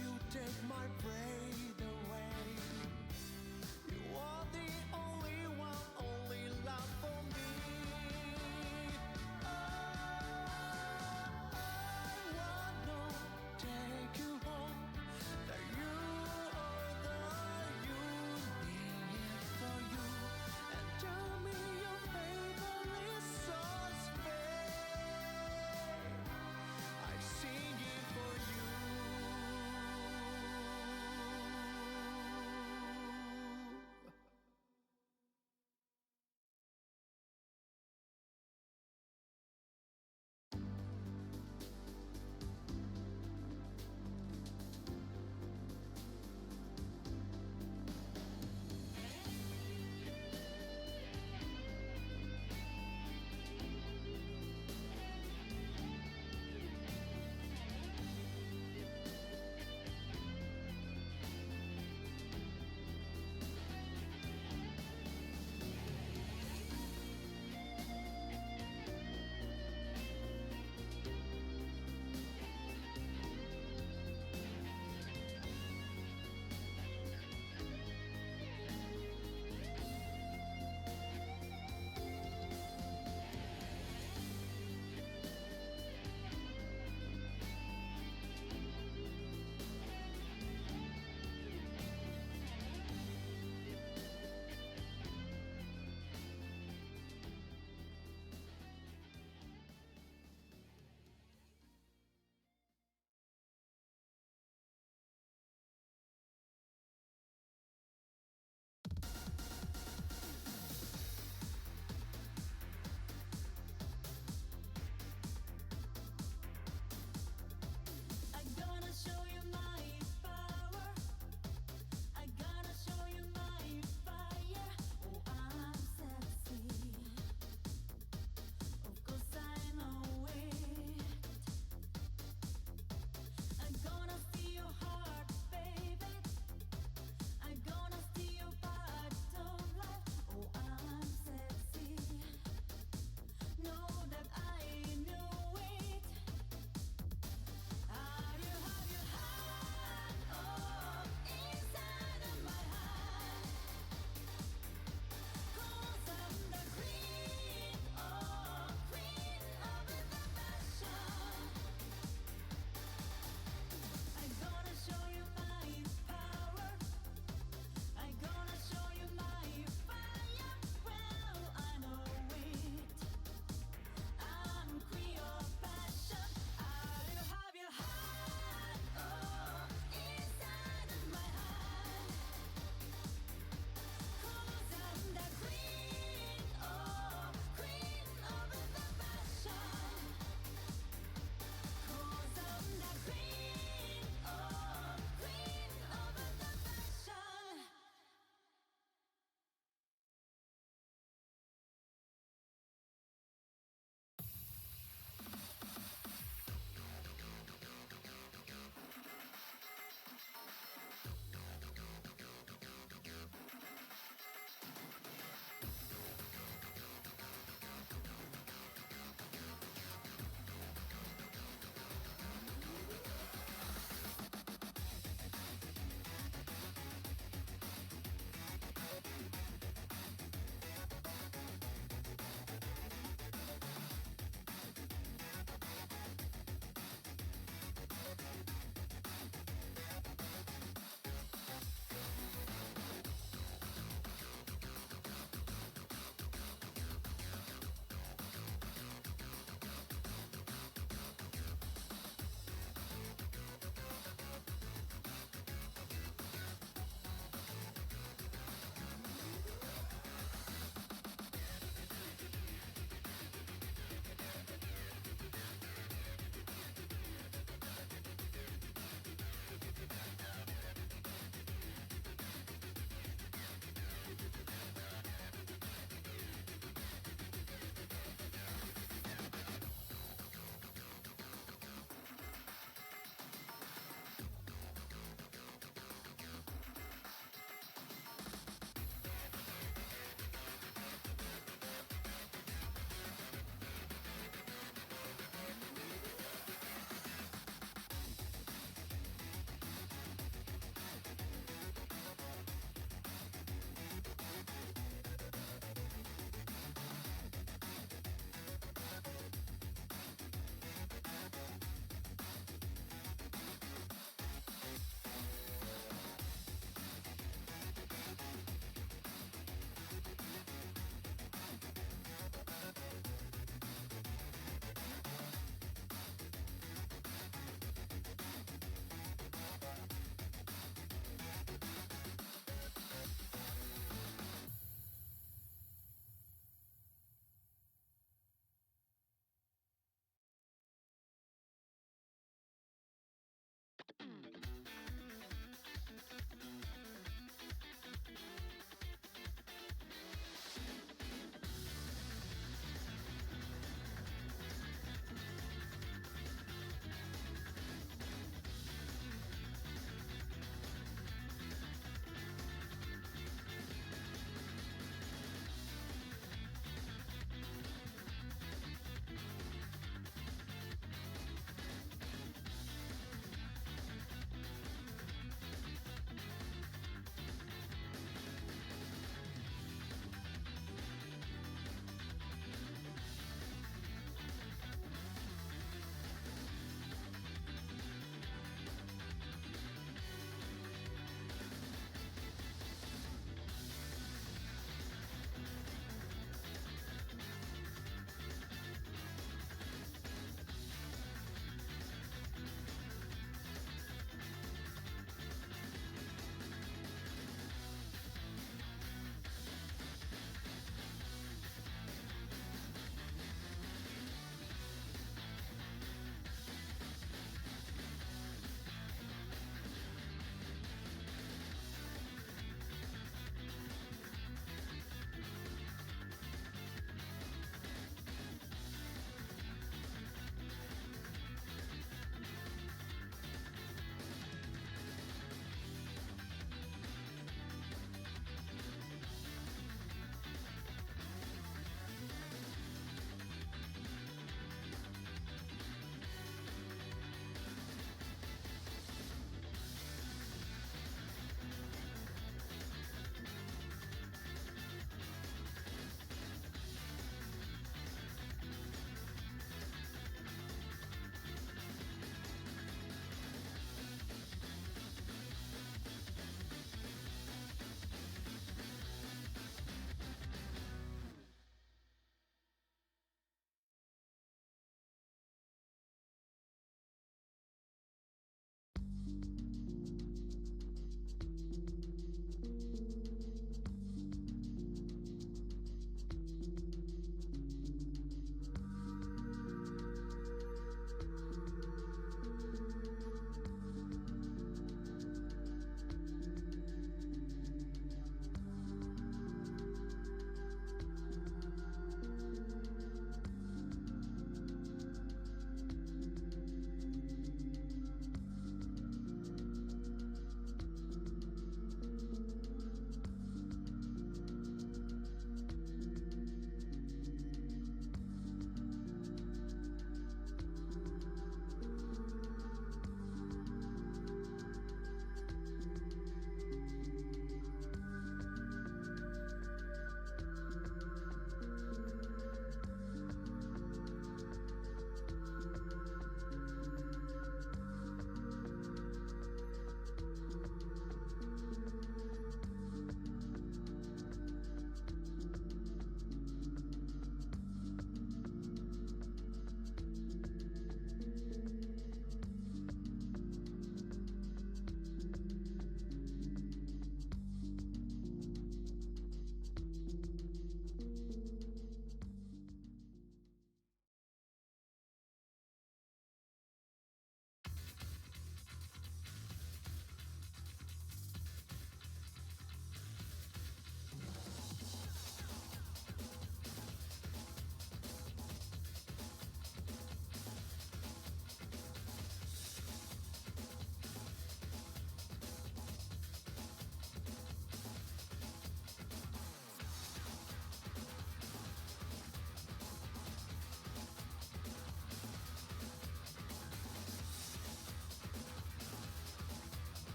you take my breath away. You are the only one, only love for me. I wanna take you home. That you are the unique for you. And tell me your favorite songs, babe. I sing it for you.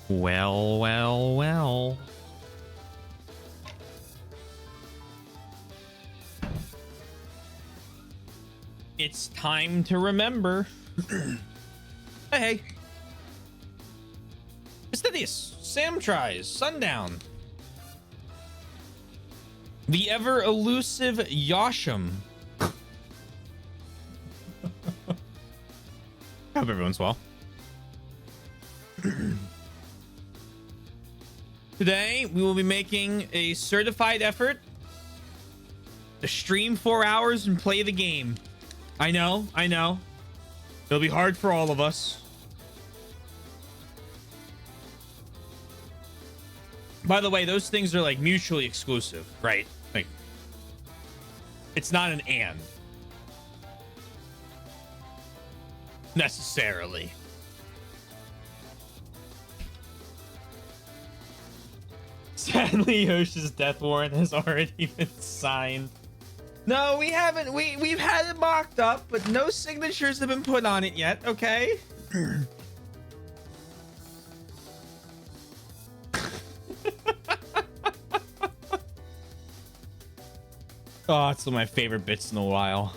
Well, well, well. It's time to remember. Hey. Fastidious, Sam tries, Sundown. The ever elusive Yoshim. Hope everyone's well. Today, we will be making a certified effort to stream 4 hours and play the game. I know. It'll be hard for all of us. By the way, those things are like mutually exclusive, right? Like, it's not an and. Necessarily. Sadly, Yoshi's death warrant has already been signed. No, we haven't. We've had it mocked up, but no signatures have been put on it yet, okay? Oh, it's one of my favorite bits in a while.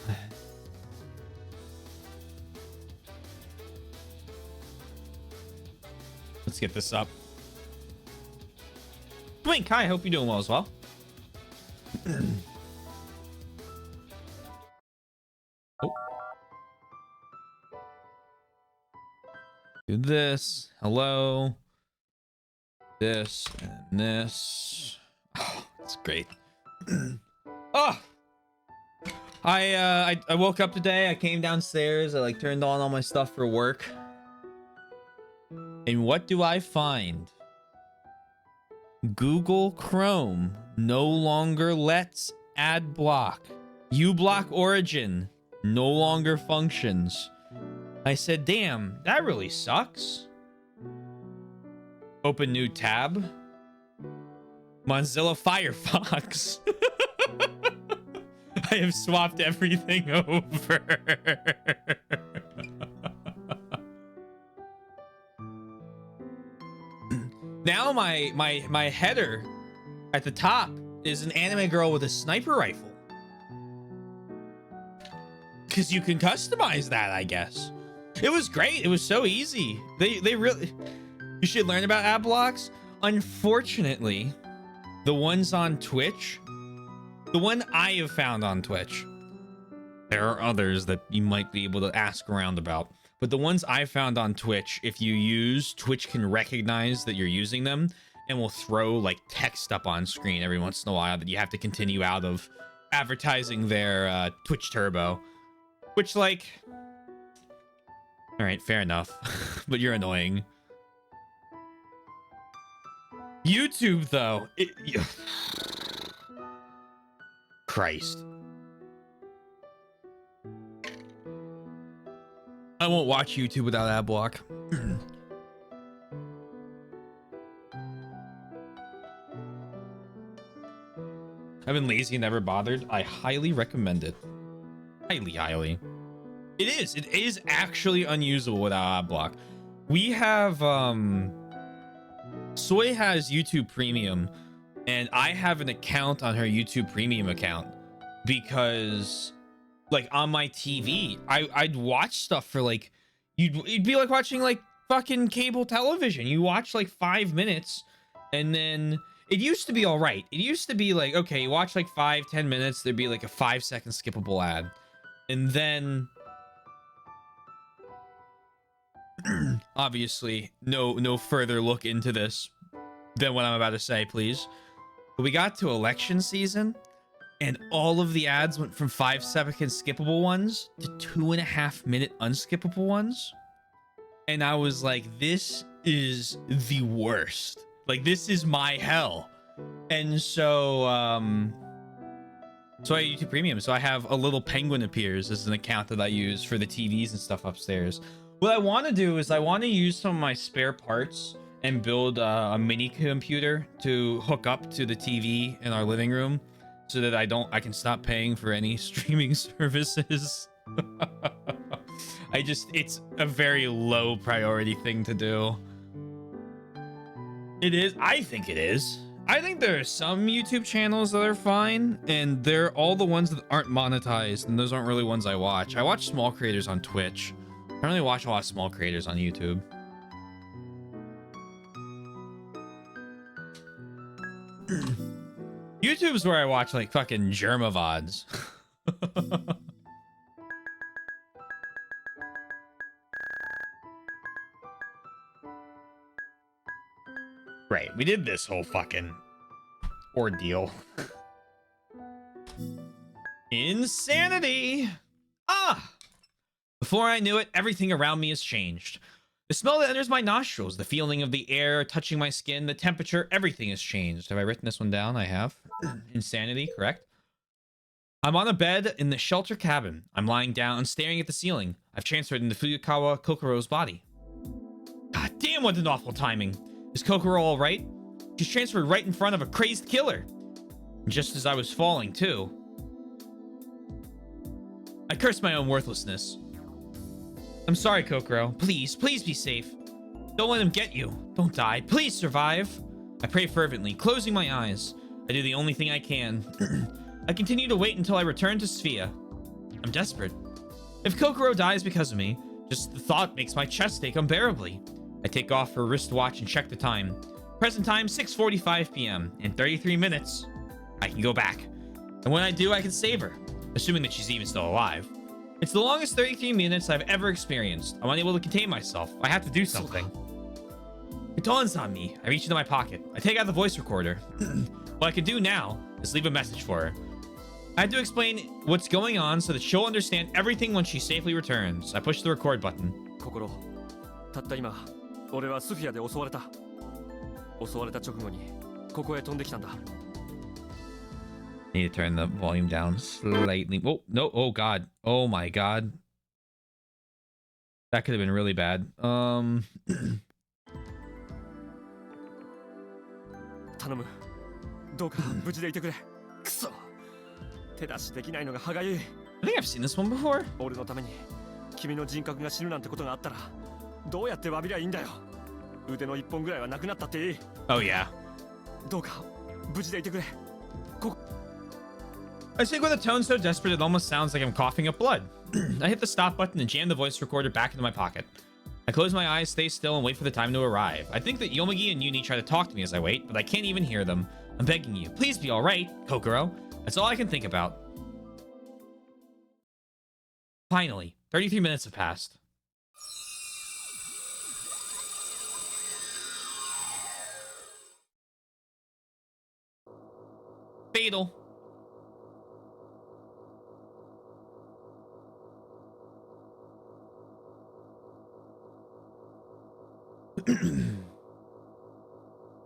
Let's get this up. Twink, hi, hope you're doing well as well. Oh. Do this. Hello. This and this. Oh, that's great. Oh, I woke up today. I came downstairs. I like turned on all my stuff for work. And what do I find? Google Chrome no longer lets ad block. uBlock Origin no longer functions. I said, damn, that really sucks. Open new tab. Mozilla Firefox. I have swapped everything over. Now my header at the top is an anime girl with a sniper rifle. Because you can customize that, I guess. It was great. It was so easy. They really... You should learn about ad blocks. Unfortunately, the ones on Twitch, the one I have found on Twitch, there are others that you might be able to ask around about, but the ones I found on Twitch, if you use, Twitch can recognize that you're using them and will throw like text up on screen every once in a while that you have to continue out of advertising their Twitch Turbo, which, like, all right, fair enough, but you're annoying. YouTube, though, Christ. I won't watch YouTube without ad block. I've been lazy and never bothered. I highly recommend it. Highly. It is actually unusable without ad block. We have, Soy has YouTube Premium, and I have an account on her YouTube Premium account because, like, on my TV, I'd watch stuff for like, it'd be like watching like fucking cable television. You watch like 5 minutes, and then it used to be all right. It used to be like, okay, you watch like 5-10 minutes, there'd be like a 5-second skippable ad, and then obviously no further look into this than what I'm about to say, please. But we got to election season, and all of the ads went from 5-second skippable ones to 2.5-minute unskippable ones. And I was like, this is the worst. Like, this is my hell. And so, so I have YouTube Premium. So I have a little penguin appears as an account that I use for the TVs and stuff upstairs. What I want to do is I want to use some of my spare parts and build a mini computer to hook up to the TV in our living room so that I can stop paying for any streaming services. It's a very low priority thing to do. It is. I think it is. I think there are some YouTube channels that are fine, and they're all the ones that aren't monetized, and those aren't really ones I watch. I watch small creators on Twitch. I don't really watch a lot of small creators on YouTube. YouTube's where I watch like fucking Germavods. Right, we did this whole fucking ordeal. Insanity! Ah! Before I knew it, everything around me has changed. The smell that enters my nostrils, the feeling of the air touching my skin, the temperature, everything has changed. Have I written this one down? I have. Insanity, correct? I'm on a bed in the shelter cabin. I'm lying down and staring at the ceiling. I've transferred into Fuyukawa Kokoro's body. God damn, what an awful timing. Is Kokoro all right? She's transferred right in front of a crazed killer. And just as I was falling, too. I cursed my own worthlessness. I'm sorry, Kokoro. Please, please be safe. Don't let him get you. Don't die. Please survive. I pray fervently, closing my eyes. I do the only thing I can. I continue to wait until I return to Sphia. I'm desperate. If Kokoro dies because of me, just the thought makes my chest ache unbearably. I take off her wristwatch and check the time. Present time, 6:45 p.m. In 33 minutes, I can go back. And when I do, I can save her. Assuming that she's even still alive. It's the longest 33 minutes I've ever experienced. I'm unable to contain myself. I have to do something. It dawns on me. I reach into my pocket. I take out the voice recorder. What I can do now is leave a message for her. I had to explain what's going on so that she'll understand everything when she safely returns. I push the record button. Kokoro, たった今、俺はスフィアで襲われた。襲われた直後にここへ飛んできたんだ。Need to turn the volume down slightly. Oh, no. Oh, God. Oh, my God. That could have been really bad. 頼む。どうか無事でいてくれ。くそ。手出しできないのが歯がゆい。I think I've seen this one before. 俺のために君の人格が死ぬなんてことがあったら、どうやって詫びりゃいいんだよ。腕の一本ぐらいはなくなったっていい。Oh, yeah. どうか無事でいてくれ。I speak with a tone so desperate it almost sounds like I'm coughing up blood. I hit the stop button and jam the voice recorder back into my pocket. I close my eyes, stay still, and wait for the time to arrive. I think that Yomagi and Yuni try to talk to me as I wait, but I can't even hear them. I'm begging you, please be alright, Kokoro. That's all I can think about. Finally, 33 minutes have passed. Fatal.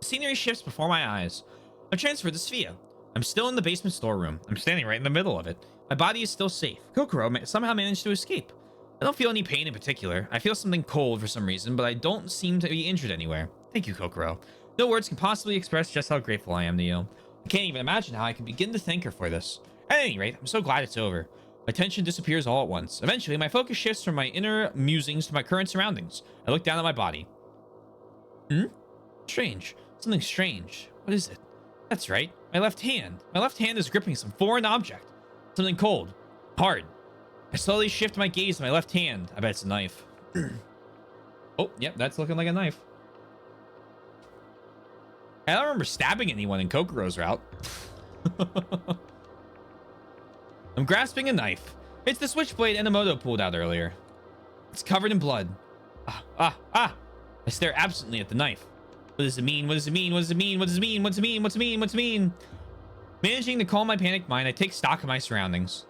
Scenery shifts before my eyes. I'm transferred to Sphia. I'm still in the basement storeroom. I'm standing right in the middle of it. My body is still safe. Kokoro somehow managed to escape. I don't feel any pain in particular. I feel something cold for some reason, but I don't seem to be injured anywhere. Thank you, Kokoro. No words can possibly express just how grateful I am to you. I can't even imagine how I can begin to thank her for this. At any rate, I'm so glad it's over. My tension disappears all at once. Eventually, my focus shifts from my inner musings to my current surroundings. I look down at my body. Strange. Something strange. What is it? That's right. My left hand. My left hand is gripping some foreign object. Something cold. Hard. I slowly shift my gaze to my left hand. I bet it's a knife. Oh, yep, that's looking like a knife. I don't remember stabbing anyone in Kokoro's route. I'm grasping a knife. It's the switchblade Enomoto pulled out earlier. It's covered in blood. I stare absently at the knife. What does it mean? What does it mean? What does it mean? What does it mean? What's it mean? What's it mean? What's it mean? Managing to calm my panicked mind, I take stock of my surroundings.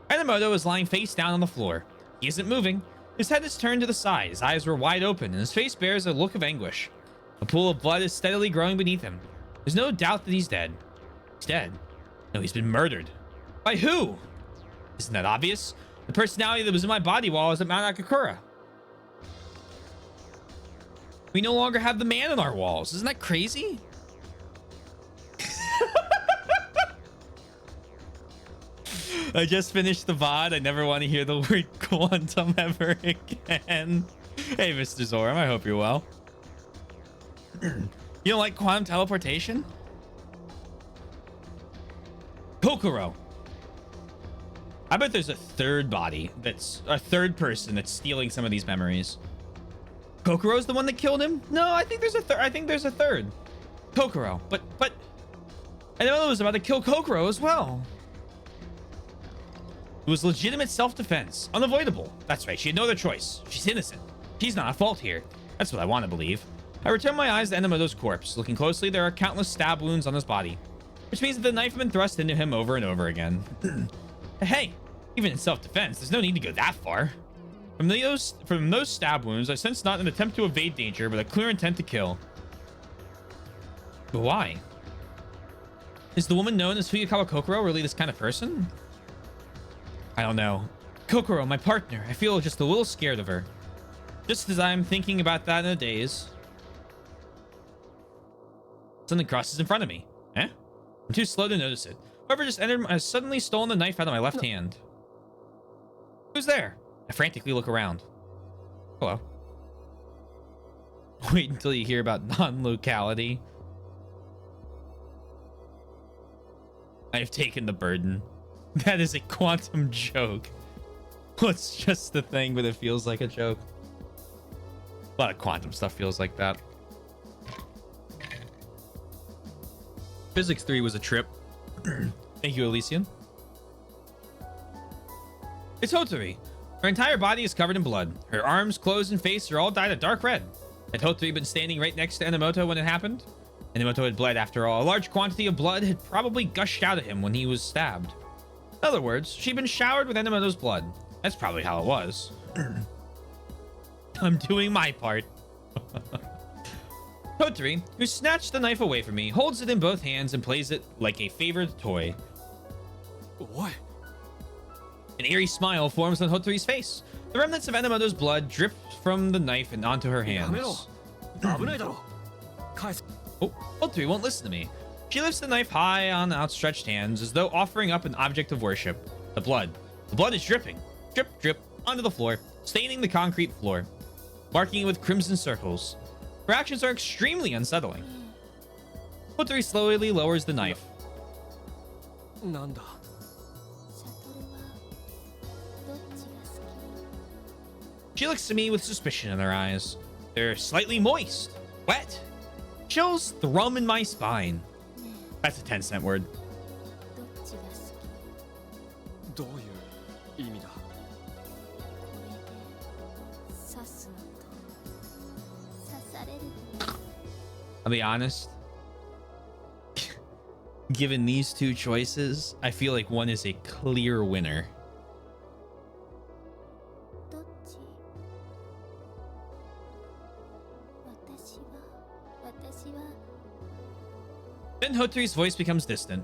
Enomoto is lying face down on the floor. He isn't moving. His head is turned to the side, his eyes were wide open, and his face bears a look of anguish. A pool of blood is steadily growing beneath him. There's no doubt that he's dead. He's dead. No, he's been murdered. By who? Isn't that obvious? The personality that was in my body while I was at Mount Akakura. We no longer have the man on our walls. Isn't that crazy? I just finished the VOD. I never want to hear the word quantum ever again. Hey, Mr. Zoram, I hope you're well. You don't like quantum teleportation? Kokoro. I bet there's a third body that's a third person that's stealing some of these memories. Kokoro's the one that killed him? No, I think there's a third. I think there's a third. Kokoro. But Enomoto was about to kill Kokoro as well. It was legitimate self-defense. Unavoidable. That's right. She had no other choice. She's innocent. She's not at fault here. That's what I want to believe. I return my eyes to Enomoto's corpse. Looking closely, there are countless stab wounds on his body, which means that the knife had been thrust into him over and over again. Hey, even in self-defense, there's no need to go that far. From those stab wounds, I sense not an attempt to evade danger, but a clear intent to kill. But why? Is the woman known as Fuyakawa Kokoro really this kind of person? I don't know. Kokoro, my partner. I feel just a little scared of her. Just as I'm thinking about that in a daze, something crosses in front of me. Eh? I'm too slow to notice it. Whoever just entered has suddenly stolen the knife out of my left hand. Who's there? I frantically look around. Hello. Wait until you hear about non-locality. I've taken the burden. That is a quantum joke. Well, it's just the thing, but it feels like a joke. A lot of quantum stuff feels like that. Physics 3 was a trip. Thank you, Elysian. It's Hotori. Her entire body is covered in blood. Her arms, clothes, and face are all dyed a dark red. Had Hotori been standing right next to Enomoto when it happened? Enomoto had bled after all. A large quantity of blood had probably gushed out of him when he was stabbed. In other words, she'd been showered with Enomoto's blood. That's probably how it was. I'm doing my part. Hotori, who snatched the knife away from me, holds it in both hands and plays it like a favorite toy. What? An eerie smile forms on Hotori's face. The remnants of Enomoto's blood drip from the knife and onto her hands. Oh, Hotori won't listen to me. She lifts the knife high on outstretched hands as though offering up an object of worship. The blood. The blood is dripping. Drip, drip, onto the floor, staining the concrete floor, marking it with crimson circles. Her actions are extremely unsettling. Hotori slowly lowers the knife. Nanda. She looks at me with suspicion in her eyes. They're slightly moist, wet. Chills thrum in my spine. That's a 10-cent word. どういう意味だ? I'll be honest. Given these two choices, I feel like one is a clear winner. Then Hotori's voice becomes distant.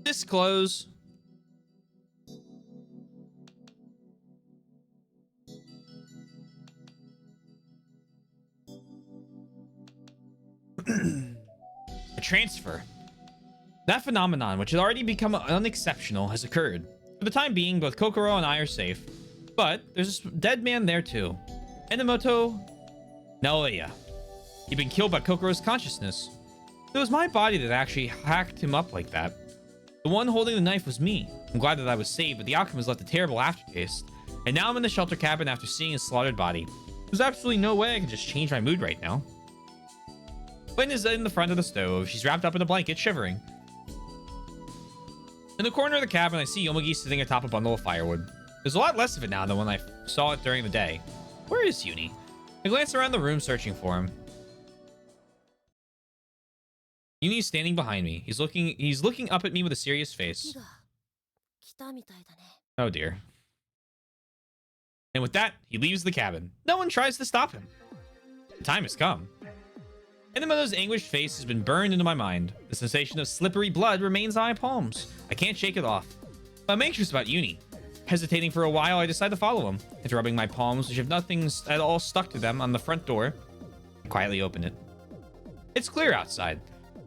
Disclose. A transfer. That phenomenon, which had already become unexceptional, has occurred. For the time being, both Kokoro and I are safe. But there's a dead man there too. Enomoto Naoya. He'd been killed by Kokoro's consciousness. It was my body that actually hacked him up like that. The one holding the knife was me. I'm glad that I was saved, but the outcome has left a terrible aftertaste. And now I'm in the shelter cabin after seeing his slaughtered body. There's absolutely no way I can just change my mood right now. Lynn is in the front of the stove. She's wrapped up in a blanket, shivering. In the corner of the cabin, I see Yomogi sitting atop a bundle of firewood. There's a lot less of it now than when I saw it during the day. Where is Uni? I glance around the room searching for him. Uni's standing behind me. He's looking up at me with a serious face. Oh dear. And with that, he leaves the cabin. No one tries to stop him. The time has come. Enomoto's anguished face has been burned into my mind. The sensation of slippery blood remains on my palms. I can't shake it off. But I'm anxious about Uni. Hesitating for a while, I decide to follow him. After rubbing my palms, which have nothing at all stuck to them, on the front door, I quietly open it. It's clear outside.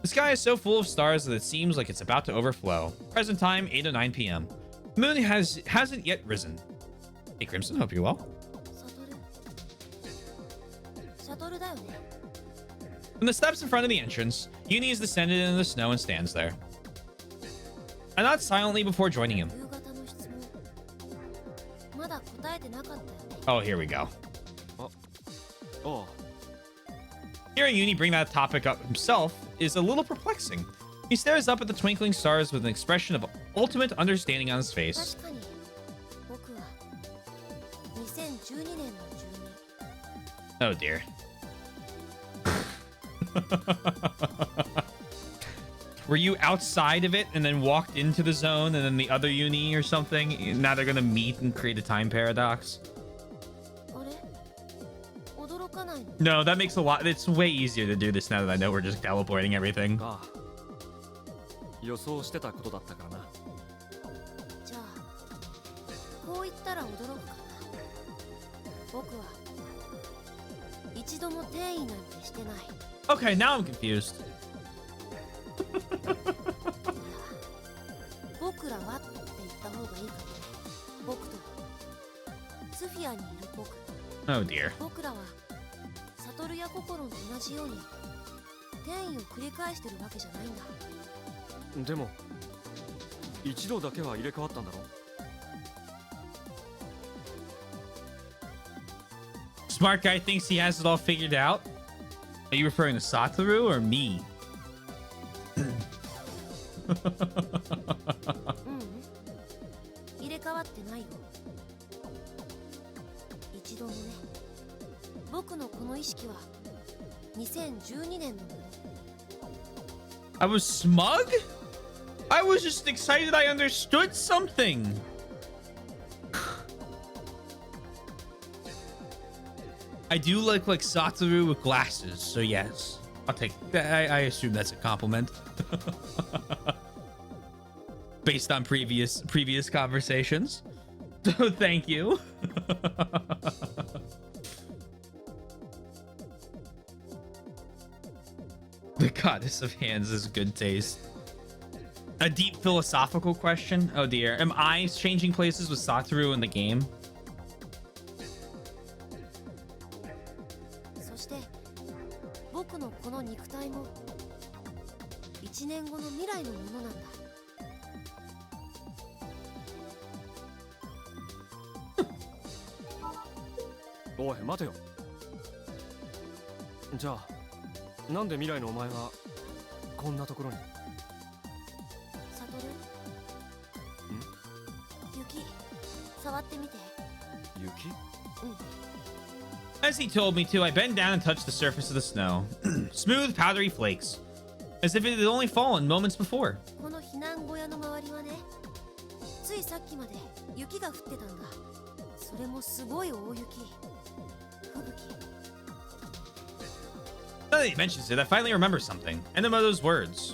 The sky is so full of stars that it seems like it's about to overflow. Present time, 8:09 p.m. The moon hasn't yet risen. Hey, Crimson, hope you're well. シャトルだよね。 From the steps in front of the entrance, Uni is descended into the snow and stands there. I nod silently before joining him. 夕方の質問まだ答えてなかったよね。 Oh, here we go. ああ Hearing Uni bring that topic up himself is a little perplexing. He stares up at the twinkling stars with an expression of ultimate understanding on his face. 確かに僕は2012年の12。 Oh dear. Were you outside of it and then walked into the zone and then the other uni or something? Now they're gonna meet and create a time paradox? あれ驚かないの？ No, that makes a lot. It's way easier to do this now that I know we're just teleporting everything. ああ予想してたことだったからな。じゃあこう言ったら驚くかな。僕は一度も転移なんてしてない。 Okay, now I'm confused. 僕らはって言った方がいいかもね。僕とスフィアにいる僕。 Oh dear. 僕らは悟や心と同じように転移を繰り返してるわけじゃないんだ。でも一度だけは入れ替わったんだろ。 Smart guy thinks he has it all figured out. Are you referring to Satoru or me? 入れ替わってないよ。一度もね。僕のこの意識は2012年のもの。 I was smug? I was just excited I understood something. I do look like Satoru with glasses, so yes. I'll take that. I assume that's a compliment. Based on previous conversations. So thank you. The goddess of hands is good taste. A deep philosophical question? Oh dear. Am I changing places with Satoru in the game? そして僕のこの肉体も1年後の未来のものなんだ。おい待てよ。じゃあなんで未来のお前がこんなところに。サトル？雪触ってみて。雪？ As he told me to, I bend down and touch the surface of the snow. Smooth, powdery flakes. As if it had only fallen moments before. この避難小屋の周りはね、ついさっきまで雪が降ってたんだ。それもすごい大雪。吹雪。 Now that he mentions it, I finally remember something. Enomoto's words.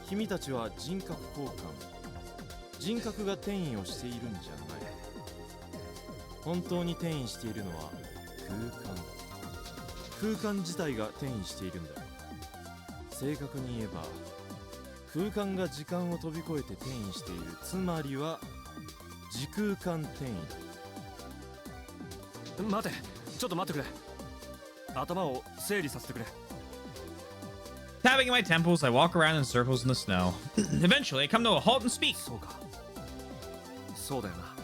君たちは人格交換、人格が転移をしているんじゃない。本当に転移しているのは空間自体が転移しているんだ。正確に言えば空間が時間を飛び越えて転移している、つまりは時空間転移だ。待て、ちょっと待ってくれ。頭を整理させてくれ。 Tapping at my temples, I walk around in circles in the snow. Eventually, I come to a halt and speak. そうか。そうだよな。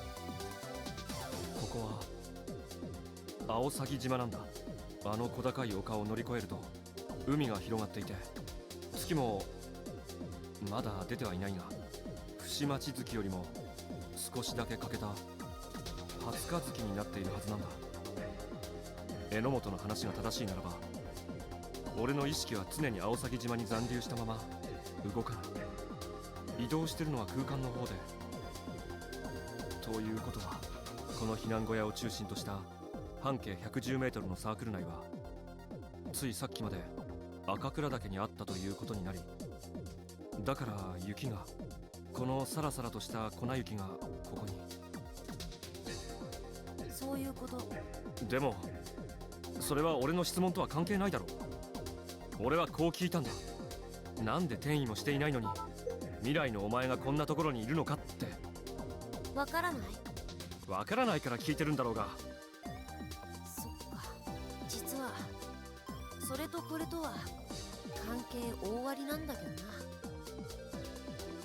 ここはアオサギ島なんだ。あの小高い丘を乗り越えると海が広がっていて、月もまだ出てはいないが、串町月よりも少しだけ欠けた20日月になっているはずなんだ。榎本の話が正しいならば、俺の意識は常にアオサギ島に残留したまま動かない。移動してるのは空間の方で。ということは、この避難小屋を中心とした半径110メートルのサークル内は、ついさっきまで赤倉岳にあったということになり、だから雪が、このサラサラとした粉雪がここに。そういうこと。でもそれは俺の質問とは関係ないだろう。俺はこう聞いたんだ。なんで転移もしていないのに未来のお前がこんなところにいるのかってわからない。わからないから聞いてるんだろうが。そっか。実はそれとこれとは関係大ありなんだけどな。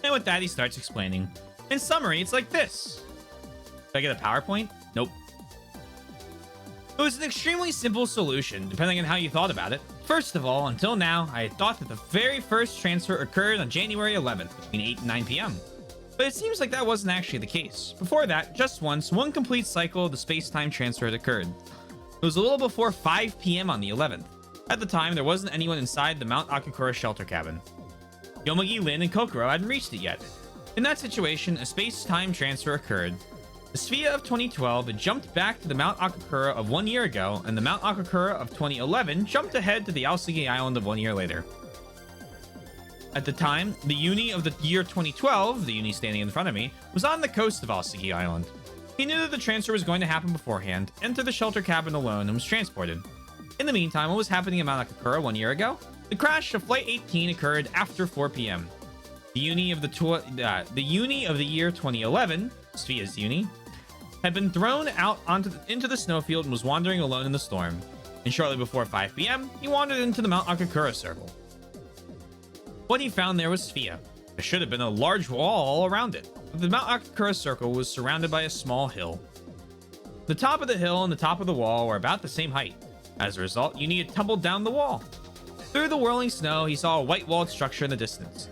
And with that, he starts explaining. In summary, it's like this. Did I get a PowerPoint? Nope. It was an extremely simple solution, depending on how you thought about it. First of all, until now, I had thought that the very first transfer occurred on January 11th, between 8 and 9 p.m. But it seems like that wasn't actually the case. Before that, just once, one complete cycle of the space-time transfer had occurred. It was a little before 5 p.m. on the 11th. At the time, there wasn't anyone inside the Mount Akakura shelter cabin. Yomugi, Lin, and Kokoro hadn't reached it yet. In that situation, a space-time transfer occurred. The Sophia of 2012 had jumped back to the Mount Akakura of 1 year ago, and the Mount Akakura of 2011 jumped ahead to the Aosagi Island of 1 year later. At the time, the Uni of the year 2012, the Uni standing in front of me, was on the coast of Aosagi Island. He knew that the transfer was going to happen beforehand, entered the shelter cabin alone, and was transported. In the meantime, what was happening at Mount Akakura 1 year ago? The crash of Flight 18 occurred after 4 p.m. The Uni of the Uni of the year 2011, Sophia's Uni, had been thrown out into the snowfield and was wandering alone in the storm. And shortly before 5 p.m., he wandered into the Mount Akakura circle. What he found there was Sophia. There should have been a large wall all around it, but the Mount Akakura circle was surrounded by a small hill. The top of the hill and the top of the wall were about the same height. As a result, Uni had tumbled down the wall. Through the whirling snow, he saw a white-walled structure in the distance.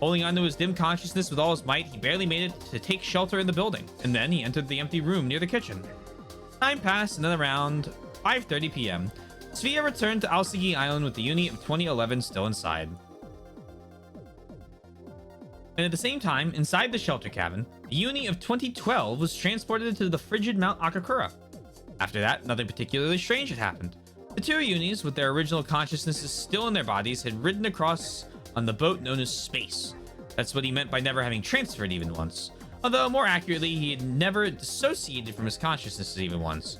Holding onto his dim consciousness with all his might, he barely made it to take shelter in the building, and then he entered the empty room near the kitchen. Time passed, and then around 5:30 p.m., Sophia returned to Aosagi Island with the Uni of 2011 still inside. And at the same time, inside the shelter cabin, the Uni of 2012 was transported to the frigid Mount Akakura. After that, nothing particularly strange had happened. The two Unis, with their original consciousnesses still in their bodies, had ridden across on the boat known as Space. That's what he meant by never having transferred even once. Although, more accurately, he had never dissociated from his consciousness even once.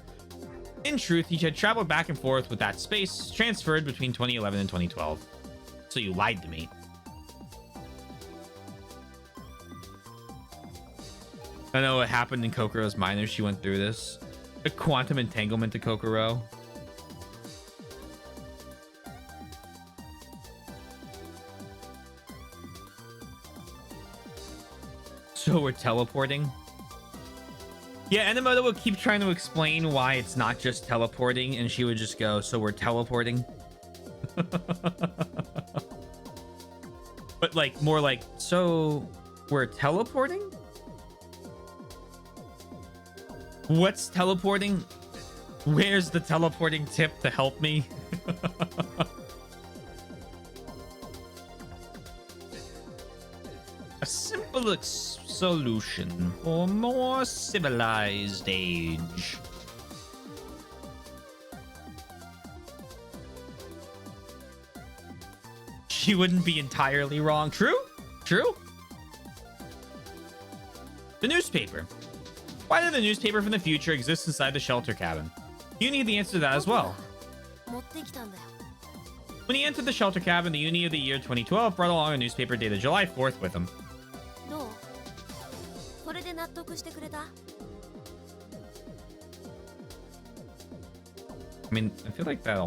In truth, he had traveled back and forth with that space, transferred between 2011 and 2012. So you lied to me. I know what happened in Kokoro's mind as she went through this. A quantum entanglement to Kokoro. So we're teleporting? Yeah, Enomoto would keep trying to explain why it's not just teleporting, and she would just go, so we're teleporting? But like, more like, so we're teleporting? What's teleporting? Where's the teleporting tip to help me? A simple solution for a more civilized age. She wouldn't be entirely wrong. True? True? The newspaper. Why did the newspaper from the future exist inside the shelter cabin? You need the answer to that as well. When he entered the shelter cabin, the Uni of the year 2012 brought along a newspaper dated July 4th with him. I mean, I feel like that's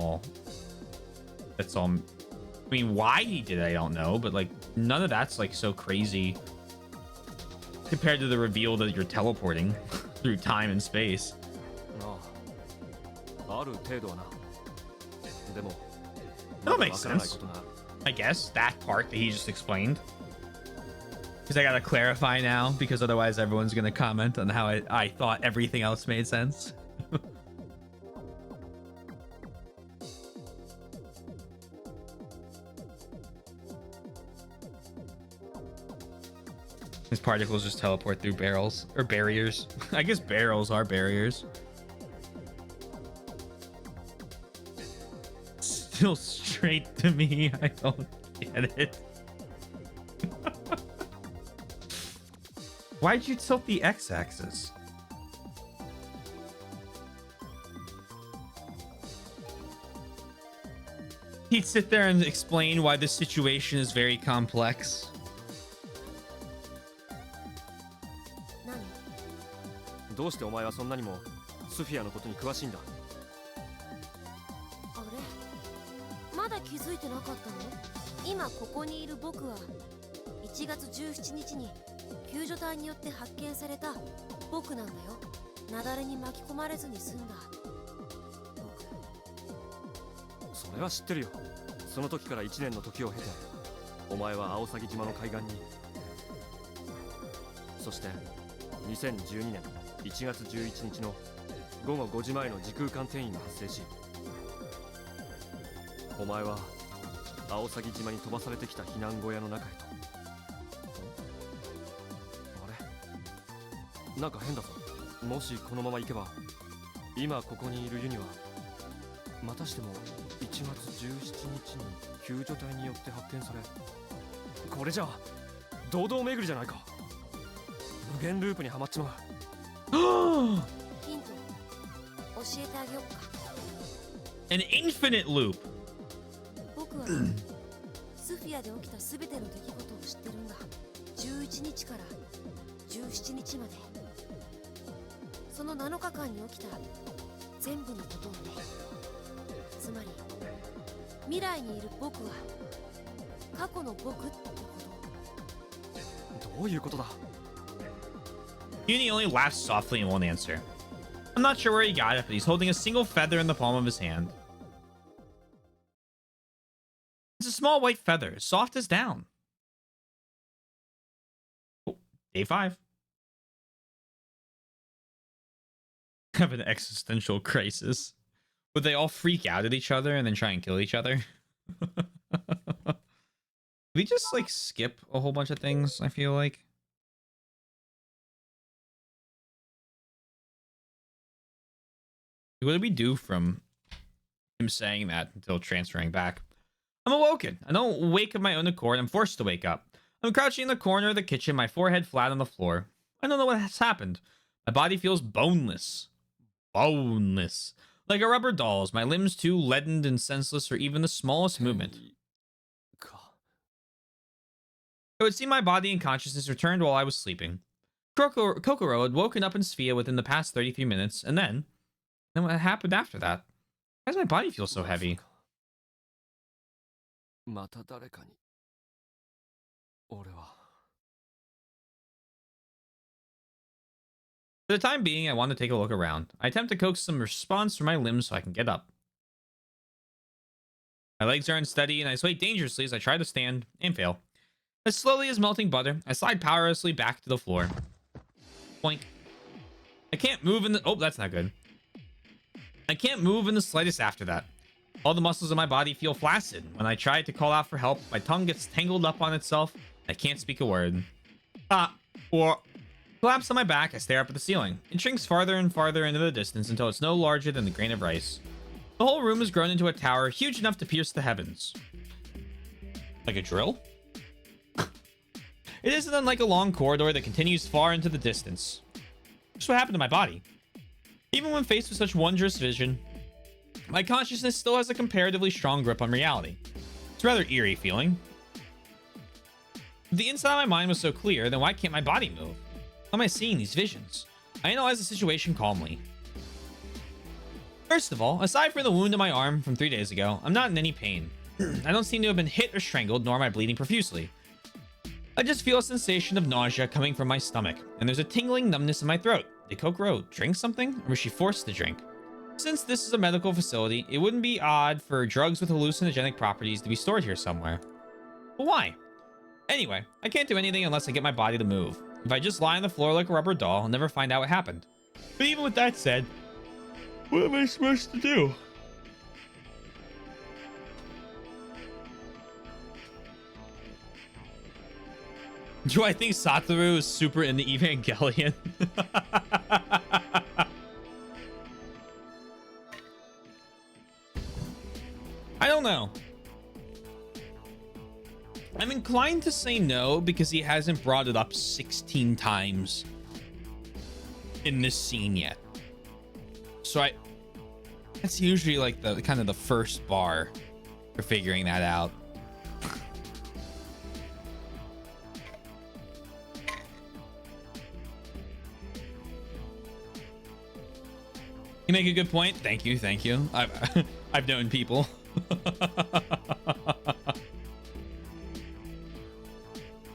all. I mean, why he did it, I don't know, but like none of that's like so crazy compared to the reveal that you're teleporting through time and space. That'll make sense. I guess that part that he just explained. Because I gotta clarify now, because otherwise everyone's gonna comment on how I thought everything else made sense. His particles just teleport through barrels or barriers. I guess barrels are barriers. Still straight to me. I don't get it. Why'd you tilt the x-axis? He'd sit there and explain why this situation is very complex. 何？どうしてお前はそんなにもスフィアのことに詳しいんだ？あれ？まだ気づいてなかったの？今ここにいる僕は1月17日に救助隊によって発見された僕なんだよ。雪崩に巻き込まれずに済んだ僕。それは知ってるよ。その時から1年の時を経てお前はアオサギ島の海岸に、そして2012年1月11日の午後5時前の時空間転移が発生し、お前はアオサギ島に飛ばされてきた避難小屋の中へと。あれ、なんか変だぞ。もしこのまま行けば今ここにいるユニはまたしても1月17日に救助隊によって発見され、これじゃあ堂々巡りじゃないか。無限ループにはまっちまう。ヒント教えてあげよっか。 An infinite loop. 僕はスフィアで起きた全ての出来事を知ってるんだ。11日から17日まで、その7日間に起きた全部のことをね。つまり未来にいる僕は過去の僕ってこと。どういうことだ？ Uni only laughs softly and won't answer. I'm not sure where he got it, but he's holding a single feather in the palm of his hand. It's a small white feather, soft as down. Oh, day 5. Have an existential crisis. Would they all freak out at each other and then try and kill each other? We just like skip a whole bunch of things, I feel like. What did we do from him saying that until transferring back? I'm awoken. I don't wake of my own accord. I'm forced to wake up. I'm crouching in the corner of the kitchen, my forehead flat on the floor. I don't know what has happened. My body feels boneless. Boneless. Like a rubber doll's. My limbs too leadened and senseless for even the smallest movement. It would seem my body and consciousness returned while I was sleeping. Kokoro had woken up in Sphia within the past 33 minutes, and then what happened after that? Why does my body feel so heavy? また誰かに俺は。 For the time being, I want to take a look around. I attempt to coax some response from my limbs so I can get up. My legs are unsteady, and I sway dangerously as I try to stand and fail. As slowly as melting butter, I slide powerlessly back to the floor. Boink. I can't move in the... Oh, that's not good. I can't move in the slightest after that. All the muscles in my body feel flaccid. When I try to call out for help, my tongue gets tangled up on itself. I can't speak a word. Collapsed on my back, I stare up at the ceiling. It shrinks farther and farther into the distance until it's no larger than a grain of rice. The whole room has grown into a tower huge enough to pierce the heavens. Like a drill? It isn't unlike a long corridor that continues far into the distance. Just what happened to my body. Even when faced with such wondrous vision, my consciousness still has a comparatively strong grip on reality. It's a rather eerie feeling. If the inside of my mind was so clear, then why can't my body move? How am I seeing these visions? I analyze the situation calmly. First of all, aside from the wound in my arm from 3 days ago, I'm not in any pain. I don't seem to have been hit or strangled, nor am I bleeding profusely. I just feel a sensation of nausea coming from my stomach, and there's a tingling numbness in my throat. Did Kokoro drink something, or was she forced to drink? Since this is a medical facility, it wouldn't be odd for drugs with hallucinogenic properties to be stored here somewhere. But why? Anyway, I can't do anything unless I get my body to move. If I just lie on the floor like a rubber doll, I'll never find out what happened. But even with that said, what am I supposed to do? Do I think Satoru is super into Evangelion? I don't know. I'm inclined to say no because he hasn't brought it up 16 times in this scene yet. So that's usually like the kind of the first bar for figuring that out. You make a good point. Thank you. Thank you. I've known people.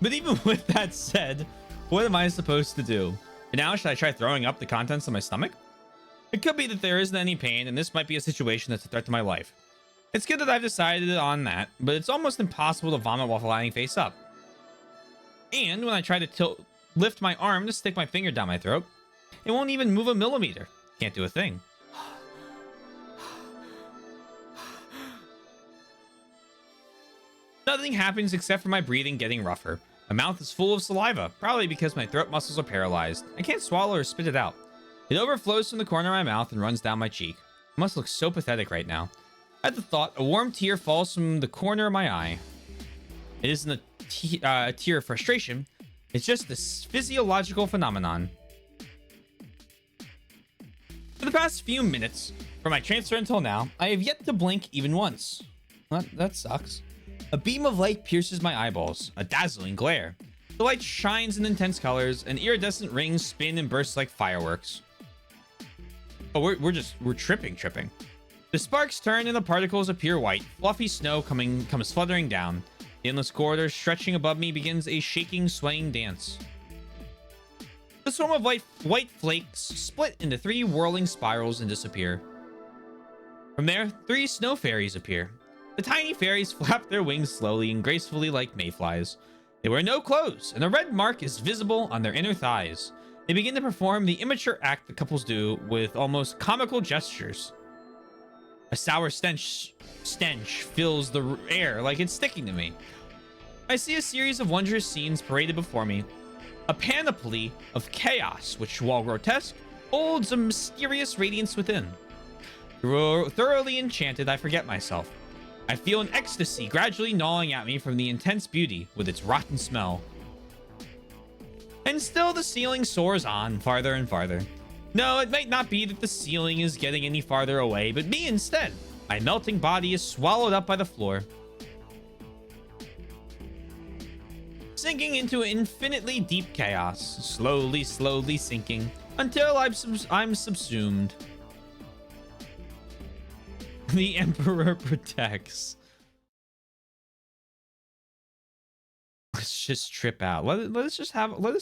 But even with that said, what am I supposed to do? Now, should I try throwing up the contents of my stomach? It could be that there isn't any pain, and this might be a situation that's a threat to my life. It's good that I've decided on that, but it's almost impossible to vomit while lying face up. And when I try to lift my arm to stick my finger down my throat, it won't even move a millimeter. Can't do a thing. Nothing happens except for my breathing getting rougher. My mouth is full of saliva, probably because my throat muscles are paralyzed. I can't swallow or spit it out. It overflows from the corner of my mouth and runs down my cheek. I must look so pathetic right now. At the thought, a warm tear falls from the corner of my eye. It isn't a tear of frustration. It's just this physiological phenomenon. For the past few minutes, from my transfer until now, I have yet to blink even once. That sucks. A beam of light pierces my eyeballs, a dazzling glare. The light shines in intense colors, and iridescent rings spin and burst like fireworks. Oh, we're tripping. The sparks turn and the particles appear white. Fluffy snow comes fluttering down. The endless corridor stretching above me begins a shaking, swaying dance. The swarm of white flakes split into 3 whirling spirals and disappear. From there, 3 snow fairies appear. The tiny fairies flap their wings slowly and gracefully like mayflies. They wear no clothes, and a red mark is visible on their inner thighs. They begin to perform the immature act that couples do with almost comical gestures. A sour stench fills the air like it's sticking to me. I see a series of wondrous scenes paraded before me. A panoply of chaos, which, while grotesque, holds a mysterious radiance within. Thoroughly enchanted, I forget myself. I feel an ecstasy gradually gnawing at me from the intense beauty with its rotten smell. And still the ceiling soars on, farther and farther. No, it might not be that the ceiling is getting any farther away, but me instead. My melting body is swallowed up by the floor, sinking into infinitely deep chaos, slowly sinking, until I'm subsumed. The Emperor protects. Let's just trip out. Let us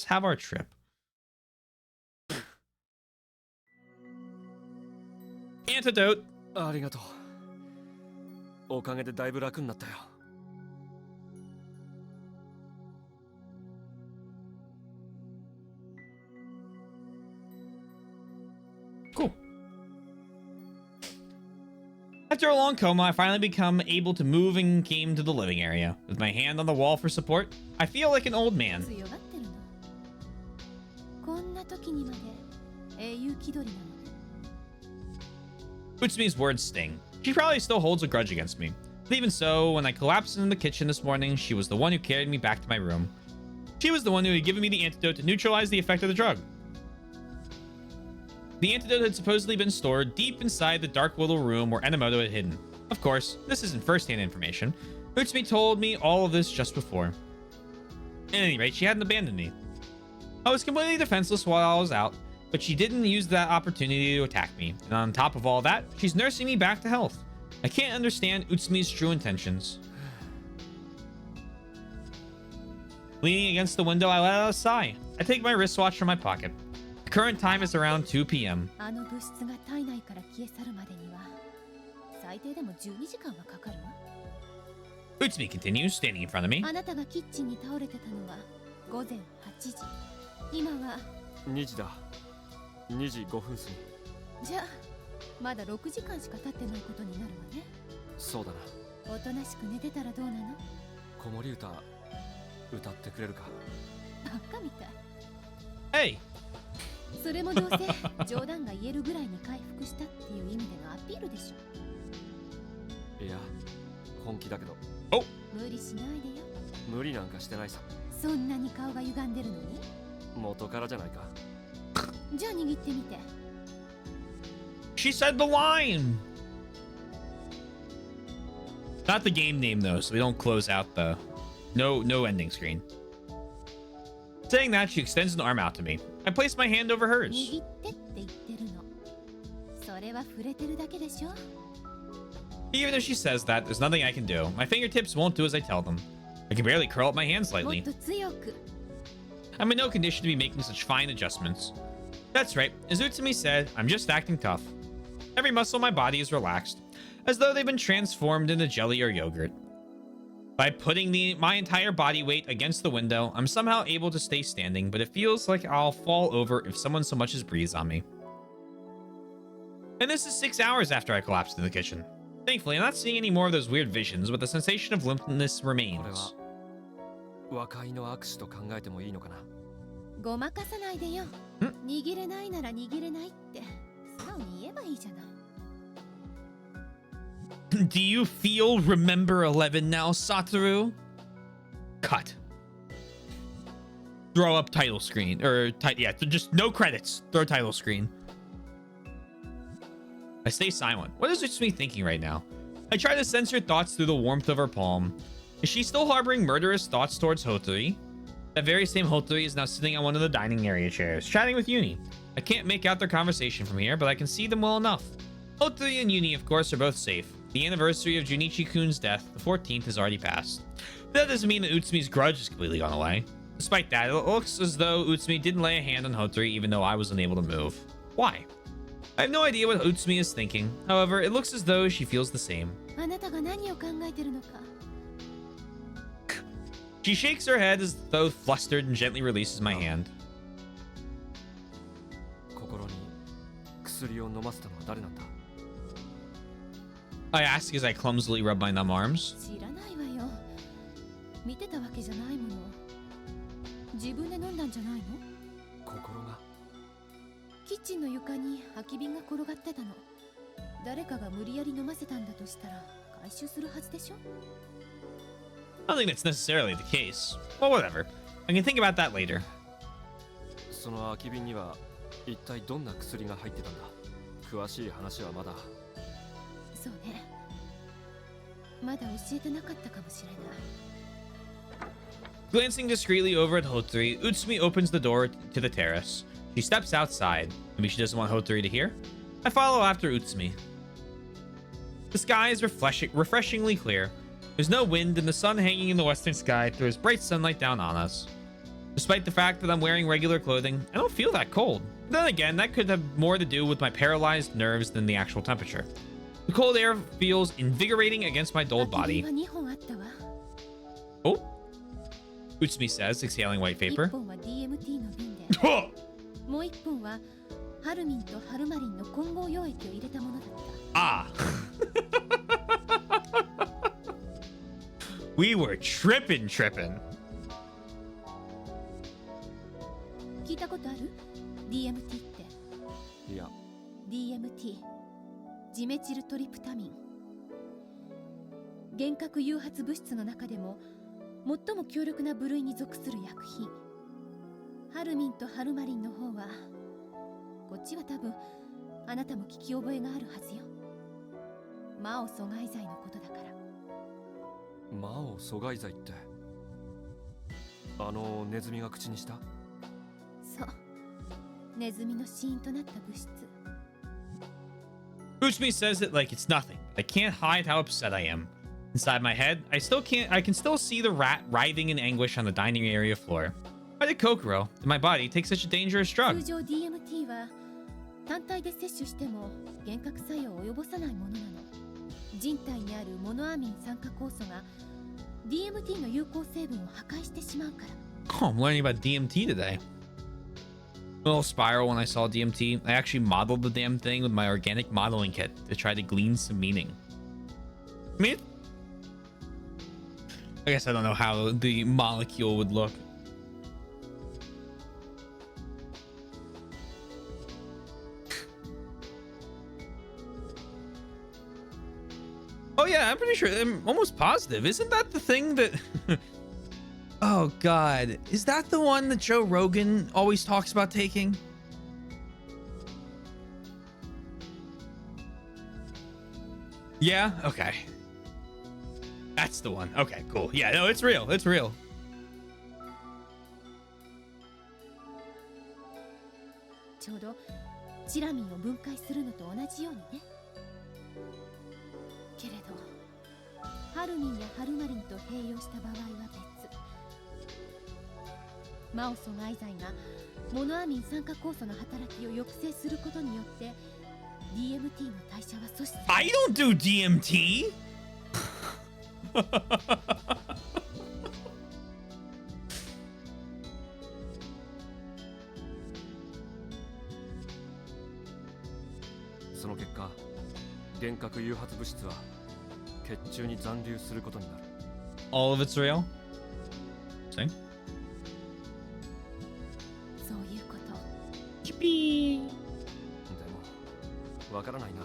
have our trip. Antidote. ありがとう。おかげでだいぶ楽になったよ。Cool. After a long coma, I finally become able to move and came to the living area. With my hand on the wall for support, I feel like an old man. 強がってるの。こんな時にまで英雄気取りなの。 Utsumi's words sting. She probably still holds a grudge against me. But even so, when I collapsed in the kitchen this morning, she was the one who carried me back to my room. She was the one who had given me the antidote to neutralize the effect of the drug. The antidote had supposedly been stored deep inside the dark little room where Enomoto had hidden. Of course, this isn't first-hand information. Utsumi told me all of this just before. At any rate, she hadn't abandoned me. I was completely defenseless while I was out, but she didn't use that opportunity to attack me. And on top of all that, she's nursing me back to health. I can't understand Utsumi's true intentions. Leaning against the window, I let out a sigh. I take my wristwatch from my pocket. The current time is around 2 p.m. あの物質が体内から消え去るまでには最低でも12時間はかかるわ。 Utsumi continues, standing in front of me. あなたがキッチンに倒れてたのは午前8時。今は2時だ。2時5分過ぎ。じゃあまだ6時間しか経ってないことになるわね。そうだな。おとなしく寝てたらどうなの？子守歌歌ってくれるか。バカみたい。 Hey! それもどうせ冗談が言えるぐらいに回復したっていう意味でのアピールでしょ。いや、本気だけど。Oh! 無理しないでよ。無理なんかしてないさ。そんなに顔が歪んでるのに。元からじゃないか。じゃあ握ってみて。 She said the line! Not the game name though, so we don't close out the no ending screen. Saying that, she extends an arm out to me. I place my hand over hers. 握ってって言ってるの。それは触れてるだけでしょ。 Even if she says that, there's nothing I can do. My fingertips won't do as I tell them. I can barely curl up my hands も slightly. っと強く。 I'm in no condition to be making such fine adjustments. That's right. As Utsumi said, I'm just acting tough. Every muscle in my body is relaxed, as though they've been transformed into jelly or yogurt. By putting my entire body weight against the window, I'm somehow able to stay standing, but it feels like I'll fall over if someone so much as breathes on me. And this is 6 hours after I collapsed in the kitchen. Thankfully, I'm not seeing any more of those weird visions, but the sensation of limpness これ remains. は和解の握手と考えてもいいのかな。ごまかさないでよ。握れないなら握れないって素直に言えばいいじゃない。 Do you feel Remember11 now, Satoru? Cut. Throw up title screen. Yeah, just no credits. Throw title screen. I stay silent. What is Utsumi thinking right now? I try to sense her thoughts through the warmth of her palm. Is she still harboring murderous thoughts towards Hotori? That very same Hotori is now sitting on one of the dining area chairs, chatting with Uni. I can't make out their conversation from here, but I can see them well enough. Hotori and Uni, of course, are both safe. The anniversary of Junichi-kun's death, the 14th, has already passed. But that doesn't mean that Utsumi's grudge has completely gone away. Despite that, it looks as though Utsumi didn't lay a hand on Hotori even though I was unable to move. Why? I have no idea what Utsumi is thinking. However, it looks as though she feels the same. あなたが何を考えてるのか。 She shakes her head as though flustered and gently releases my hand. 心に薬を飲ませたのは誰なんだ。 I ask as I clumsily rub my numb arms. 知らないわよ。見てたわけじゃないもの。自分で飲んだんじゃないの？心が。キッチンの床に空き瓶が転がってたの。誰かが無理やり飲ませたんだとしたら回収するはずでしょ？ I don't think that's necessarily the case. Well, whatever. I can think about that later. その空き瓶には一体どんな薬が入ってたんだ。詳しい話はまだ。そうね。まだ教えてなかったかもしれない。 Glancing discreetly over at Hotori, Utsumi opens the door to the terrace. She steps outside. Maybe she doesn't want Hotori to hear. I follow after Utsumi. The sky is refreshingly clear. There's no wind, and the sun hanging in the western sky throws bright sunlight down on us. Despite the fact that I'm wearing regular clothing, I don't feel that cold. But then again, that could have more to do with my paralyzed nerves than the actual temperature. The cold air feels invigorating against my dulled 空き body. 瓶は2本あったわ。 Oh? Utsumi says, exhaling white 1 vapor. 本は DMT の瓶で、 もう1本はハルミンとハルマリンの混合溶液を入れたものだった。 Ah. We were tripping. 聞いたことある？ DMT って。いや、 DMT ジメチルトリプタミン。幻覚誘発物質の中でも最も強力な部類に属する薬品。ハルミンとハルマリンの方はこっちは多分あなたも聞き覚えがあるはずよ。魔を阻害剤のことだから。魔を阻害剤ってあのネズミが口にした。そう、ネズミの死因となった物質。 Utsumi says it like it's nothing. I can't hide how upset I am. Inside my head, I can still see the rat writhing in anguish on the dining area floor. Why did Kokoro, in my body, take such a dangerous 通 drug? 常 DMT は単体で摂取しても幻覚作用を及ぼさないものなの。人体にあるモノアミン酸化酵素が DMT の有効成分を破壊してしまうから。 Oh, I'm learning about DMT today. A little spiral when I saw DMT. I actually modeled the damn thing with my organic modeling kit to try to glean some meaning. I mean, I guess I don't know how the molecule would look. Oh yeah, I'm pretty sure. I'm almost positive. Isn't that the thing that... Oh god, is that the one that Joe Rogan always talks about taking? Yeah, okay. That's the one. Okay, cool. Yeah, no, it's real. It's real. ちょうどチラミンを分解するのと同じようにね。けれどハルミンやハルマリンと併用した場合は別。マオ阻害剤がモノアミン酸化酵素の働きを抑制することによって DMT の代謝は阻止される。 I don't do DMT. その結果幻覚誘発物質は血中に残留することになる。 All of it's real. See? そういうこと。 Yippee. でもわからないな。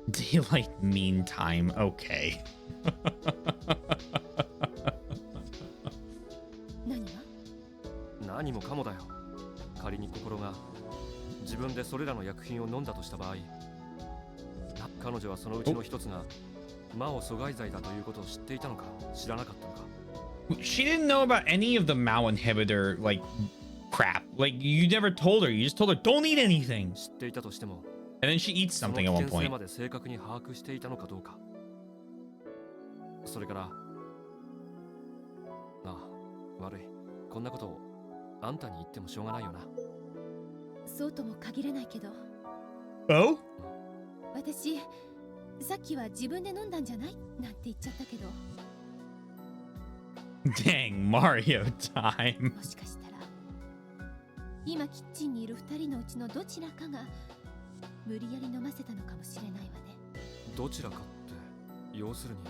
Daylight mean time. Okay. 何が？何もかもだよ。仮に心が自分でそれらの薬品を飲んだとした場合、彼女はそのうちの一つが魔を阻害剤だということを知っていたのか知らなかったのか。 She didn't know about any of the Mao inhibitor like crap. Like you never told her. You just told her don't eat anything. 知っていたとしても And then she eats その something 危 at one 険性 point. まで正確に把握していたのかどうか。それからああ、悪い。こんなことをあんたに言ってもしょうがないよな。そうとも限らないけど、 Oh? 私さっきは自分で飲んだんじゃないなんて言っちゃったけど、 Dang, Mario time. もしかしたら今キッチンにいる2人のうちのどちらかが無理やり飲ませたのかもしれないわね。どちらかって要するに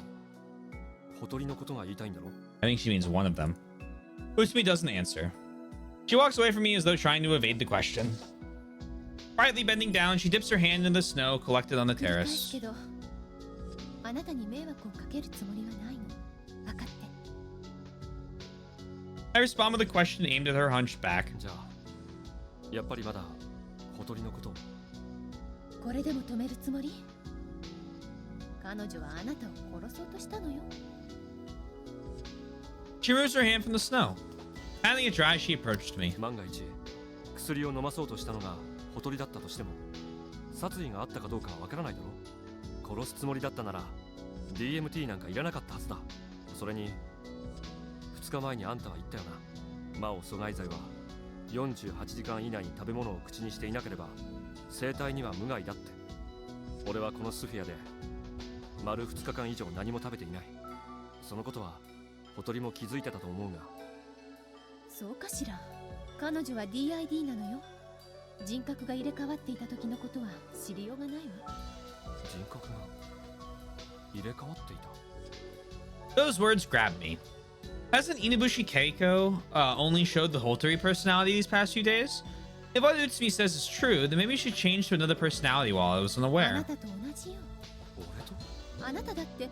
ほとりのことが言いたいんだろ。 I think she means one of them. Usumi doesn't answer. She walks away from me as though trying to evade the question. Quietly bending down, she dips her hand in the snow collected on the 繰り返す terrace. けど、あなたに迷惑をかけるつもりはないの。分かって。 I respond with a question aimed at her hunched back. じゃあやっぱりまだほとりのことを。これでも止めるつもり？彼女はあなたを殺そうとしたのよ。 She removes her hand from the snow. Handing it dry, she approached me. 万が一薬を飲まそうとしたのがほとりだったとしても殺意があったかどうかはわからないだろ。殺すつもりだったなら DMT なんかいらなかったはずだ。それに2日前にあんたは言ったよな。魔を阻害剤は48時間以内に食べ物を口にしていなければ生体には無害だって。俺はこのスフィアで丸2日間以上何も食べていない。そのことはほとりも気づいてたと思うが。そうかしら。彼女は DID なのよ。人格が入れ替わっていた時のことは知りようがないわ。人格が入れ替わっていた。 Those words grabbed me. Hasn't Inabushi Keiko only showed the Hotori personality these past few days? If what Utsumi says is true, then maybe she changed to another personality while I was あな unaware. たと同じよ。俺とあなただって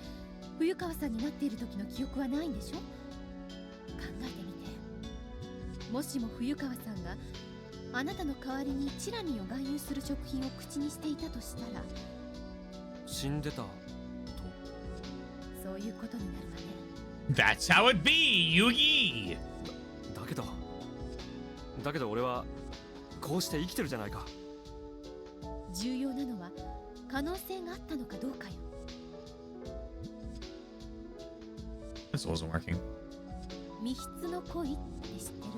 冬川さんになっている時の記憶はないんでしょ。考えてみて。もしも冬川さんがあなたの代わりにチラミを含有する食品を口にしていたとしたら、死んでたと。そういうことになるわね。 That's how it be, Yugi! だけど俺はこうして生きてるじゃないか。重要なのは可能性があったのかどうかよ。 This wasn't working. 密室の恋って知ってる？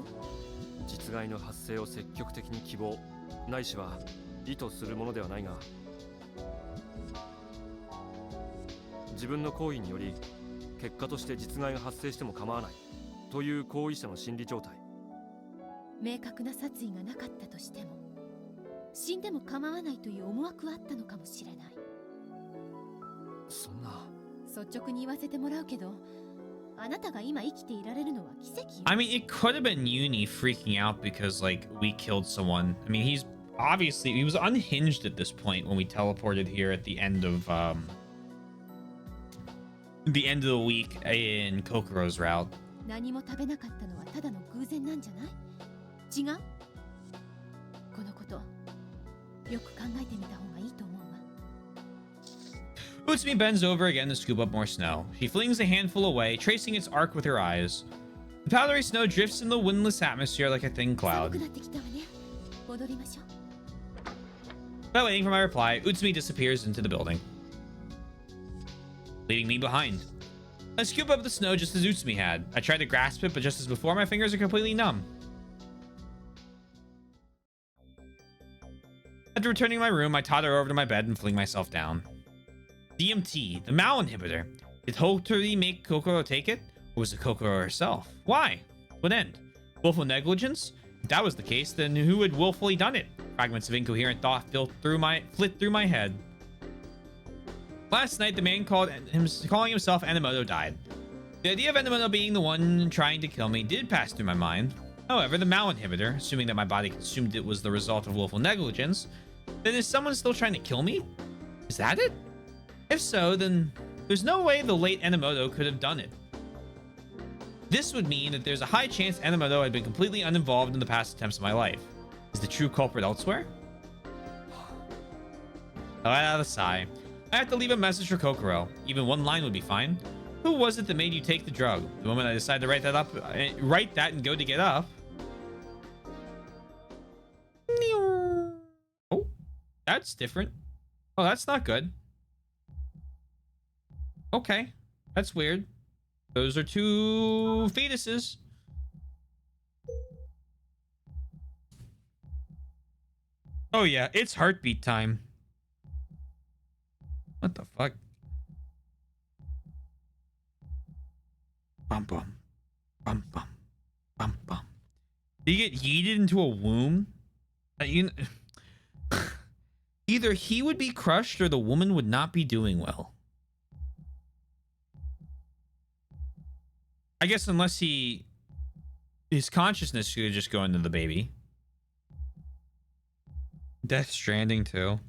実害の発生を積極的に希望ないしは意図するものではないが、自分の行為により結果として実害が発生しても構わないという行為者の心理状態。明確な殺意がなかったとしても死んでも構わないという思惑はあったのかもしれない。そんな。率直に言わせてもらうけど、あなたが今生きていられるのは奇跡よ。 I mean, it could have been Uni freaking out because, like, we killed someone. I mean, he was unhinged at this point when we teleported here at the end of the week in Kokoro's route. 何も食べなかったのはただの偶然なんじゃない？違う？このことよく考えてみた方がいいと思うわ。Utsumi bends over again to scoop up more snow. She flings a handful away, tracing its arc with her eyes. The powdery snow drifts in the windless atmosphere like a thin 寒 cloud. くなってきたわね。戻りましょう。 Without waiting for my reply, Utsumi disappears into the building, leaving me behind. I scoop up the snow just as Utsumi had. I tried to grasp it, but just as before, my fingers are completely numb. After returning to my room, I totter over to my bed and fling myself down. DMT, the Mao inhibitor. Did Hotori make Kokoro take it? Or was it Kokoro herself? Why? What end? Willful negligence? If that was the case, then who had willfully done it? Fragments of incoherent thought flit through my head. Last night, the man calling himself Enomoto died. The idea of Enomoto being the one trying to kill me did pass through my mind. However, the Mao inhibitor, assuming that my body consumed it was the result of willful negligence, then is someone still trying to kill me? Is that it? If so, then there's no way the late Enomoto could have done it. This would mean that there's a high chance Enomoto had been completely uninvolved in the past attempts of my life. Is the true culprit elsewhere? I let out a sigh. I have to leave a message for Kokoro. Even one line would be fine. Who was it that made you take the drug? The moment I decided to write that and go to get up. Oh, that's different. Oh, that's not good. Okay, that's weird. Those are two fetuses. Oh yeah, it's heartbeat time. What the fuck? Bum bum. Bum bum. Bum bum. Did he get yeeted into a womb? Either he would be crushed or the woman would not be doing well. I guess unless his consciousness could just go into the baby. Death Stranding too.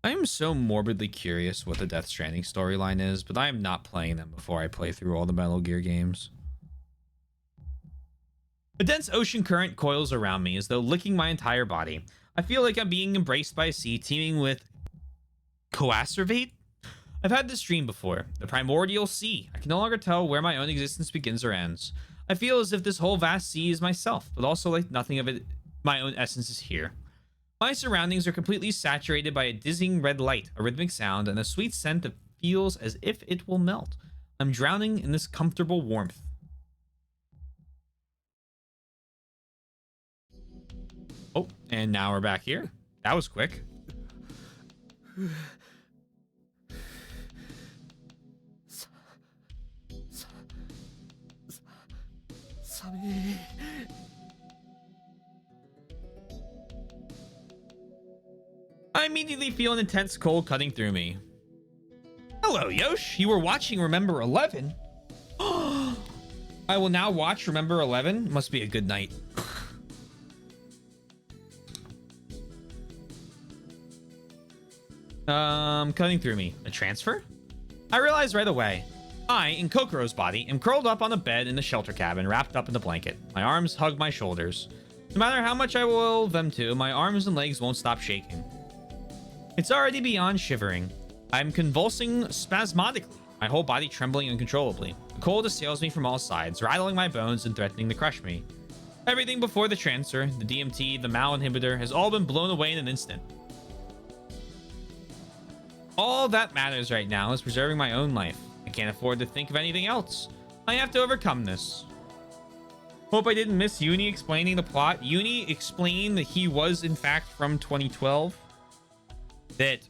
I am so morbidly curious what the Death Stranding storyline is, but I am not playing them before I play through all the Metal Gear games. A dense ocean current coils around me as though licking my entire body. I feel like I'm being embraced by a sea teeming with coacervate. I've had this dream before. The primordial sea. I can no longer tell where my own existence begins or ends. I feel as if this whole vast sea is myself, but also like nothing of it, my own essence is here. My surroundings are completely saturated by a dizzying red light, a rhythmic sound, and a sweet scent that feels as if it will melt. I'm drowning in this comfortable warmth. Oh, and now we're back here. That was quick. I immediately feel an intense cold cutting through me. Hello, Yosh. You were watching Remember 11? I will now watch Remember 11. Must be a good night. Cutting through me. A transfer? I realized right away. I, in Kokoro's body, am curled up on a bed in the shelter cabin, wrapped up in the blanket. My arms hug my shoulders. No matter how much I will them to, my arms and legs won't stop shaking. It's already beyond shivering. I'm convulsing spasmodically, my whole body trembling uncontrollably. The cold assails me from all sides, rattling my bones and threatening to crush me. Everything before the transfer, the DMT, the Mao inhibitor, has all been blown away in an instant. All that matters right now is preserving my own life. I can't afford to think of anything else. I have to overcome this. Hope I didn't miss Uni explaining the plot. Uni explained that he was in fact from 2012. That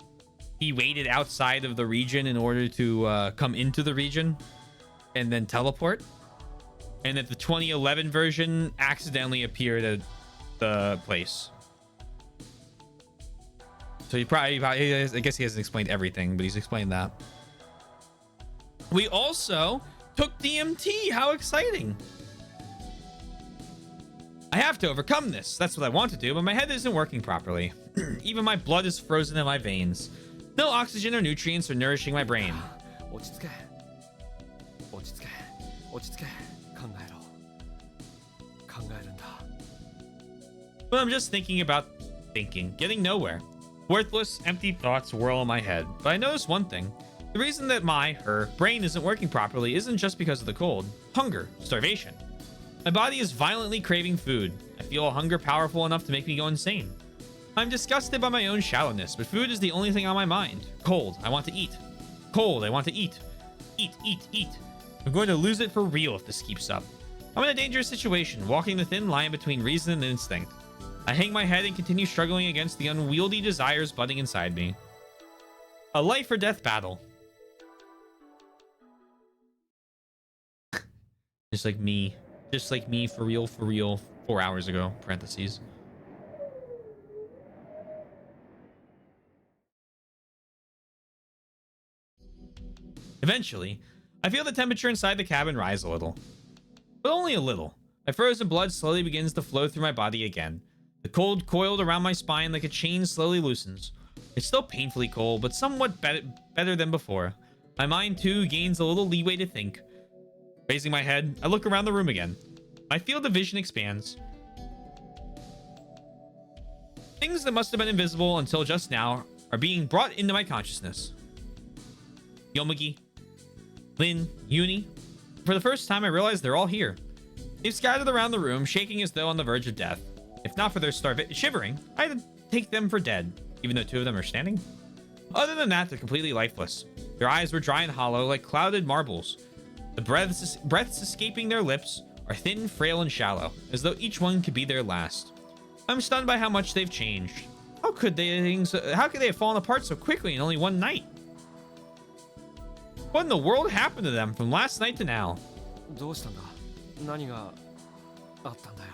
he waited outside of the region in order to come into the region and then teleport. And that the 2011 version accidentally appeared at the place. So he probably I guess he hasn't explained everything, but he's explained that. We also took DMT. How exciting. I have to overcome this. That's what I want to do, but my head isn't working properly. Even my blood is frozen in my veins. No oxygen or nutrients are nourishing my brain. But I'm just thinking about thinking, getting nowhere. Worthless, empty thoughts whirl in my head, but I notice one thing. The reason that her brain isn't working properly isn't just because of the cold. Hunger, starvation. My body is violently craving food. I feel a hunger powerful enough to make me go insane. I'm disgusted by my own shallowness, but food is the only thing on my mind. Cold, I want to eat. Cold, I want to eat. Eat, eat, eat. I'm going to lose it for real if this keeps up. I'm in a dangerous situation, walking the thin line between reason and instinct. I hang my head and continue struggling against the unwieldy desires budding inside me. A life or death battle. Just like me. Just like me, for real, 4 hours ago, parentheses. Eventually, I feel the temperature inside the cabin rise a little. But only a little. My frozen blood slowly begins to flow through my body again. The cold coiled around my spine like a chain slowly loosens. It's still painfully cold, but somewhat better than before. My mind, too, gains a little leeway to think. Raising my head, I look around the room again. My field of vision expands. Things that must have been invisible until just now are being brought into my consciousness. Yomugi, Lin, Uni. For the first time, I realize they're all here. They've scattered around the room, shaking as though on the verge of death. If not for their shivering, I'd take them for dead, even though 2 of them are standing. Other than that, they're completely lifeless. Their eyes were dry and hollow, like clouded marbles. The breaths escaping their lips are thin, frail, and shallow, as though each one could be their last. I'm stunned by how much they've changed. How could they have fallen apart so quickly in only one night? What in the world happened to them from last night to now? どうしたんだ？何があったんだよ。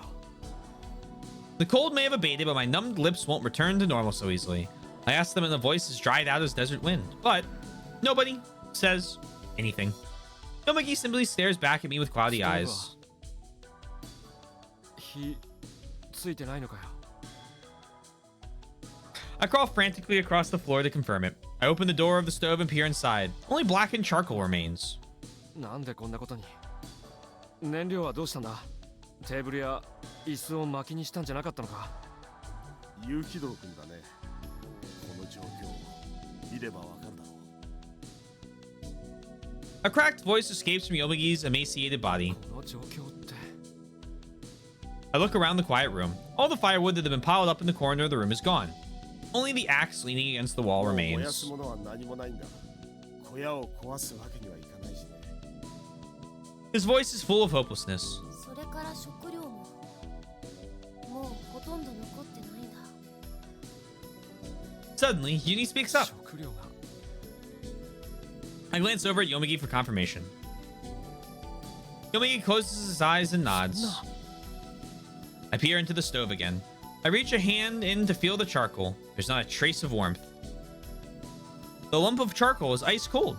The cold may have abated, but my numbed lips won't return to normal so easily. I ask them in a voice as dried out as desert wind, but nobody says anything. Yomugi simply stares back at me with cloudy eyes. 火ついてないのかよ。 I crawl frantically across the floor to confirm it. I open the door of the stove and peer inside. Only blackened charcoal remains. なんでこんなことに。燃料はどうしたんだ？テーブルや椅子を薪にしたんじゃなかったのか？有機道君だね。この状況見ればわかるだろう。 A cracked voice escapes from Yomugi's emaciated body. この状況って。 I look around the quiet room. All the firewood that had been piled up in the corner of the room is gone. Only the axe leaning against the wall 燃や remains. すものは何もないんだ。小屋を壊すわけにはいかないしね。 His voice is full of hopelessness. それから食料ももうほとんど残ってないんだ。 Suddenly, Uni speaks up. 食料が。 I glance over at Yomugi for confirmation. Yomugi closes his eyes and nods. I peer into the stove again. I reach a hand in to feel the charcoal. There's not a trace of warmth. The lump of charcoal is ice cold.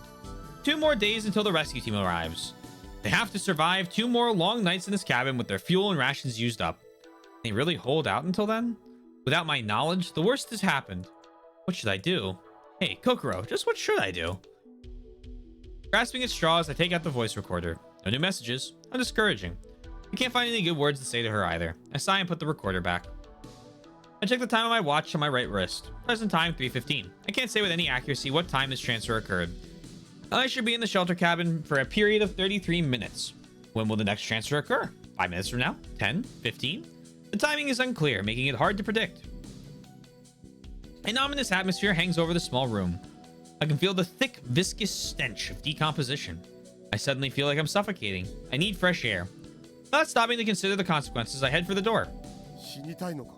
2 more days until the rescue team arrives. They have to survive 2 more long nights in this cabin with their fuel and rations used up. Can they really hold out until then? Without my knowledge, the worst has happened. What should I do? Hey, Kokoro, just what should I do? Grasping at straws, I take out the voice recorder. No new messages. How discouraging. I can't find any good words to say to her either. I sigh and put the recorder back. I check the time on my watch on my right wrist. Present time, 3:15. I can't say with any accuracy what time this transfer occurred. I should be in the shelter cabin for a period of 33 minutes. When will the next transfer occur? 5 minutes from now? 10? 15? The timing is unclear, making it hard to predict. An ominous atmosphere hangs over the small room. I can feel the thick, viscous stench of decomposition. I suddenly feel like I'm suffocating. I need fresh air. Not stopping to consider the consequences, I head for the door. 死にたいのか。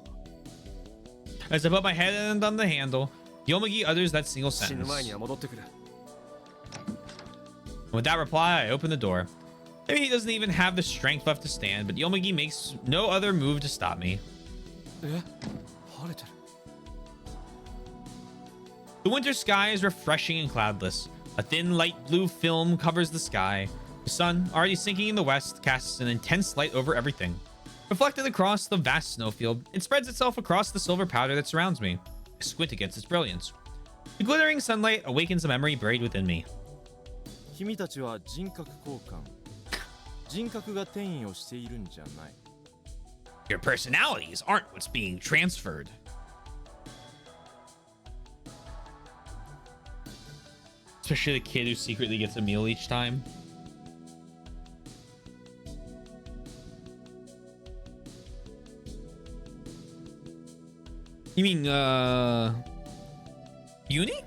As I put my head on the handle, Yomugi utters that single 死ぬ sentence. 前には戻ってくる。 With that reply, I open the door. Maybe he doesn't even have the strength left to stand, but Yomugi makes no other move to stop me. え？晴れてる。 The winter sky is refreshing and cloudless. A thin light blue film covers the sky. The sun, already sinking in the west, casts an intense light over everything. Reflected across the vast snowfield, it spreads itself across the silver powder that surrounds me. I squint against its brilliance. The glittering sunlight awakens a memory buried within me. 君たちは人格交換。人格が転移をしているんじゃない。Your personalities aren't what's being transferred. Especially the kid who secretly gets a meal each time. You mean, Uni?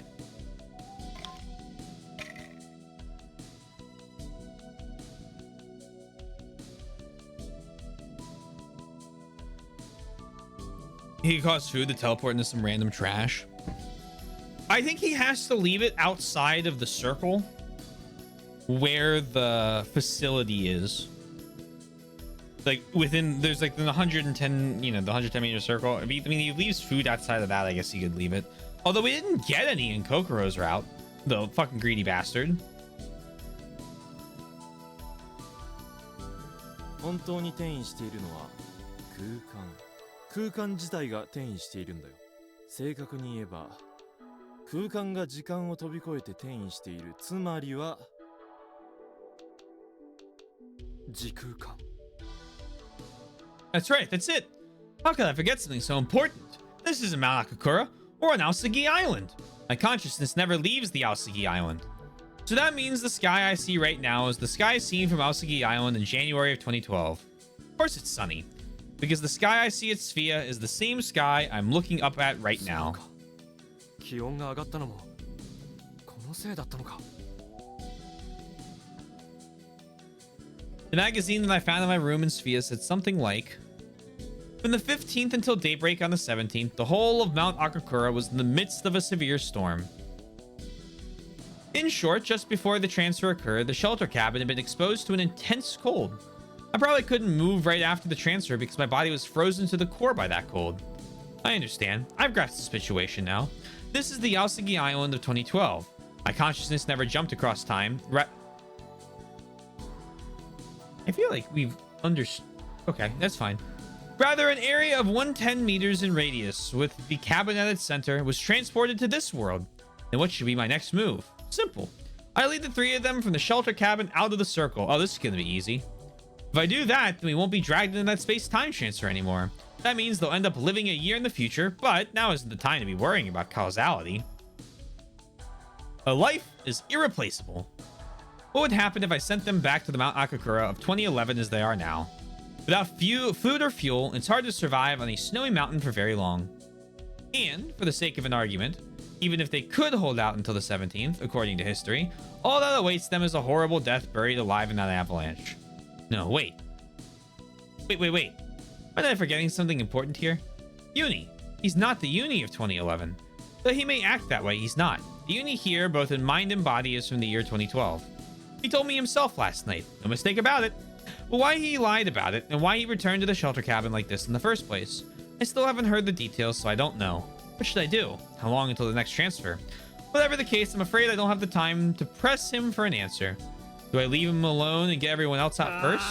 He caused food to teleport into some random trash. I think he has to leave it outside of the circle where the facility is. Like within, there's like the 110, you know, the 110 meter circle. I mean, he leaves food outside of that. I guess he could leave it. Although we didn't get any in Kokoro's route, the fucking greedy bastard. 本当に転移しているのは空間自体が転移しているんだよ。正確に言えば空間が時間を飛び越えて転移している。つまりは時空間。 That's right, that's it. How could I forget something so important? This isn't Mount Akakura or an Aosagi Island. My consciousness never leaves the Aosagi Island. So that means the sky I see right now is the sky seen from Aosagi Island in January of 2012. Of course it's sunny, because the sky I see at Sphia is the same sky I'm looking up at right now. 気温が上がったのもこのせいだったのか。 The magazine that I found in my room in Sphia said something like, from the 15th until daybreak on the 17th, the whole of Mount Akakura was in the midst of a severe storm. In short, just before the transfer occurred, the shelter cabin had been exposed to an intense cold. I probably couldn't move right after the transfer because my body was frozen to the core by that cold. I understand. I've grasped the situation now. This is the Aosagi Island of 2012. My consciousness never jumped across time. I feel like we've understood. Okay, that's fine. Rather, an area of 110 meters in radius with the cabin at its center was transported to this world. And what should be my next move? Simple. I lead the three of them from the shelter cabin out of the circle. Oh, this is going to be easy. If I do that, then we won't be dragged into that space-time transfer anymore. That means they'll end up living a year in the future, but now isn't the time to be worrying about causality. A life is irreplaceable. What would happen if I sent them back to the Mount Akakura of 2011 as they are now? Without food or fuel, it's hard to survive on a snowy mountain for very long. And, for the sake of an argument, even if they could hold out until the 17th, according to history, all that awaits them is a horrible death buried alive in that avalanche. No, wait. Wait. Am I forgetting something important here? Uni. He's not the Uni of 2011. Though he may act that way, he's not. The Uni here, both in mind and body, is from the year 2012. He told me himself last night. No mistake about it. But why he lied about it, and why he returned to the shelter cabin like this in the first place, I still haven't heard the details, so I don't know. What should I do? How long until the next transfer? Whatever the case, I'm afraid I don't have the time to press him for an answer. Do I leave him alone and get everyone else out first?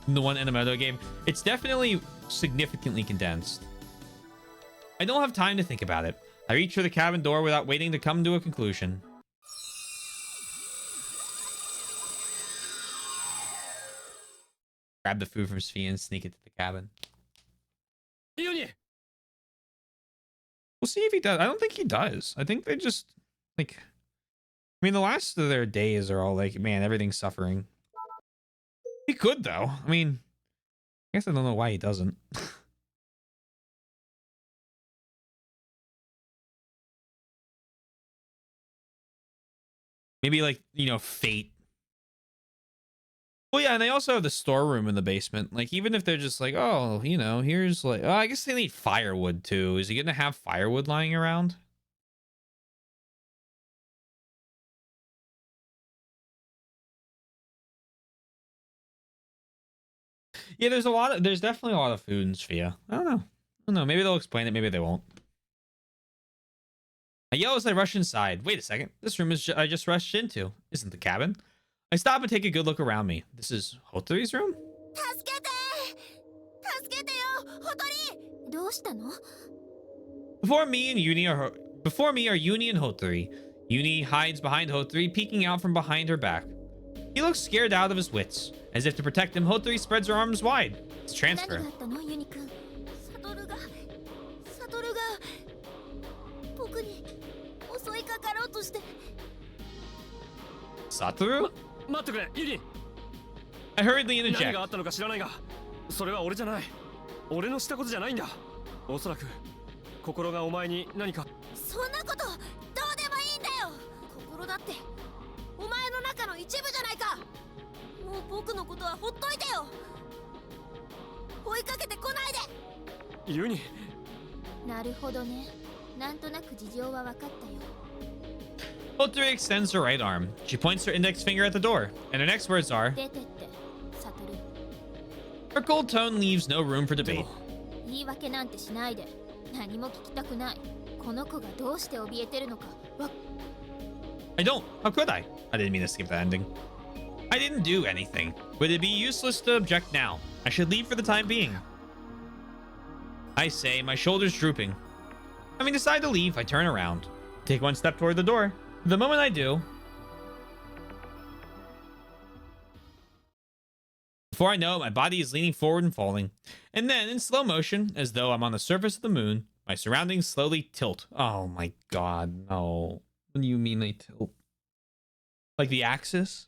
The one Enemoto gave. It's definitely significantly condensed. I don't have time to think about it. I reach for the cabin door without waiting to come to a conclusion. Grab the food from Sphia and sneak it to the cabin. We'll see if he does. I don't think he does. I think they just, like... I mean, the last of their days are all like, man, everything's suffering. He could, though. I mean, I guess I don't know why he doesn't. Maybe, like, you know, fate. Well, yeah, and they also have the storeroom in the basement. Like, even if they're just like, oh, you know, here's like... Oh, I guess they need firewood, too. Is he going to have firewood lying around? Yeah, there's definitely a lot of food in Sphia. I don't know. Maybe they'll explain it. Maybe they won't. I yell as I rush inside. Wait a second. This room is I just rushed into. Isn't the cabin? I stop and take a good look around me. This is Hotori's room? Before me are Uni and Hotori. Uni hides behind Hotori, peeking out from behind her back. He looks scared out of his wits. As if to protect him, Hotori spreads her arms wide. It's transfer. して。 Satoru? 待ってくれユリン。 I hurriedly 何 interject. があったのか知らないが、それは俺じゃない。俺のしたことじゃないんだ。おそらく心がお前に何か。そんなことどうでもいいんだよ。心だってお前の中の一部じゃないか。もう僕のことはほっといてよ。追いかけてこないで。ユニ。なるほどね。なんとなく事情は分かったよ。 Hotori extends her right arm. She points her index finger at the door, and her next words are, 出てってサトル。 her cold tone leaves no room for debate. 言い訳なんてしないで。何も聞きたくない。この子がどうして怯えてるのかわ。 I don't. How could I? I didn't mean to skip that ending. I didn't do anything. Would it be useless to object now? I should leave for the time being. I say, my shoulders drooping. Having decided to leave, I turn around. Take one step toward the door. The moment I do, before I know it, my body is leaning forward and falling. And then, in slow motion, as though I'm on the surface of the moon, my surroundings slowly tilt. Oh my god, no. What do you mean they tilt? Like the axis?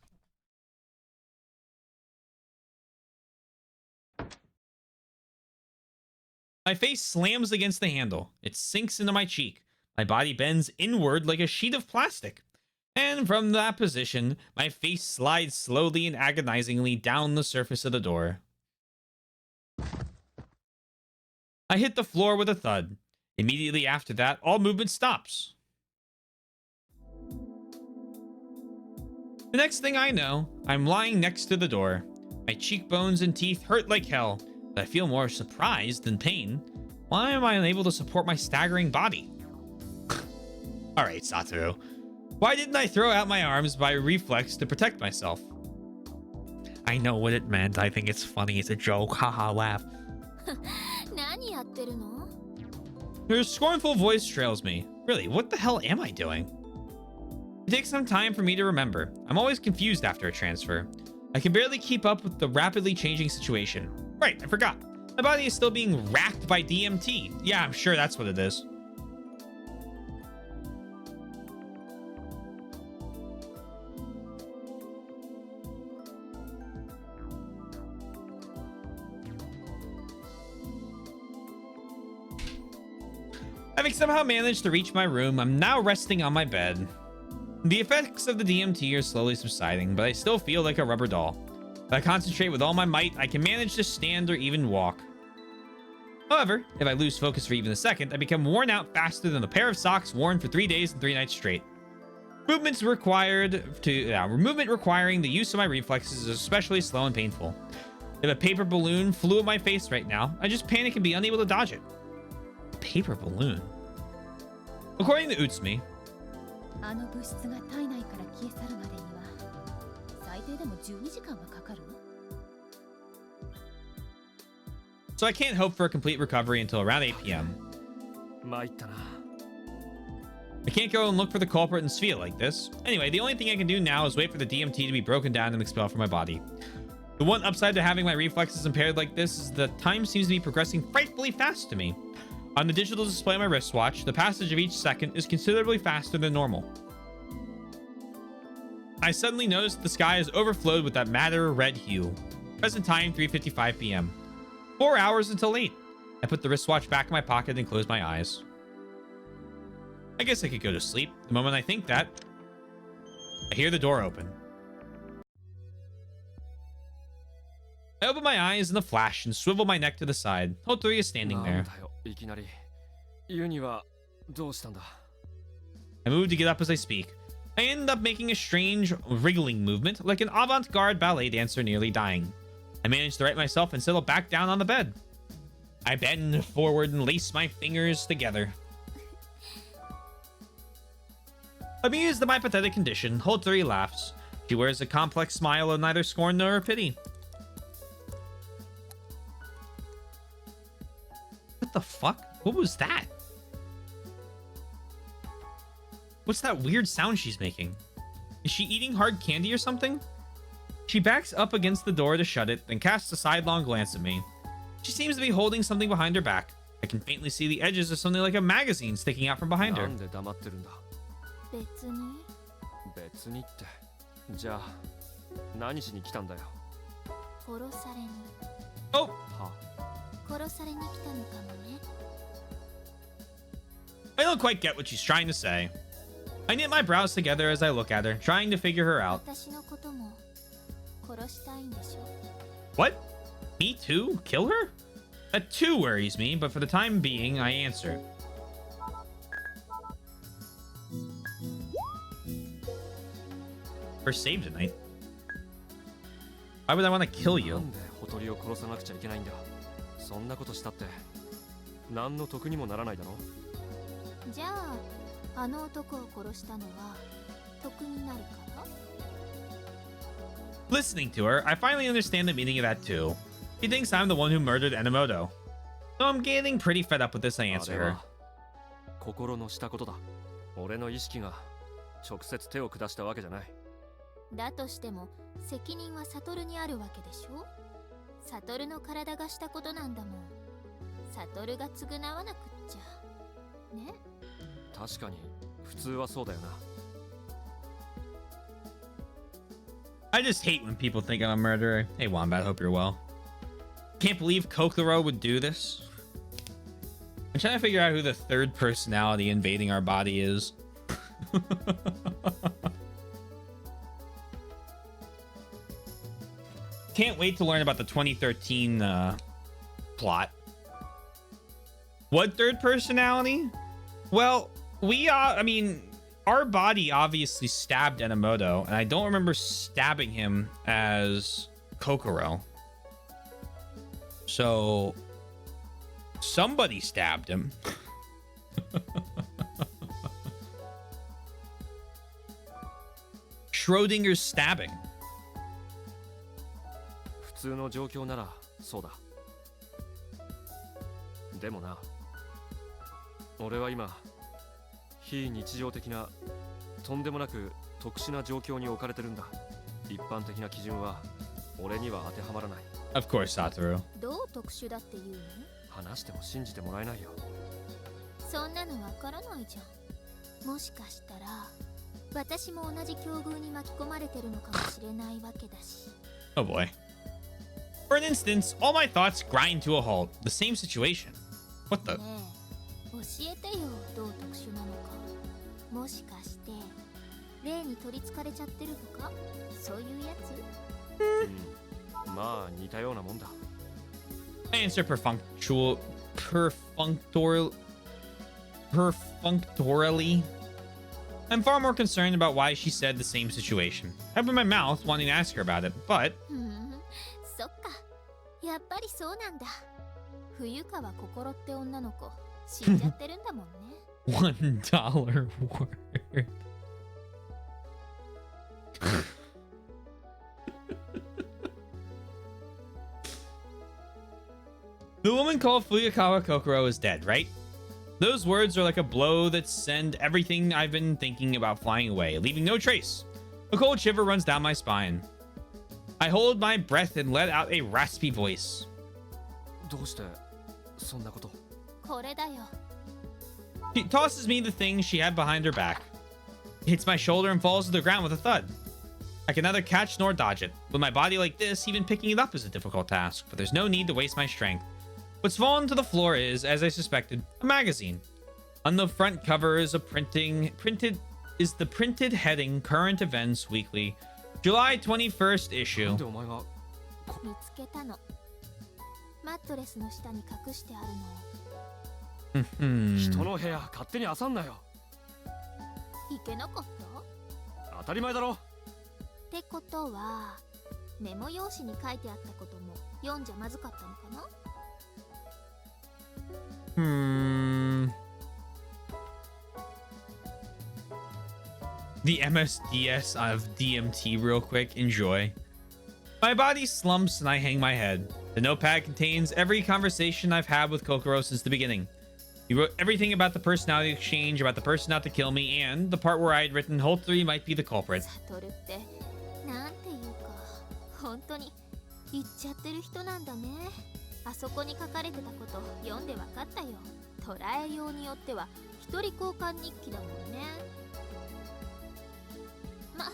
My face slams against the handle. It sinks into my cheek. My body bends inward like a sheet of plastic. And from that position, my face slides slowly and agonizingly down the surface of the door. I hit the floor with a thud. Immediately after that, all movement stops. The next thing I know, I'm lying next to the door. My cheekbones and teeth hurt like hell, but I feel more surprised than pain. Why am I unable to support my staggering body? Alright, Satoru. Why didn't I throw out my arms by reflex to protect myself? I know what it meant. I think it's funny. It's a joke. Haha, laugh. 何やってるの？ Her scornful voice trails me. Really, what the hell am I doing? It takes some time for me to remember. I'm always confused after a transfer. I can barely keep up with the rapidly changing situation. Right, I forgot. My body is still being racked by DMT. Yeah, I'm sure that's what it is. Having somehow managed to reach my room, I'm now resting on my bed. The effects of the DMT are slowly subsiding, but I still feel like a rubber doll. If I concentrate with all my might, I can manage to stand or even walk. However, if I lose focus for even a second, I become worn out faster than a pair of socks worn for 3 days and 3 nights straight. Movement requiring the use of my reflexes is especially slow and painful. If a paper balloon flew at my face right now, I just panic and be unable to dodge it. Paper balloon. According to Utsumi, あの物質が体内から消え去るまでには最低でも12時間はかかるわ。 so I can't hope for a complete recovery until around 8 p.m. 参ったな。 I can't go and look for the culprit and feel like this. Anyway, the only thing I can do now is wait for the DMT to be broken down and expelled from my body. The one upside to having my reflexes impaired like this is that time seems to be progressing frightfully fast to me. On the digital display on my wristwatch, the passage of each second is considerably faster than normal. I suddenly noticed the sky is overflowed with that madder red hue. Present time 3:55 p.m. 4 hours until 8. I put the wristwatch back in my pocket and closed my eyes. I guess I could go to sleep. The moment I think that, I hear the door open. I open my eyes in a flash and swivel my neck to the side. Hotori is standing なん there. だよ、いきなり。ユニはどうしたんだ。 I move to get up as I speak. I end up making a strange wriggling movement, like an avant-garde ballet dancer nearly dying. I manage to right myself and settle back down on the bed. I bend forward and lace my fingers together. Amused at my pathetic condition, Hotori laughs. She wears a complex smile of neither scorn nor pity. What the fuck? What was that? What's that weird sound she's making? Is she eating hard candy or something? She backs up against the door to shut it, then casts a sidelong glance at me. She seems to be holding something behind her back. I can faintly see the edges of something like a magazine sticking out from behind her. なんで黙ってるんだ。別に別にって。じゃあ何しに来たんだよ。殺されに Oh, は殺されに来たのかもね。 I don't quite get what she's trying to say. I knit my brows together as I look at her, trying to figure her out. 私のことも殺したいんでしょ。 What? Me too? Kill her? That too worries me, but for the time being, I answer. First save tonight. Why would I want to kill な you? んでほとりを殺さなくちゃいけないんだ。そんなことしたって何の得にもならないだろ。じゃああの男を殺したのは得になるから。 Listening to her, I finally understand the meaning of that too. She thinks I'm the one who murdered Enomoto. So I'm getting pretty fed up with this, I あ answer れ her. は心のしたことだ。俺の意識が直接手を下したわけじゃない。だとしても責任はサトルにあるわけでしょ。サトルの体がしたことなんだもん。サトルが償わなくっちゃね。確かに普通はそうだよな。 I just hate when people think I'm a murderer. Hey Wombat, hope you're well. Can't believe Kokoro would do this. I'm trying to figure out who the third personality invading our body is. Can't wait to learn about the 2013 plot. What third personality? Well, I mean, our body obviously stabbed Enomoto, and I don't remember stabbing him as Kokoro. So, somebody stabbed him. Schrodinger's stabbing. 普通の状況ならそうだ。でもな、俺は今非日常的なとんでもなく特殊な状況に置かれてるんだ。一般的な基準は俺には当てはまらない。 Of course, Satoru. どう特殊だっていうの。話しても信じてもらえないよ。そんなのわからないじゃん。もしかしたら私も同じ境遇に巻き込まれてるのかもしれないわけだし。 Oh boy. For an instance, all my thoughts grind to a halt. The same situation. What the? ねえ、教えてよ、どう特殊なのか。もしかして霊に取りつかれちゃってるとか、そういうやつ。うん、まあ似たようなもんだ。 I answer perfunctorily. I'm far more concerned about why she said the same situation. I opened my mouth wanting to ask her about it, but そっか、やっぱりそうなんだ。冬川心って女の子死んじゃってるんだもんね。$1 word. The woman called Fuyakawa Kokoro is dead, right? Those words are like a blow that send everything I've been thinking about flying away, leaving no trace. A cold shiver runs down my spine. I hold my breath and let out a raspy voice. どうしてそんなこと。これだよ。 She tosses me the thing she had behind her back. It hits my shoulder and falls to the ground with a thud. I can neither catch nor dodge it. With my body like this, even picking it up is a difficult task, but there's no need to waste my strength. What's fallen to the floor is, as I suspected, a magazine. On the front cover is the printed heading Current Events Weekly, July 21st なん issue. でお前が。見つけたの。マットレスの下に隠してあるの。人の部屋勝手に漁んなよ。いけなかった？当たり前だろ。ってことはメモ用紙に書いてあったことも読んじゃまずかったのかな。The MSDS of DMT real quick. Enjoy. My body slumps and I hang my head. The notepad contains every conversation I've had with Kokoro since the beginning. He wrote everything about the personality exchange, about the person out to kill me, and the part where I had written Whole 3 might be the culprit. サトルってなんていうか本当に言っちゃってる人なんだね。あそこに書かれてたこと読んでわかったよ。捉えようによっては一人交換日記だもんね。ま、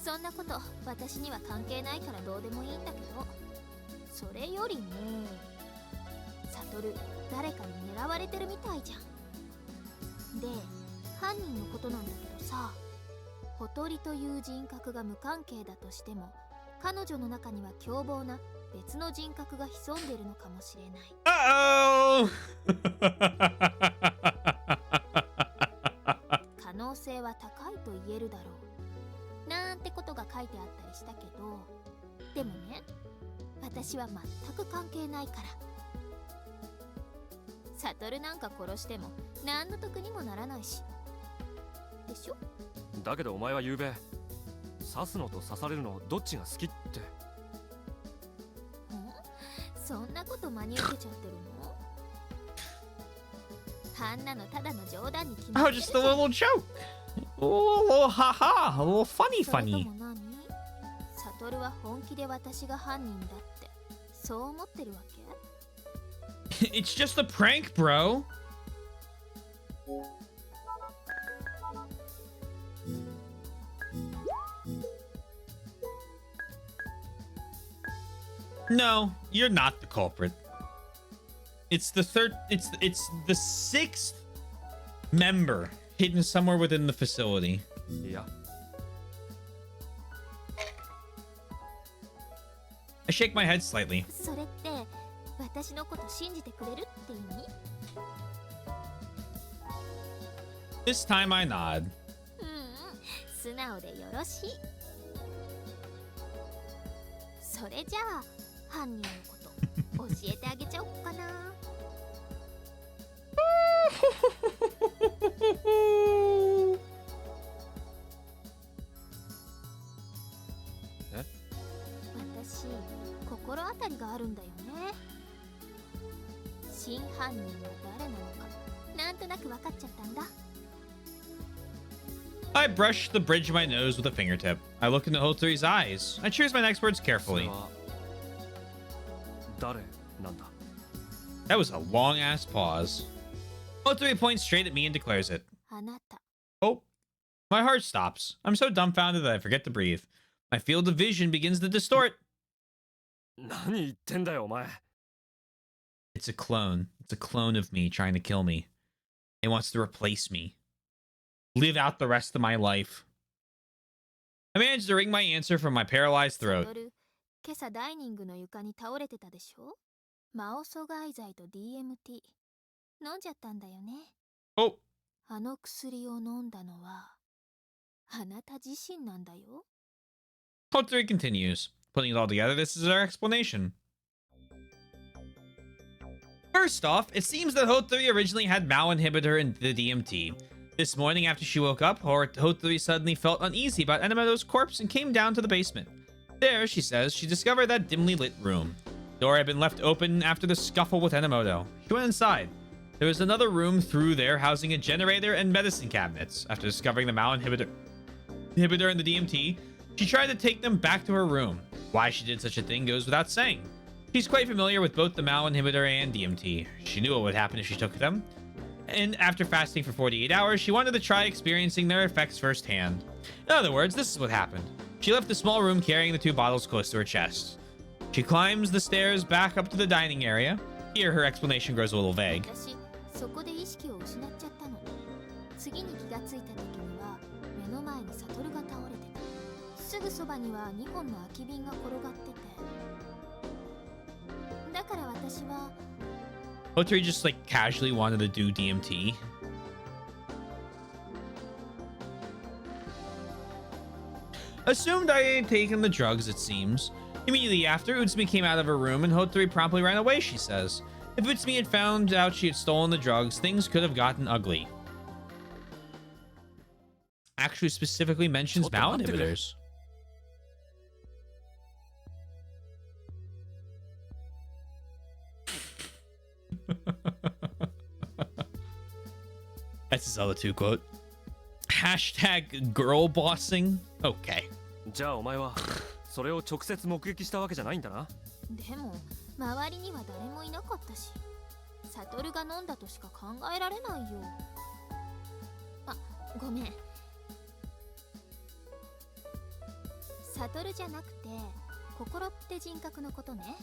そんなこと私には関係ないからどうでもいいんだけど、それよりもサトル誰かに狙われてるみたいじゃん。で犯人のことなんだけどさ、ほとりという人格が無関係だとしても、彼女の中には凶暴な別の人格が潜んでいるのかもしれない。Uh-oh! 可能性は高いと言えるだろうなんてことが書いてあったりしたけど、でもね、私は全く関係ないから。サトルなんか殺しても何の得にもならないしでしょ。だけどお前は昨べ刺すのと刺されるのどっちが好きって。そんなこと真に受けちゃってるの？あんなのただの冗談に決ま Oh, ってる just じ a ゃん。 little joke. A little haha, a little funny それと funny. も何？サトルは本気で私が犯人だってそう思ってるわけ？ It's just a prank, bro. No, you're not the culprit. It's the third. It's the sixth member hidden somewhere within the facility. いや I shake my head slightly. それって私のこと信じてくれるって意味？ This time I nod. 素直でよろしい。それじゃあ犯人のこと教えてあげちゃおっかな。え？私心当たりがあるんだよね。真犯人は誰なのかなんとなく分かっちゃったんだ。 I brush the bridge of my nose with a fingertip. I look into Hotori's eyes. I choose my next words それ carefully. は誰なんだ？ That was a long ass pause. Hotori points straight at me and declares it. あなた。 Oh, my heart stops. I'm so dumbfounded that I forget to breathe. My field of vision begins to distort. 何言ってんだよお前。 It's a clone. It's a clone of me trying to kill me. It wants to replace me. Live out the rest of my life. I managed to wring my answer from my paralyzed サ throat. トル、今朝ダイニングの床に倒れてたでしょ。マオ阻害剤と DMT 飲んじゃったんだよね。 Oh, あの薬を飲んだのはあなた自身なんだよ。 Hotori continues. Putting it all together, this is our explanation. First off, it seems that Hotori originally had Mao inhibitor in the DMT. This morning after she woke up, Hotori suddenly felt uneasy about Enomoto's corpse and came down to the basement. There, she says, she discovered that dimly lit room. The door had been left open after the scuffle with Enomoto. She went inside. There was another room through there housing a generator and medicine cabinets. After discovering the Mao inhibitor and the DMT, she tried to take them back to her room. Why she did such a thing goes without saying. She's quite familiar with both the Mao inhibitor and DMT. She knew what would happen if she took them. And after fasting for 48 hours, she wanted to try experiencing their effects firsthand. In other words, this is what happened. She left the small room carrying the two bottles close to her chest. She climbs the stairs back up to the dining area. Here, her explanation grows a little vague. 私そこで意識を失っちゃったの。次に気がついた時には目の前にサトルが倒れてた。すぐそばには2本の空き瓶が転がってて、だから私は Hotori just like casually wanted to do DMT. Assumed I had taken the drugs, it seems. Immediately after, Utsumi came out of her room and Hotori promptly ran away, she says. If Utsumi had found out she had stolen the drugs, things could have gotten ugly. Actually specifically mentions Mao inhibitors. That's his other two quote. Hashtag girl bossing. Okay. じゃあお前はそれを直接目撃したわけじゃないんだな。でも周りには誰もいなかったし、サトルが飲んだとしか考えられないよ。あ、ごめん。悟じゃなくて心って人格のことね。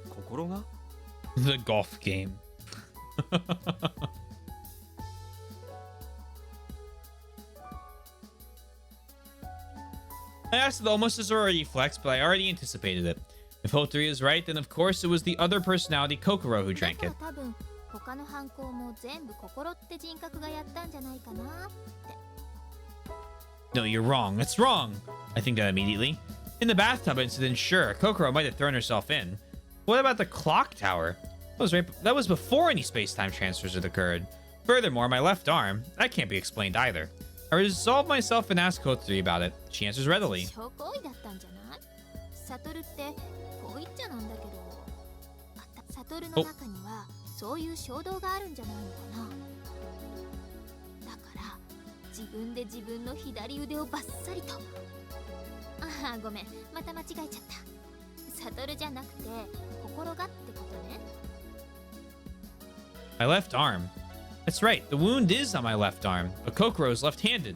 心が The golf game. I asked it almost as already flexed, but I already anticipated it. If Hotari is right, then of course it was the other personality, Kokoro, who だ drank から it. 多分他の犯行も全部心って人格がやったんじゃないかなって。 No, you're wrong. That's wrong. I think that immediately. In the bathtub incident, sure, Kokoro might have thrown herself in. What about the clock tower? That was before any space-time transfers had occurred. Furthermore, my left arm, that can't be explained either. I resolve myself and ask Hotari about it. She answers readily. 小行為だったんじゃない？悟ってこう言っちゃなんだけど、悟の中にはそういう衝動があるんじゃないのかな。だから自分で自分の左腕をバッサリと。ああ、ごめん、また間違えちゃった。悟じゃなくて心がってことね。My left arm. That's right, the wound is on my left arm, but Kokoro's left-handed.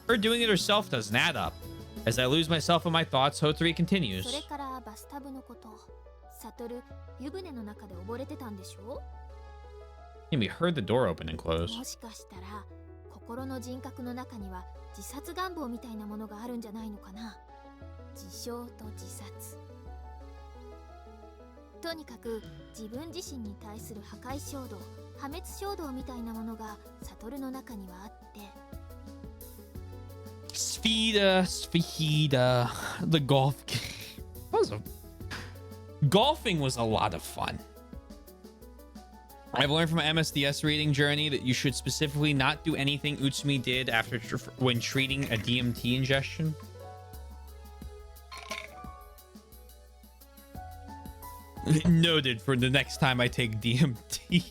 Her doing it herself doesn't add up. As I lose myself in my thoughts, Hotari それ continues. からバスタブのこと。悟、湯船の中で溺れてたんでしょ？ And we heard the door open and close. もしかしたら心の人格の中には自殺願望みたいなものがあるんじゃないのかな。自傷と自殺。とにかく自分自身に対する破壊衝動、破滅衝動みたいなものが悟の中にはあって。Sfida, the golf game. Golfing was a lot of fun. I've learned from my MSDS reading journey that you should specifically not do anything Utsumi did when treating a DMT ingestion. Noted for the next time I take DMT.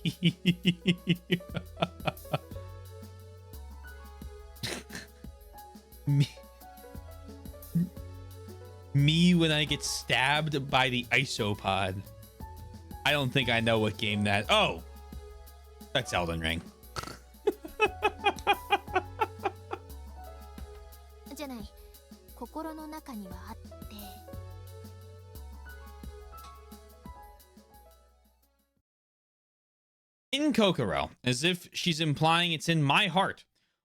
Me when I get stabbed by the isopod. I don't think I know what game that. Oh, that's Elden Ring. じゃない、心の中にはあって。In Kokoro, as if she's implying it's in my heart.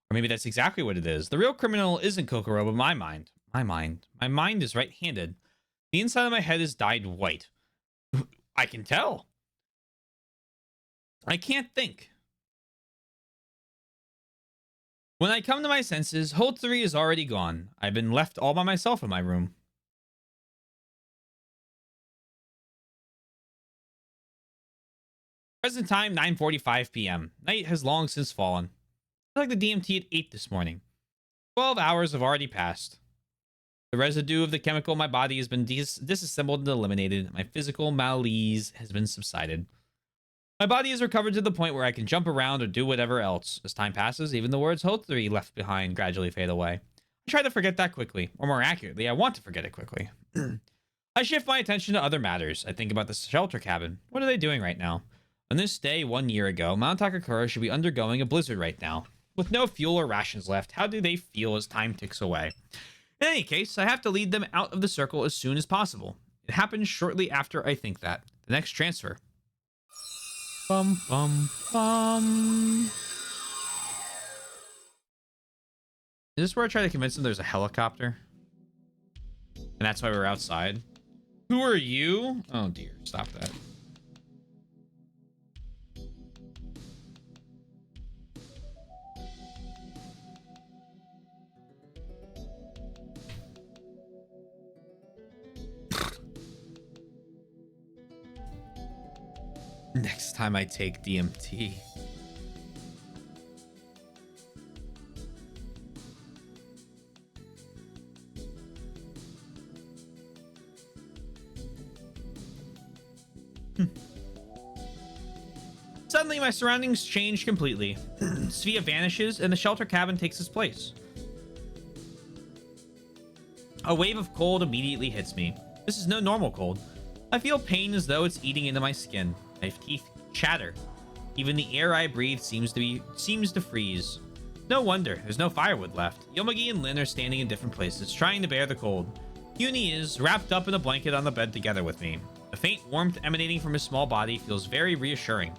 Or maybe that's exactly what it is. The real criminal isn't Kokoro, but my mind. My mind is right-handed. The inside of my head is dyed white. I can tell. I can't think. When I come to my senses, Hotari is already gone. I've been left all by myself in my room. Present time, 9:45 p.m. Night has long since fallen. I took the DMT at 8 this morning. 12 hours have already passed. The residue of the chemical in my body has been disassembled and eliminated. My physical malaise has been subsided. My body is recovered to the point where I can jump around or do whatever else. As time passes, even the words Hotari left behind gradually fade away. I try to forget that quickly, or more accurately, I want to forget it quickly. I shift my attention to other matters. I think about the shelter cabin. What are they doing right now? On this day 1 year ago, Mount Takakura should be undergoing a blizzard right now. With no fuel or rations left, how do they feel as time ticks away? In any case, I have to lead them out of the circle as soon as possible. It happens shortly after I think that. The next transfer. Bum, bum, bum. Is this where I try to convince them there's a helicopter? And that's why we're outside? Who are you? Oh dear, stop that. Next time I take DMT. Suddenly, my surroundings change completely. Svea vanishes, and the shelter cabin takes its place. A wave of cold immediately hits me. This is no normal cold. I feel pain as though it's eating into my skin. My teeth chatter. Even the air I breathe seems to freeze. No wonder, there's no firewood left. Yomagi and Lin are standing in different places, trying to bear the cold. Uni is wrapped up in a blanket on the bed together with me. The faint warmth emanating from his small body feels very reassuring.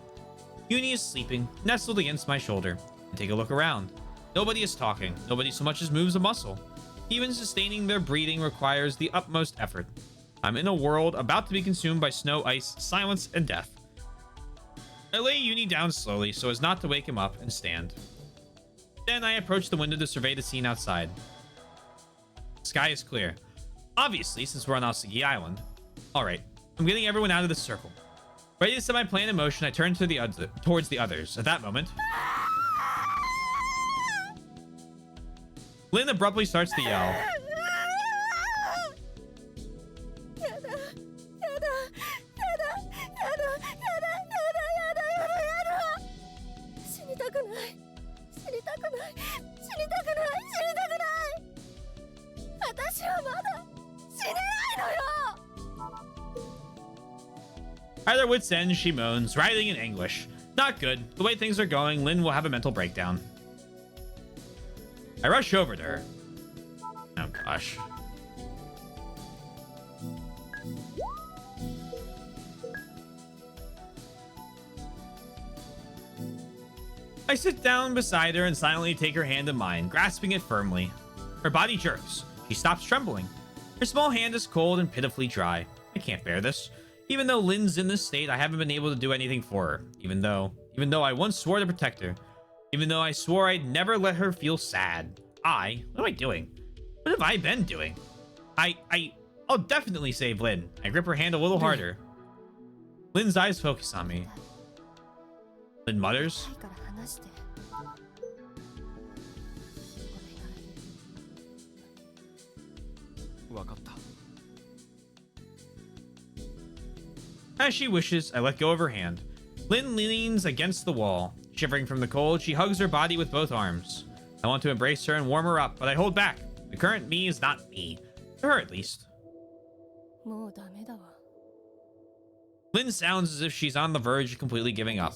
Uni is sleeping, nestled against my shoulder. I take a look around. Nobody is talking. Nobody so much as moves a muscle. Even sustaining their breathing requires the utmost effort. I'm in a world about to be consumed by snow, ice, silence, and death. I lay Uni down slowly so as not to wake him up and stand. Then I approach the window to survey the scene outside. The sky is clear. Obviously, since we're on Aosagi Island. Alright, I'm getting everyone out of the circle. Ready to set my plan in motion, I turn towards the others. At that moment, Lin abruptly starts to yell. At her wit's end, she moans, writhing in anguish. Not good. The way things are going, Lin will have a mental breakdown. I rush over to her. Oh gosh. I sit down beside her and silently take her hand in mine, grasping it firmly. Her body jerks. She stops trembling. Her small hand is cold and pitifully dry. I can't bear this. Even though Lin's in this state, I haven't been able to do anything for her. Even though I once swore to protect her. Even though I swore I'd never let her feel sad. What am I doing? What have I been doing? I'll definitely save Lin. I grip her hand a little harder. Lin's eyes focus on me. Lin mutters. As she wishes, I let go of her hand. Lin leans against the wall. Shivering from the cold, she hugs her body with both arms. I want to embrace her and warm her up, but I hold back. The current me is not me. To her, at least. Lin sounds as if she's on the verge of completely giving up.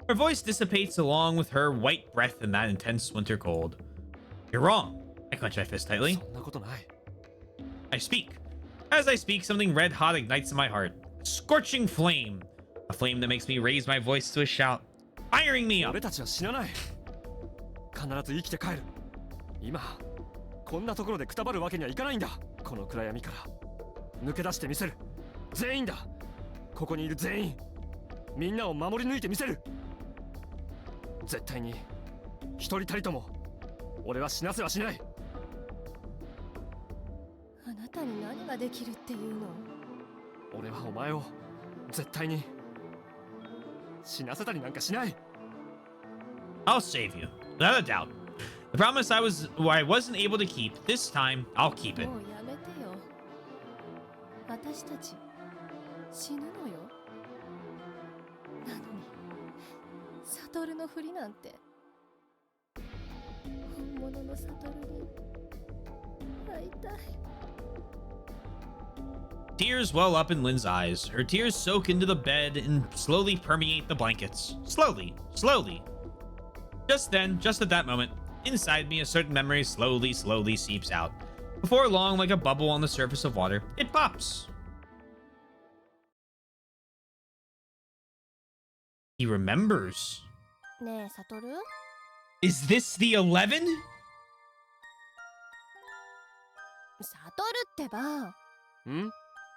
Her voice dissipates along with her white breath in that intense winter cold. You're wrong. I clench my fist tightly. I speak. As I speak, something red hot ignites in my heart. A scorching flame. A flame that makes me raise my voice to a shout, firing me up. I'll save you, without a doubt. The promise I wasn't able to keep, this time, I'll keep it. Tears well up in Lin's eyes. Her tears soak into the bed and slowly permeate the blankets. Slowly, slowly. Just then, just at that moment, inside me, a certain memory slowly seeps out. Before long, like a bubble on the surface of water, it pops. He remembers. Is this the 11?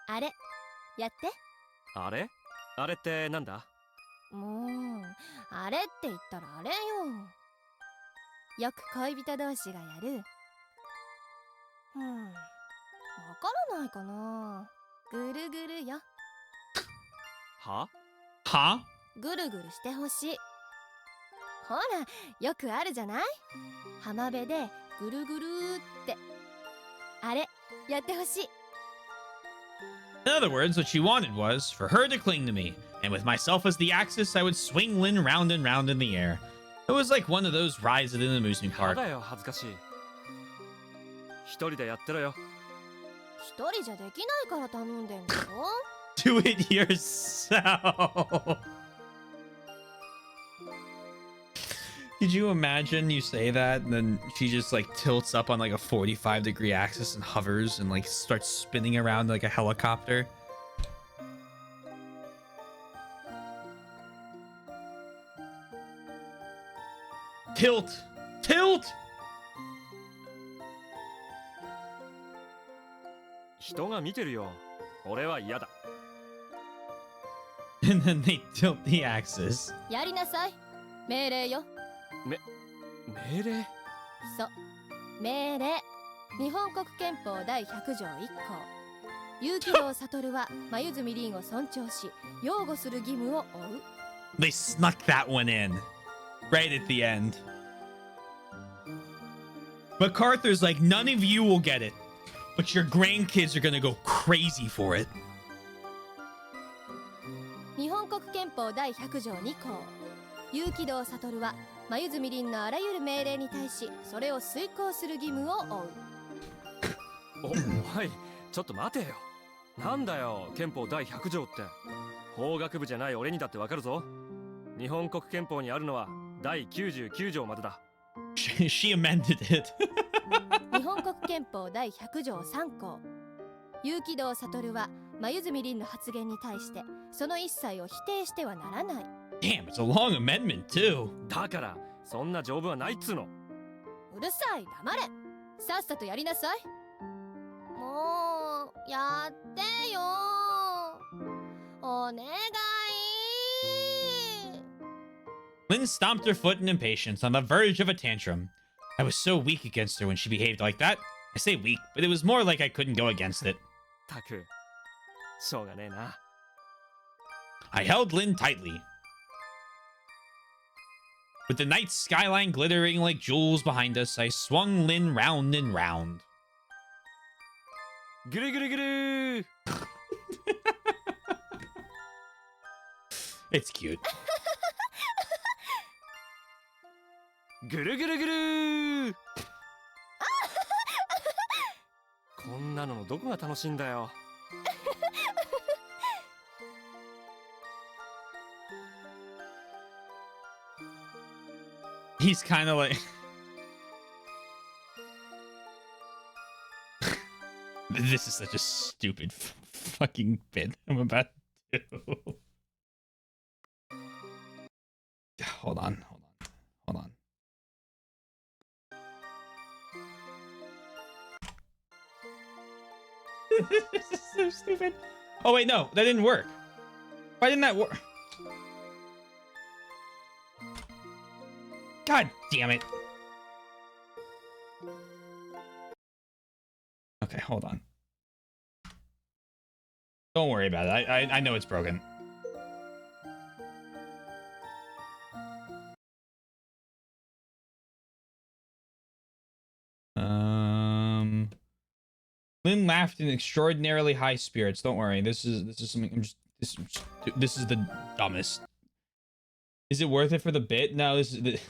あれやって。あれってなんだ？もうあれって言ったらあれよ。よく恋人同士がやる。わからないかな。ぐるぐるよ。は？ぐるぐるしてほしい。ほら、よくあるじゃない？浜辺でぐるぐるって。あれやってほしい。In other words, what she wanted was for her to cling to me, and with myself as the axis, I would swing Lin round and round in the air. It was like one of those rides at an amusement park. 一人じゃできないから頼んでんだよ。 Do it yourself. Could you imagine you say that and then she just like tilts up on like a 45-degree axis and hovers and like starts spinning around like a helicopter? Tilt! Tilt! 人が見てるよ。俺は嫌だ。 And then they tilt the axis. やりなさい。命令よ。命令？そう命令。日本国憲法第100条1項、有機堂悟は眉住凛を尊重し擁護する義務を負う。 They snuck that one in right at the end. MacArthur's like, none of you will get it, but your grandkids are gonna go crazy for it. 日本国憲法第100条2項、有機堂悟は眉住凛のあらゆる命令に対しそれを遂行する義務を負う。おい、ちょっと待てよ。なんだよ、憲法第100条って。法学部じゃない俺にだってわかるぞ。日本国憲法にあるのは第99条までだ。She amended it. 日本国憲法第100条3項、有機堂悟は眉住凛の発言に対してその一切を否定してはならない。 Damn, it's a long amendment too. だからそんな条文はないっつうの。うるさい、黙れ。さっさとやりなさい。もうやってよ、お願い。 Lynn stomped her foot in impatience on the verge of a tantrum. I was so weak against her when she behaved like that. I say weak, but it was more like I couldn't go against it. たく、しょうがねえな。 I held Lynn tightly. With the night skyline glittering like jewels behind us, I swung Lynn round and round. ぐるぐるぐる。 It's cute. ぐるぐるぐる。こんなののどこが楽しいんだよ。He's kind of like... This is such a stupid fucking bit I'm about to do. Hold on. This is so stupid. Oh wait, no, that didn't work. Why didn't that work? God damn it. Okay, hold on. Don't worry about it. I know it's broken. Lynn laughed in extraordinarily high spirits. Don't worry. This is something this is the dumbest. Is it worth it for the bit? No, this is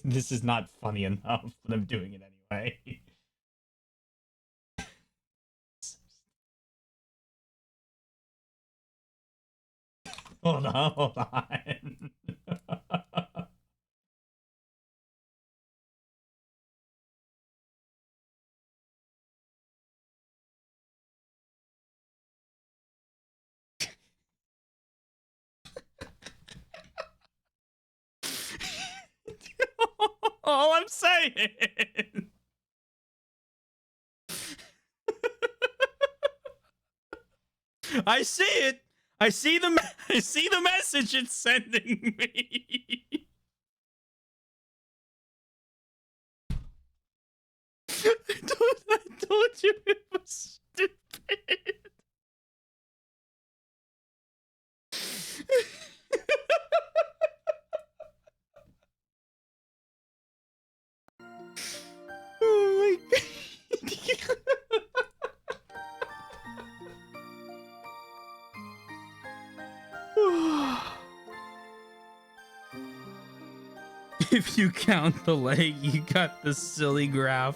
this is not funny enough, but I'm doing it anyway. Hold on. All I'm saying. I see it. I see the message it's sending me. I told you it was stupid. Oh my god. If you count the leg, you got the silly graph.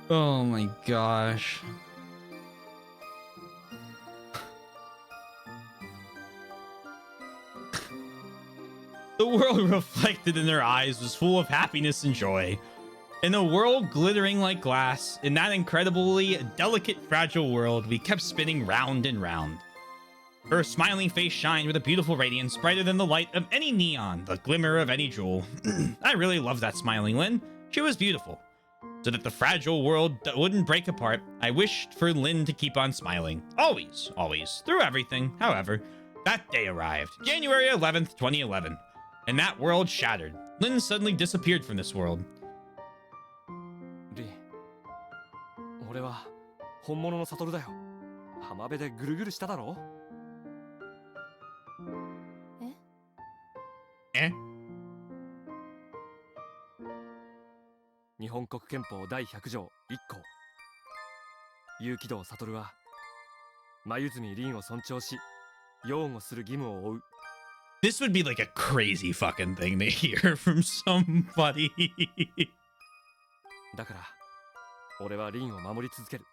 Oh my gosh. The world reflected in their eyes was full of happiness and joy. In a world glittering like glass, in that incredibly delicate, fragile world, we kept spinning round and round. Her smiling face shined with a beautiful radiance, brighter than the light of any neon, the glimmer of any jewel. I really loved that smiling Lynn. She was beautiful. So that the fragile world wouldn't break apart, I wished for Lynn to keep on smiling. Always, always, through everything. However, that day arrived, January 11th, 2011, and that world shattered. Lynn suddenly disappeared from this world. リン、俺は本物のサトルだよ。浜辺でぐるぐるしただろ。Eh? 日本国憲法第100条1項。有機道サトルは眉住凛を尊重し、擁護する義務を負う。This would be like a crazy fucking thing to hear from somebody. だから俺は凛を守り続ける。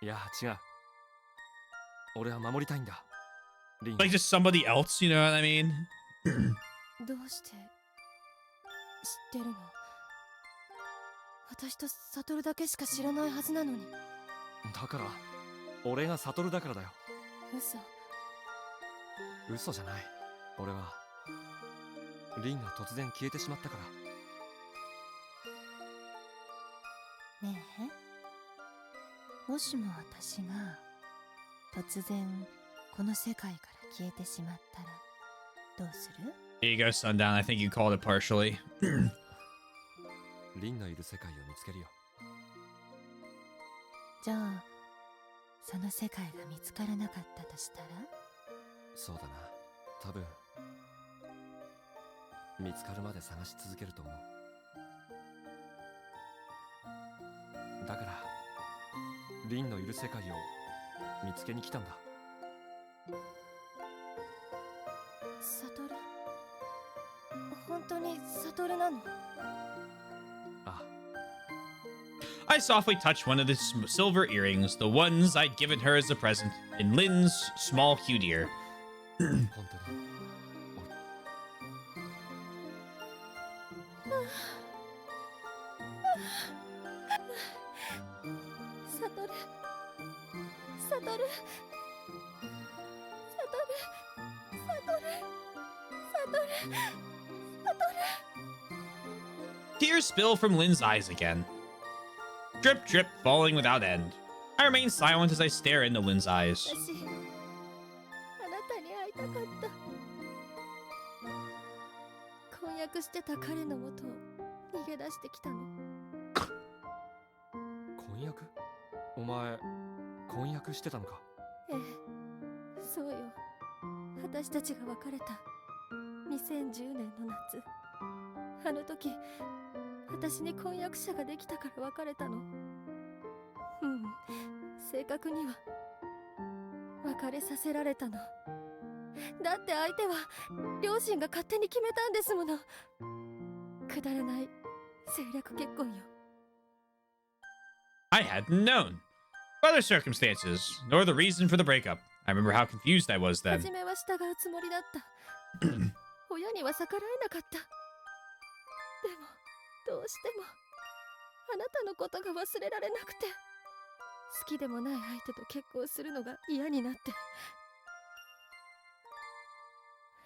いや違う。俺は守りたいんだ。凛。 Like just somebody else, you know what I mean? どうして知ってるの？私とサトルだけしか知らないはずなのに。だから俺がサトルだからだよ。嘘。嘘じゃない。俺は凛が突然消えてしまったから。ねえ、もしも私が突然この世界から消えてしまったらどうする？ Here you go, Sundown. I think you called it partially. 凛のいる世界を見つけるよ。じゃあその世界が見つからなかったとしたら？そうだな。多分見つかるまで探し続けると思う。だから凛のいる世界を見つけに来たんだ。サトル？本当にサトルなの？ああ。 I softly touched one of the silver earrings, the ones I'd given her as a present, in Lynn's small cute ear. 本当に。サトル、サトル、サトル、サトル、サトル、サトル、サトル。 Tears spill from Lynn's eyes again. Drip, drip, falling without end. I remain silent as I stare into Lynn's eyes. 私、あなたに会いたかった。婚約してた彼のもと逃げ出してきたの。婚約？お前婚約してたのか？ええ、そうよ。私たちが別れた2010年の夏。あの時、私に婚約者ができたから別れたの。正確には別れさせられたの。だって相手は両親が勝手に決めたんですもの。くだらない政略結婚よ。I hadn't known. Other circumstances, nor the reason for the breakup. I remember how confused I was then. 初めは従うつもりだった。親には逆らえなかった。でもどうしてもあなたのことが忘れられなくて、好きでもない相手と結婚するのが嫌になって。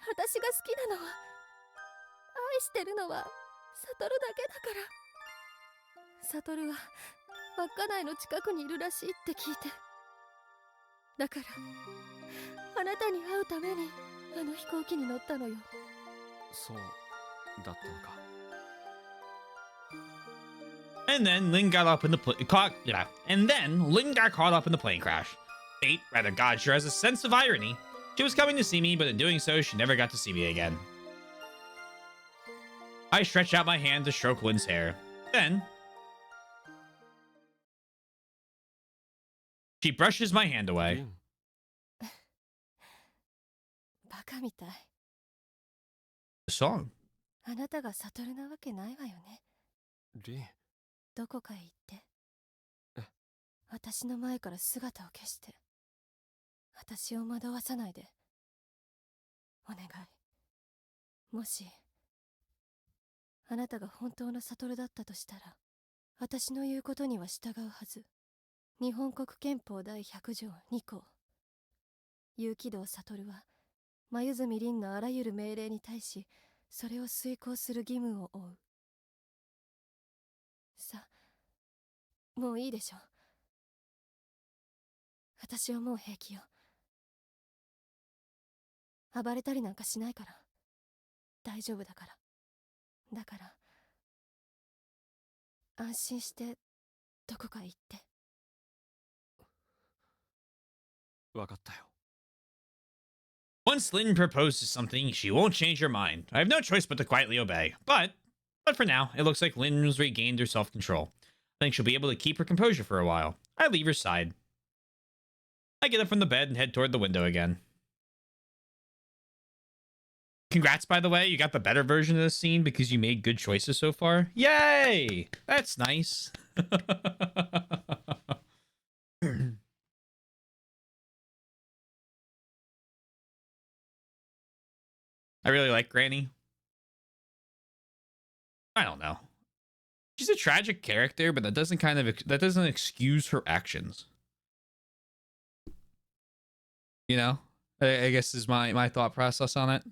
私が好きなのは、愛してるのはサトルだけだから。サトルは稚内の近くにいるらしいって聞いて。だからあなたに会うためにあの飛行機に乗ったのよ。そうだったのか。And then Lynn got up in the and then Lynn got caught up in the plane crash. Fate, rather God sure has a sense of irony. She was coming to see me, but in doing so, she never got to see me again. I stretched out my hand to stroke Lynn's hair. Then she brushes my hand away. 凛、バカみたい。 The song. あなたがサトルなわけないわよね。リン。どこかへ行って。え。私の前から姿を消して。私を惑わさないで。お願い。もし、あなたが本当の悟だったとしたら、私の言うことには従うはず。日本国憲法第100条2項。有機道悟は、黛凛のあらゆる命令に対し、それを遂行する義務を負う。さ、もういいでしょ。私はもう平気よ。暴れたりなんかしないから。大丈夫だから。だから、安心してどこかへ行って。わかったよ。Once Lynn proposes something, she won't change her mind. I have no choice but to quietly obey. But for now, it looks like Lynn has regained her self-control. I think she'll be able to keep her composure for a while. I leave her side. I get up from the bed and head toward the window again. Congrats, by the way. You got the better version of the scene because you made good choices so far. Yay! That's nice. I really like Granny. I don't know. She's a tragic character, but that doesn't excuse her actions. You know? I guess is my thought process on it.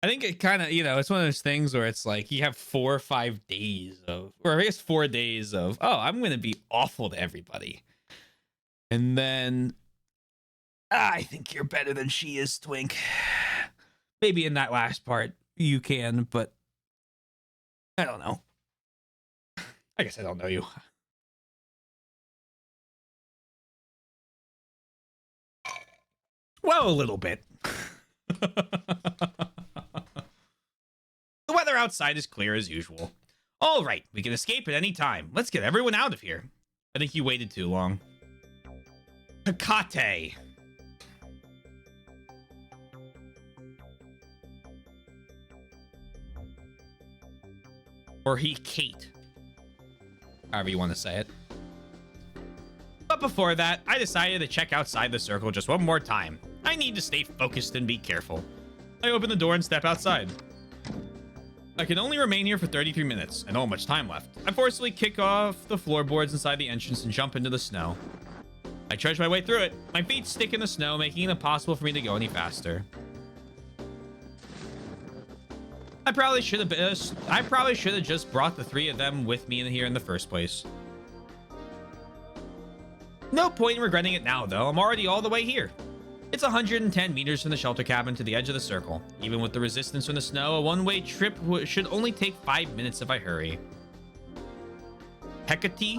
I think it kind of, it's one of those things where it's like you have 4 or 5 days of, or I guess 4 days of, oh, I'm going to be awful to everybody. And then, I think you're better than she is, Twink. Maybe in that last part you can, but I don't know. I guess I don't know you. Well, a little bit. The weather outside is clear as usual. All right, we can escape at any time. Let's get everyone out of here. I think you waited too long. Hecate. Or Kate. However you want to say it. But before that, I decided to check outside the circle just one more time. I need to stay focused and be careful. I open the door and step outside. I can only remain here for 33 minutes. I don't have much time left. I forcefully kick off the floorboards inside the entrance and jump into the snow. I trudge my way through it. My feet stick in the snow, making it impossible for me to go any faster. I probably should have just brought the 3 of them with me in here in the first place. No point in regretting it now, though. I'm already all the way here. It's 110 meters from the shelter cabin to the edge of the circle. Even with the resistance from the snow, a one-way trip should only take 5 minutes if I hurry. Hecate?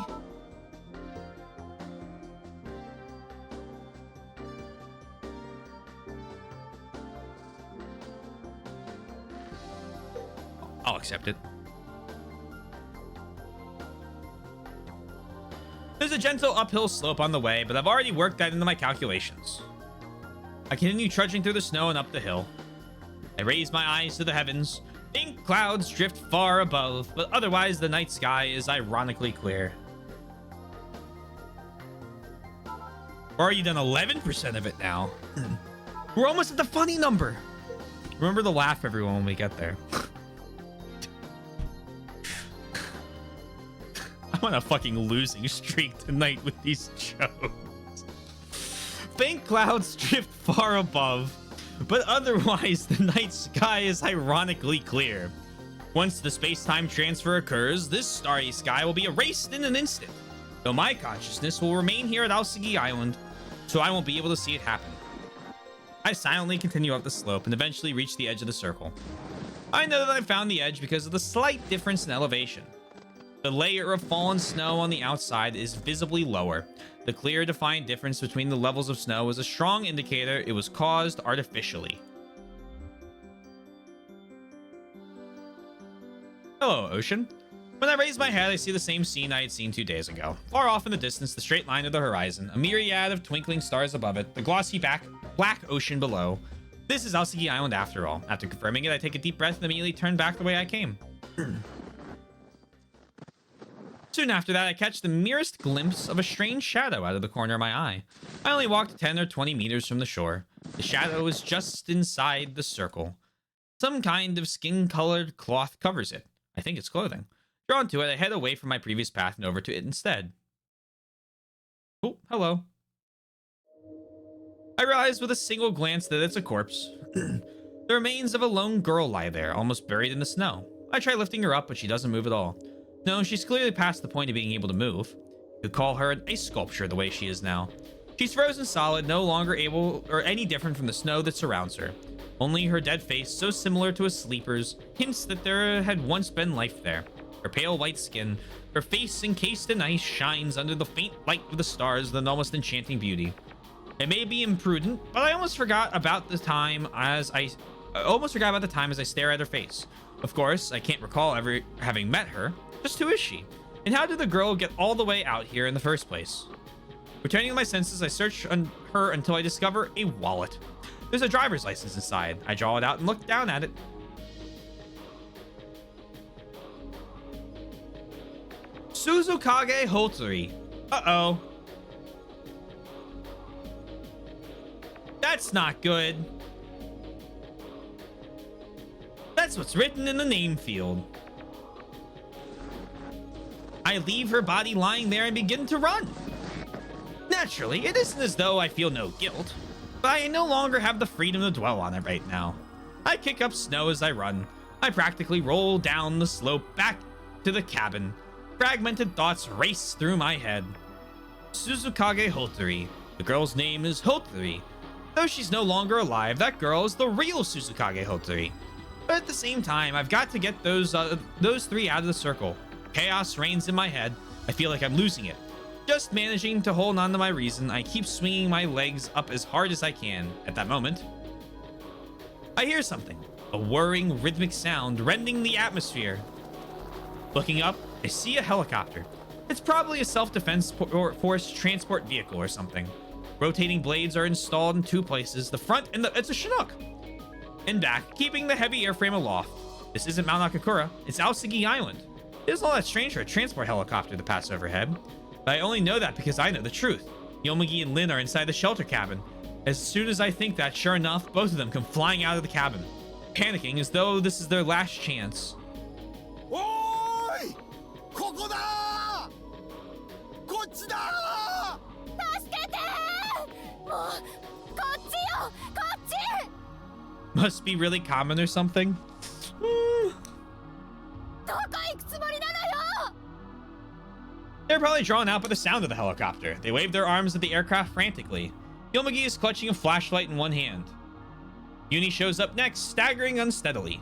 I'll accept it. There's a gentle uphill slope on the way, but I've already worked that into my calculations. I continue trudging through the snow and up the hill. I raise my eyes to the heavens. Pink clouds drift far above, but otherwise the night sky is ironically clear. We're already done 11% of it now. We're almost at the funny number. Remember to laugh, everyone, when we get there. I'm on a fucking losing streak tonight with these jokes. Faint clouds drift far above, but otherwise the night sky is ironically clear. Once the space-time transfer occurs, this starry sky will be erased in an instant, though my consciousness will remain here at Aosagi Island, so I won't be able to see it happen. I silently continue up the slope and eventually reach the edge of the circle. I know that I found the edge because of the slight difference in elevation. The layer of fallen snow on the outside is visibly lower. The clear, defined difference between the levels of snow is a strong indicator it was caused artificially. Hello, Ocean. When I raise my head, I see the same scene I had seen 2 days ago. Far off in the distance, the straight line of the horizon, a myriad of twinkling stars above it, the glossy black ocean below. This is Aosagi Island after all. After confirming it, I take a deep breath and immediately turn back the way I came. Soon after that, I catch the merest glimpse of a strange shadow out of the corner of my eye. I only walked 10 or 20 meters from the shore. The shadow is just inside the circle. Some kind of skin-colored cloth covers it. I think it's clothing. Drawn to it, I head away from my previous path and over to it instead. Oh, hello. I realize with a single glance that it's a corpse. The remains of a lone girl lie there, almost buried in the snow. I try lifting her up, but she doesn't move at all. No, she's clearly past the point of being able to move. You could call her an ice sculpture the way she is now. She's frozen solid, no longer able or any different from the snow that surrounds her. Only her dead face, so similar to a sleeper's, hints that there had once been life there. Her pale white skin, her face encased in ice, shines under the faint light of the stars with an almost enchanting beauty. It may be imprudent, but I almost forgot about the time as I stare at her face. Of course, I can't recall ever having met her. Just who is she? And how did the girl get all the way out here in the first place? Returning to my senses, I search her until I discover a wallet. There's a driver's license inside. I draw it out and look down at it. Suzukage Hotori. Uh-oh. That's not good. That's what's written in the name field. I leave her body lying there and begin to run. Naturally, it isn't as though I feel no guilt, but I no longer have the freedom to dwell on it right now. I kick up snow as I run. I practically roll down the slope back to the cabin. Fragmented thoughts race through my head. Suzukage Hotori. The girl's name is Hotori. Though she's no longer alive, that girl is the real Suzukage Hotori. But at the same time, I've got to get those three out of the circle. Chaos reigns in my head. I feel like I'm losing it. Just managing to hold on to my reason, I keep swinging my legs up as hard as I can. At that moment, I hear something. A whirring, rhythmic sound rending the atmosphere. Looking up, I see a helicopter. It's probably a self-defense force transport vehicle or something. Rotating blades are installed in 2 places. The front and it's a Chinook. And back, keeping the heavy airframe aloft. This isn't Mount Akakura, it's Aosagi Island. It isn't all that strange for a transport helicopter to pass overhead. But I only know that because I know the truth. Yomugi and Lin are inside the shelter cabin. As soon as I think that, sure enough, both of them come flying out of the cabin, panicking as though this is their last chance. Oi! Koko da! Kochi da! Must be really common or something. They're probably drawn out by the sound of the helicopter. They wave their arms at the aircraft frantically. Yomugi is clutching a flashlight in one hand. Uni shows up next, staggering unsteadily.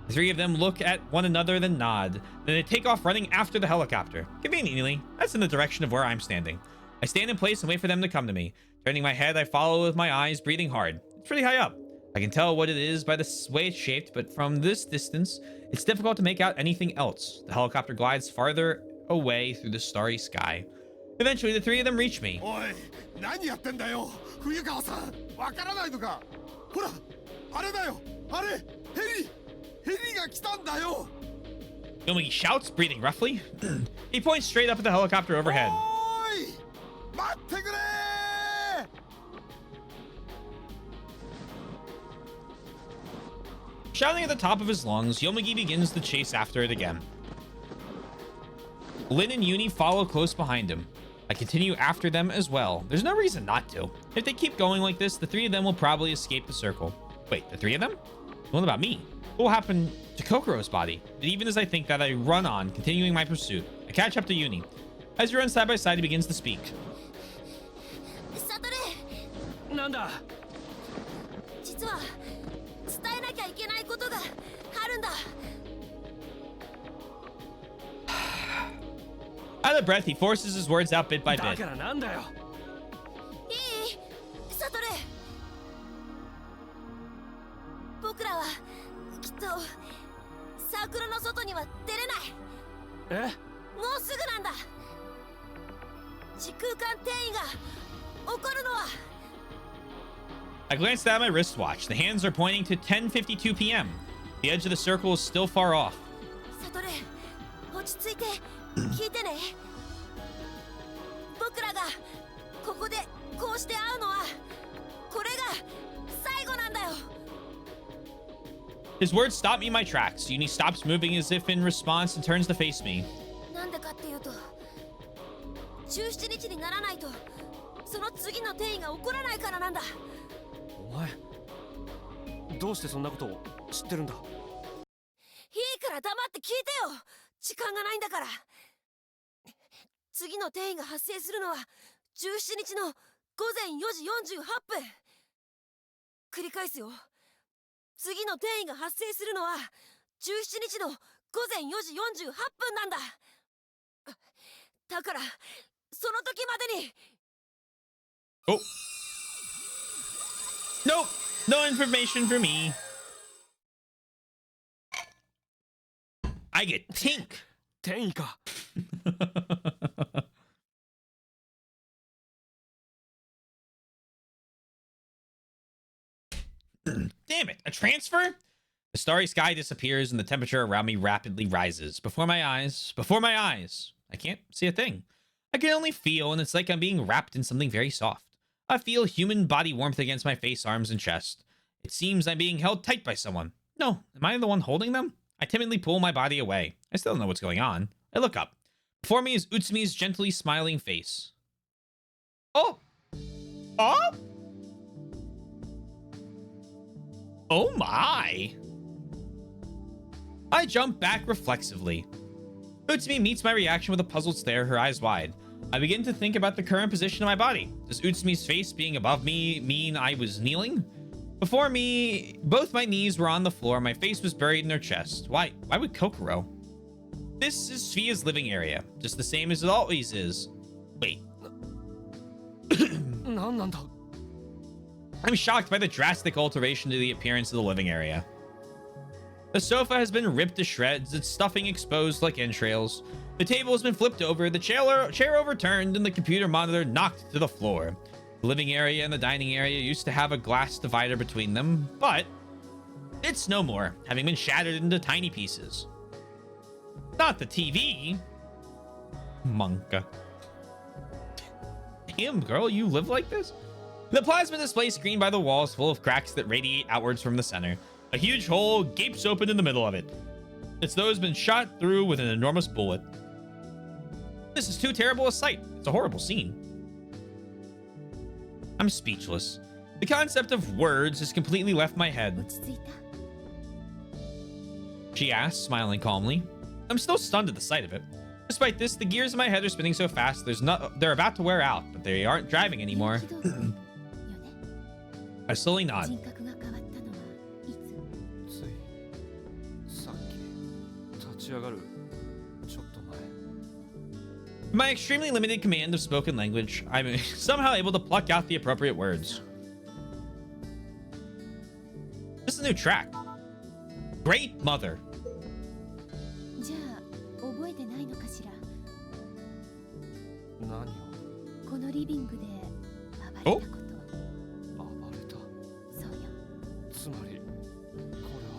The 3 of them look at one another, then nod. Then they take off running after the helicopter. Conveniently, that's in the direction of where I'm standing. I stand in place and wait for them to come to me. Turning my head, I follow with my eyes, breathing hard. It's pretty high up. I can tell what it is by the way it's shaped, but from this distance, it's difficult to make out anything else. The helicopter glides farther away through the starry sky. Eventually, the 3 of them reach me. Oi! 何やってんだよ冬川さんわからないのかほらあれだよあれヘリが来たんだよ Yomugi shouts, breathing roughly. He points straight up at the helicopter overhead. おい待ってくれ Shouting at the top of his lungs, Yomugi begins to chase after it again. Lin and Uni follow close behind him. I continue after them as well. There's no reason not to. If they keep going like this, the 3 of them will probably escape the circle. Wait, the 3 of them? What about me? What will happen to Kokoro's body? But even as I think that, I run on, continuing my pursuit. I catch up to Uni. As we run side by side, he begins to speak. Nanda? 実は伝えなきゃいけないことがあるんだ。 Out of breath, he forces his words out bit by だ bit. からなんだよいい？サトル。僕らはきっとサークルの外には出れない。え、もうすぐなんだ。時空間転移が起こるのは。 I glanced down at my wristwatch. The hands are pointing to 10:52 p.m. The edge of the circle is still far off. サトル、落ち着いて聞いてね。僕らがここでこうして会うのはこれが最後なんだよ。 His words stopped me in my tracks. Uni stops moving as if in response and turns to face me. なんでかっていうと、17日にならないとその次の転移が起こらないからなんだ。お前どうしてそんなことを知ってるんだ。いいから黙って聞いてよ。時間がないんだから。次の転移が発生するのは17日の午前4時48分。繰り返すよ。次の転移が発生するのは17日の午前4時48分なんだ。だからその時までに。 Oh. Nope. No information for me. I get tink. 転移か。Damn it. A transfer? The starry sky disappears and the temperature around me rapidly rises. Before my eyes. I can't see a thing. I can only feel, and it's like I'm being wrapped in something very soft. I feel human body warmth against my face, arms, and chest. It seems I'm being held tight by someone. No, am I the one holding them? I timidly pull my body away. I still don't know what's going on. I look up. Before me is Utsumi's gently smiling face. Oh! Oh? Oh my! I jump back reflexively. Utsumi meets my reaction with a puzzled stare, her eyes wide. I begin to think about the current position of my body. Does Utsumi's face being above me mean I was kneeling? Before me, both my knees were on the floor. My face was buried in her chest. Why would Kokoro? This is Sophia's living area, just the same as it always is. Wait. なんなんだ。 I'm shocked by the drastic alteration to the appearance of the living area. The sofa has been ripped to shreds, its stuffing exposed like entrails. The table has been flipped over, the chair overturned, and the computer monitor knocked to the floor. The living area and the dining area used to have a glass divider between them, but it's no more, having been shattered into tiny pieces. Not the TV. Monka. Damn, girl, you live like this? The plasma display screened by the walls full of cracks that radiate outwards from the center. A huge hole gapes open in the middle of it. It's though it's been shot through with an enormous bullet. This is too terrible a sight. It's a horrible scene. I'm speechless. The concept of words has completely left my head. 落ち着いた？ She asks, smiling calmly. I'm still stunned at the sight of it. Despite this, the gears in my head are spinning so fast they're about to wear out, but they aren't driving anymore. 気取ってよね。 I slowly nod. 人格が変わったのはいつ？ついさっき立ち上がるちょっと前。 My extremely limited command of spoken language, I'm somehow able to pluck out the appropriate words. This is a new track. Great Mother. じゃあ覚えてないのかしら？何をこのリビングで暴れたこと。暴れた。そうよ。つまりこれは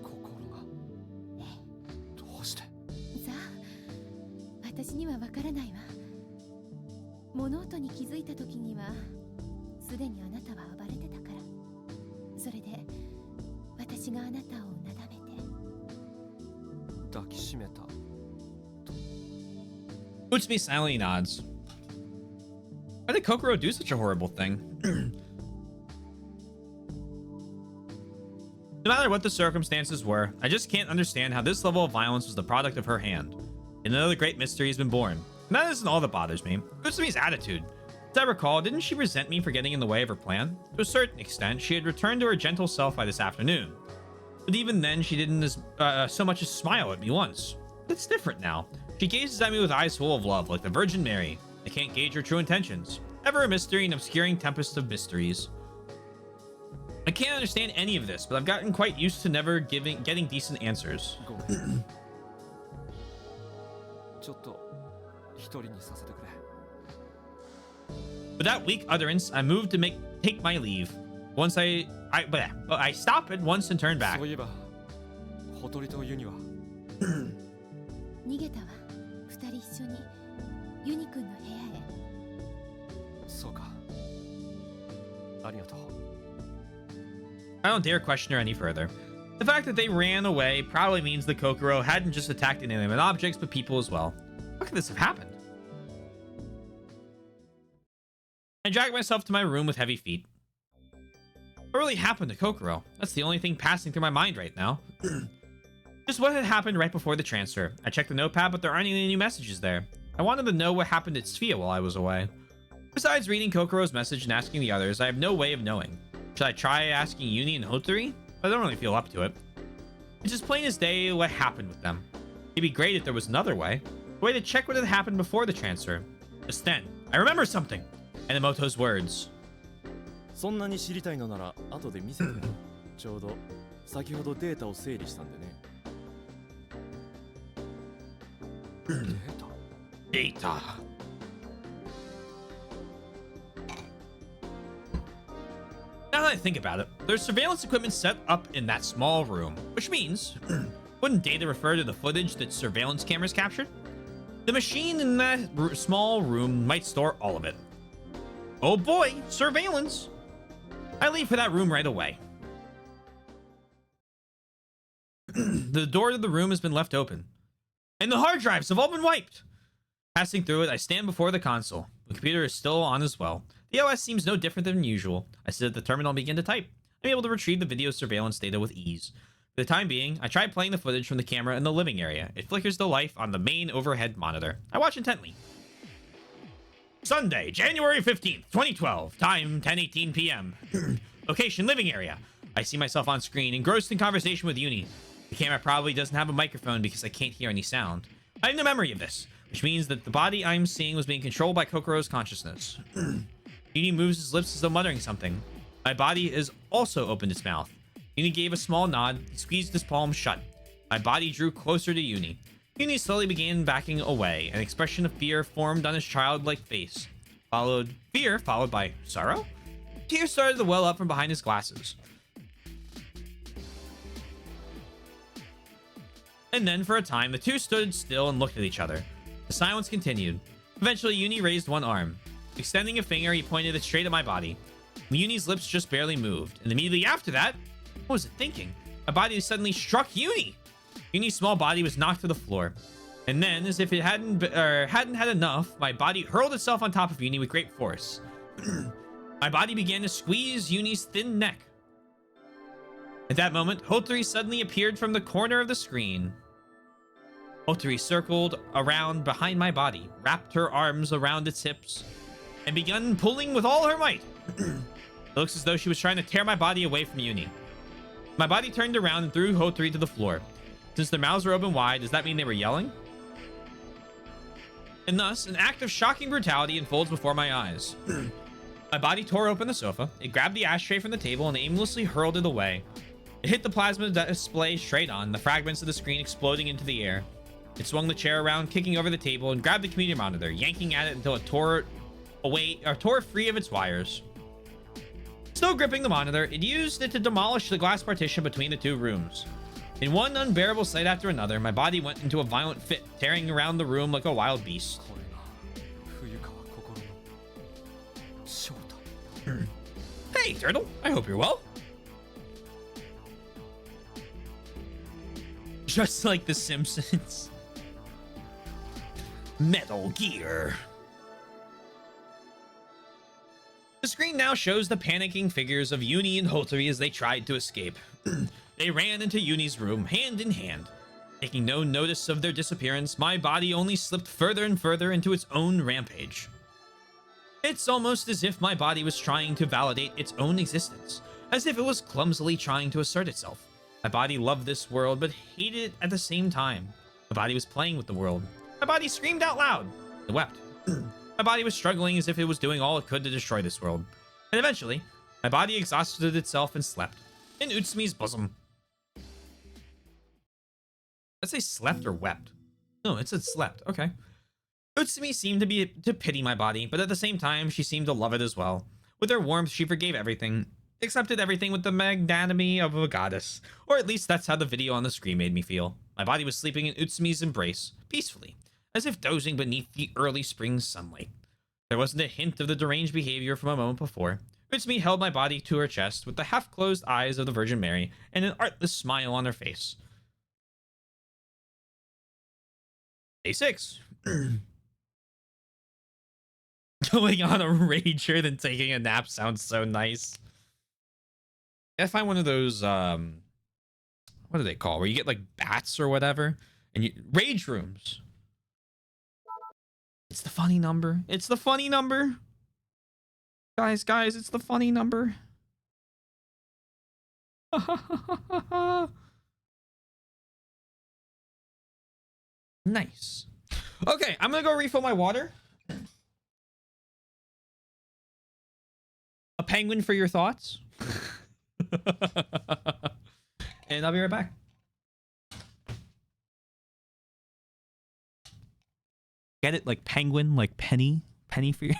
心が。どうして。さあ、私にはわからないわ。物音に気づいた時にはすでにあなたは暴れてたから。それで私があなたをなだめて。抱きしめた。 Utsumi silently nods. Why did Kokoro do such a horrible thing? No matter what the circumstances were, I just can't understand how this level of violence was the product of her hand. And another great mystery has been born. And that isn't all that bothers me. Utsumi's attitude. As I recall, didn't she resent me for getting in the way of her plan? To a certain extent, she had returned to her gentle self by this afternoon. But even then, she didn't so much as smile at me once. It's different now. She gazes at me with eyes full of love, like the Virgin Mary. I can't gauge her true intentions. Ever a mystery, an obscuring tempest of mysteries. I can't understand any of this, but I've gotten quite used to never getting decent answers. ごめん。ちょっと一人にさせてくれ。 With that weak utterance, I moved to take my leave. Once I stopped at once and turned back. そういえばほとりとユニは逃げたわ。二人一緒にユニくんの部屋へ。そうか。ありがとう。 I don't dare question her any further. The fact that they ran away probably means the Kokoro hadn't just attacked inanimate objects, but people as well. How could this have happened? I dragged myself to my room with heavy feet. What really happened to Kokoro? That's the only thing passing through my mind right now. Just what had happened right before the transfer. I checked the notepad, but there aren't any new messages there. I wanted to know what happened at Sphia while I was away. Besides reading Kokoro's message and asking the others, I have no way of knowing. Should I try asking Uni and Hotori? I don't really feel up to it. It's just plain as day what happened with them. It'd be great if there was another way. A way to check what had happened before the transfer. Just then, I remember something. Enomoto's words. そんなに知りたいのなら後で見せてよ。ちょうど先ほどデータを整理したんでね。Data. Now that I think about it, there's surveillance equipment set up in that small room, which means, wouldn't data refer to the footage that surveillance cameras captured? The machine in that small room might store all of it. Oh boy, surveillance! I leave for that room right away. The door to the room has been left open, and the hard drives have all been wiped. Passing through it, I stand before the console. The computer is still on as well. The OS seems no different than usual. I sit at the terminal and begin to type. I'm able to retrieve the video surveillance data with ease. For the time being, I try playing the footage from the camera in the living area. It flickers to life on the main overhead monitor. I watch intently. Sunday, January 15th, 2012. Time, 10:18 p.m. Location, living area. I see myself on screen, engrossed in conversation with Uni. The camera probably doesn't have a microphone because I can't hear any sound. I have no memory of this, which means that the body I'm seeing was being controlled by Kokoro's consciousness. Uni moves his lips as though muttering something. My body has also opened its mouth. Uni gave a small nod, squeezed his palm shut. My body drew closer to Uni. Uni slowly began backing away. An expression of fear formed on his childlike face. Followed by sorrow? Tears started to well up from behind his glasses. And then, for a time, the two stood still and looked at each other. The silence continued. Eventually, Uni raised one arm. Extending a finger, he pointed it straight at my body. Uni's lips just barely moved. And immediately after that, what was it thinking? My body suddenly struck Uni. Uni's small body was knocked to the floor. And then, as if it hadn't had enough, my body hurled itself on top of Uni with great force. My body began to squeeze Uni's thin neck. At that moment, Hotori suddenly appeared from the corner of the screen. Hotori circled around behind my body, wrapped her arms around its hips, and began pulling with all her might. It looks as though she was trying to tear my body away from Uni. My body turned around and threw Hotori to the floor. Since their mouths were open wide, does that mean they were yelling? And thus, an act of shocking brutality unfolds before my eyes. My body tore open the sofa, it grabbed the ashtray from the table and aimlessly hurled it away. It hit the plasma display straight on, the fragments of the screen exploding into the air. It swung the chair around, kicking over the table, and grabbed the computer monitor, yanking at it until it tore free of its wires. Still gripping the monitor, it used it to demolish the glass partition between the two rooms. In one unbearable sight after another, my body went into a violent fit, tearing around the room like a wild beast. Hey, Turtle. I hope you're well. Just like The Simpsons. Metal Gear. The screen now shows the panicking figures of Uni and Hotori as they tried to escape. They ran into Uni's room, hand in hand. Taking no notice of their disappearance, my body only slipped further and further into its own rampage. It's almost as if my body was trying to validate its own existence, as if it was clumsily trying to assert itself. My body loved this world, but hated it at the same time. My body was playing with the world. My body screamed out loud. It wept. My body was struggling as if it was doing all it could to destroy this world. And eventually, my body exhausted itself and slept in Utsumi's bosom. Let's say slept or wept. No, it said slept. Okay. Utsumi seemed to pity my body, but at the same time, she seemed to love it as well. With her warmth, she forgave everything, accepted everything with the magnanimity of a goddess. Or at least that's how the video on the screen made me feel. My body was sleeping in Utsumi's embrace, peacefully, as if dozing beneath the early spring sunlight. There wasn't a hint of the deranged behavior from a moment before. Utsumi held my body to her chest with the half-closed eyes of the Virgin Mary and an artless smile on her face. Day 6. Going on a rager than taking a nap sounds so nice. I find one of those, what do they call, where you get like bats or whatever, and rage rooms. It's the funny number. It's the funny number. Guys, it's the funny number. Nice. Okay, I'm gonna go refill my water. A penguin for your thoughts. And I'll be right back. Get it? Like penguin, like penny? Penny for you?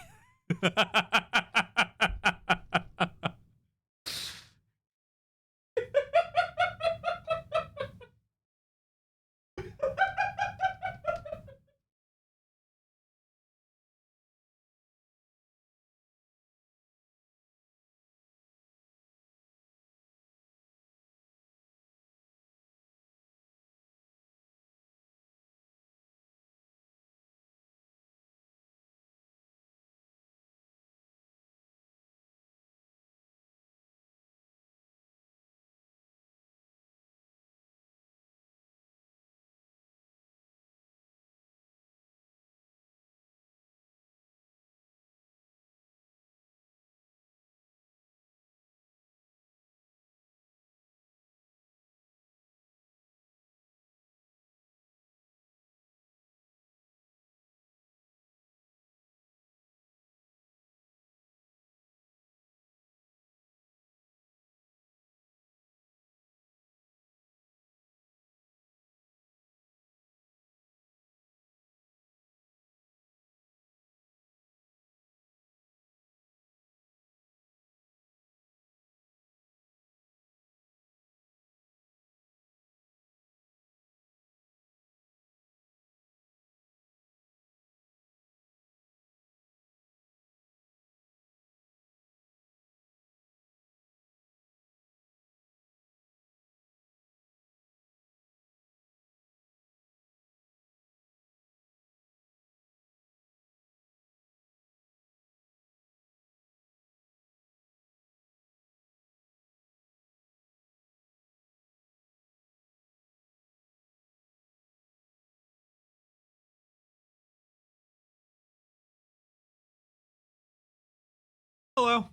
Hello.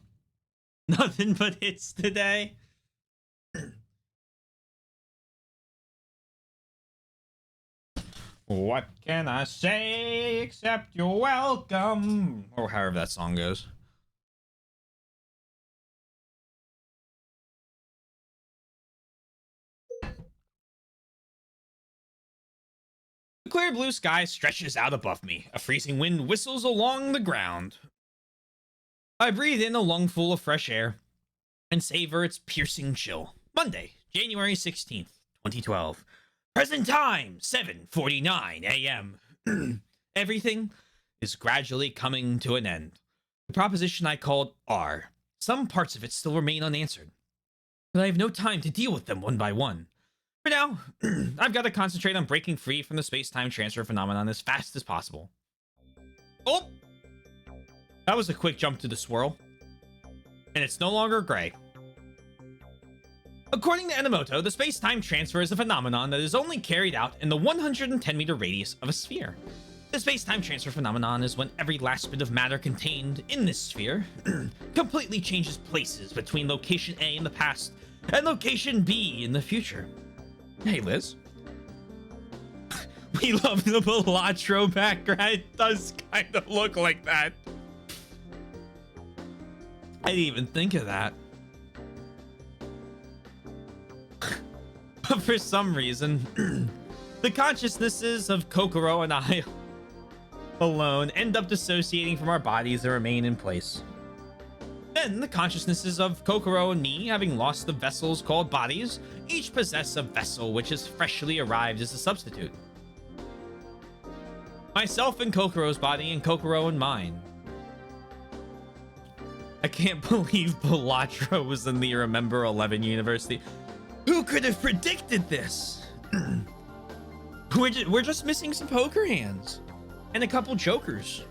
Nothing but hits today. What can I say except you're welcome? Or however that song goes. The clear blue sky stretches out above me. A freezing wind whistles along the ground. I breathe in a lungful of fresh air and savor its piercing chill. Monday, January 16th, 2012. Present time, 7:49 a.m. Everything is gradually coming to an end. The proposition I called R. Some parts of it still remain unanswered, but I have no time to deal with them one by one. For now, I've got to concentrate on breaking free from the space-time transfer phenomenon as fast as possible. Oh! That was a quick jump to the swirl. And it's no longer gray. According to Enomoto, the space-time transfer is a phenomenon that is only carried out in the 110-meter radius of a sphere. The space-time transfer phenomenon is when every last bit of matter contained in this sphere completely changes places between location A in the past and location B in the future. Hey, Liz. We love the Balatro background. It does kind of look like that. I didn't even think of that. But for some reason, The consciousnesses of Kokoro and I alone end up dissociating from our bodies and remain in place. Then the consciousnesses of Kokoro and me, having lost the vessels called bodies, each possess a vessel which has freshly arrived as a substitute. Myself in Kokoro's body and Kokoro in mine. I can't believe Balatro was in the Remember11 University. Who could have predicted this? We're just missing some poker hands and a couple jokers.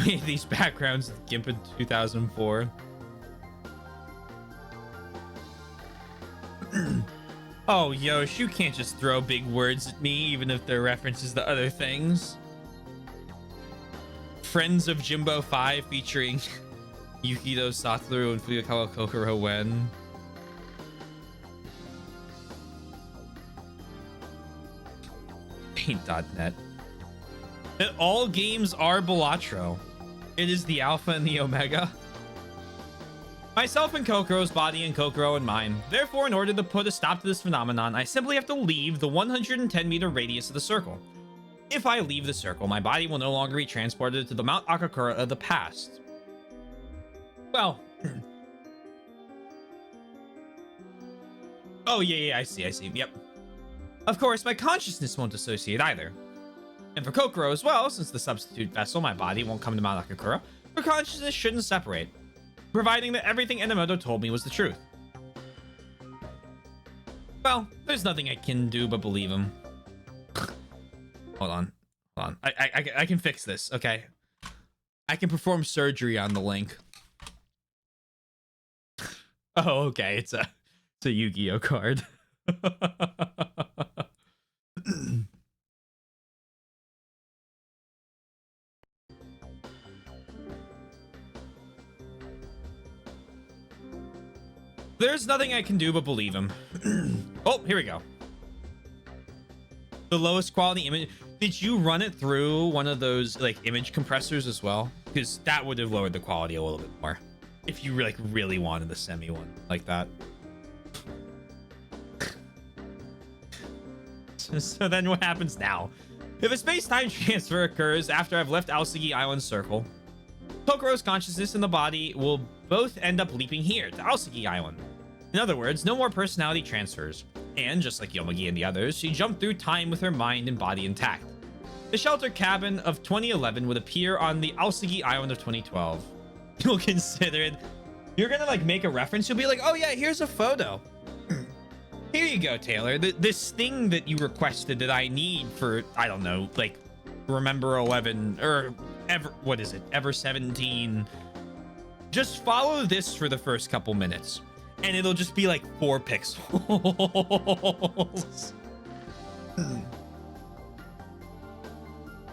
Made these backgrounds with GIMP in 2004. Oh, Yosh, you can't just throw big words at me, even if they're references to other things. Friends of Jimbo 5 featuring Yukito Satoru and Fuyakawa Kokoro Wen. Paint.net. All games are Balatro. It is the alpha and the omega. Myself in Kokoro's body and Kokoro in mine. Therefore, in order to put a stop to this phenomenon, I simply have to leave the 110-meter radius of the circle. If I leave the circle, my body will no longer be transported to the Mount Akakura of the past. Well... oh, yeah, I see. Yep. Of course, my consciousness won't dissociate either. And for Kokoro as well, since the substitute vessel, my body won't come to Mount Akakura, her consciousness shouldn't separate, providing that everything Enomoto told me was the truth. Well, there's nothing I can do but believe him. Hold on. I can fix this, okay? I can perform surgery on the link. Oh, okay. It's a Yu-Gi-Oh card. There's nothing I can do but believe him. Oh, here we go. The lowest quality image. Did you run it through one of those like image compressors as well? Because that would have lowered the quality a little bit more. If you really wanted the semi one like that. So then what happens now? If a space-time transfer occurs after I've left Aosugi Island Circle, Kokoro's consciousness and the body will both end up leaping here to Aosugi Island. In other words, no more personality transfers. And just like Yomugi and the others, she jumped through time with her mind and body intact. The shelter cabin of 2011 would appear on the Aosugi Island of 2012. You'll consider it. You're gonna like make a reference. You'll be like, oh yeah, here's a photo. Here you go, Taylor. This thing that you requested that I need for, I don't know, like Remember11 or Ever 17. Just follow this for the first couple minutes and it'll just be like 4 pixels.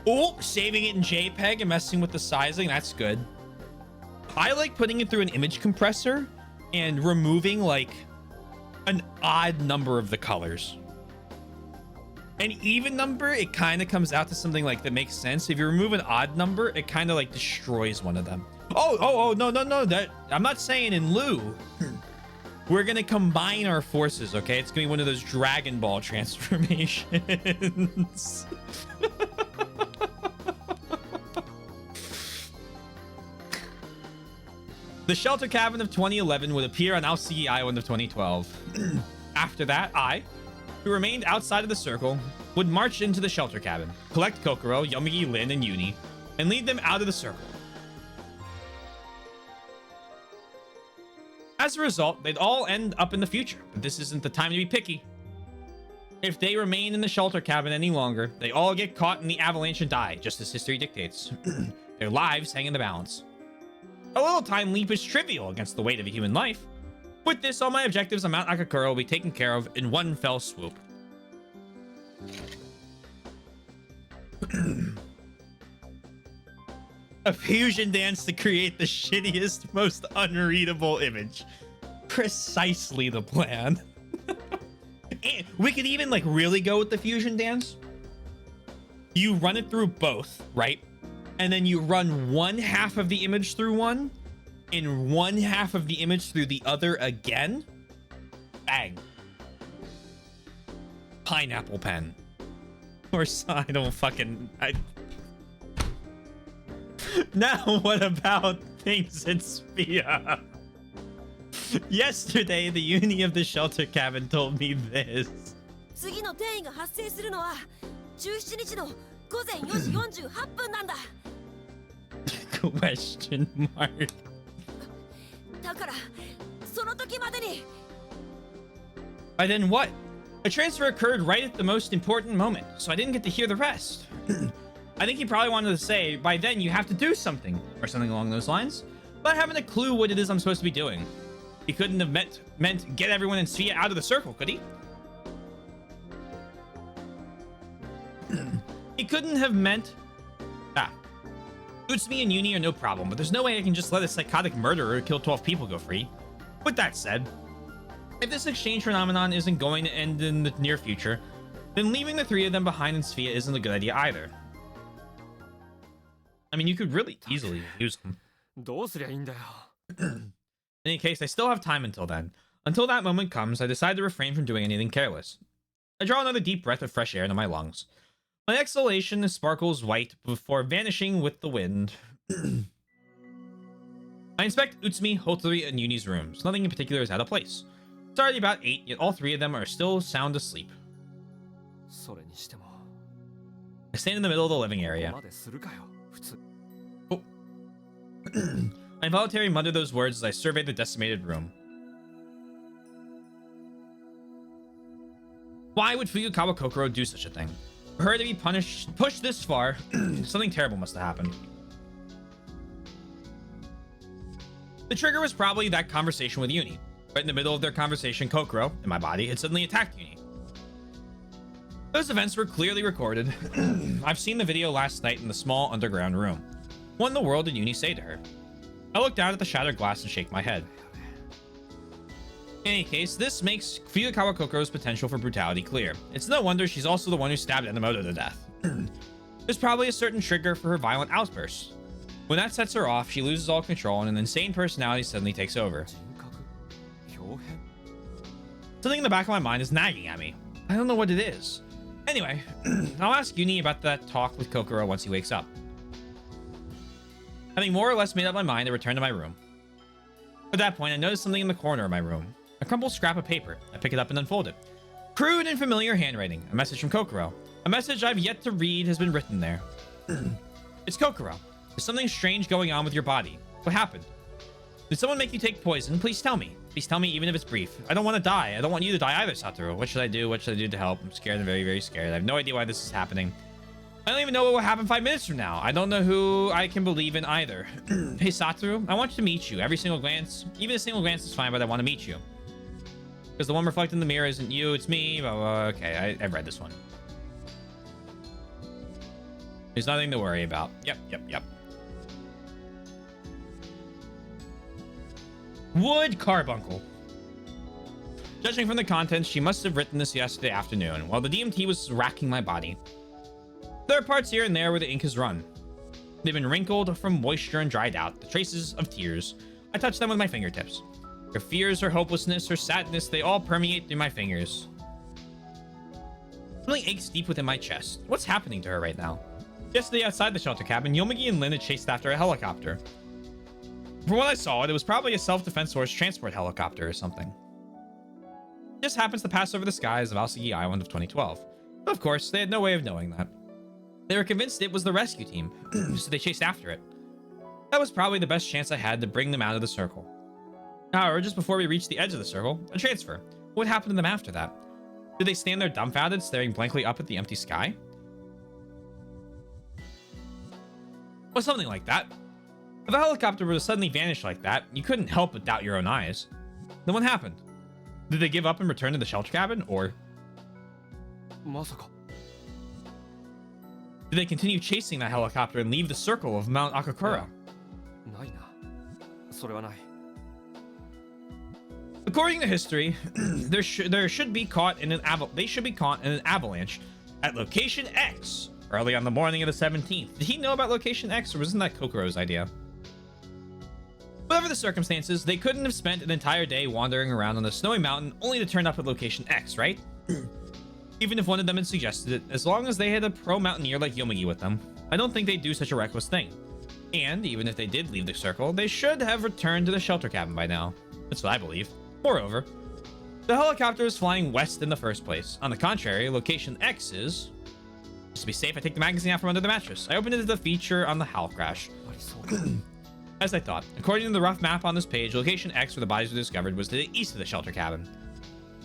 Oh, saving it in JPEG and messing with the sizing. That's good. I like putting it through an image compressor and removing like an odd number of the colors. An even number, it kind of comes out to something like that makes sense. If you remove an odd number, it kind of like destroys one of them. Oh, no. That I'm not saying in lieu. We're gonna combine our forces, okay? It's gonna be one of those Dragon Ball transformations. The shelter cabin of 2011 would appear on Aosugi Island of 2012. After that, I, who remained outside of the circle, would march into the shelter cabin, collect Kokoro, Yomugi, Lin, and Uni, and lead them out of the circle. As a result, they'd all end up in the future, but this isn't the time to be picky. If they remain in the shelter cabin any longer, they all get caught in the avalanche and die, just as history dictates. Their lives hang in the balance. A little time leap is trivial against the weight of a human life. With this, all my objectives on Mount Akakura will be taken care of in one fell swoop. A fusion dance to create the shittiest, most unreadable image. Precisely the plan. We could even like really go with the fusion dance. you run it through both, right? And then you run one half of the image through one and one half of the image through the other again. Bang. Pineapple pen. Or I don't fucking... Now what about things in Sphere? Yesterday, the uni of the shelter cabin told me this. 次の転移が発生するのは17日の午前4時48分なんだ。 Question mark. だからその時までに。 By then what? A transfer occurred right at the most important moment, so I didn't get to hear the rest. I think he probably wanted to say, by then you have to do something, or something along those lines. But I haven't a clue what it is I'm supposed to be doing. He couldn't have meant get everyone in Sphere out of the circle, could he? He couldn't have meant... Utsumi and Uni are no problem, but there's no way I can just let a psychotic murderer kill 12 people go free. With that said, if this exchange phenomenon isn't going to end in the near future, then leaving the 3 of them behind in Sphere isn't a good idea either. I mean, you could really easily use them. どうすりゃいいんだよ。 In any case, I still have time until then. Until that moment comes, I decide to refrain from doing anything careless. I draw another deep breath of fresh air into my lungs. My exhalation sparkles white before vanishing with the wind. I inspect Utsumi, Hotori, and Uni's rooms. Nothing in particular is out of place. It's already about 8, yet all 3 of them are still sound asleep. それにしても I stand in the middle of the living ここ area. までするかよ普通。 I involuntarily mutter those words as I survey the decimated room. Why would Fuyukawa Kokoro do such a thing? For her to be pushed this far, something terrible must have happened. The trigger was probably that conversation with Uni. Right in the middle of their conversation, Kokoro, in my body, had suddenly attacked Uni. Those events were clearly recorded. I've seen the video last night in the small underground room. What in the world did Uni say to her? I look down at the shattered glass and shake my head. In any case, this makes Fuyukawa Kokoro's potential for brutality clear. It's no wonder she's also the one who stabbed Enomoto to death. There's probably a certain trigger for her violent outbursts. When that sets her off, she loses all control and an insane personality suddenly takes over. 人格？表変？ Something in the back of my mind is nagging at me. I don't know what it is. Anyway, I'll ask Uni about that talk with Kokoro once he wakes up. Having more or less made up my mind, I return to my room. At that point, I notice something in the corner of my room. A crumpled scrap of paper. I pick it up and unfold it. Crude and familiar handwriting. A message from Kokoro. A message I've yet to read has been written there. It's Kokoro. There's something strange going on with your body. What happened? Did someone make you take poison? Please tell me. Please tell me, even if it's brief. I don't want to die. I don't want you to die either, Satoru. What should I do? What should I do to help? I'm scared. I'm very, very scared. I have no idea why this is happening. I don't even know what will happen 5 minutes from now. I don't know who I can believe in either. Hey, Satoru, I want to meet you. Every single glance, even a single glance is fine, but I want to meet you. Because the one reflected in the mirror isn't you, it's me. Blah, blah. Okay, I've read this one. There's nothing to worry about. Yep. Wood carbuncle. Judging from the contents, she must have written this yesterday afternoon, while the DMT was racking my body. There are parts here and there where the ink has run. They've been wrinkled from moisture and dried out, the traces of tears. I touch them with my fingertips. Her fears, her hopelessness, her sadness, they all permeate through my fingers. Something aches deep within my chest. What's happening to her right now? Yesterday outside the shelter cabin, Yomugi and Lin had chased after a helicopter. From what I saw, it was probably a self-defense force transport helicopter or something. It just happens to pass over the skies of Aosagi Island of 2012. But of course, they had no way of knowing that. They were convinced it was the rescue team, so they chased after it. That was probably the best chance I had to bring them out of the circle. However, just before we reached the edge of the circle, a transfer. What happened to them after that? Did they stand there dumbfounded, staring blankly up at the empty sky? Well, something like that. If a helicopter were to suddenly vanish like that, you couldn't help but doubt your own eyes. Then what happened? Did they give up and return to the shelter cabin, or... まさか did they continue chasing that helicopter and leave the circle of Mount Akakura? ないな。それはない。 According to history, they should be caught in an avalanche at location X, early on the morning of the 17th. Did he know about Location X, or wasn't that Kokoro's idea? Whatever the circumstances, they couldn't have spent an entire day wandering around on a snowy mountain only to turn up at Location X, right? Even if one of them had suggested it, as long as they had a pro mountaineer like Yomugi with them, I don't think they'd do such a reckless thing. And even if they did leave the circle, they should have returned to the shelter cabin by now. That's what I believe. Moreover, the helicopter was flying west in the first place. On the contrary, Location X is... Just to be safe, I take the magazine out from under the mattress. I opened it to the feature on the Howl Crash. As I thought, according to the rough map on this page, Location X, where the bodies were discovered, was to the east of the shelter cabin.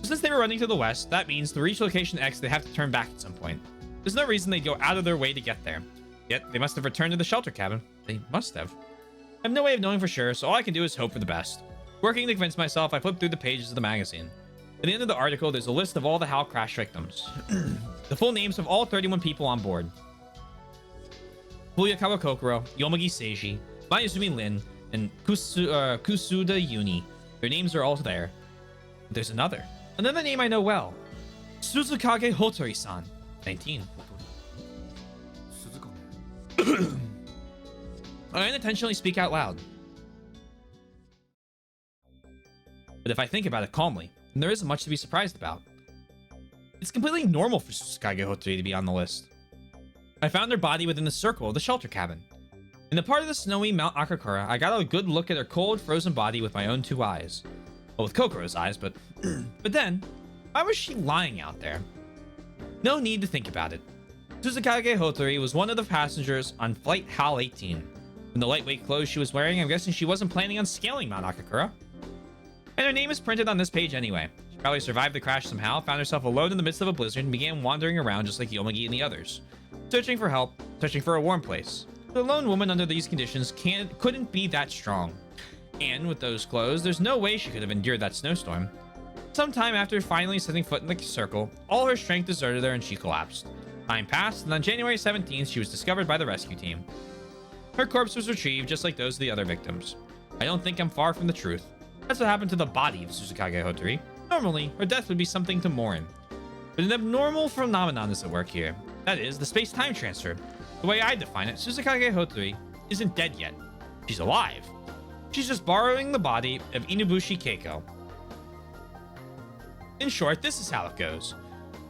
Since they were running to the west, that means to reach Location X, they have to turn back at some point. There's no reason they'd go out of their way to get there. Yet, they must have returned to the shelter cabin. They must have. I have no way of knowing for sure, so all I can do is hope for the best. Working to convince myself, I flip through the pages of the magazine. At the end of the article, there's a list of all the Howl Crash victims. The full names of all 31 people on board. Fuyakawa Kokoro, Yomugi Seiji, Mayuzumi Lin, and Kusuda Yuni. Their names are all there. But there's another name I know well. Suzukage Hotori-san, 19. I unintentionally speak out loud. But if I think about it calmly, then there isn't much to be surprised about. It's completely normal for Suzukage Hotori to be on the list. I found her body within the circle of the shelter cabin. In the part of the snowy Mount Akakura, I got a good look at her cold, frozen body with my own two eyes. Well, with Kokoro's eyes, but then, why was she lying out there? No need to think about it. Suzukage Hotori was one of the passengers on Flight HAL 18. In the lightweight clothes she was wearing, I'm guessing she wasn't planning on scaling Mount Akakura. And her name is printed on this page anyway. She probably survived the crash somehow, found herself alone in the midst of a blizzard, and began wandering around just like Yomugi and the others. Searching for help, searching for a warm place. The lone woman under these conditions couldn't be that strong. And with those clothes, there's no way she could have endured that snowstorm. Sometime after finally setting foot in the circle, all her strength deserted her and she collapsed. Time passed, and on January 17th, she was discovered by the rescue team. Her corpse was retrieved just like those of the other victims. I don't think I'm far from the truth. That's what happened to the body of Suzukage Hotori. Normally, her death would be something to mourn. But an abnormal phenomenon is at work here. That is, the space-time transfer. The way I define it, Suzukage Hotori isn't dead yet. She's alive. She's just borrowing the body of Inubushi Keiko. In short, this is how it goes.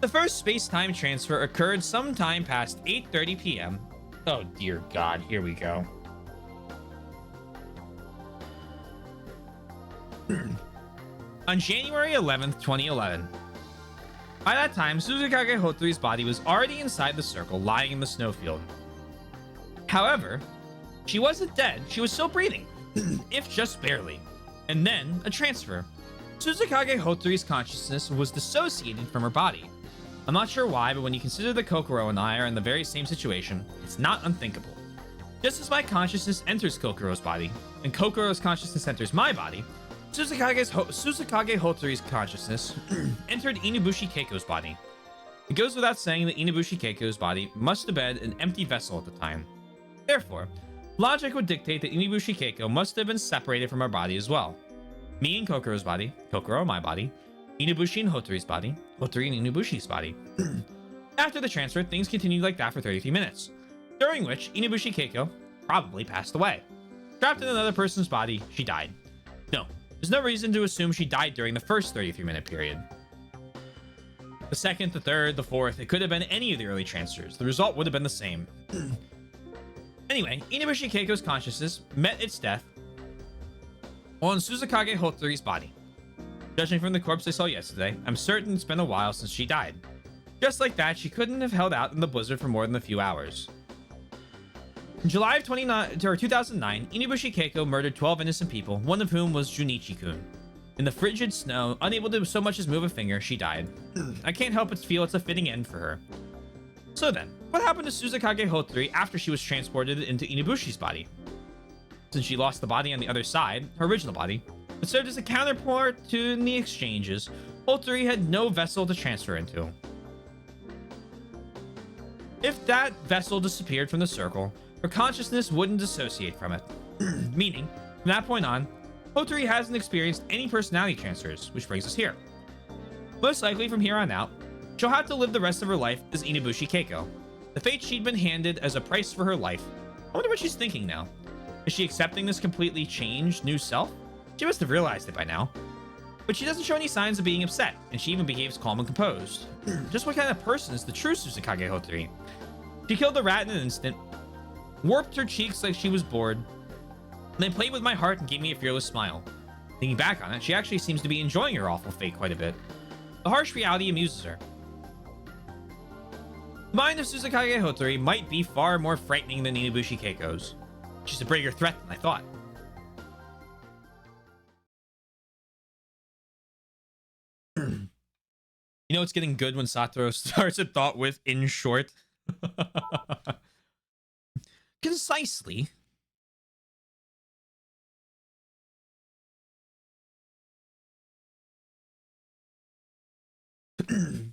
The first space-time transfer occurred sometime past 8:30 p.m. Oh dear God, here we go. On January 11th, 2011. By that time, Suzukage Hotori's body was already inside the circle, lying in the snowfield. However, she wasn't dead, she was still breathing, if just barely. And then, a transfer. Suzukage Hotori's consciousness was dissociated from her body. I'm not sure why, but when you consider that Kokoro and I are in the very same situation, it's not unthinkable. Just as my consciousness enters Kokoro's body, and Kokoro's consciousness enters my body, Suzukage Hotori's consciousness entered Inubushi Keiko's body. It goes without saying that Inubushi Keiko's body must have been an empty vessel at the time. Therefore, logic would dictate that Inubushi Keiko must have been separated from her body as well. Me and Kokoro's body, Kokoro my body, Inubushi and Hotori's body, Hotori and Inubushi's body. After the transfer, things continued like that for 33 minutes, during which Inubushi Keiko probably passed away. Trapped in another person's body, she died. No, there's no reason to assume she died during the first 33-minute period. The second, the third, the fourth, it could have been any of the early transfers. The result would have been the same. Anyway, Inubushi Keiko's consciousness met its death on Suzukage Hotori's body. Judging from the corpse I saw yesterday, I'm certain it's been a while since she died. Just like that, she couldn't have held out in the blizzard for more than a few hours. In July of 2009, Inubushi Keiko murdered 12 innocent people, one of whom was Junichi-kun. In the frigid snow, unable to so much as move a finger, she died. I can't help but feel it's a fitting end for her. So then, what happened to Suzukage Hotori after she was transported into Inubushi's body? Since she lost the body on the other side, her original body, it served as a counterpart to the exchanges. Hotori had no vessel to transfer into. If that vessel disappeared from the circle, her consciousness wouldn't dissociate from it. Meaning, from that point on, Hotori hasn't experienced any personality transfers, which brings us here. Most likely from here on out, she'll have to live the rest of her life as Inubushi Keiko. the fate she'd been handed as a price for her life. I wonder what she's thinking now. Is she accepting this completely changed new self? She must have realized it by now. But she doesn't show any signs of being upset, and she even behaves calm and composed. Just what kind of person is the true Susukage Hotori? She killed the rat in an instant, warped her cheeks like she was bored, and then played with my heart and gave me a fearless smile. Thinking back on it, she actually seems to be enjoying her awful fate quite a bit. The harsh reality amuses her. The mind of Susukage Hotori might be far more frightening than Inabushi Keiko's. She's a bigger threat than I thought. You know it's getting good when Satoru starts a thought with "in short." Concisely.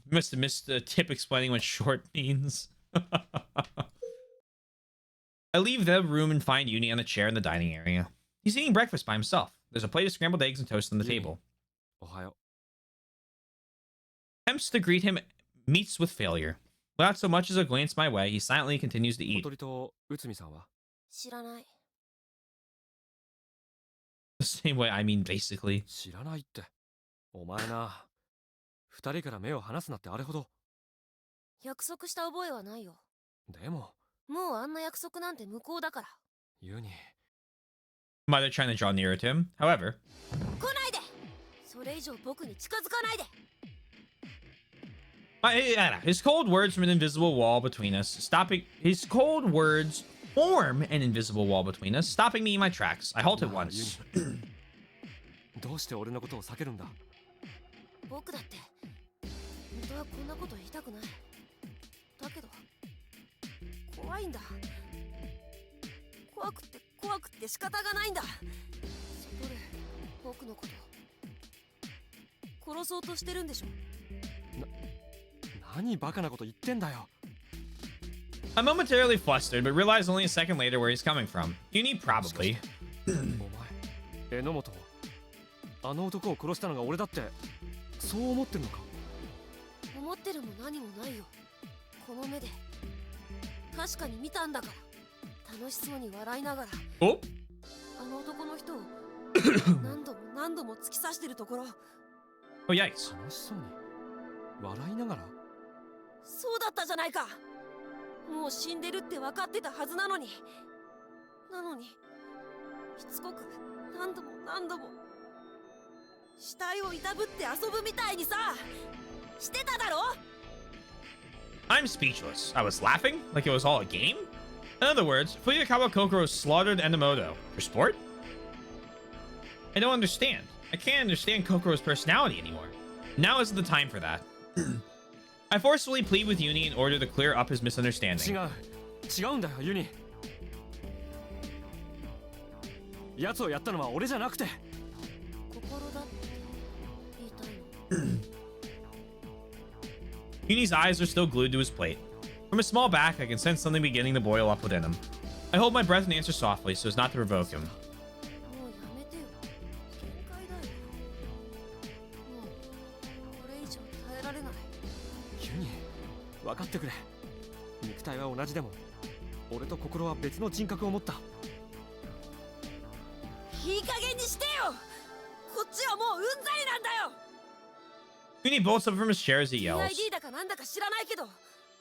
Must have missed the tip explaining what short means. I leave the room and find Uni on the chair in the dining area. He's eating breakfast by himself. There's a plate of scrambled eggs and toast on the table. Ohayo. Attempts to greet him meets with failure. Without so much as a glance my way, he silently continues to eat. 小鳥と内海さんは知らない。 The same way, I mean, basically. 知らないって。お前な。二人から目を離すなってあれほど。約束した覚えはないよ。でも。もうあんな約束なんて無効だから。ユニ。Might have trying to draw nearer to him. However. 来ないで。それ以上僕に近づかないで。His cold words from an invisible wall between us, stopping. His cold words form an invisible wall between us, stopping me in my tracks. I halted once. どうして俺のことを避けるんだ？僕だって本当はこんなこと言いたくない。だけど怖いんだ。怖くて仕方がないんだ。悟る、僕のこと殺そうとしてるんでしょ。何バカなこと言ってんだよ。I'm momentarily flustered, but realized only a second later where he's coming from. Uni, probably. お前、榎本、あの男を殺したのが俺だって、そう思ってんのか？思ってるも何もないよ。この目で確かに見たんだから。楽しそうに笑いながら。Oh? あの男の人を何度も突き刺してるところ。Oh, yikes. 楽しそうに笑いながら。そうだったじゃないか。もう死んでるって分かってたはずなのに。なのにしつこく何度も死体をいたぶって遊ぶみたいにさしてただろ。 I'm speechless. I was laughing like it was all a game? In other words, Fuyakawa Kokoro slaughtered Enomoto. For sport? I don't understand. I can't understand Kokoro's personality anymore. Now isn't the time for that. I forcefully plead with Uni in order to clear up his misunderstanding. 違うんだよ、ユニ。奴をやったのは俺じゃなくて。心だって言いたいの。Uni's eyes are still glued to his plate. From his small back, I can sense something beginning to boil up within him. I hold my breath and answer softly so as not to provoke him. もうやめてよ。限界だよ。もうこれ以上耐えられない。ユニ、分かってくれ。肉体は同じでも、俺と心は別の人格を持った。いい加減にしてよ。こっちはもううんざりなんだよ。Uni bolts up from his chair as he yells. ID だかなんだか知らないけど、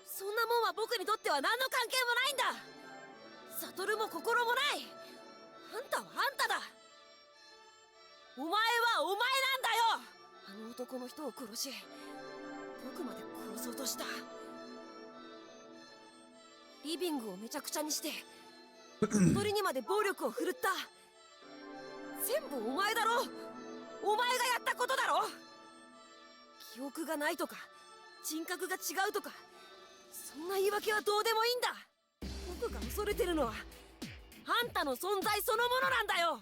そんなもんは僕にとっては何の関係もないんだ。悟も心もない。あんたはあんただ。お前はお前なんだよ。あの男の人を殺し、僕まで殺そうとした。リビングをめちゃくちゃにして鳥にまで暴力を振るった。全部お前だろ。お前がやったことだろ。記憶がないとか人格が違うとか、そんな言い訳はどうでもいいんだ。僕が恐れてるのはあんたの存在そのものなんだよ。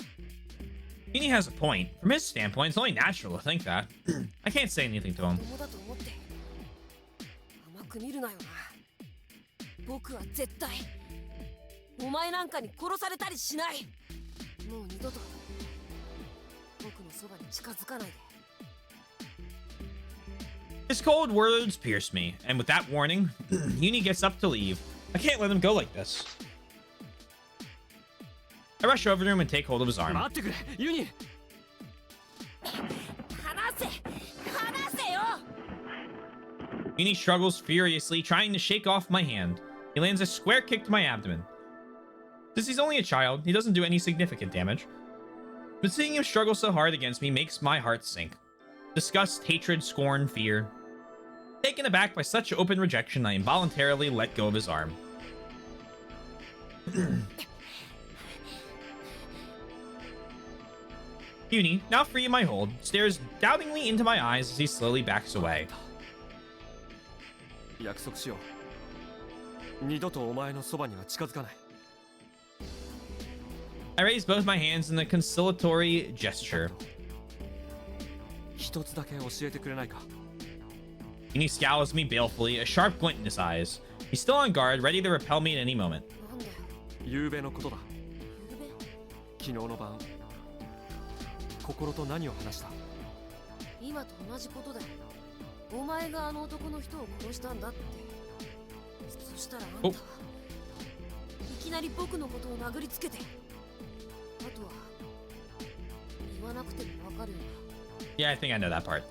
Uni has a point. From his standpoint, it's only natural to think that. I can't say anything to him. 子供だと思って甘く見るなよな。僕は絶対お前なんかに殺されたりしない。もう二度と僕のそばに近づかないで。 His cold words pierce me, and with that warning, Uni gets up to leave. I can't let him go like this. I rush over to him and take hold of his arm. 待ってくれユニ。離せ離せよ。 Uni struggles furiously, trying to shake off my hand. He lands a square kick to my abdomen. Since he's only a child, he doesn't do any significant damage. But seeing him struggle so hard against me makes my heart sink. Disgust, hatred, scorn, fear. Taken aback by such open rejection, I involuntarily let go of his arm. Uni, now free of my hold, stares doubtingly into my eyes as he slowly backs away. 約束しよう。二度とお前のそばには近づかない。 I raise both my hands in a conciliatory gesture. 一つだけ教えてくれないか。 Uni scowls at me balefully, a sharp glint in his eyes. He's still on guard, ready to repel me at any moment. なんだよ。夕べのことだ。ゆうべ昨日の晩。心と何を話した。今と同じことだよ。お前があの男の人を殺したんだって。そしたらあんたはいきなり僕のことを殴りつけて。あとは言わなくてもわかるよ。 Yeah, I think I know that part.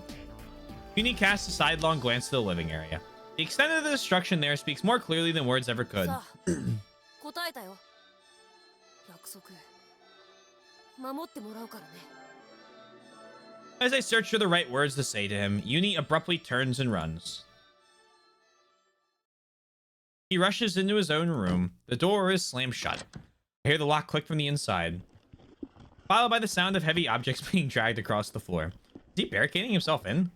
Uni casts a sidelong glance to the living area. The extent of the destruction there speaks more clearly than words ever could. さあ答えたよ。約束守ってもらうからね。 As I search for the right words to say to him, Uni abruptly turns and runs. He rushes into his own room. The door is slammed shut. I hear the lock click from the inside, followed by the sound of heavy objects being dragged across the floor. Is he barricading himself in?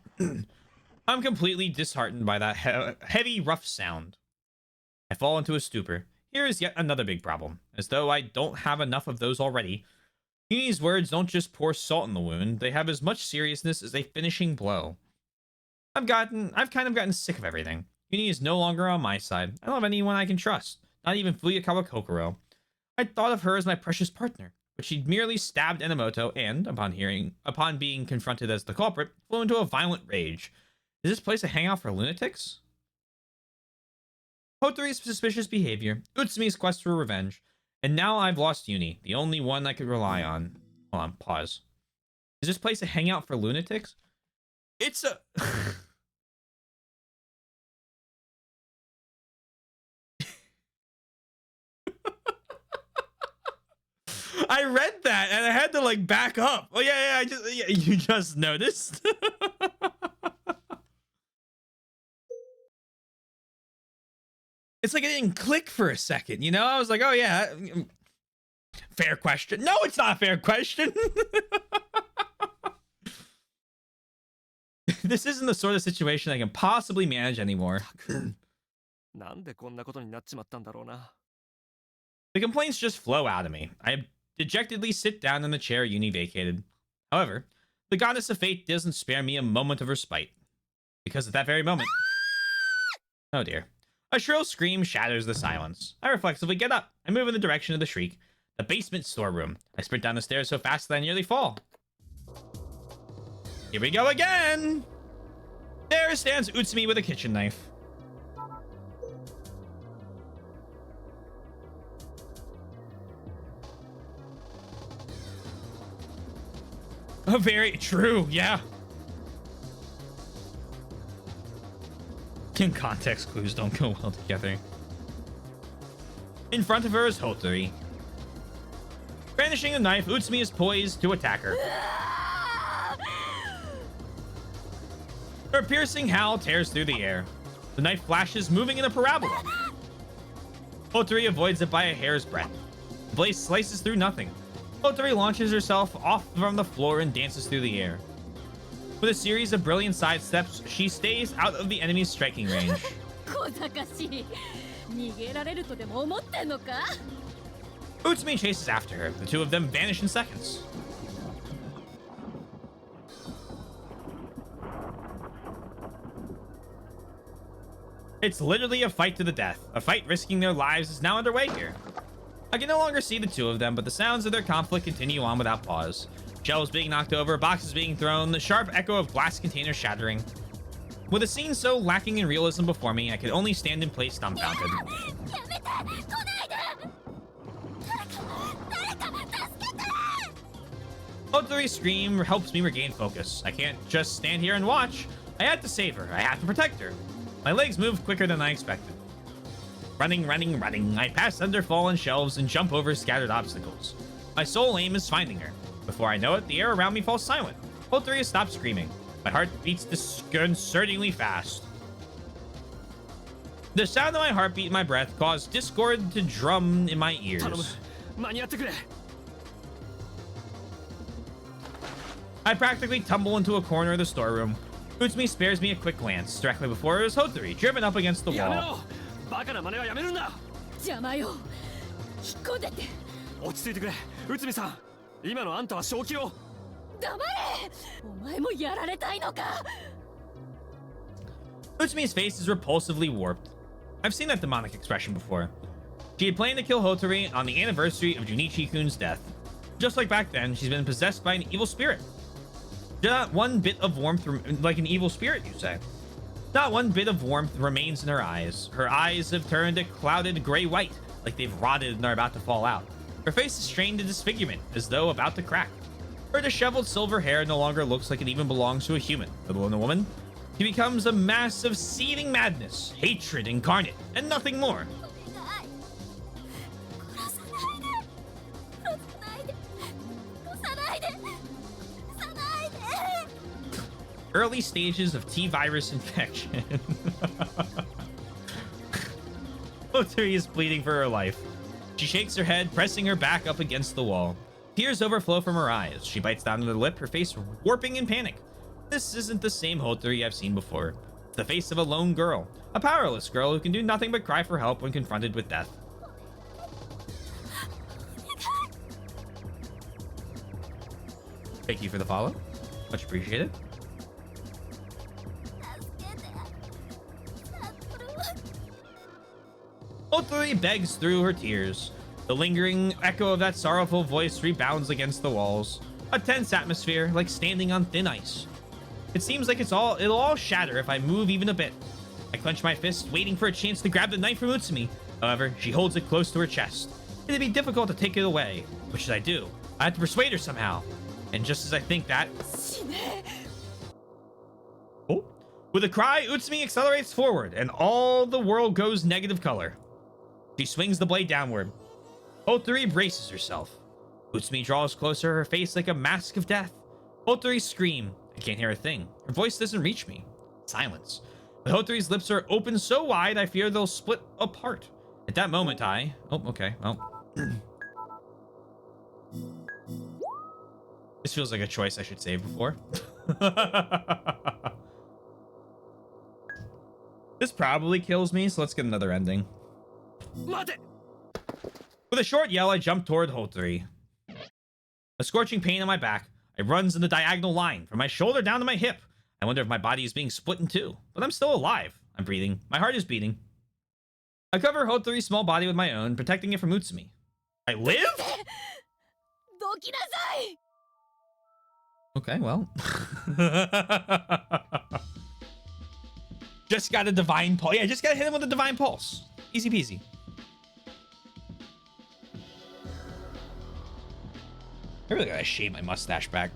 I'm completely disheartened by that heavy, rough sound. I fall into a stupor. Here is yet another big problem. As though I don't have enough of those already, Uni's words don't just pour salt in the wound, they have as much seriousness as a finishing blow. I've kind of gotten sick of everything. Uni is no longer on my side. I don't have anyone I can trust, not even Fuyakawa Kokoro. I thought of her as my precious partner, but she merely stabbed Enomoto and, upon being confronted as the culprit, flew into a violent rage. Is this place a hangout for lunatics? Hotori's suspicious behavior, Utsumi's quest for revenge, and now I've lost Uni, the only one I could rely on. Hold on, pause. Is this place a hangout for lunatics? It's a... I read that and I had to like back up. Oh yeah, you just noticed. It's like it didn't click for a second, you know? I was like, oh yeah, fair question. No, it's not a fair question. This isn't the sort of situation I can possibly manage anymore. なんでこんなことになっちまったんだろうな。 The complaints just flow out of me. I dejectedly sit down in the chair Uni vacated. However, the goddess of fate doesn't spare me a moment of respite. Because at that very moment... Oh dear. A shrill scream shatters the silence. I reflexively get up. I move in the direction of the shriek. The basement storeroom. I sprint down the stairs so fast that I nearly fall. Here we go again! There stands Utsumi with a kitchen knife. Oh, very true, yeah. Context clues don't go well together. In front of her is Hotori. Brandishing a knife, Utsumi is poised to attack her. Her piercing howl tears through the air. The knife flashes, moving in a parabola. Hotori avoids it by a hair's breadth. The blade slices through nothing. Hotori launches herself off from the floor and dances through the air. With a series of brilliant sidesteps, she stays out of the enemy's striking range. Utsumi chases after her. The two of them vanish in seconds. It's literally a fight to the death. A fight risking their lives is now underway here. I can no longer see the two of them, but the sounds of their conflict continue on without pause. Shelves being knocked over, boxes being thrown, the sharp echo of glass containers shattering. With a scene so lacking in realism before me, I could only stand in place dumbfounded. Hotori's scream helps me regain focus. I can't just stand here and watch. I had to save her. I have to protect her. My legs moved quicker than I expected. Running, running, running. I pass under fallen shelves and jump over scattered obstacles. My sole aim is finding her. Before I know it, the air around me falls silent. Hotori has stopped screaming. My heart beats disconcertingly fast. The sound of my heartbeat and my breath caused discord to drum in my ears. 頼む間に合ってくれ I practically tumble into a corner of the storeroom. Utsumi spares me a quick glance. Directly before is Hotori, driven up against the やめ wall. ろバカな真似はやめるんだ邪魔よ。引っ込んでって。落ち着いてくれ内海さん今のあんたは正気を黙れ。お前もやられたいのか。 Utsumi's face is repulsively warped. I've seen that demonic expression before. She had planned to kill Hotori on the anniversary of Junichi-kun's death. Just like back then, she's been possessed by an evil spirit. Not one bit of warmth, like an evil spirit, you say. Not one bit of warmth remains in her eyes. Her eyes have turned a clouded gray-white, like they've rotted and are about to fall out. Her face is strained to disfigurement, as though about to crack. Her disheveled silver hair no longer looks like it even belongs to a human, let alone a woman. She becomes a mass of seething madness, hatred incarnate, and nothing more. 殺さないで殺さないで殺さないで殺さないで Early stages of T-virus infection. Hotori is pleading for her life. She shakes her head, pressing her back up against the wall. Tears overflow from her eyes. She bites down on her lip, her face warping in panic. This isn't the same Hotori I've seen before. It's the face of a lone girl, a powerless girl who can do nothing but cry for help when confronted with death. Thank you for the follow. Much appreciated. 助けて悟る Hotori begs through her tears. The lingering echo of that sorrowful voice rebounds against the walls. A tense atmosphere, like standing on thin ice. It seems like it'll all shatter if I move even a bit. I clench my fist, waiting for a chance to grab the knife from Utsumi. However, she holds it close to her chest. It'd be difficult to take it away. What should I do? I have to persuade her somehow. And just as I think that... Oh. With a cry, Utsumi accelerates forward, and all the world goes negative color. She swings the blade downward. Hotori braces herself. Utsumi draws closer, her face like a mask of death. Hotori scream. I can't hear a thing. Her voice doesn't reach me. Silence. But Hotori's lips are open so wide, I fear they'll split apart. At that moment, I... Oh, okay. Well... This feels like a choice I should save before. This probably kills me, so let's get another ending. 待て With a short yell, I jump toward Hotori. A scorching pain on my back. It runs in the diagonal line, from my shoulder down to my hip. I wonder if my body is being split in two. But I'm still alive. I'm breathing. My heart is beating. I cover Hotori's small body with my own, protecting it from Utsumi. I live? どきなさい。 Okay, well. Just got a divine pulse. Yeah, just gotta hit him with a divine pulse. Easy peasy. I really gotta shave my mustache back.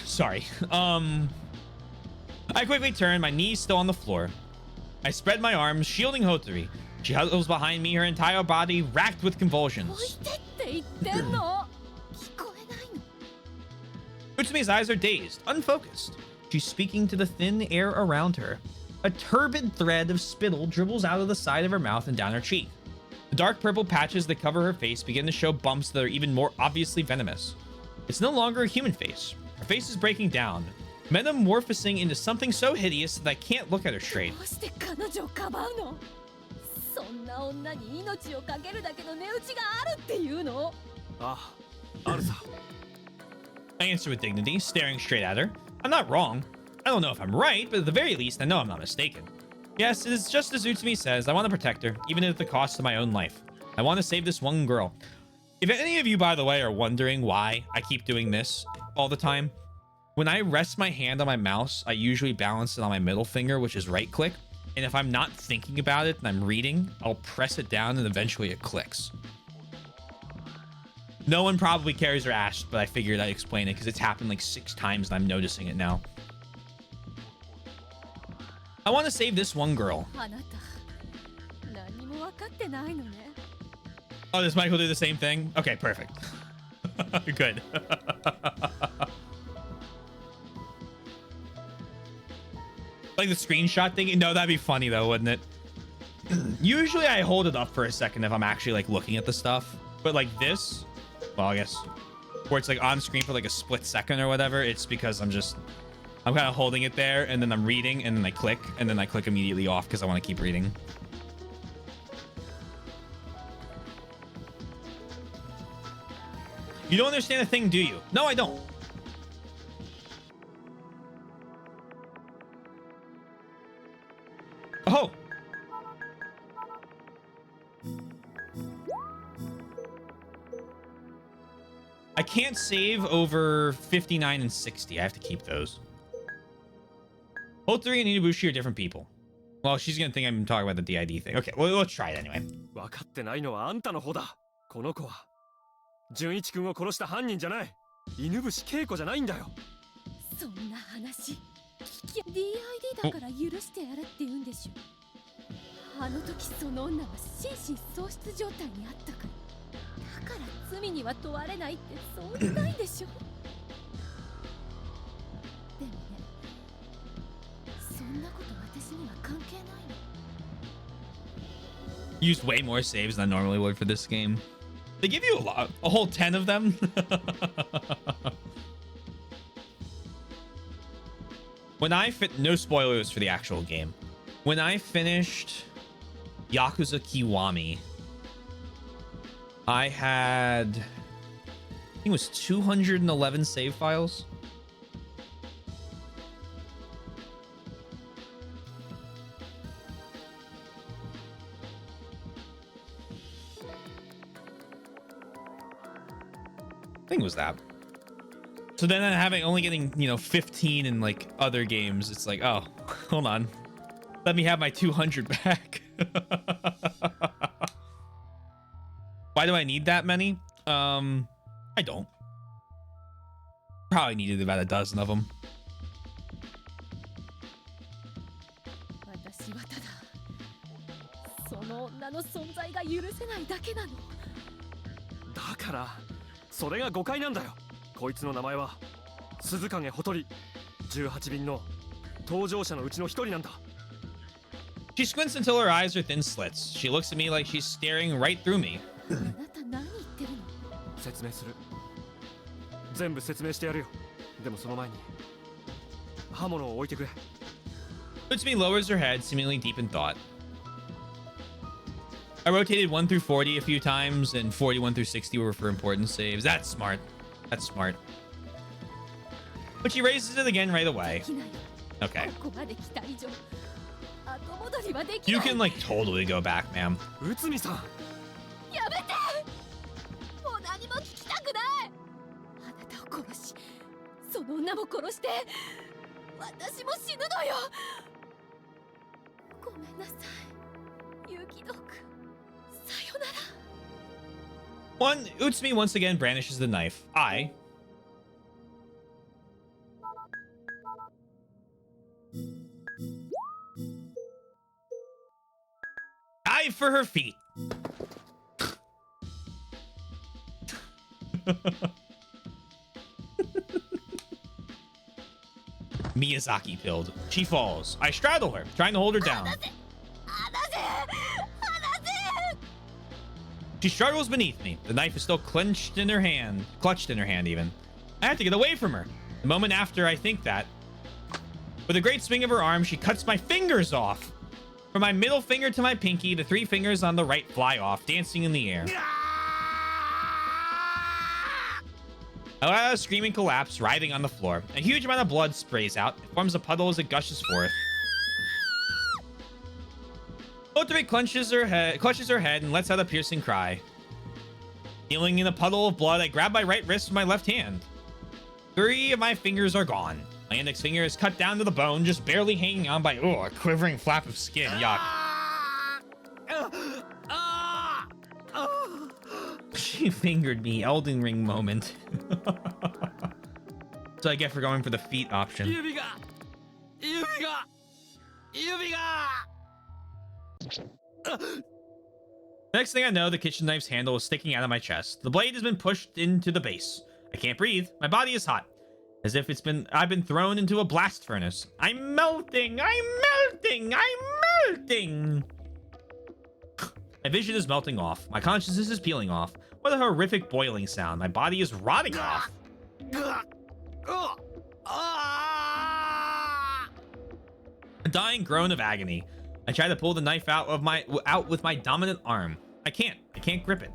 Sorry. I quickly turn, my knees still on the floor. I spread my arms, shielding Hotori. She huddles behind me, her entire body racked with 置い convulsions. てって言ってんの。聞こえないの。 Utsumi's eyes are dazed, unfocused. She's speaking to the thin air around her. A turbid thread of spittle dribbles out of the side of her mouth and down her cheek. The dark purple patches that cover her face begin to show bumps that are even more obviously venomous. It's no longer a human face. Her face is breaking down, metamorphosing into something so hideous that I can't look at her straight. どうして彼女をかばうの。そんな女に命をかけるだけの値打ちがあるっていうの。ああるさ I answer with dignity, staring straight at her. I'm not wrong. I don't know if I'm right, but at the very least, I know I'm not mistaken. Yes, it is just as Utsumi says. I want to protect her, even at the cost of my own life. I want to save this one girl. If any of you, by the way, are wondering why I keep doing this all the time, when I rest my hand on my mouse, I usually balance it on my middle finger, which is right click. And if I'm not thinking about it and I'm reading, I'll press it down and eventually it clicks. No one probably cares or asked, but I figured I'd explain it because it's happened like 6 times and I'm noticing it now. I want to save this one girl. あなた何も分かってないのね。 Oh, does Michael do the same thing? Okay, perfect. Good. Like the screenshot thing? No, that'd be funny though, wouldn't it? Usually I hold it up for a second if I'm actually like looking at the stuff. But like this, well, I guess where it's like on screen for like a split second or whatever, it's because I'm kind of holding it there and then I'm reading and then I click and then I click immediately off because I want to keep reading. You don't understand a thing, do you? No, I don't. Oh. I can't save over 59 and 60. I have to keep those. Both 3 and Inabushi are different people. Well, she's gonna think I'm talking about the DID thing. Okay, well, let's try it anyway. 分かってないのはあんたの方だ。この子は純一君を殺した犯人じゃない。犬伏恵子じゃないんだよ。そんな話聞き DID だから許してやれって言うんでしょ。あの時その女は心神喪失状態にあったから、だから罪には問われないってそう言いたいんでしょ。でもね、そんなこと私には関係ないの。 Used way more saves than I normally would for this game. They give you a whole 10 of them. When I no spoilers for the actual game. When I finished Yakuza Kiwami, I had, I think it was 211 save files. I think it was that. So then only getting, 15 in like other games, it's like, oh, hold on. Let me have my 200 back. Why do I need that many? I don't. Probably needed about a dozen of them. 私はただその女の存在が許せないだけなの。だからそれが誤解なんだよ。こいつの名前は鈴影ほとり、18便の搭乗者のうちの一人なんだ。 She squints until her eyes are thin slits. She looks at me like she's staring right through me. あなた何言ってるの？説明する。全部説明してやるよ。でもその前に刃物を置いてくれ。 Utsumi lowers her head, seemingly deep in thought. I rotated 1 through 40 a few times, and 41 through 60 were for important saves. That's smart. That's smart. But she raises it again right away. Okay. ここまで来た以上後戻りはでき You ない。 can, like, totally go back, ma'am. 内海さん。やめて！もう何も聞きたくない。あなたを殺し、その女も殺して、私も死ぬのよ。ごめんなさい、ユキドク。さよなら。Utsumi once again brandishes the knife. I dive for her feet. Miyazaki pilled. She falls. I straddle her, trying to hold her down. She struggles beneath me. The knife is still clutched in her hand even. I have to get away from her. The moment after I think that, with a great swing of her arm, she cuts my fingers off. From my middle finger to my pinky, the 3 fingers on the right fly off, dancing in the air. I let out a screaming collapse, writhing on the floor. A huge amount of blood sprays out. It forms a puddle as it gushes forth. Otari clutches her head and lets out a piercing cry. Kneeling in a puddle of blood, I grab my right wrist with my left hand. 3 of my fingers are gone. My index finger is cut down to the bone, just barely hanging on by a quivering flap of skin. Yuck. She fingered me. Elden Ring moment. So I get for going for the feet option. 指が指が指が Next thing I know, the kitchen knife's handle is sticking out of my chest. The blade has been pushed into the base. I can't breathe. My body is hot. As if I've been thrown into a blast furnace. I'm melting! I'm melting! I'm melting! My vision is melting off. My consciousness is peeling off. What a horrific boiling sound. My body is rotting off. A dying groan of agony. I try to pull the knife out with my dominant arm. I can't grip it.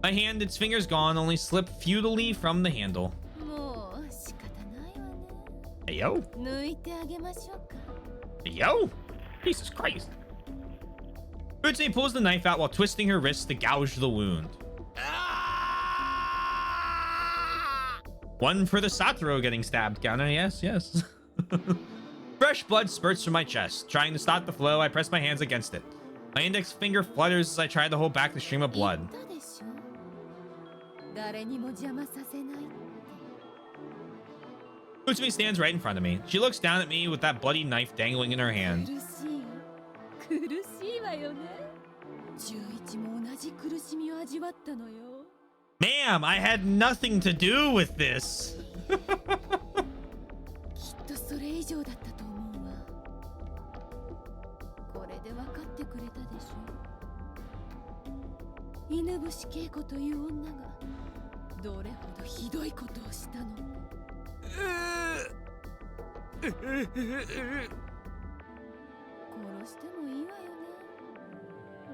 My hand, its fingers gone, only slip futilely from the handle. もう仕方ないわね。 Hey yo. 抜いてあげましょうか。 Hey yo. Jesus Christ. Utsumi pulls the knife out while twisting her wrist to gouge the wound. One for the Satoru getting stabbed counter. Yes, yes. Fresh blood spurts from my chest. Trying to stop the flow, I press my hands against it. My index finger flutters as I try to hold back the stream of blood. 言ったでしょ。誰にも邪魔させないって。 Utsumi stands right in front of me. She looks down at me with that bloody knife dangling in her hand. 苦しい。苦しいわよね。11も同じ苦しみを味わったのよ。 Ma'am, I had nothing to do with this. きっとそれ以上だったと思うわ。これで分かってくれたでしょ。犬伏恵子という女がどれほどひどいことをしたのか。殺してもいいわよね。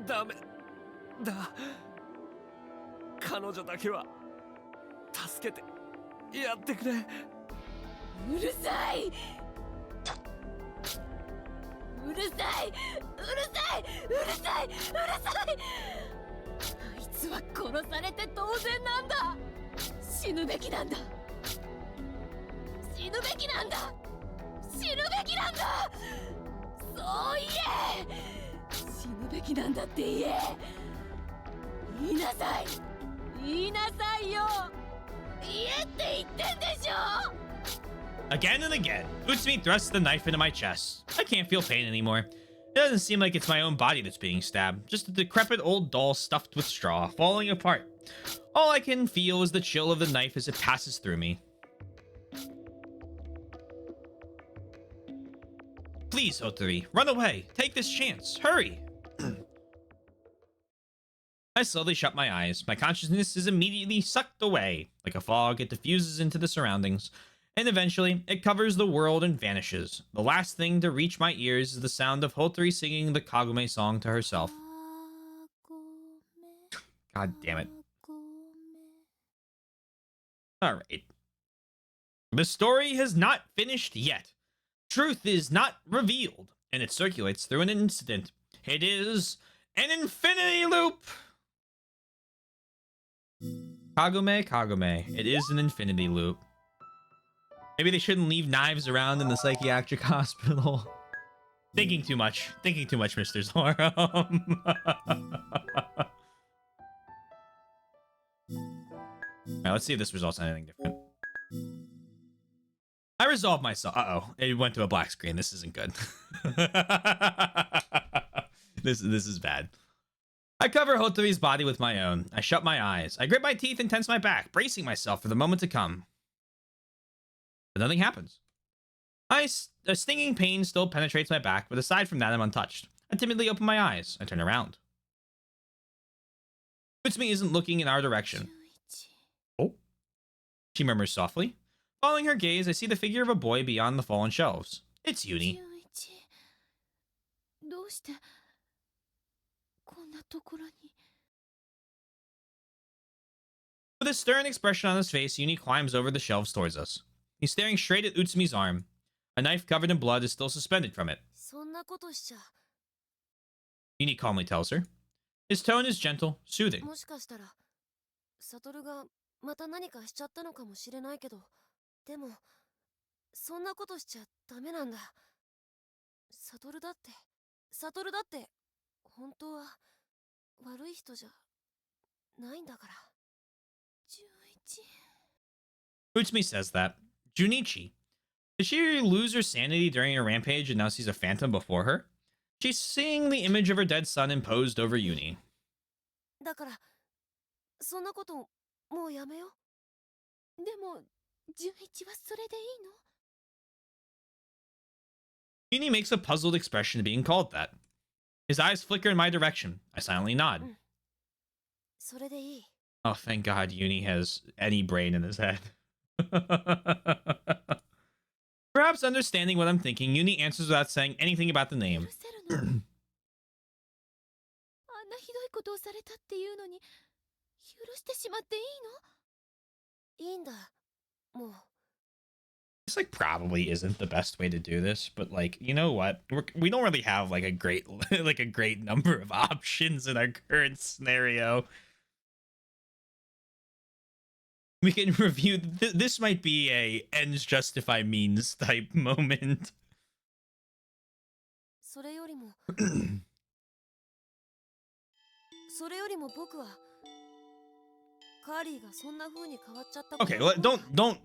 ダメだ。彼女だけは助けてやってくれ。うるさい。うるさい。うるさい。うるさい。うるさい。あいつは殺されて当然なんだ。死ぬべきなんだ。死ぬべきなんだ。死ぬべきなんだ。そう言え。死ぬべきなんだって言え。言いなさい。言いなさいよ。言えって言ってんでしょ。 Again and again, Utsumi thrusts the knife into my chest. I can't feel pain anymore. It doesn't seem like it's my own body that's being stabbed, just a decrepit old doll stuffed with straw, falling apart. All I can feel is the chill of the knife as it passes through me. Please, Hotori, run away. Take this chance. Hurry. I slowly shut my eyes. My consciousness is immediately sucked away. Like a fog, it diffuses into the surroundings. And eventually, it covers the world and vanishes. The last thing to reach my ears is the sound of Hotori singing the Kagome song to herself. God damn it. Alright. The story has not finished yet. Truth is not revealed, and it circulates through an incident. It is an infinity loop! Kagome. It is an infinity loop. Maybe they shouldn't leave knives around in the psychiatric hospital. Thinking too much, Mr. Zoram. Alright, let's see if this results in anything different. I resolved myself. Uh-oh, it went to a black screen. This isn't good. This is bad. I cover Hotori's body with my own. I shut my eyes. I grip my teeth and tense my back, bracing myself for the moment to come. But nothing happens. A stinging pain still penetrates my back, but aside from that, I'm untouched. I timidly open my eyes. I turn around. Utsumi isn't looking in our direction. Oh. She murmurs softly. Following her gaze, I see the figure of a boy beyond the fallen shelves. It's Uni. どうしてこんなところに。 With a stern expression on his face, Uni climbs over the shelves towards us. He's staring straight at Utsumi's arm. A knife covered in blood is still suspended from it. そんなことしちゃ。 Uni calmly tells her. His tone is gentle, soothing. もしかしたらサトルがまた何かしちゃったのかもしれないけど、でもそんなことしちゃダメなんだ。サトルだって本当は悪い人じゃないんだから。Utsumi says that. Junichi. Did she lose her sanity during her rampage and now sees a phantom before her? She's seeing the image of her dead son imposed over Uni. だからそんなこともうやめよう。でも純一はそれでいいの？ Uni makes a puzzled expression at being called that. His eyes flicker in my direction. I silently nod. それでいい。 Oh, thank God Uni has any brain in his head. Perhaps understanding what I'm thinking, Uni answers without saying anything about the 許 name. せるの？あんなひどいことをされたっていうのに許してしまっていいの？いいんだ。もう。 This like probably isn't the best way to do this, but like, you know what? We don't really have like a great like a great number of options in our current scenario. We can review this might be a ends justify means type moment. それよりもそれよりも僕はカーリーがそんな風に変わっちゃったこと Okay, の方が don't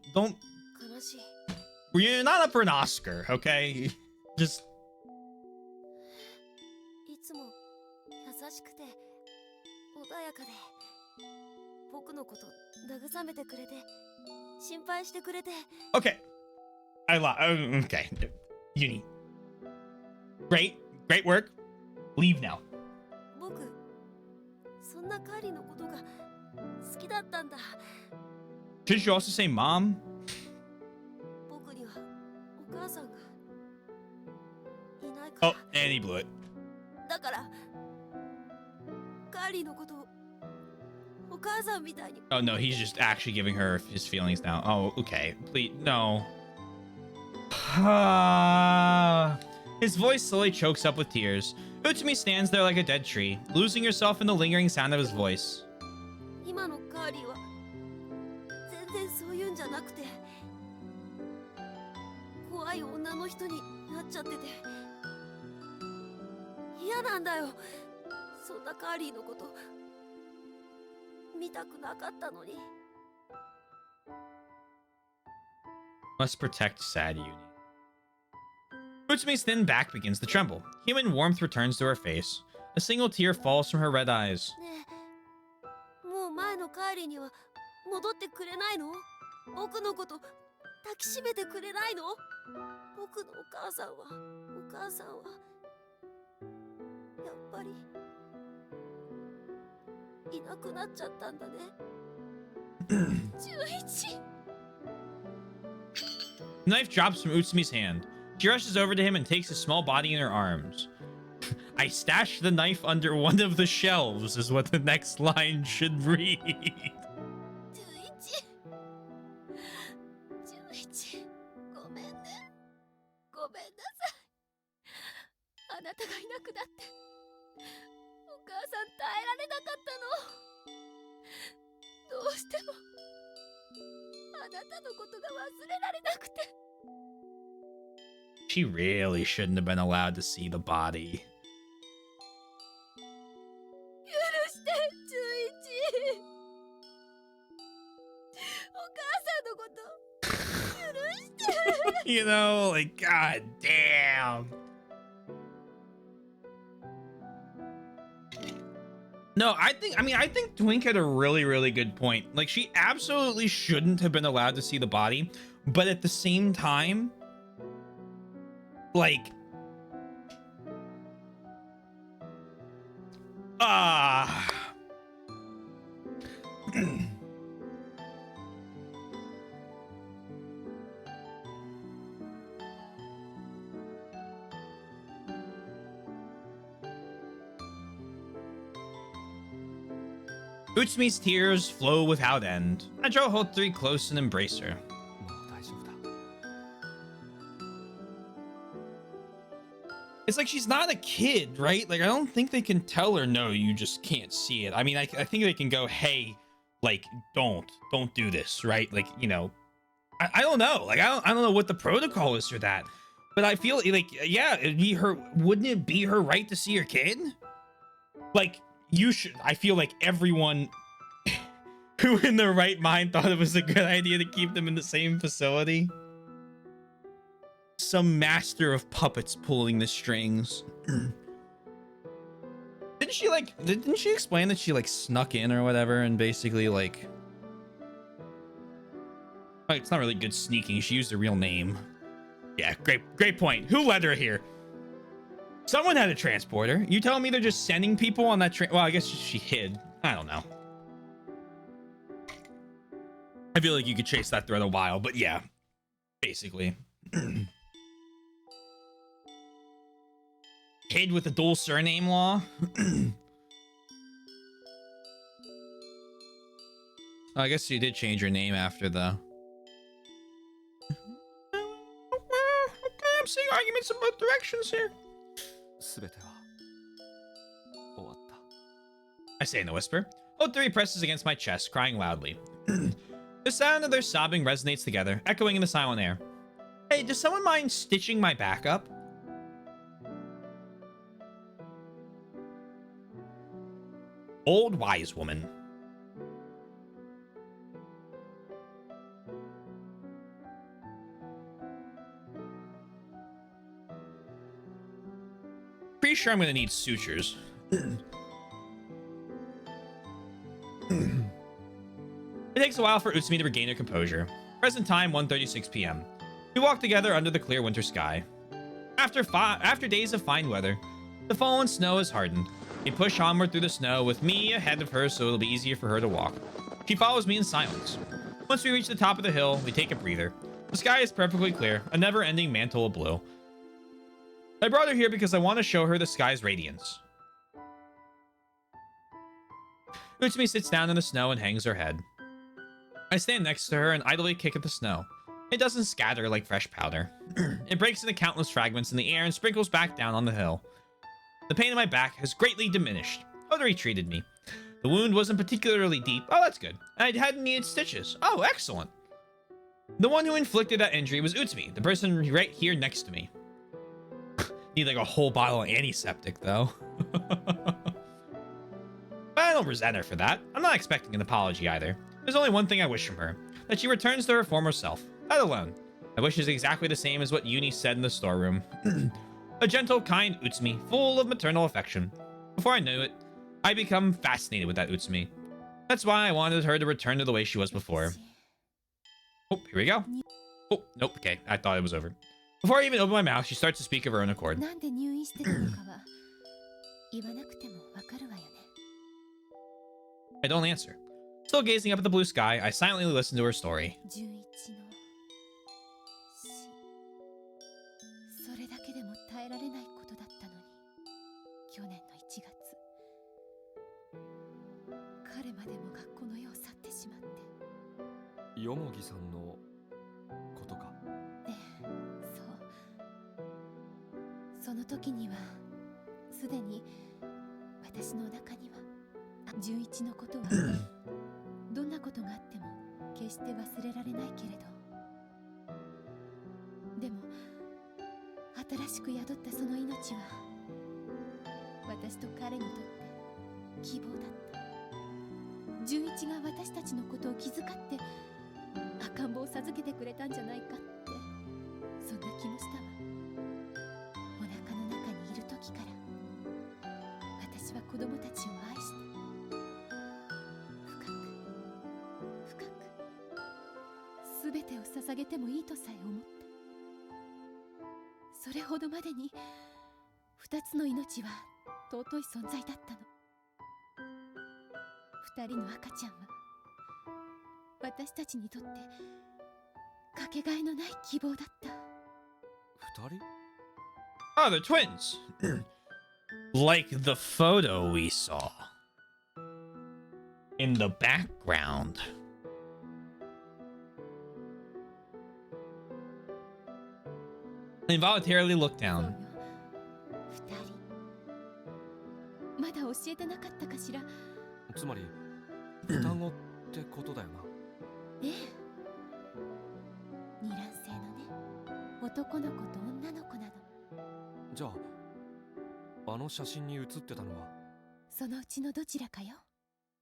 悲しい。 you're not up for an Oscar, okay? Just いつも優しくて穏やかで僕のこと慰めてくれて心配してくれて okay. Okay. Uni. Great work. Leave now. 僕そんなカーリーのことが好きだったんだ。 Should you also say mom? 僕にはお母さんがいないか Oh, ら。 and he blew it. だからカーリーのことをお母さんみたいに Oh no, he's just actually giving her his feelings now. Oh, okay. Please, no. His voice slowly chokes up with tears. Utsumi stands there like a dead tree, losing herself in the lingering sound of his voice. 今のカーリーは全然そういうんじゃなくて怖い女の人になっちゃってて嫌なんだよ。そんなカーリーのこと見たくなかったのに。 Must protect sad Uni. Utsumi's thin back begins to tremble. Human warmth returns to her face. A single tear falls from her red eyes. ねえ、もう前のカーリーには戻ってくれないの？僕のこと抱きしめてくれないの？僕のお母さんはやっぱりいなくなっちゃったんだね。純一。 The knife drops from Utsumi's hand. She rushes over to him and takes his small body in her arms. I stashed the knife under one of the shelves is what the next line should read. 純一、ごめんね。ごめんなさい。あなたがいなくなってお母さん耐えられなかったの。どうしてもあなたのことが忘れられなくて。 She really shouldn't have been allowed to see the body. 許して純一。お母さんのこと許して。 You know, like, god damn. No, I think Twink had a really good point. Like, she absolutely shouldn't have been allowed to see the body, but at the same time, like, Utsumi's tears flow without end. I draw Hotri close and embrace her. もう大丈夫だ。 It's like she's not a kid, right? Like, I don't think they can tell her, no, you just can't see it. I mean, I think they can go, hey, like, don't do this, right? Like, you know, I don't know. Like, I don't know what the protocol is for that. But I feel like, yeah, wouldn't it be her right to see her kid? Like, you should, I feel like everyone Who in their right mind thought it was a good idea to keep them in the same facility? Some master of puppets pulling the strings. Didn't she explain that she like snuck in or whatever and basically like it's not really good sneaking. She used a real name. Yeah, great point. Who led her here? Someone had a transporter. You telling me they're just sending people on that train? Well, I guess she hid. I don't know. I feel like you could chase that thread a while, but yeah, basically. Hid with the dual surname law. I guess she did change her name after the. I'm seeing arguments in both directions here. I say in a whisper. O3 presses against my chest, crying loudly. The sound of their sobbing resonates together, echoing in the silent air. Hey, does someone mind stitching my back up? Old wise woman. Pretty sure I'm gonna need sutures. It takes a while for Utsumi to regain her composure. Present time, 1:36 p.m. We walk together under the clear winter sky. After days of fine weather, the fallen snow has hardened. We push onward through the snow with me ahead of her so it'll be easier for her to walk. She follows me in silence. Once we reach the top of the hill, we take a breather. The sky is perfectly clear, a never-ending mantle of blue. I brought her here because I want to show her the sky's radiance. Utsumi sits down in the snow and hangs her head. I stand next to her and idly kick at the snow. It doesn't scatter like fresh powder. It breaks into countless fragments in the air and sprinkles back down on the hill. The pain in my back has greatly diminished. Odori treated me. The wound wasn't particularly deep. Oh, that's good. I hadn't needed stitches. Oh, excellent. The one who inflicted that injury was Utsumi, the person right here next to me. Need like a whole bottle of antiseptic, though. But I don't resent her for that. I'm not expecting an apology either. There's only one thing I wish from her. That she returns to her former self. That alone. My wish is exactly the same as what Uni said in the storeroom. A gentle, kind Utsumi, full of maternal affection. Before I knew it, I become fascinated with that Utsumi. That's why I wanted her to return to the way she was before. Oh, here we go. Oh, nope, okay. I thought it was over. Before I even open my mouth, she starts to speak of her own accord. I don't answer. Still gazing up at the blue sky, I silently listen to her story. Oh, they're twins. Like the photo we saw in the background. I involuntarily looked down.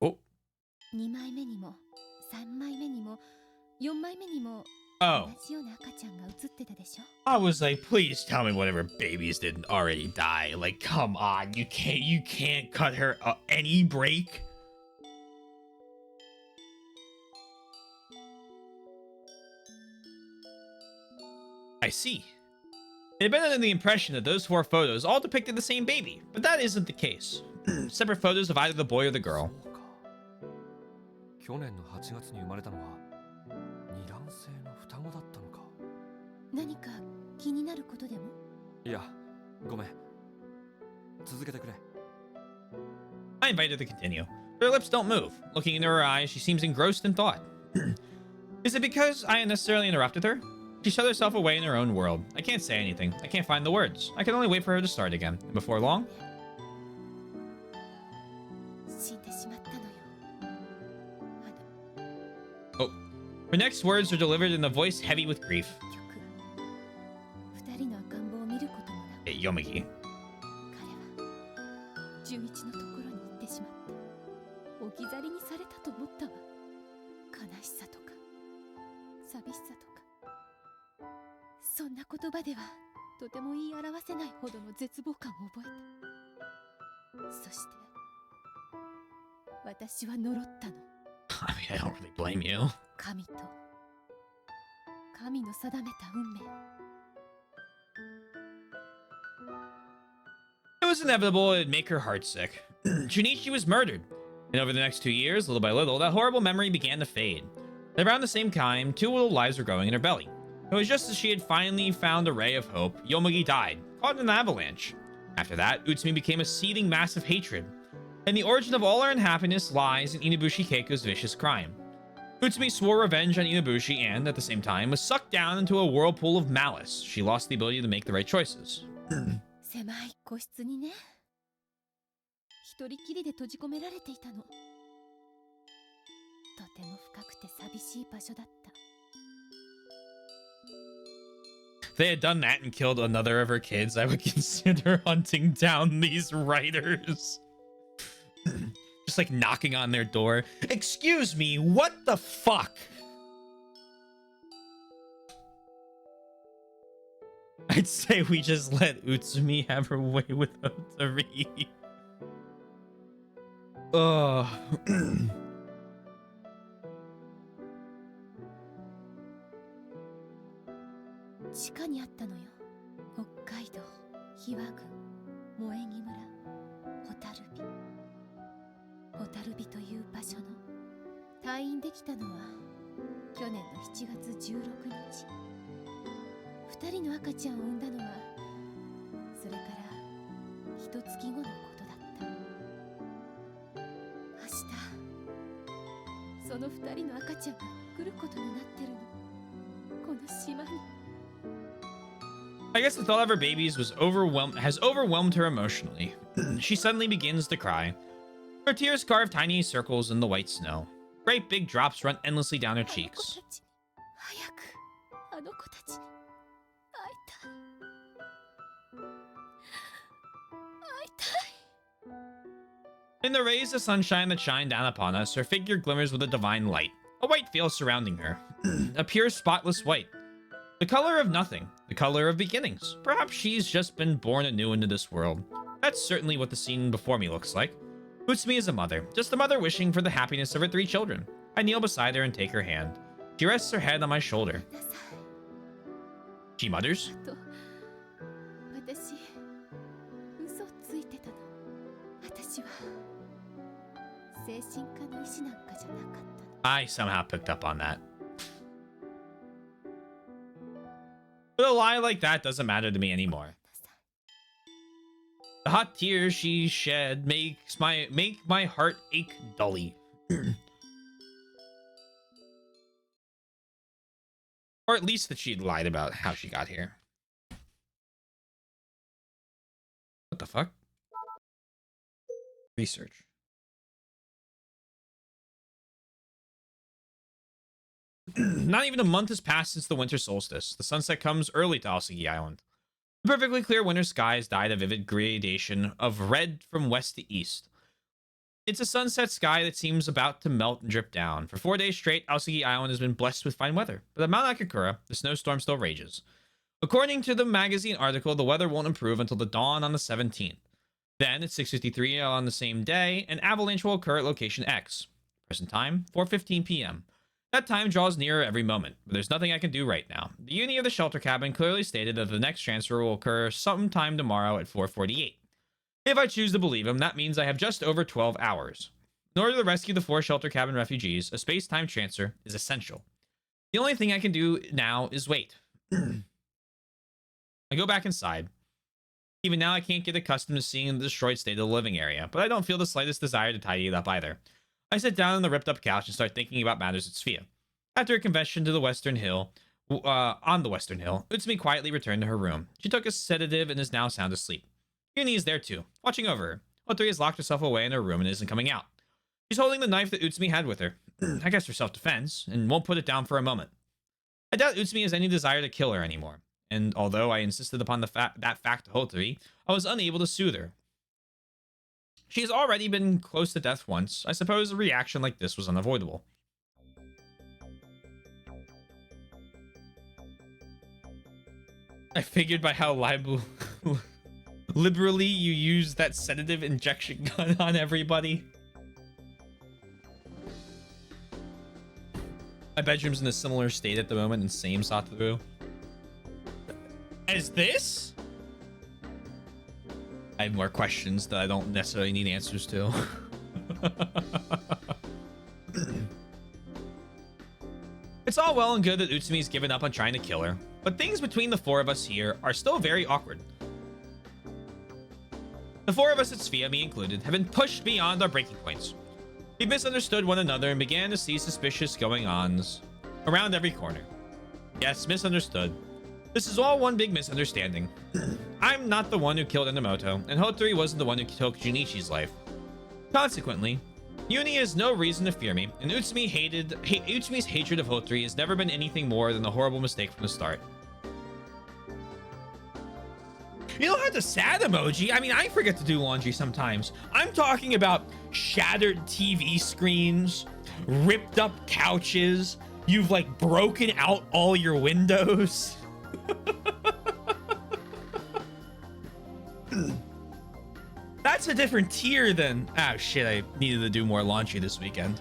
Oh. 2枚目にも3枚目にも4枚目にも Oh, 同じような赤ちゃんが映ってたでしょ。 I was like, please tell me whatever babies didn't already die. Like, come on, you can't cut her any break. I see. It had been under the impression that those 4 photos all depicted the same baby, but that isn't the case. Separate photos of either the boy or the girl. そうか。去年の8月に生まれたのは二卵性の双子だったのか。何か気になることでも？いや、ごめん。続けてくれ。I invited her to continue. Her lips don't move. Looking into her eyes, she seems engrossed in thought. Is it because I unnecessarily interrupted her? She shut herself away in her own world. I can't say anything. I can't find the words. I can only wait for her to start again. And before long... 死んでしまったのよ。Oh. Her next words are delivered in a voice heavy with grief. 2人の赤ん坊を見ることもなく、 Hey, Yomigi. 彼は純一のところに行ってしまった。置き去りにされたと思ったわ。悲しさとか寂しさとか、そんな言葉ではとても言い表せないほどの絶望感を覚えた。そして私は呪ったの。 I mean, I don't really blame you. 神と神の定めた運命。 It was inevitable it'd make her heart sick. Junichi was murdered. And over the next 2 years, little by little, that horrible memory began to fade. And around the same time, 2 little lives were growing in her belly. It was just as she had finally found a ray of hope, Yomugi died, caught in an avalanche. After that, Utsumi became a seething mass of hatred. And the origin of all her unhappiness lies in Inabushi Keiko's vicious crime. Utsumi swore revenge on Inabushi and, at the same time, was sucked down into a whirlpool of malice. She lost the ability to make the right choices. 狭い個室にね、一人きりで閉じ込められていたの。とても深くて寂しい場所だった。 If they had done that and killed another of her kids, I would consider hunting down these writers. Just like knocking on their door. Excuse me, what the fuck? I'd say we just let Utsumi have her way with Otari. Ugh. 地下にあったのよ。北海道檜羽郡萌木村蛍火。蛍火という場所の退院できたのは去年の7月16日。2人の赤ちゃんを産んだのはそれから1月後のことだった。明日その2人の赤ちゃんが来ることになってるの。この島に。 I guess the thought of her babies has overwhelmed her emotionally. She suddenly begins to cry. Her tears carve tiny circles in the white snow. Great big drops run endlessly down her cheeks. 早くあの子たちに会いたい。会いたい。 In the rays of sunshine that shine down upon us, her figure glimmers with a divine light. A white veil surrounding her. A pure, spotless white. The color of nothing. The color of beginnings. Perhaps she's just been born anew into this world. That's certainly what the scene before me looks like. Utsumi is a mother. Just a mother wishing for the happiness of her 3 children. I kneel beside her and take her hand. She rests her head on my shoulder. She mutters. と私嘘をついてたの。私は精神科の医師なんかじゃなかったの。 I somehow picked up on that. But a lie like that doesn't matter to me anymore. The hot tears she shed make my heart ache dully. Or at least that she'd lied about how she got here. What the fuck? Research. Not even a month has passed since the winter solstice. The sunset comes early to Aosagi Island. The perfectly clear winter skies dyed a vivid gradation of red from west to east. It's a sunset sky that seems about to melt and drip down. For 4 days straight, Aosagi Island has been blessed with fine weather, but at Mount Akakura, the snowstorm still rages. According to the magazine article, the weather won't improve until the dawn on the 17th. Then, at 6:53 on the same day, an avalanche will occur at location X. Present time, 4:15 p.m. That time draws nearer every moment, but there's nothing I can do right now. The uni of the shelter cabin clearly stated that the next transfer will occur sometime tomorrow at 4:48. If I choose to believe him, that means I have just over 12 hours. In order to rescue the 4 shelter cabin refugees, a space-time transfer is essential. The only thing I can do now is wait. I go back inside. Even now, I can't get accustomed to seeing the destroyed state of the living area, but I don't feel the slightest desire to tidy it up either. I sit down on the ripped-up couch and start thinking about matters at Sphia. After a convention to the Western Hill, on the Western Hill, Utsumi quietly returned to her room. She took a sedative and is now sound asleep. Yuni is there too, watching over her. Otori has locked herself away in her room and isn't coming out. She's holding the knife that Utsumi had with her. I guess for self-defense, and won't put it down for a moment. I doubt Utsumi has any desire to kill her anymore, and although I insisted upon that fact to Hotori, I was unable to soothe her. She has already been close to death once. I suppose a reaction like this was unavoidable. I figured by how liberally you use that sedative injection gun on everybody. My bedroom's in a similar state at the moment, and same Satoru. As this? I have more questions that I don't necessarily need answers to. It's all well and good that Utsumi's given up on trying to kill her, but things between the 4 of us here are still very awkward. The 4 of us at Sphia, me included, have been pushed beyond our breaking points. We've misunderstood one another and began to see suspicious going-ons around every corner. Yes, misunderstood. This is all one big misunderstanding. I'm not the one who killed Enomoto, and Hotori wasn't the one who took Junichi's life. Consequently, Uni has no reason to fear me, and Utsumi's hatred of Hotori has never been anything more than a horrible mistake from the start. You don't have the sad emoji. I mean, I forget to do laundry sometimes. I'm talking about shattered TV screens, ripped up couches. You've like broken out all your windows. That's a different tier than... Oh shit, I needed to do more laundry this weekend.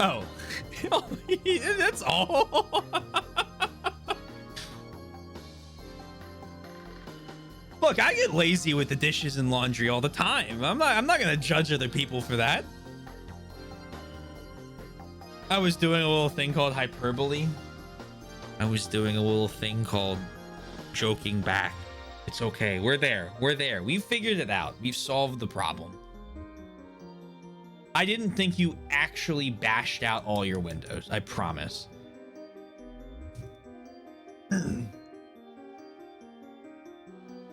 Oh. That's all. Look, I get lazy with the dishes and laundry all the time. I'm not gonna judge other people for that. I was doing a little thing called hyperbole. I was doing a little thing called joking back. It's okay. We're there. We're there. We've figured it out. We've solved the problem. I didn't think you actually bashed out all your windows. I promise.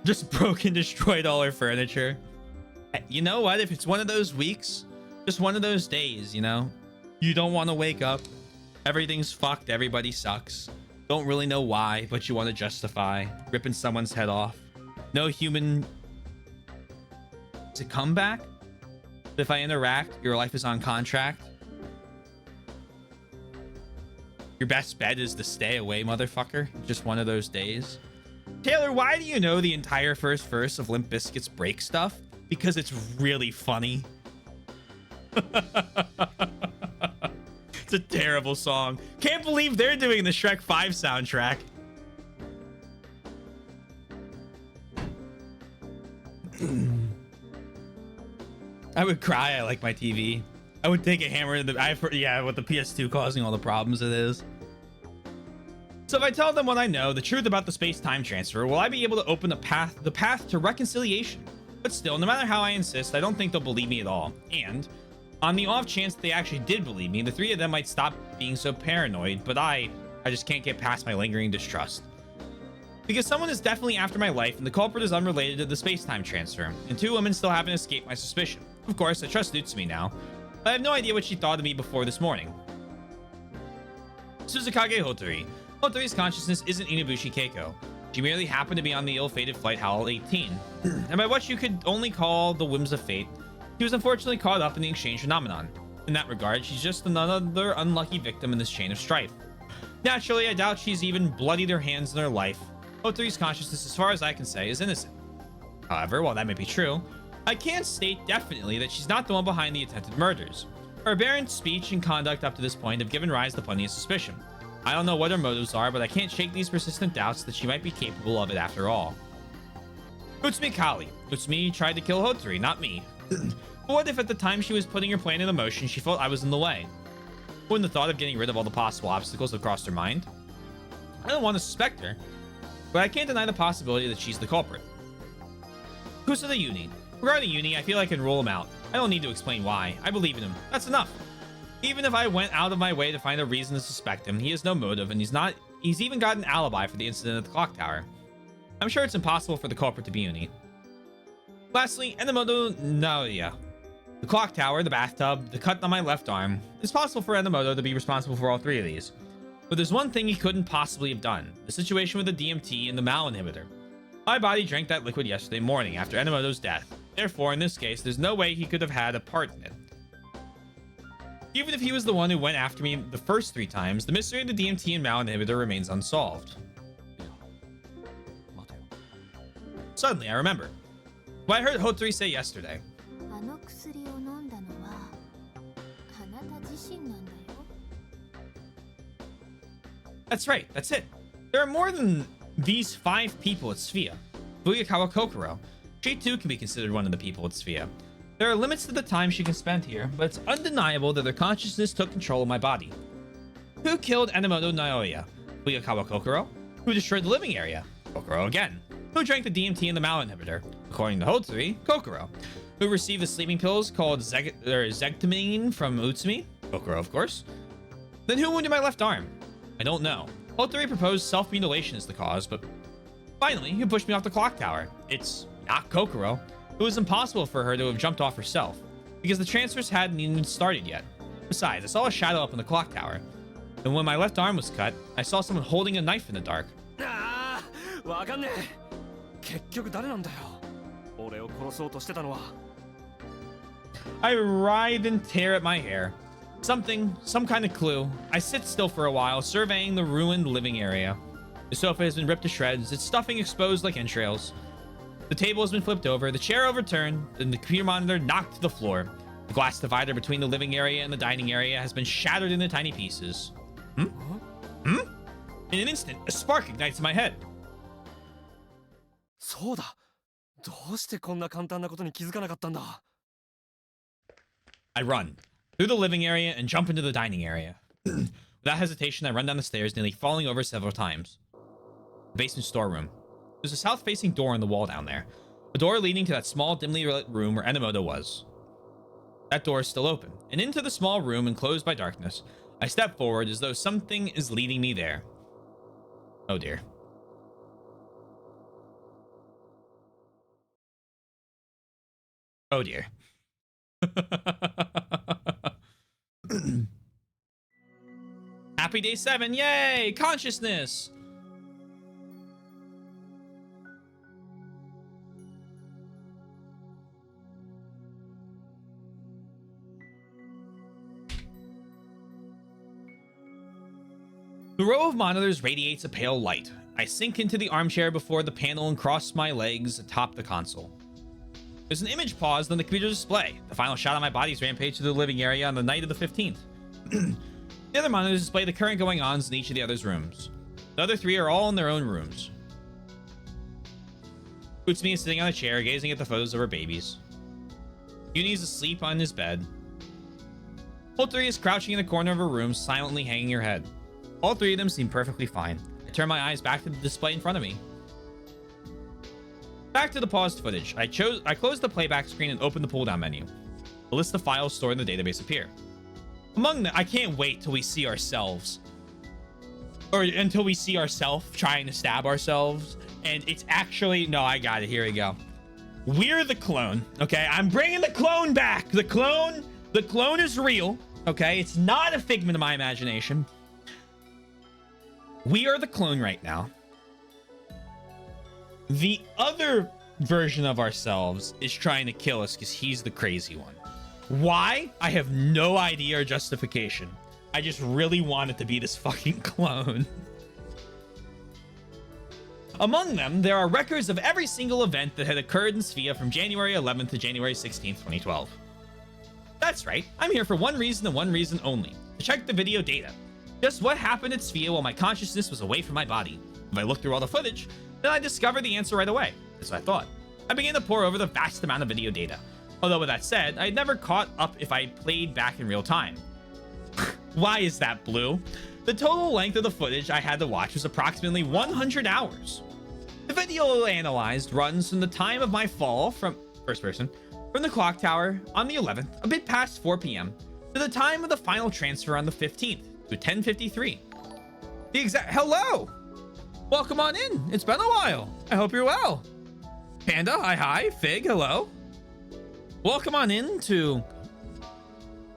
Just broke and destroyed all our furniture. You know what? If it's one of those weeks, just one of those days, you know, you don't want to wake up. Everything's fucked. Everybody sucks. Don't really know why, but you want to justify ripping someone's head off. No human... Is it comeback? If I interact, your life is on contract. Your best bet is to stay away, motherfucker. Just one of those days. Taylor, why do you know the entire first verse of Limp Bizkit's Break Stuff? Because it's really funny. It's a terrible song. Can't believe they're doing the Shrek 5 soundtrack. I would cry. I like my TV. I would take a hammer in the... yeah, with the PS2 causing all the problems it is. So if I tell them what I know, the truth about the space-time transfer, will I be able to open the path to reconciliation? But still, no matter how I insist, I don't think they'll believe me at all. And on the off chance that they actually did believe me, the 3 of them might stop being so paranoid, but I just can't get past my lingering distrust. Because someone is definitely after my life, and the culprit is unrelated to the space-time transfer, and 2 women still haven't escaped my suspicion. Of course, I trust Utsumi now. I have no idea what she thought of me before this morning. Suzukage Hotori. Hotori's consciousness isn't Inabushi Keiko. She merely happened to be on the ill-fated flight Howell 18. And by what you could only call the whims of fate, she was unfortunately caught up in the exchange phenomenon. In that regard, she's just another unlucky victim in this chain of strife. Naturally, I doubt she's even bloodied her hands in her life. Hotori's consciousness, as far as I can say, is innocent. However, while that may be true, I can't state definitely that she's not the one behind the attempted murders. Her aberrant speech and conduct up to this point have given rise to plenty of suspicion. I don't know what her motives are, but I can't shake these persistent doubts that she might be capable of it after all. Utsumi Kali. Utsumi tried to kill Hotori, not me. But what if at the time she was putting her plan into motion, she felt I was in the way? Wouldn't the thought of getting rid of all the possible obstacles have crossed her mind? I don't want to suspect her, but I can't deny the possibility that she's the culprit. Kusada Uni. Regarding Uni, I feel I can rule him out. I don't need to explain why. I believe in him. That's enough. Even if I went out of my way to find a reason to suspect him, he has no motive, and he's even got an alibi for the incident at the clock tower. I'm sure it's impossible for the culprit to be Uni. Lastly, Enomoto Naoya. The clock tower, the bathtub, the cut on my left arm. It's possible for Enomoto to be responsible for all three of these. But there's one thing he couldn't possibly have done. The situation with the DMT and the Mal inhibitor. My body drank that liquid yesterday morning after Enomoto's death. Therefore, in this case, there's no way he could have had a part in it. Even if he was the one who went after me the first 3 times, the mystery of the DMT and Mal inhibitor remains unsolved. Suddenly, I remember what I heard Hotori say yesterday. あの薬を飲んだのはあなた自身なんだよ。 That's right, that's it. There are more than these 5 people at Sphia. Fuyakawa Kokoro. She too can be considered one of the people at Sphia. There are limits to the time she can spend here, but it's undeniable that her consciousness took control of my body. Who killed Enomoto Naoya? Fuyakawa Kokoro? Who destroyed the living area? Kokoro again. Who drank the DMT and the Mal inhibitor? According to Hotori, Kokoro. Who received the sleeping pills called Zegtamine from Utsumi? Kokoro, of course. Then who wounded my left arm? I don't know. Hotori proposed self-mutilation as the cause, but finally, who pushed me off the clock tower? It's not Kokoro. It was impossible for her to have jumped off herself, because the transfers hadn't even started yet. Besides, I saw a shadow up in the clock tower, and when my left arm was cut, I saw someone holding a knife in the dark. わかんねえ。結局誰なんだよ。俺を殺そうとしてたのは。I writhe and tear at my hair. Some kind of clue. I sit still for a while, surveying the ruined living area. The sofa has been ripped to shreds, its stuffing exposed like entrails. The table has been flipped over, the chair overturned, and the computer monitor knocked to the floor. The glass divider between the living area and the dining area has been shattered into tiny pieces. In an instant, a spark ignites in my head. そうだ。どうしてこんな簡単なことに気づかなかったんだ。I run through the living area and jump into the dining area. Without hesitation, I run down the stairs, nearly falling over several times. The basement storeroom. There's a south-facing door on the wall down there. A door leading to that small, dimly lit room where Enomoto was. That door is still open, and into the small room enclosed by darkness, I step forward as though something is leading me there. Oh dear. Oh dear. Happy day 7, yay! Consciousness! The row of monitors radiates a pale light. I sink into the armchair before the panel and cross my legs atop the console. There's an image paused on the computer display. The final shot of my body's rampage through the living area on the night of the 15th. The other monitors display the current going-ons in each of the other's rooms. The other 3 are all in their own rooms. Utsumi is sitting on a chair, gazing at the photos of her babies. Uni is asleep on his bed. Hotori is crouching in the corner of her room, silently hanging her head. All 3 of them seem perfectly fine. I turn my eyes back to the display in front of me. Back to the paused footage. I closed the playback screen and opened the pull-down menu. A list of files stored in the database appear. Among them, I can't wait till we see ourselves. Or until we see ourselves trying to stab ourselves. And it's actually... No, I got it. Here we go. We're the clone. Okay, I'm bringing the clone back. The clone The clone is real, okay? It's not a figment of my imagination. We are the clone right now. The other version of ourselves is trying to kill us because he's the crazy one. Why? I have no idea or justification. I just really want it to be this fucking clone. Among them, there are records of every single event that had occurred in Sphia from January 11th to January 16th, 2012. That's right, I'm here for one reason and one reason only, to check the video data. Just what happened at Sphia while my consciousness was away from my body. If I looked through all the footage, then I discovered the answer right away. That's what I thought. I began to pore over the vast amount of video data. Although with that said, I had never caught up if I played back in real time. Why is that blue? The total length of the footage I had to watch was approximately 100 hours. The video analyzed runs from the time of my fall from first person from the clock tower on the 11th, a bit past 4 p.m., to the time of the final transfer on the 15th, to 10:53. The exact hello! Welcome on in. It's been a while. I hope you're well. Panda, hi. Fig, hello. Welcome on in to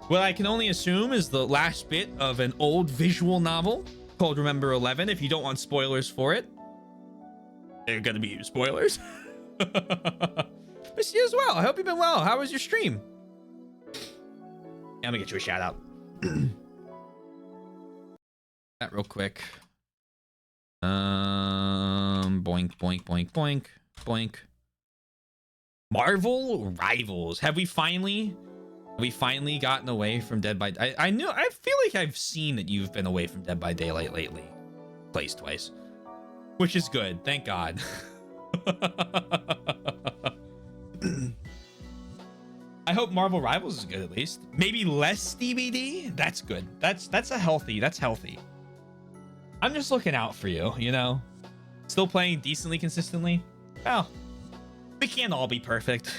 what I can only assume is the last bit of an old visual novel called Remember 11. If you don't want spoilers for it, they're gonna be spoilers. Miss you as well. I hope you've been well. How was your stream? I'm gonna get you a shout out. That real quick. Boink, boink, boink, boink, boink. Marvel Rivals. Have we finally gotten away from Dead by I feel like I've seen that you've been away from Dead by Daylight lately. Placed twice. Which is good, thank God. I hope Marvel Rivals is good at least. Maybe less DBD? That's good. That's healthy. I'm just looking out for you, you know? Still playing decently consistently? Well, we can't all be perfect.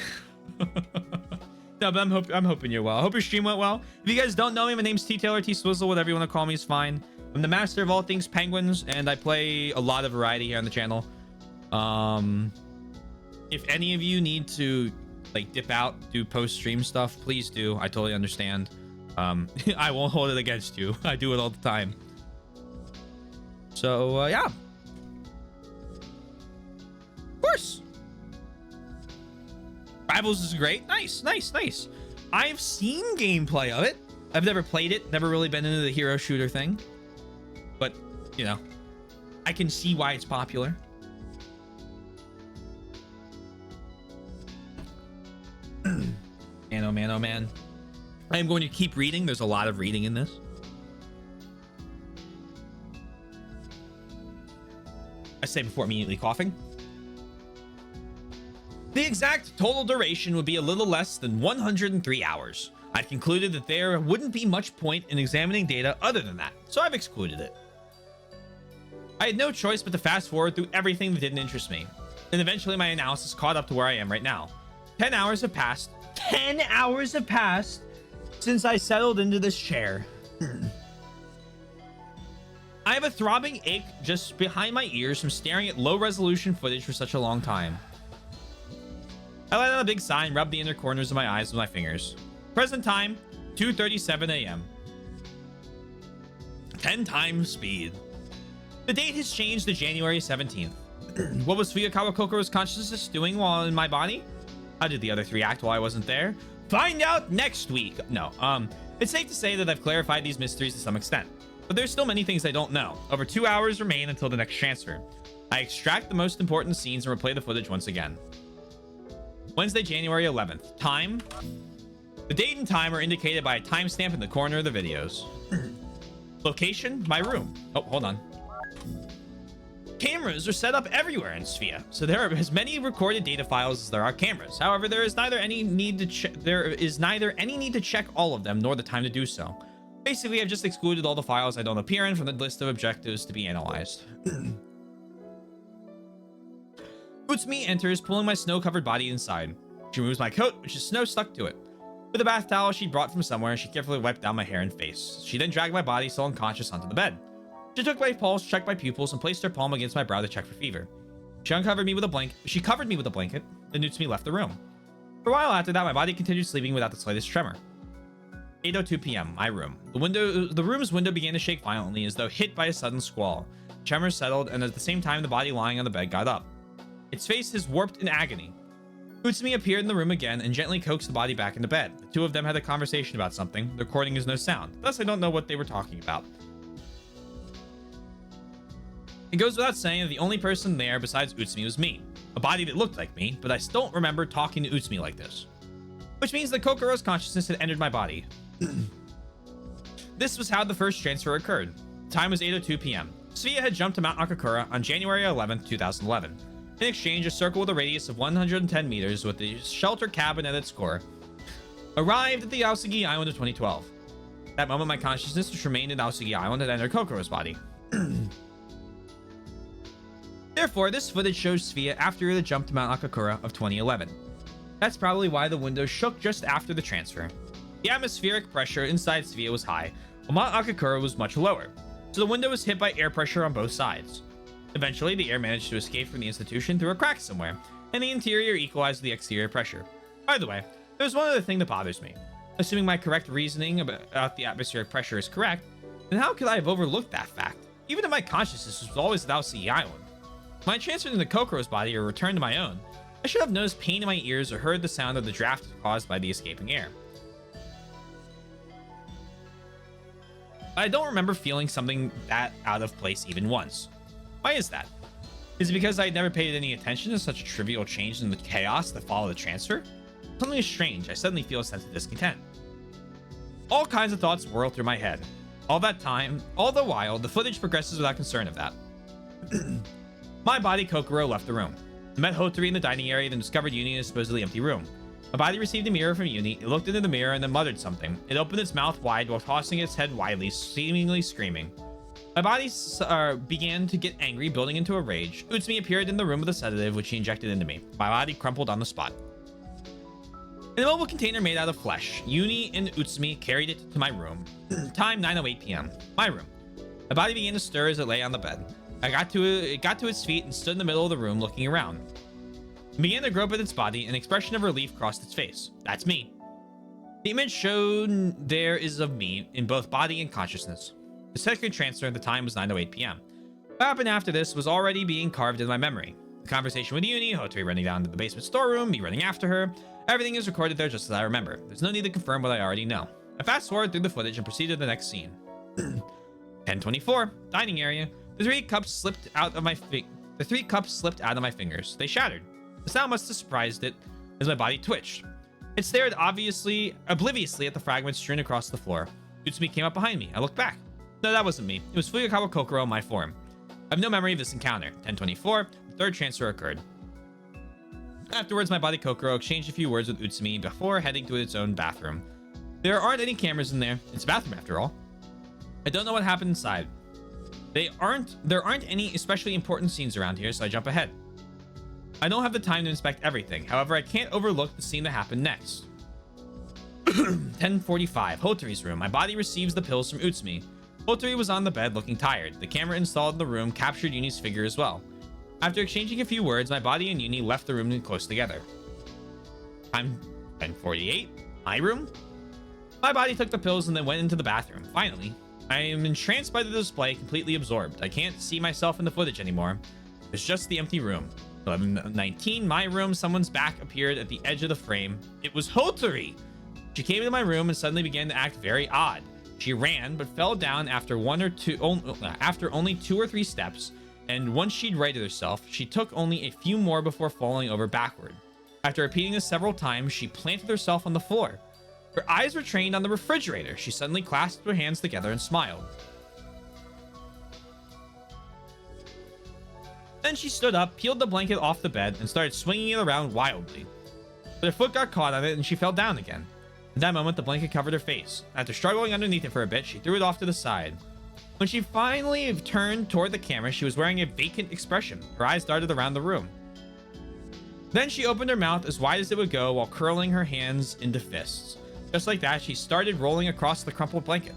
No, but I'm hoping you're well. I hope your stream went well. If you guys don't know me, my name's T Taylor, T Swizzle, whatever you want to call me is fine. I'm the master of all things penguins, and I play a lot of variety here on the channel. If any of you need to like dip out, do post-stream stuff, please do. I totally understand. I won't hold it against you. I do it all the time. So yeah. Of course. Rivals is great. Nice. I've seen gameplay of it. I've never played it. Never really been into the hero shooter thing. But, you know, I can see why it's popular. Man, oh man. I am going to keep reading. There's a lot of reading in this. I say before immediately coughing. The exact total duration would be a little less than 103 hours. I've concluded that there wouldn't be much point in examining data other than that, so I've excluded it. I had no choice but to fast forward through everything that didn't interest me, and eventually my analysis caught up to where I am right now. 10 hours have passed. 10 hours have passed since I settled into this chair. I have a throbbing ache just behind my ears from staring at low-resolution footage for such a long time. I light on a big sign and rub the inner corners of my eyes with my fingers. Present time, 2:37 a.m. 10 times speed. The date has changed to January 17th. What was Fuyakawa Kokoro's consciousness doing while in my body? How did the other three act while I wasn't there? Find out next week. No, it's safe to say that I've clarified these mysteries to some extent, but there's still many things I don't know. Over 2 hours remain until the next transfer. I extract the most important scenes and replay the footage once again. Wednesday, January 11th. Time. The date and time are indicated by a timestamp in the corner of the videos. Location, my room. Oh, hold on. Cameras are set up everywhere in Sphia, so there are as many recorded data files as there are cameras. However, there is neither any need to check all of them, nor the time to do so. Basically, I've just excluded all the files I don't appear in from the list of objectives to be analyzed. Utsumi enters, pulling my snow-covered body inside. She removes my coat, which is snow stuck to it. With a bath towel she brought from somewhere, she carefully wiped down my hair and face. She then dragged my body, still unconscious, onto the bed. She took my pulse, checked my pupils, and placed her palm against my brow to check for fever. She covered me with a blanket, then Utsumi left the room. For a while after that, my body continued sleeping without the slightest tremor. 8:02 p.m. My room. The room's window began to shake violently as though hit by a sudden squall. Tremors settled, and at the same time, the body lying on the bed got up. Its face is warped in agony. Utsumi appeared in the room again and gently coaxed the body back into bed. The two of them had a conversation about something. The recording is no sound, thus I don't know what they were talking about. It goes without saying that the only person there besides Utsumi was me. A body that looked like me, but I still don't remember talking to Utsumi like this. Which means that Kokoro's consciousness had entered my body. This was how the first transfer occurred. The time was 8:02 p.m. Sophia had jumped to Mount Akakura on January 11, 2011. In exchange, a circle with a radius of 110 meters with the shelter cabin at its core arrived at the Aosagi Island of 2012. At that moment, my consciousness, which remained in Aosagi Island, had entered Kokoro's body. Therefore, this footage shows Sophia after the jump to Mount Akakura of 2011. That's probably why the window shook just after the transfer. The atmospheric pressure inside Sophia was high, while Mount Akakura was much lower, so the window was hit by air pressure on both sides. Eventually, the air managed to escape from the institution through a crack somewhere, and the interior equalized the exterior pressure. By the way, there's one other thing that bothers me. Assuming my correct reasoning about the atmospheric pressure is correct, then how could I have overlooked that fact, even if my consciousness was always at Aosagi Island? When I transferred into Kokoro's body or returned to my own, I should have noticed pain in my ears or heard the sound of the draft caused by the escaping air. I don't remember feeling something that out of place even once. Why is that? Is it because I had never paid any attention to such a trivial change in the chaos that followed the transfer? Something is strange. I suddenly feel a sense of discontent. All kinds of thoughts whirl through my head. All the while, the footage progresses without concern of that. My body, Kokoro, left the room. I met Hotori in the dining area, then discovered Uni in a supposedly empty room. My body received a mirror from Uni. It looked into the mirror and then muttered something. It opened its mouth wide while tossing its head widely, seemingly screaming. My body began to get angry, building into a rage. Utsumi appeared in the room with a sedative, which he injected into me. My body crumpled on the spot. In a mobile container made out of flesh, Uni and Utsumi carried it to my room. Time 9:08 p.m. My room. My body began to stir as it lay on the bed. It got to its feet and stood in the middle of the room looking around. It began to grope at its body. An expression of relief crossed its face. That's me. The image shown there is of me in both body and consciousness. The second transfer at the time was 9:08 p.m. What happened after this was already being carved in my memory. The conversation with Uni, Hotori running down to the basement storeroom, me running after her. Everything is recorded there just as I remember. There's no need to confirm what I already know. I fast forward through the footage and proceeded to the next scene. 10:24, dining area. The three cups slipped out of my fingers. They shattered. The sound must have surprised it as my body twitched. It stared obliviously at the fragments strewn across the floor. Utsumi came up behind me. I looked back. No, that wasn't me. It was Fuyakawa Kokoro in my form. I have no memory of this encounter. 10:24, the third transfer occurred. Afterwards, my body Kokoro exchanged a few words with Utsumi before heading to its own bathroom. There aren't any cameras in there. It's a bathroom after all. I don't know what happened inside. There aren't any especially important scenes around here, so I jump ahead. I don't have the time to inspect everything. However, I can't overlook the scene that happened next. 10:45, Hotori's room. My body receives the pills from Utsumi. Hotori was on the bed looking tired. The camera installed in the room captured Uni's figure as well. After exchanging a few words, my body and Uni left the room close together. Time 10:48, my room. My body took the pills and then went into the bathroom. Finally, I am entranced by the display, completely absorbed. I can't see myself in the footage anymore. It's just the empty room. 11:19, my room. Someone's back appeared at the edge of the frame. It was Hotori. She came into my room and suddenly began to act very odd. She ran, but fell down after only 2 or 3 steps. And once she'd righted herself, she took only a few more before falling over backward. After repeating this several times, she planted herself on the floor. Her eyes were trained on the refrigerator. She suddenly clasped her hands together and smiled. Then she stood up, peeled the blanket off the bed, and started swinging it around wildly. But her foot got caught on it and she fell down again. At that moment, the blanket covered her face. After struggling underneath it for a bit, she threw it off to the side. When she finally turned toward the camera, she was wearing a vacant expression. Her eyes darted around the room. Then she opened her mouth as wide as it would go while curling her hands into fists. Just like that, she started rolling across the crumpled blanket.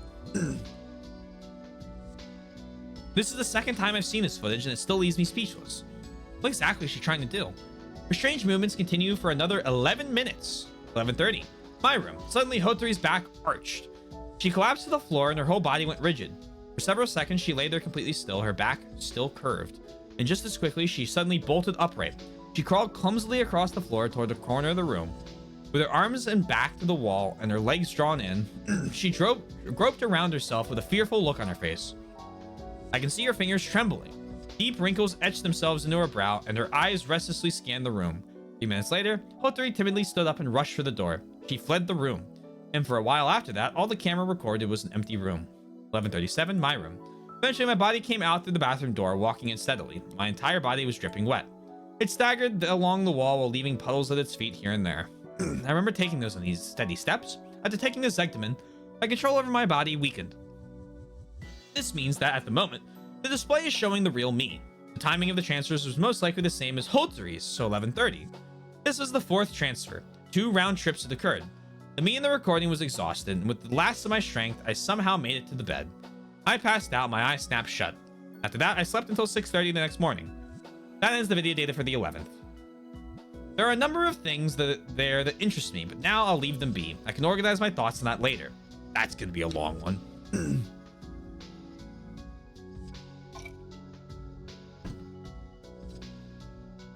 This is the second time I've seen this footage and it still leaves me speechless. What exactly is she trying to do? Her strange movements continue for another 11 minutes. 11:30. My room. Suddenly, Hotori's back arched. She collapsed to the floor and her whole body went rigid. For several seconds, she lay there completely still, her back still curved. And just as quickly, she suddenly bolted upright. She crawled clumsily across the floor toward the corner of the room. With her arms and back to the wall and her legs drawn in, she groped around herself with a fearful look on her face. I can see her fingers trembling. Deep wrinkles etched themselves into her brow, and her eyes restlessly scanned the room. A few minutes later, Hotori timidly stood up and rushed for the door. She fled the room. And for a while after that, all the camera recorded was an empty room. 11:37, my room. Eventually, my body came out through the bathroom door, walking unsteadily. My entire body was dripping wet. It staggered along the wall while leaving puddles at its feet here and there. I remember taking those steady steps. After taking the Zegdamin, my control over my body weakened. This means that at the moment, the display is showing the real me. The timing of the transfers was most likely the same as Hotori's, so 11:30. This was the fourth transfer. 2 round trips had occurred. The me in the recording was exhausted, and with the last of my strength, I somehow made it to the bed. I passed out, my eyes snapped shut. After that, I slept until 6:30 the next morning. That ends the video data for the 11th. There are a number of things that interest me, but now I'll leave them be. I can organize my thoughts on that later. That's gonna be a long one.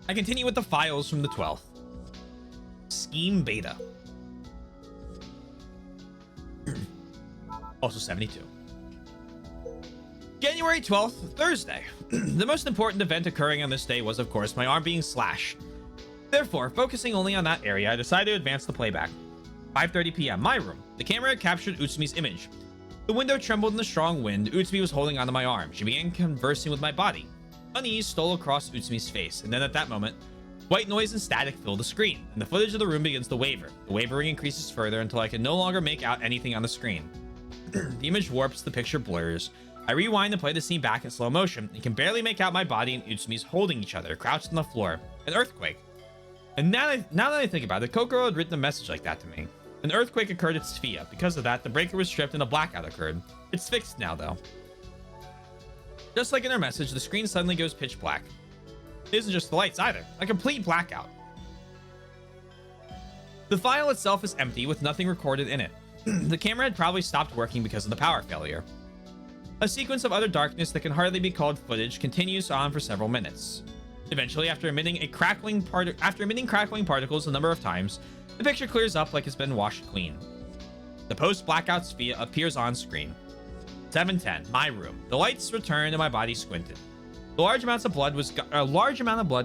I continue with the files from the 12th. Scheme Beta. Also 72. January 12th, Thursday. The most important event occurring on this day was, of course, my arm being slashed. Therefore, focusing only on that area, I decided to advance the playback. 5:30 p.m., my room. The camera had captured Utsumi's image. The window trembled in the strong wind. Utsumi was holding onto my arm. She began conversing with my body. Unease stole across Utsumi's face, and then at that moment, white noise and static fill the screen, and the footage of the room begins to waver. The wavering increases further until I can no longer make out anything on the screen. The image warps, the picture blurs. I rewind and play the scene back in slow motion, and can barely make out my body and Utsumi's holding each other, crouched on the floor. An earthquake. And now that I think about it, Kokoro had written a message like that to me. An earthquake occurred at Sphia. Because of that, the breaker was stripped and a blackout occurred. It's fixed now, though. Just like in her message, the screen suddenly goes pitch black. It isn't just the lights either. A complete blackout. The file itself is empty with nothing recorded in it. The camera had probably stopped working because of the power failure. A sequence of utter darkness that can hardly be called footage continues on for several minutes. Eventually, after emitting crackling particles a number of times, the picture clears up like it's been washed clean. The post-blackout Sphia appears on screen. 7:10, my room. The lights returned and my body squinted. A large amount of blood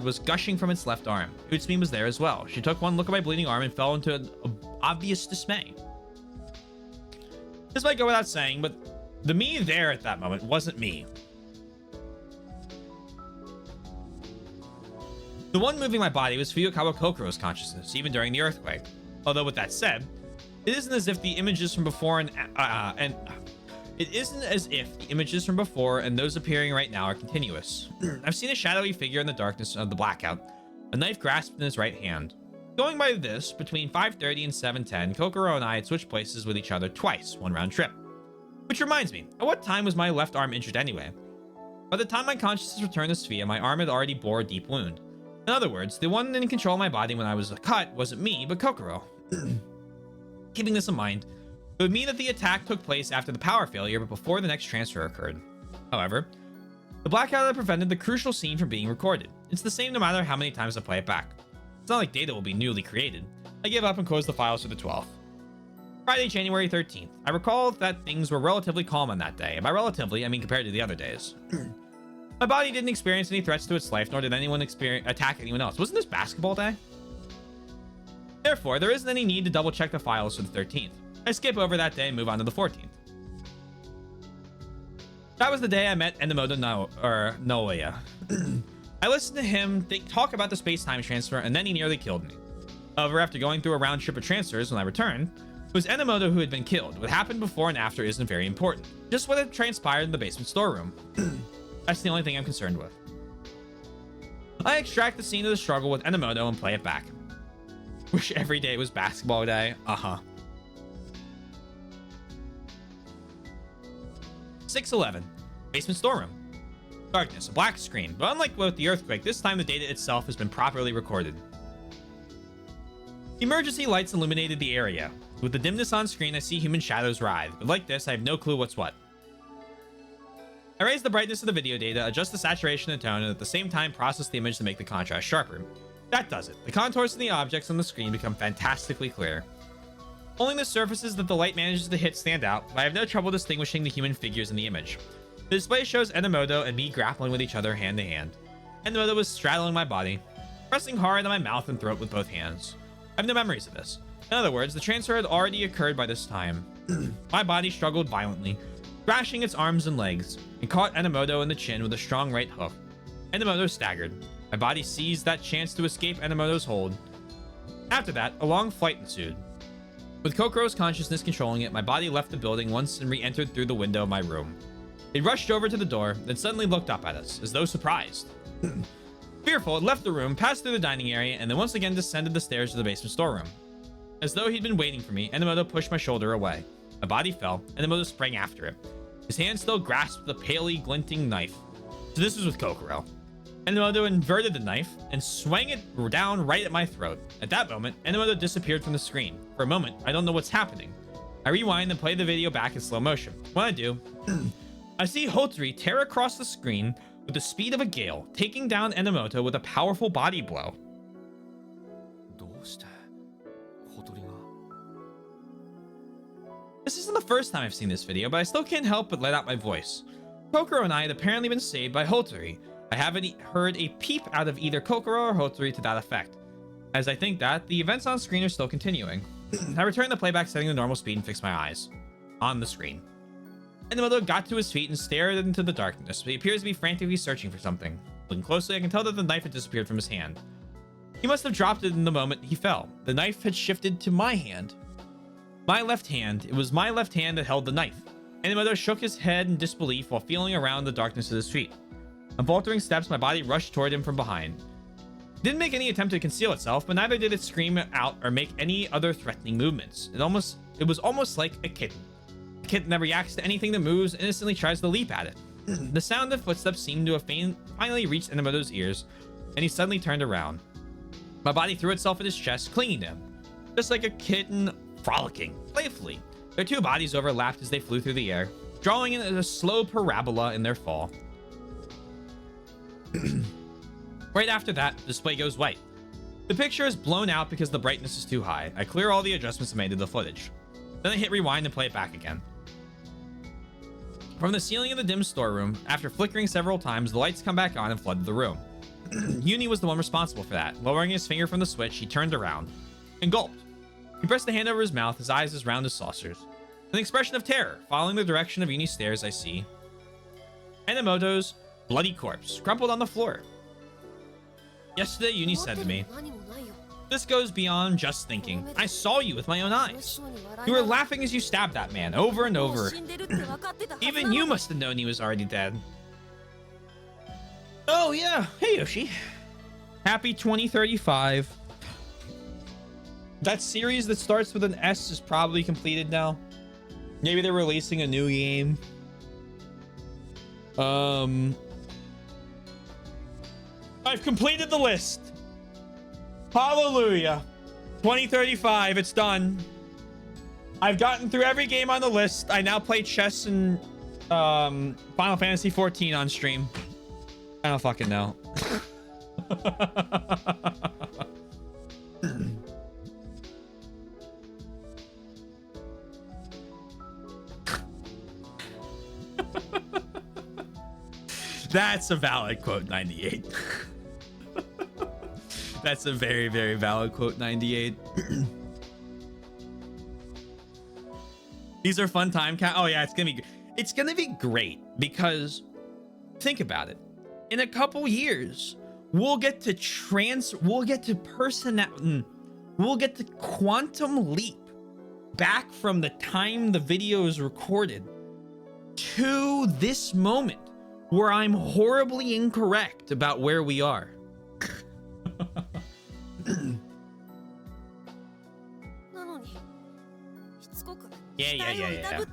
was gushing from its left arm. Utsumi was there as well. She took one look at my bleeding arm and fell into an obvious dismay. This might go without saying, but the me there at that moment wasn't me. The one moving my body was Fuyukawa Kokoro's consciousness, even during the earthquake. Although with that said, it isn't as if the images from before and those appearing right now are continuous. I've seen a shadowy figure in the darkness of the blackout, a knife grasped in his right hand. Going by this, between 5:30 and 7:10, Kokoro and I had switched places with each other twice, one round trip. Which reminds me, at what time was my left arm injured anyway? By the time my consciousness returned to Sphia, my arm had already bore a deep wound. In other words, the one in control of my body when I was cut wasn't me, but Kokoro. Keeping this in mind, it would mean that the attack took place after the power failure, but before the next transfer occurred. However, the blackout had prevented the crucial scene from being recorded. It's the same no matter how many times I play it back. It's not like data will be newly created. I give up and close the files for the 12th. Friday, January 13th. I recall that things were relatively calm on that day, and by relatively, I mean compared to the other days. My body didn't experience any threats to its life, nor did anyone attack anyone else. Wasn't this basketball day? Therefore, there isn't any need to double check the files for the 13th. I skip over that day and move on to the 14th. That was the day I met Enomoto Naoya. I listened to him talk about the space-time transfer, and then he nearly killed me. However, after going through a round trip of transfers when I returned, it was Enomoto who had been killed. What happened before and after isn't very important. Just what had transpired in the basement storeroom. That's the only thing I'm concerned with. I extract the scene of the struggle with Enomoto and play it back. Wish every day was basketball day. 6:11, basement storeroom. Darkness, a black screen, but unlike with the earthquake, this time the data itself has been properly recorded. Emergency lights illuminated the area. With the dimness on screen, I see human shadows writhe, but like this, I have no clue what's what. I raise the brightness of the video data, adjust the saturation and tone, and at the same time process the image to make the contrast sharper. That does it. The contours of the objects on the screen become fantastically clear. Only the surfaces that the light manages to hit stand out, but I have no trouble distinguishing the human figures in the image. The display shows Enomoto and me grappling with each other hand to hand. Enomoto was straddling my body, pressing hard on my mouth and throat with both hands. I have no memories of this. In other words, the transfer had already occurred by this time. My body struggled violently, thrashing its arms and legs, and caught Enomoto in the chin with a strong right hook. Enomoto staggered. My body seized that chance to escape Enomoto's hold. After that, a long flight ensued. With Kokoro's consciousness controlling it, my body left the building once and re-entered through the window of my room. It rushed over to the door, then suddenly looked up at us, as though surprised. Fearful, it left the room, passed through the dining area, and then once again descended the stairs to the basement storeroom. As though he'd been waiting for me, Enomoto pushed my shoulder away. My body fell, and Enomoto sprang after it. His hand still grasped the palely glinting knife. So this was with Kokoro. Enomoto inverted the knife and swung it down right at my throat. At that moment, Enomoto disappeared from the screen. For a moment, I don't know what's happening. I rewind and play the video back in slow motion. When I do, I see Hotori tear across the screen with the speed of a gale, taking down Enomoto with a powerful body blow. どうして小鳥が This isn't the first time I've seen this video, but I still can't help but let out my voice. Kokoro and I had apparently been saved by Hotori. I haven't heard a peep out of either Kokoro or Hotori to that effect. As I think that, the events on screen are still continuing. I return the playback setting to normal speed and fix my eyes on the screen. Enomoto got to his feet and stared into the darkness, but he appears to be frantically searching for something. Looking closely, I can tell that the knife had disappeared from his hand. He must have dropped it in the moment he fell. The knife had shifted to my hand. My left hand. It was my left hand that held the knife. Enomoto shook his head in disbelief while feeling around the darkness at his feet. On faltering steps, my body rushed toward him from behind. It didn't make any attempt to conceal itself, but neither did it scream out or make any other threatening movements. It was almost like a kitten. A kitten that reacts to anything that moves and instantly tries to leap at it. The sound of footsteps seemed to have finally reached Enomoto's ears, and he suddenly turned around. My body threw itself at his chest, clinging to him, just like a kitten frolicking playfully. Their two bodies overlapped as they flew through the air, drawing in a slow parabola in their fall. Right after that, the display goes white. The picture is blown out because the brightness is too high. I clear all the adjustments made to the footage. Then I hit rewind and play it back again. From the ceiling of the dim storeroom, after flickering several times, the lights come back on and flood the room. Uni was the one responsible for that. Lowering his finger from the switch, he turned around and gulped. He pressed the hand over his mouth, his eyes as round as saucers. An expression of terror. Following the direction of Uni's stairs, I see Enomoto's bloody corpse crumpled on the floor. Yesterday, Uni said to me, "This goes beyond just thinking. I saw you with my own eyes. You were laughing as you stabbed that man over and over. Even you must have known he was already dead." Oh yeah, hey Yoshi. Happy 2035. That series that starts with an S is probably completed now. Maybe they're releasing a new game. I've completed the list. Hallelujah. 2035, it's done. I've gotten through every game on the list. I now play chess and Final Fantasy 14 on stream. I don't fucking know. That's a valid quote, 98. That's a very, very valid quote, 98. These are fun time oh yeah, it's gonna be great because think about it. In a couple years, we'll get to quantum leap back from the time the video is recorded to this moment where I'm horribly incorrect about where we are. Yeah.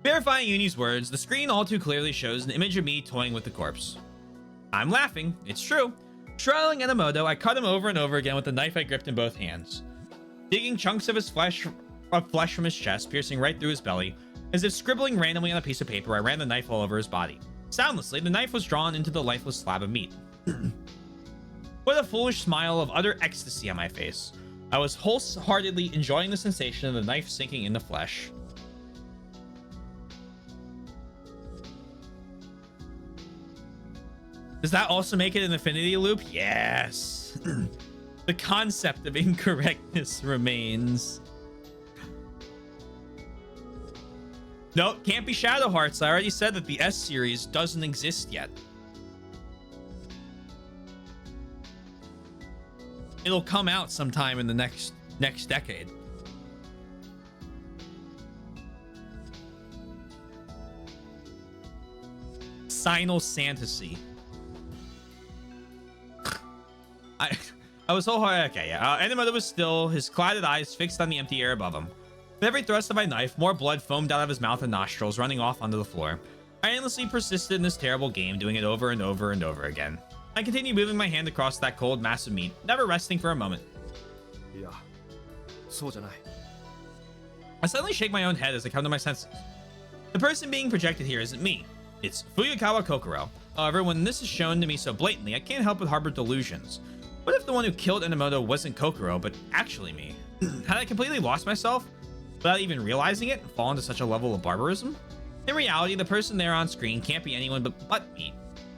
Verifying Uni's words, the screen all too clearly shows an image of me toying with the corpse. I'm laughing, it's true. Trailing Enomoto, I cut him over and over again with the knife I gripped in both hands, digging chunks of flesh from his chest, piercing right through his belly. As if scribbling randomly on a piece of paper, I ran the knife all over his body. Soundlessly, the knife was drawn into the lifeless slab of meat. With a foolish smile of utter ecstasy on my face, I was wholeheartedly enjoying the sensation of the knife sinking in the flesh. Does that also make it an infinity loop? Yes. The concept of incorrectness remains. Nope, can't be Shadow Hearts. I already said that the S series doesn't exist yet. It'll come out sometime in the next decade. Sinal Fantasy. I was so hard. Okay, yeah. Enomoto was still, his clouded eyes fixed on the empty air above him. With every thrust of my knife, more blood foamed out of his mouth and nostrils, running off onto the floor. I endlessly persisted in this terrible game, doing it over and over and over again. I continued moving my hand across that cold mass of meat, never resting for a moment. Yeah, そうじゃない. I suddenly shake my own head as I come to my senses. The person being projected here isn't me. It's Fuyukawa Kokoro. However, when this is shown to me so blatantly, I can't help but harbor delusions. What if the one who killed Enomoto wasn't Kokoro, but actually me? Had I completely lost myself without even realizing it and fallen to such a level of barbarism? In reality, the person there on screen can't be anyone but me.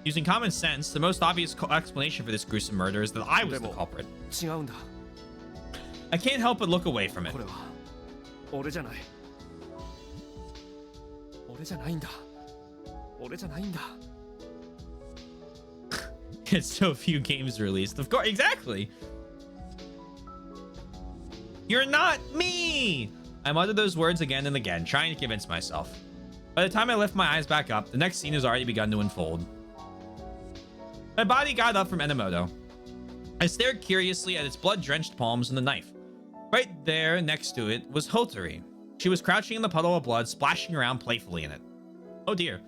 Using common sense, the most obvious explanation for this gruesome murder is that I was the culprit. 違うんだ. I can't help but look away from it. これは俺じゃない。俺じゃないんだ。俺じゃないんだ。It's so few games released. Of course, exactly. You're not me! I muttered those words again and again, trying to convince myself. By the time I lift my eyes back up, the next scene has already begun to unfold. My body got up from Enomoto. I stared curiously at its blood-drenched palms and the knife. Right there, next to it, was Hotori. She was crouching in the puddle of blood, splashing around playfully in it. Oh dear.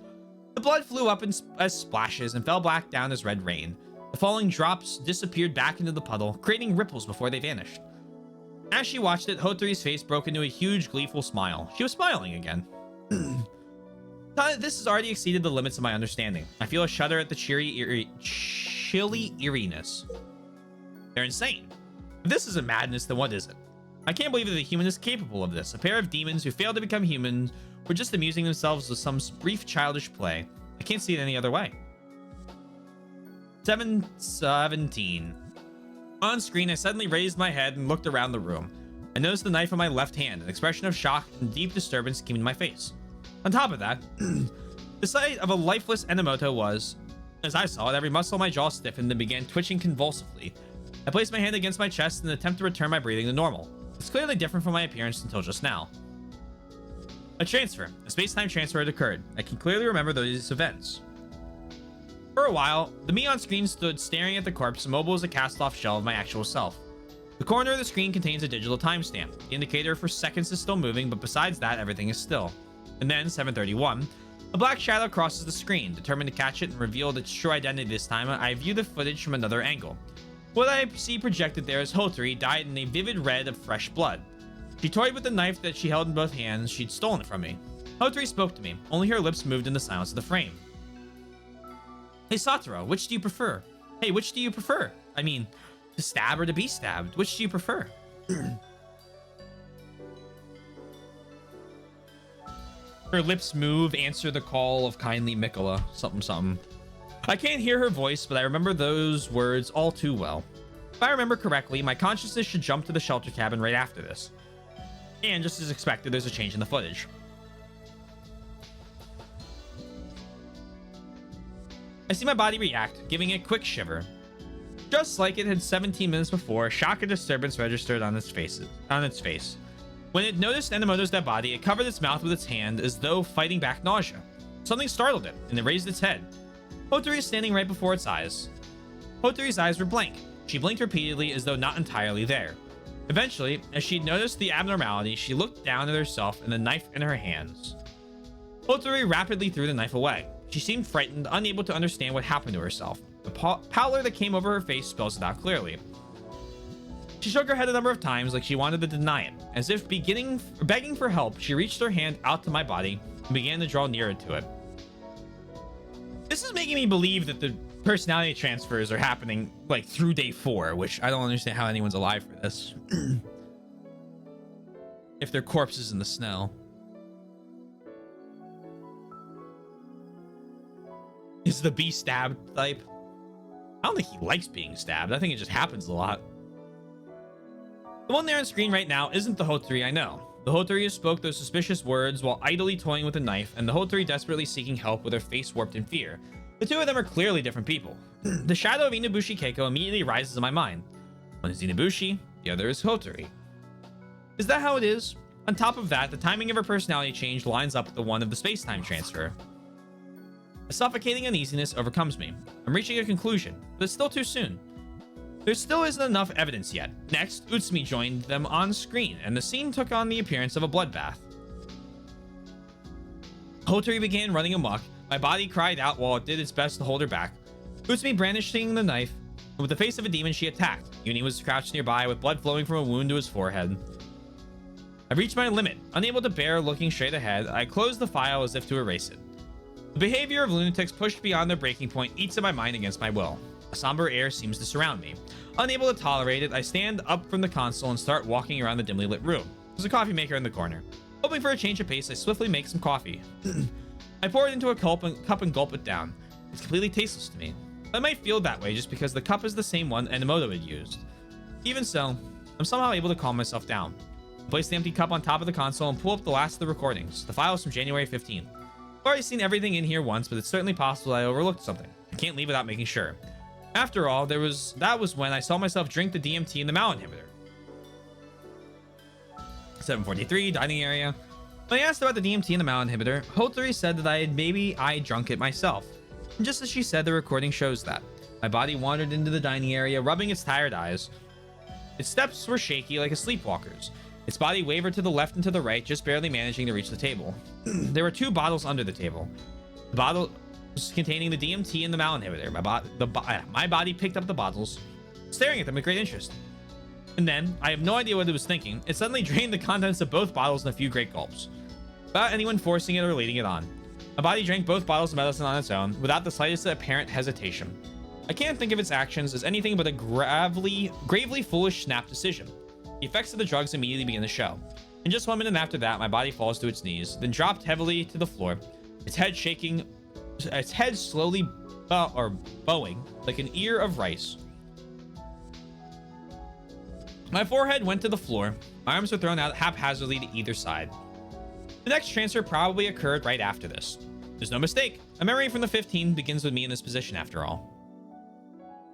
The blood flew up as splashes and fell back down as red rain. The falling drops disappeared back into the puddle, creating ripples before they vanished. As she watched it, Hotori's face broke into a huge, gleeful smile. She was smiling again. This has already exceeded the limits of my understanding. I feel a shudder at the chilly eeriness. They're insane. If this isn't madness, then what is it? I can't believe that the human is capable of this. A pair of demons who failed to become human were just amusing themselves with some brief childish play. I can't see it any other way. 17. On screen, I suddenly raised my head and looked around the room. I noticed the knife in my left hand. An expression of shock and deep disturbance came into my face. On top of that, the sight of a lifeless Enomoto was, as I saw it, every muscle in my jaw stiffened and began twitching convulsively. I placed my hand against my chest in an attempt to return my breathing to normal. It's clearly different from my appearance until just now. A space-time transfer had occurred. I can clearly remember those events. For a while, the me on screen stood staring at the corpse, immobile as a cast-off shell of my actual self. The corner of the screen contains a digital timestamp. The indicator for seconds is still moving, but besides that, everything is still. And then, 7:31, a black shadow crosses the screen. Determined to catch it and reveal its true identity this time, I view the footage from another angle. What I see projected there is Hotori, dyed in a vivid red of fresh blood. She toyed with the knife that she held in both hands. She'd stolen it from me. Hotori spoke to me. Only her lips moved in the silence of the frame. Hey Satoru, which do you prefer? Hey, which do you prefer? I mean, to stab or to be stabbed? Which do you prefer? Her lips move, answer the call of kindly Mikola, something something. I can't hear her voice, but I remember those words all too well. If I remember correctly, my consciousness should jump to the shelter cabin right after this. And just as expected, there's a change in the footage. I see my body react, giving it a quick shiver. Just like it had 17 minutes before, shock and disturbance registered on its face. When it noticed Enomoto's dead body, it covered its mouth with its hand as though fighting back nausea. Something startled it, and it raised its head. Hotori is standing right before its eyes. Hotori's eyes were blank. She blinked repeatedly as though not entirely there. Eventually, as she noticed the abnormality, she looked down at herself and the knife in her hands. Hotori rapidly threw the knife away. She seemed frightened, unable to understand what happened to herself. The pallor that came over her face spells it out clearly. She shook her head a number of times like she wanted to deny it. As if begging for help, she reached her hand out to my body and began to draw nearer to it. This is making me believe that the personality transfers are happening like through day 4, which I don't understand how anyone's alive for this. If their corpse is in the snow. Is the be stabbed type? I don't think he likes being stabbed. I think it just happens a lot. The one there on screen right now isn't the Hotori I know. The Hotori who spoke those suspicious words while idly toying with a knife, and the Hotori desperately seeking help with her face warped in fear. The two of them are clearly different people. The shadow of Inabushi Keiko immediately rises in my mind. One is Inabushi, the other is Hotori. Is that how it is? On top of that, the timing of her personality change lines up with the one of the space-time transfer. A suffocating uneasiness overcomes me. I'm reaching a conclusion, but it's still too soon. There still isn't enough evidence yet. Next, Utsumi joined them on screen, and the scene took on the appearance of a bloodbath. Hotori began running amok. My body cried out while it did its best to hold her back. Utsumi brandishing the knife, and with the face of a demon she attacked. Uni was crouched nearby with blood flowing from a wound to his forehead. I reached my limit. Unable to bear looking straight ahead, I closed the file as if to erase it. The behavior of lunatics pushed beyond their breaking point eats at my mind against my will. A somber air seems to surround me. Unable to tolerate it, I stand up from the console and start walking around the dimly lit room. There's a coffee maker in the corner. Hoping for a change of pace, I swiftly make some coffee. I pour it into a cup and gulp it down. It's completely tasteless to me. I might feel that way just because the cup is the same one Enomoto had used. Even so, I'm somehow able to calm myself down. I place the empty cup on top of the console and pull up the last of the recordings. The file is from January 15th. I've already seen everything in here once, but it's certainly possible I overlooked something. I can't leave without making sure. After all, that was when I saw myself drink the DMT and the Mal inhibitor. 743, dining area. When I asked about the DMT and the Mal inhibitor, Hotori said that maybe I drunk it myself. And just as she said, the recording shows that. My body wandered into the dining area, rubbing its tired eyes. Its steps were shaky like a sleepwalker's. Its body wavered to the left and to the right, just barely managing to reach the table. There were 2 bottles under the table. The bottle containing the DMT and the Mal inhibitor. My body picked up the bottles, staring at them with great interest. And then, I have no idea what it was thinking, it suddenly drained the contents of both bottles in a few great gulps, without anyone forcing it or leading it on. My body drank both bottles of medicine on its own, without the slightest apparent hesitation. I can't think of its actions as anything but a gravely foolish snap decision. The effects of the drugs immediately begin to show. In just 1 minute after that, my body falls to its knees, then dropped heavily to the floor, its head shaking, its head slowly bowing like an ear of rice. My forehead went to the floor. My arms were thrown out haphazardly to either side. The next transfer probably occurred right after this. There's no mistake. A memory from the 15 begins with me in this position after all.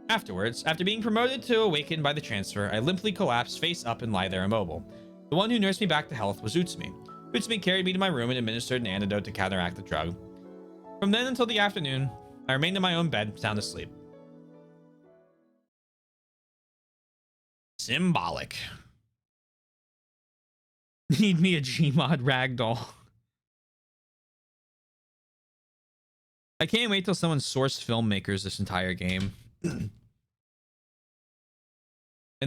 Afterwards, after being promoted to awakened by the transfer, I limply collapsed face up and lie there immobile. The one who nursed me back to health was Utsumi. Utsumi carried me to my room and administered an antidote to counteract the drug. From then until the afternoon, I remained in my own bed, sound asleep. Symbolic. Need me a Gmod ragdoll. I can't wait till someone sourced filmmakers this entire game. And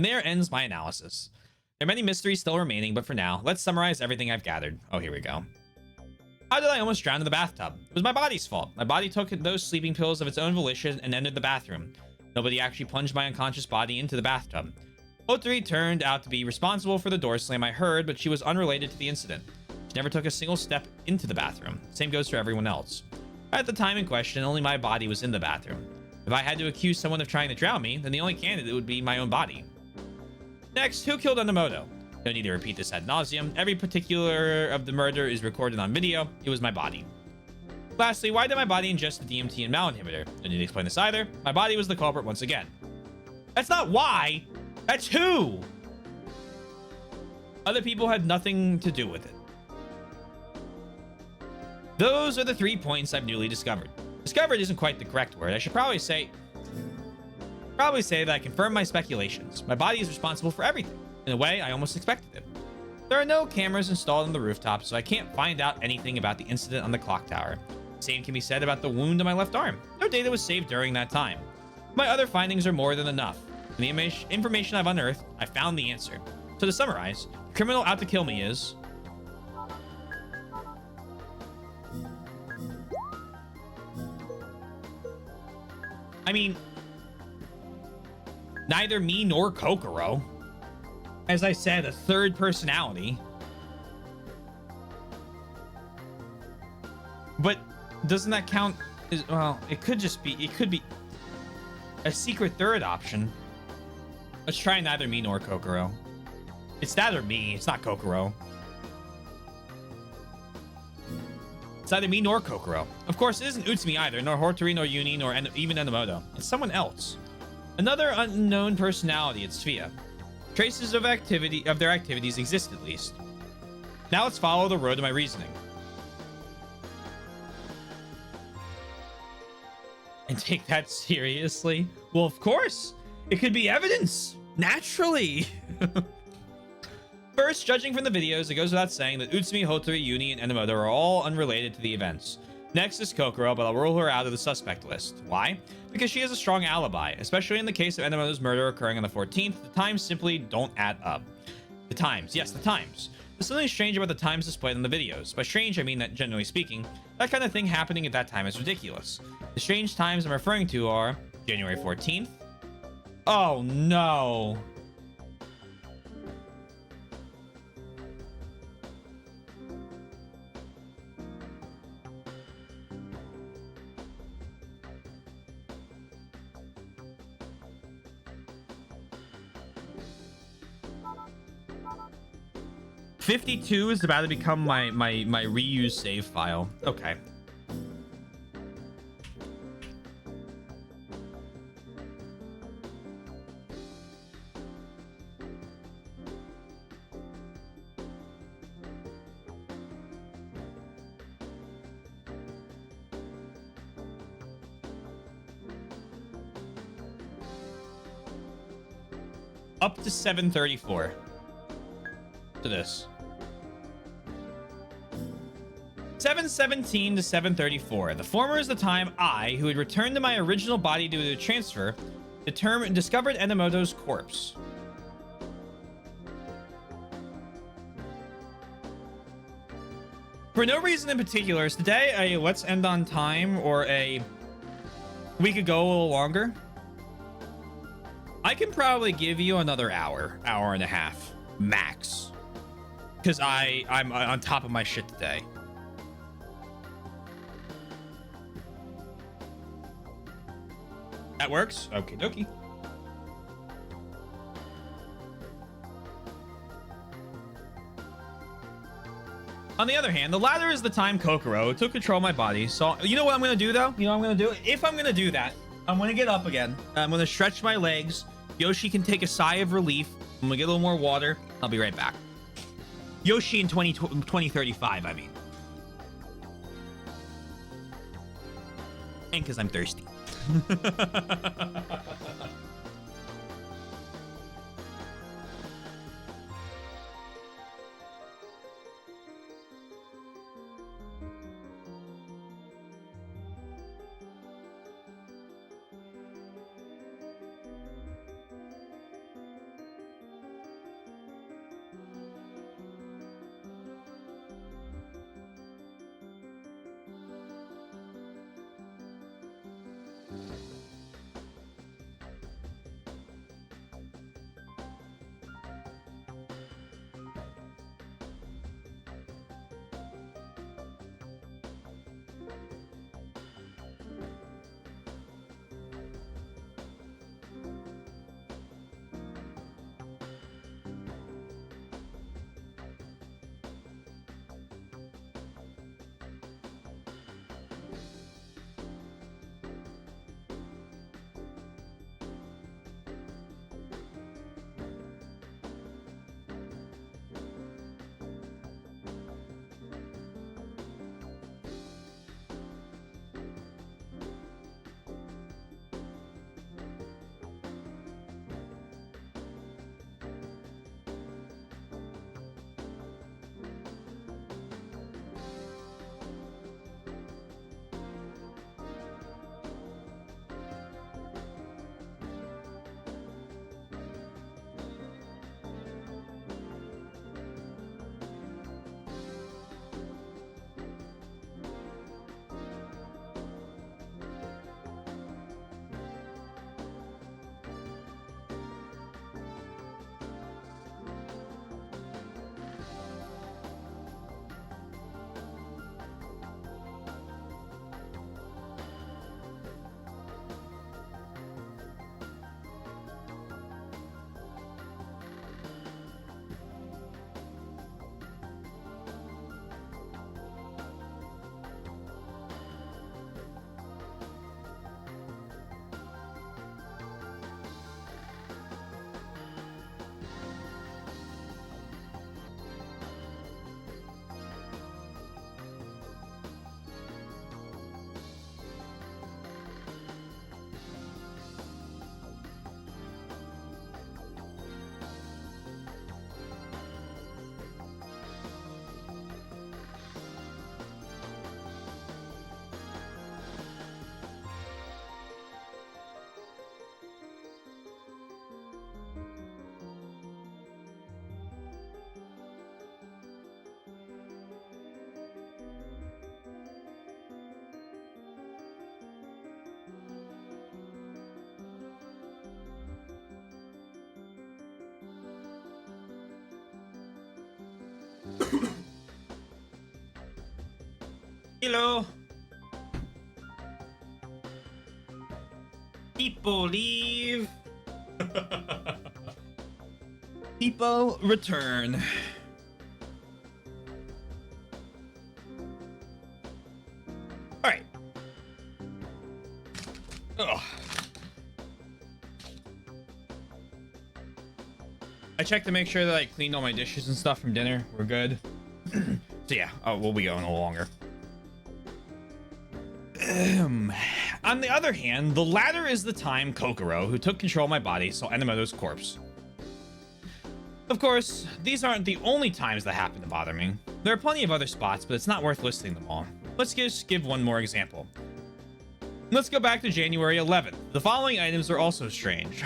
there ends my analysis. There are many mysteries still remaining, but for now, let's summarize everything I've gathered. Oh, here we go. How did I almost drown in the bathtub? It was my body's fault. My body took those sleeping pills of its own volition and entered the bathroom. Nobody actually plunged my unconscious body into the bathtub. Hotori turned out to be responsible for the door slam I heard, but she was unrelated to the incident. She never took a single step into the bathroom. Same goes for everyone else. At the time in question, only my body was in the bathroom. If I had to accuse someone of trying to drown me, then the only candidate would be my own body. Next, who killed Enomoto? No need to repeat this ad nauseum. Every particular of the murder is recorded on video. It was my body. Lastly, why did my body ingest the DMT and Mal inhibitor? No need to explain this either. My body was the culprit once again. That's not why. That's who. Other people had nothing to do with it. Those are the 3 points I've newly discovered. Discovered isn't quite the correct word. I should probably say that I confirm my speculations. My body is responsible for everything. In a way, I almost expected it. There are no cameras installed on the rooftop, so I can't find out anything about the incident on the clock tower. The same can be said about the wound on my left arm. No data was saved during that time. My other findings are more than enough. In the information I've unearthed, I found the answer. So to summarize, the criminal out to kill me is... I mean, neither me nor Kokoro. As I said, a third personality. But doesn't that count as, well, it could be a secret third option. Let's try neither me nor Kokoro. It's that or me, it's not Kokoro. It's neither me nor Kokoro. Of course, it isn't Utsumi either, nor Hotori, nor Uni, nor even Enomoto. It's someone else. Another unknown personality at Sphia. Traces of their activities exist at least. Now let's follow the road to my reasoning. And take that seriously? Well, of course. It could be evidence. Naturally. First, judging from the videos, it goes without saying that Utsumi, Hotori, Uni, and Enomoto are all unrelated to the events. Next is Kokoro, but I'll rule her out of the suspect list. Why? Because she has a strong alibi, especially in the case of Enomoto's murder occurring on the 14th. The times simply don't add up. The times. Yes, the times. There's something strange about the times displayed in the videos. By strange, I mean that, generally speaking, that kind of thing happening at that time is ridiculous. The strange times I'm referring to are January 14th. Oh, no. $52 is about to become my reuse save file. Okay. Up to 734 to this. 717 to 734. The former is the time I, who had returned to my original body due to the transfer, discovered Enomoto's corpse. For no reason in particular, is today a let's end on time or a we could go a little longer? I can probably give you another hour and a half max, because I'm on top of my shit today. That works. Okie dokie. On the other hand, the latter is the time Kokoro took control of my body. So you know what I'm gonna do though? You know what I'm gonna do? If I'm gonna do that, I'm gonna get up again. I'm gonna stretch my legs. Yoshi can take a sigh of relief. I'm gonna get a little more water. I'll be right back. Yoshi in 2035, I mean. And because I'm thirsty. Hello. People leave. People return. All right. Ugh. I checked to make sure that I cleaned all my dishes and stuff from dinner. We're good. So yeah, we'll be going a little longer. On the other hand, the latter is the time Kokoro, who took control of my body, saw Enomoto's corpse. Of course, these aren't the only times that happen to bother me. There are plenty of other spots, but it's not worth listing them all. Let's just give one more example. Let's go back to January 11th. The following items are also strange.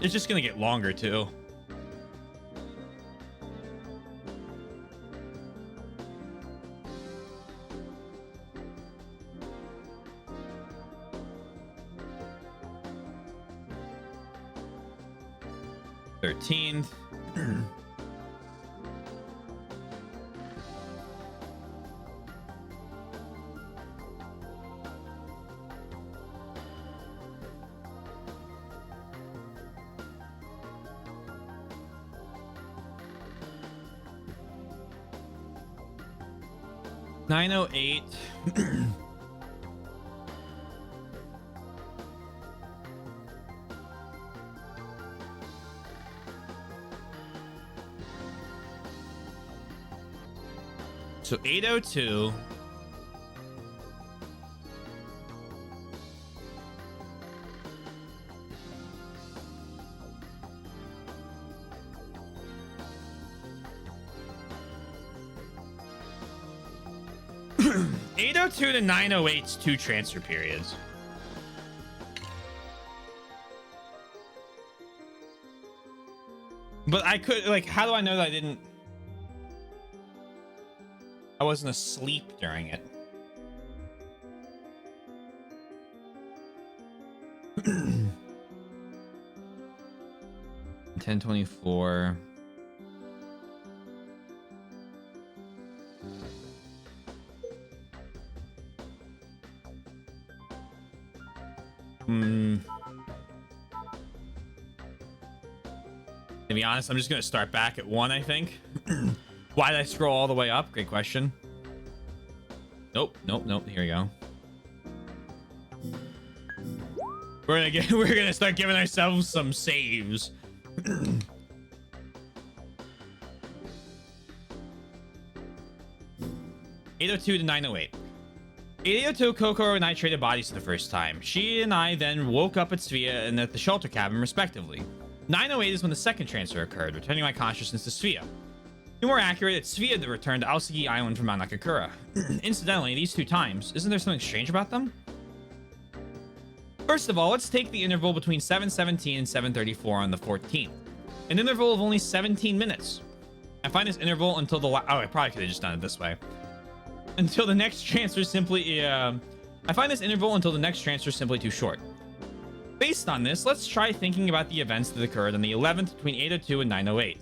It's just gonna get longer too. Thirteenth. $908. So 802. $802 to $908's 2 transfer periods. But I could, like, how do I know that I wasn't asleep during it? $1024. To be honest, I'm just gonna start back at 1, I think. Why did I scroll all the way up? Great question. Nope. Here we go. We're gonna start giving ourselves some saves. 802 to 908. 802, Kokoro and I traded bodies for the first time. She and I then woke up at Svea and at the shelter cabin, respectively. 908 is when the second transfer occurred, returning my consciousness to Svea. To be more accurate, it's Svea that returned to Aosagi Island from Mount Nakakura. Incidentally, these 2 times, isn't there something strange about them? First of all, let's take the interval between 7:17 and 7:34 on the 14th. An interval of only 17 minutes. I find this interval until the... I probably could have just done it this way. Until the next transfer simply... I find this interval until the next transfer simply too short. Based on this, let's try thinking about the events that occurred on the 11th between 802 and 908.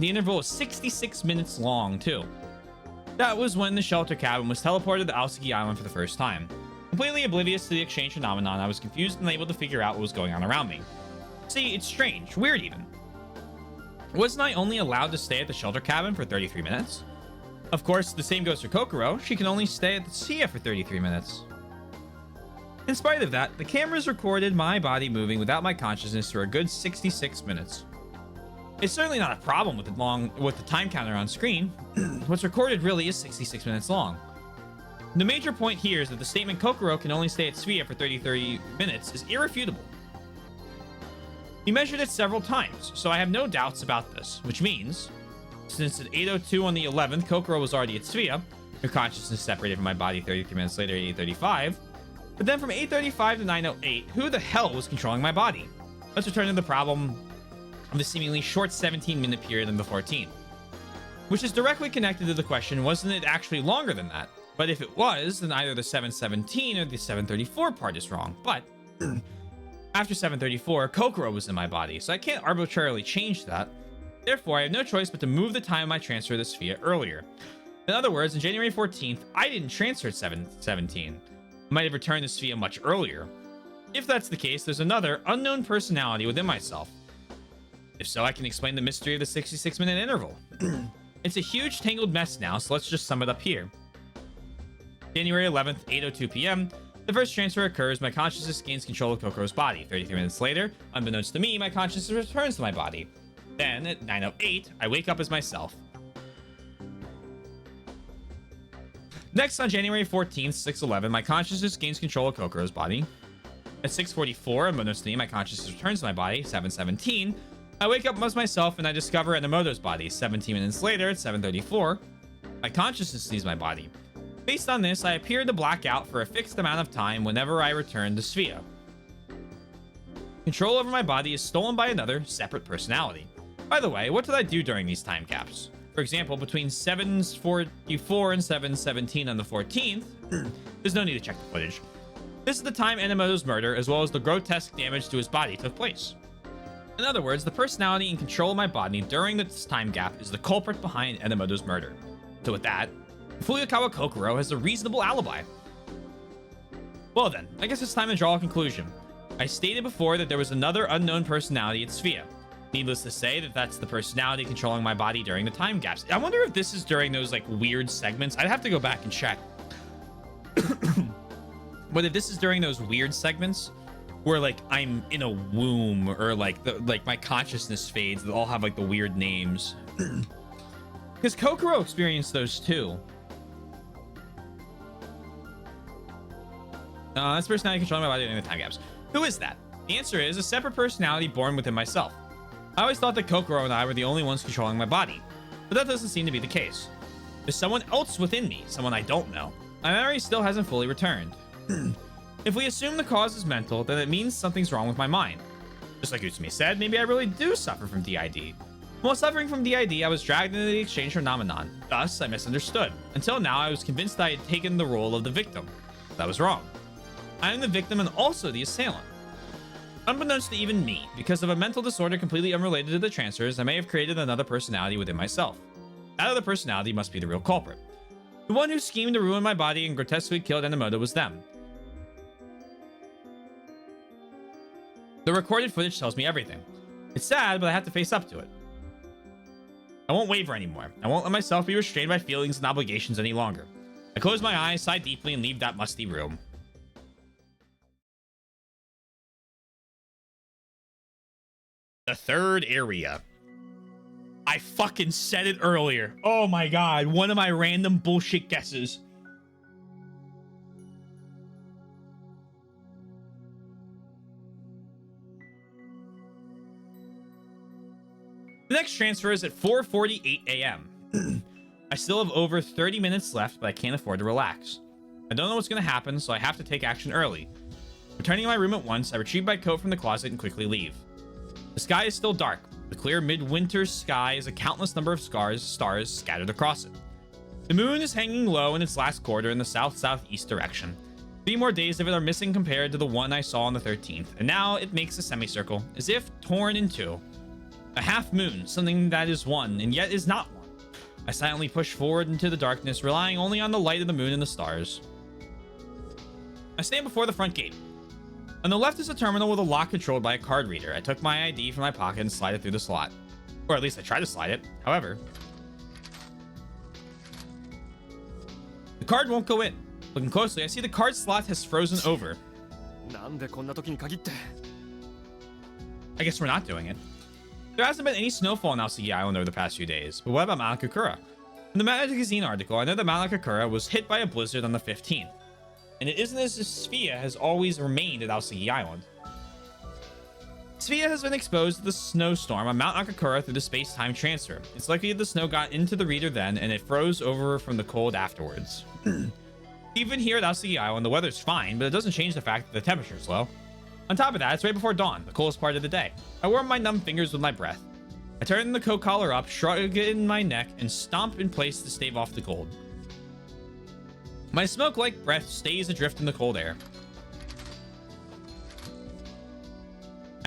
The interval was 66 minutes long, too. That was when the shelter cabin was teleported to Aosagi Island for the first time. Completely oblivious to the exchange phenomenon, I was confused and unable to figure out what was going on around me. See, it's strange, weird even. Wasn't I only allowed to stay at the shelter cabin for 33 minutes? Of course, the same goes for Kokoro. She can only stay at the Sia for 33 minutes. In spite of that, the cameras recorded my body moving without my consciousness for a good 66 minutes. It's certainly not a problem with the time counter on screen. What's recorded really is 66 minutes long. The major point here is that the statement Kokoro can only stay at Svea for 33 minutes is irrefutable. We measured it several times, so I have no doubts about this, which means, since at 8:02 on the 11th, Kokoro was already at Svea, her consciousness separated from my body 33 minutes later at 8:35, but then from 8:35 to 9:08, who the hell was controlling my body? Let's return to the problem of the seemingly short 17-minute period on the 14th, which is directly connected to the question, wasn't it actually longer than that? But if it was, then either the 7:17 or the 7:34 part is wrong. But After 734, Kokoro was in my body, so I can't arbitrarily change that. Therefore, I have no choice but to move the time of my transfer to the Sphere earlier. In other words, on January 14th, I didn't transfer at 717. I might have returned the Sphere much earlier. If that's the case, there's another unknown personality within myself. If so, I can explain the mystery of the 66-minute interval. It's a huge tangled mess now, so let's just sum it up here. January 11th, 8:02 p.m. The first transfer occurs, my consciousness gains control of Kokoro's body. 33 minutes later, unbeknownst to me, my consciousness returns to my body. Then, at 9:08, I wake up as myself. Next, on January 14th, 6:11, my consciousness gains control of Kokoro's body. At 6:44, unbeknownst to me, my consciousness returns to my body. 7:17, I wake up as myself and I discover Enomoto's body. 17 minutes later, at 7:34, my consciousness leaves my body. Based on this, I appear to black out for a fixed amount of time whenever I return to Sphere. Control over my body is stolen by another, separate personality. By the way, what did I do during these time caps? For example, between 7:44 and 7:17 on the 14th, there's no need to check the footage. This is the time Enomoto's murder, as well as the grotesque damage to his body, took place. In other words, the personality in control of my body during this time gap is the culprit behind Enomoto's murder. So with that, Fuyakawa Kokoro has a reasonable alibi. Well then, I guess it's time to draw a conclusion. I stated before that there was another unknown personality at Sphere. Needless to say that that's the personality controlling my body during the time gaps. I wonder if this is during those like weird segments. I'd have to go back and check. But if this is during those weird segments where like I'm in a womb or like my consciousness fades, that all have like the weird names. Because Kokoro experienced those too. That's personality controlling my body during the time gaps. Who is that? The answer is a separate personality born within myself. I always thought that Kokoro and I were the only ones controlling my body, but that doesn't seem to be the case. There's someone else within me, someone I don't know. My memory still hasn't fully returned. If we assume the cause is mental, then it means something's wrong with my mind. Just like Utsumi said, maybe I really do suffer from DID. While suffering from DID, I was dragged into the exchange phenomenon. Thus, I misunderstood. Until now, I was convinced I had taken the role of the victim. That was wrong. I am the victim and also the assailant. Unbeknownst to even me, because of a mental disorder completely unrelated to the transfers, I may have created another personality within myself. That other personality must be the real culprit. The one who schemed to ruin my body and grotesquely killed Enomoto was them. The recorded footage tells me everything. It's sad, but I have to face up to it. I won't waver anymore. I won't let myself be restrained by feelings and obligations any longer. I close my eyes, sigh deeply, and leave that musty room. The third area. I fucking said it earlier. Oh my god, one of my random bullshit guesses. The next transfer is at 4:48 a.m. I still have over 30 minutes left, but I can't afford to relax. I don't know what's going to happen, so I have to take action early. Returning to my room at once, I retrieve my coat from the closet and quickly leave. The sky is still dark. The clear midwinter sky is a countless number of stars scattered across it. The moon is hanging low in its last quarter in the south-southeast direction. 3 more days of it are missing compared to the one I saw on the 13th, and now it makes a semicircle, as if torn in two. A half moon, something that is one, and yet is not one. I silently push forward into the darkness, relying only on the light of the moon and the stars. I stand before the front gate. On the left is a terminal with a lock controlled by a card reader. I took my ID from my pocket and slide it through the slot. Or at least I tried to slide it. However, the card won't go in. Looking closely, I see the card slot has frozen over. I guess we're not doing it. There hasn't been any snowfall on Aosagi Island over the past few days, but what about Mount Kakura? In the magazine article, I know that Mount Kakura was hit by a blizzard on the 15th, and it isn't as if Sphia has always remained at Aosagi Island. Sphia has been exposed to the snowstorm on Mount Akakura through the space-time transfer. It's likely that the snow got into the reader then, and it froze over from the cold afterwards. Even here at Aosagi Island, the weather's fine, but it doesn't change the fact that the temperature's low. On top of that, it's right before dawn, the coolest part of the day. I warm my numb fingers with my breath. I turn the coat collar up, shrug it in my neck, and stomp in place to stave off the cold. My smoke-like breath stays adrift in the cold air.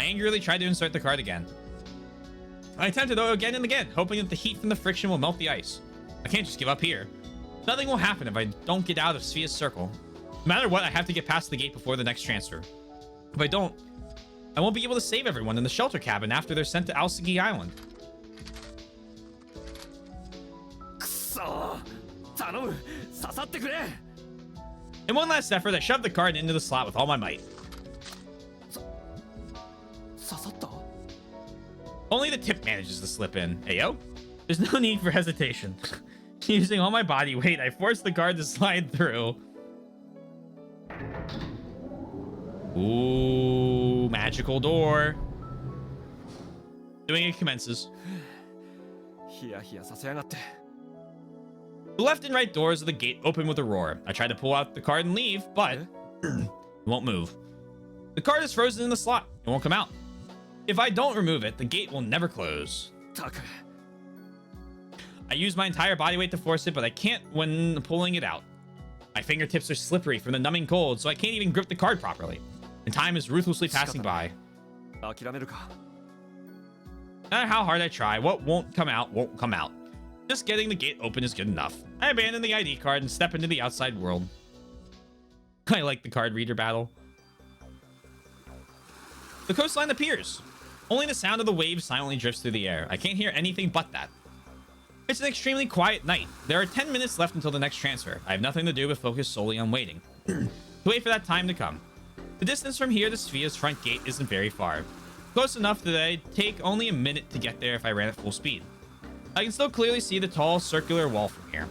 angrily tried to insert the card again. I attempted though again and again, hoping that the heat from the friction will melt the ice. I can't just give up here. Nothing will happen if I don't get out of Sophia's circle. No matter what, I have to get past the gate before the next transfer. If I don't, I won't be able to save everyone in the shelter cabin after they're sent to Aosagi Island. くそー、頼む、刺さってくれ。 In one last effort, I shoved the card into the slot with all my might. 刺さった？ Only the tip manages to slip in. Heyo? There's no need for hesitation. Using all my body weight, I forced the card to slide through. Ooh, magical door. Doing it commences. ヒヤヒヤさせやがって。 The left and right doors of the gate open with a roar. I try to pull out the card and leave, but it won't move. The card is frozen in the slot. It won't come out. If I don't remove it, the gate will never close. たく。 I use my entire body weight to force it, but I can't when pulling it out. My fingertips are slippery from the numbing cold, so I can't even grip the card properly. And time is ruthlessly passing by. 諦めるか。 No matter how hard I try, what won't come out won't come out. Just getting the gate open is good enough. I abandon the ID card and step into the outside world. I like the card reader battle. The coastline appears. Only the sound of the waves silently drifts through the air. I can't hear anything but that. It's an extremely quiet night. There are 10 minutes left until the next transfer. I have nothing to do but focus solely on waiting. To wait for that time to come. The distance from here to Sophia's front gate isn't very far. Close enough that I'd take only a minute to get there if I ran at full speed. I can still clearly see the tall circular wall from here.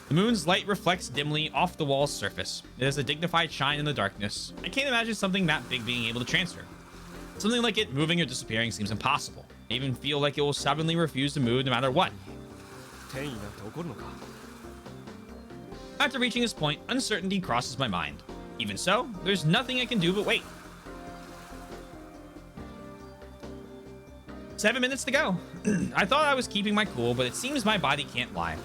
The moon's light reflects dimly off the wall's surface. It has a dignified shine in the darkness. I can't imagine something that big being able to transfer. Something like it moving or disappearing seems impossible. I even feel like it will stubbornly refuse to move no matter what. 転移なんて起こるのか。 After reaching this point, uncertainty crosses my mind. Even so, there's nothing I can do but wait. 7 minutes to go. I thought I was keeping my cool, but it seems my body can't lie.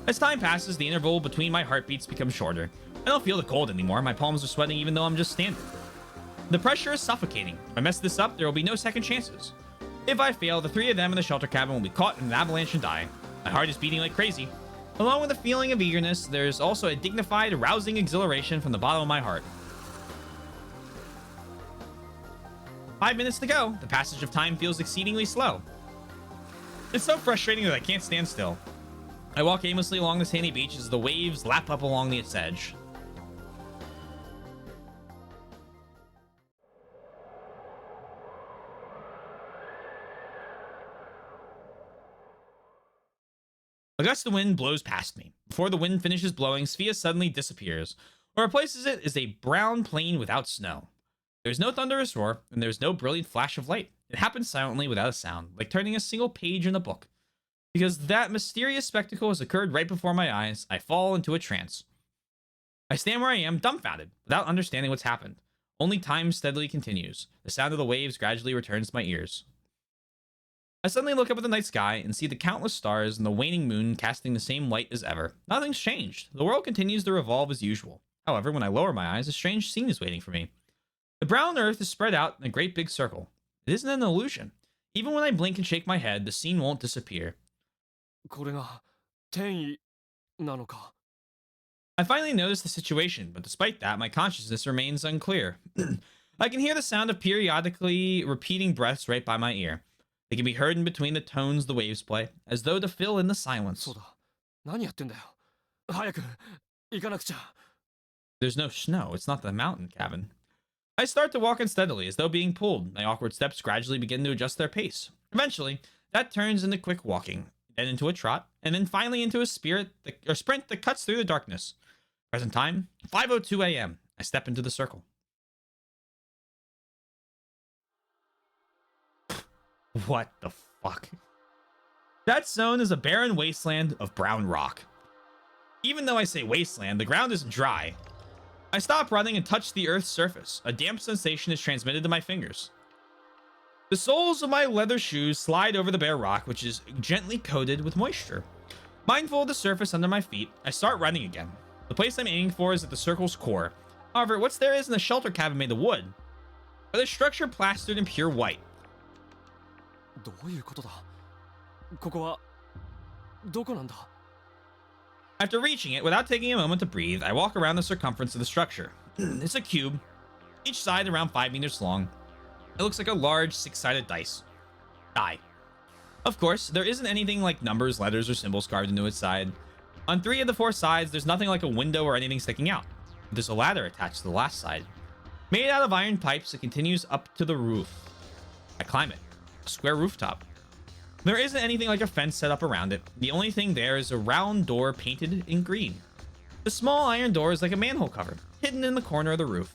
As time passes, the interval between my heartbeats becomes shorter. I don't feel the cold anymore. My palms are sweating even though I'm just standing. The pressure is suffocating. If I mess this up, there will be no second chances. If I fail, the 3 of them in the shelter cabin will be caught in an avalanche and die. My heart is beating like crazy. Along with a feeling of eagerness, there's also a dignified, rousing exhilaration from the bottom of my heart. 5 minutes to go. The passage of time feels exceedingly slow. It's so frustrating that I can't stand still. I walk aimlessly along the sandy beach as the waves lap up along its edge. A gust of wind blows past me. Before the wind finishes blowing, Sophia suddenly disappears. What replaces it is a brown plain without snow. There's no thunderous roar, and there's no brilliant flash of light. It happens silently without a sound, like turning a single page in a book. Because that mysterious spectacle has occurred right before my eyes, I fall into a trance. I stand where I am, dumbfounded, without understanding what's happened. Only time steadily continues. The sound of the waves gradually returns to my ears. I suddenly look up at the night sky and see the countless stars and the waning moon casting the same light as ever. Nothing's changed. The world continues to revolve as usual. However, when I lower my eyes, a strange scene is waiting for me. The brown earth is spread out in a great big circle. It isn't an illusion. Even when I blink and shake my head, the scene won't disappear. これが転移なのか。 I finally notice the situation, but despite that, my consciousness remains unclear. I can hear the sound of periodically repeating breaths right by my ear. They can be heard in between the tones the waves play, as though to fill in the silence. そうだ。何やってんだよ。早く行かなくちゃ。 There's no snow. It's not the mountain cabin. I start to walk unsteadily, as though being pulled. My awkward steps gradually begin to adjust their pace. Eventually, that turns into quick walking, then into a trot, and then finally into a sprint that cuts through the darkness. Present time, 5:02 a.m. I step into the circle. What the fuck? That zone is a barren wasteland of brown rock. Even though I say wasteland, the ground isn't dry. I stop running and touch the earth's surface. A damp sensation is transmitted to my fingers. The soles of my leather shoes slide over the bare rock, which is gently coated with moisture. Mindful of the surface under my feet, I start running again. The place I'm aiming for is at the circle's core. However, what's there isn't a shelter cabin made of wood, but a structure plastered in pure white. どういうことだ。ここはどこなんだ。 After reaching it, without taking a moment to breathe, I walk around the circumference of the structure. It's a cube, each side around 5 meters long. It looks like a large 6-sided die. Of course, there isn't anything like numbers, letters, or symbols carved into its side. On 3 of the 4 sides, there's nothing like a window or anything sticking out. There's a ladder attached to the last side. Made out of iron pipes, it continues up to the roof. I climb it. A square rooftop. There isn't anything like a fence set up around it. The only thing there is a round door painted in green. The small iron door is like a manhole cover, hidden in the corner of the roof.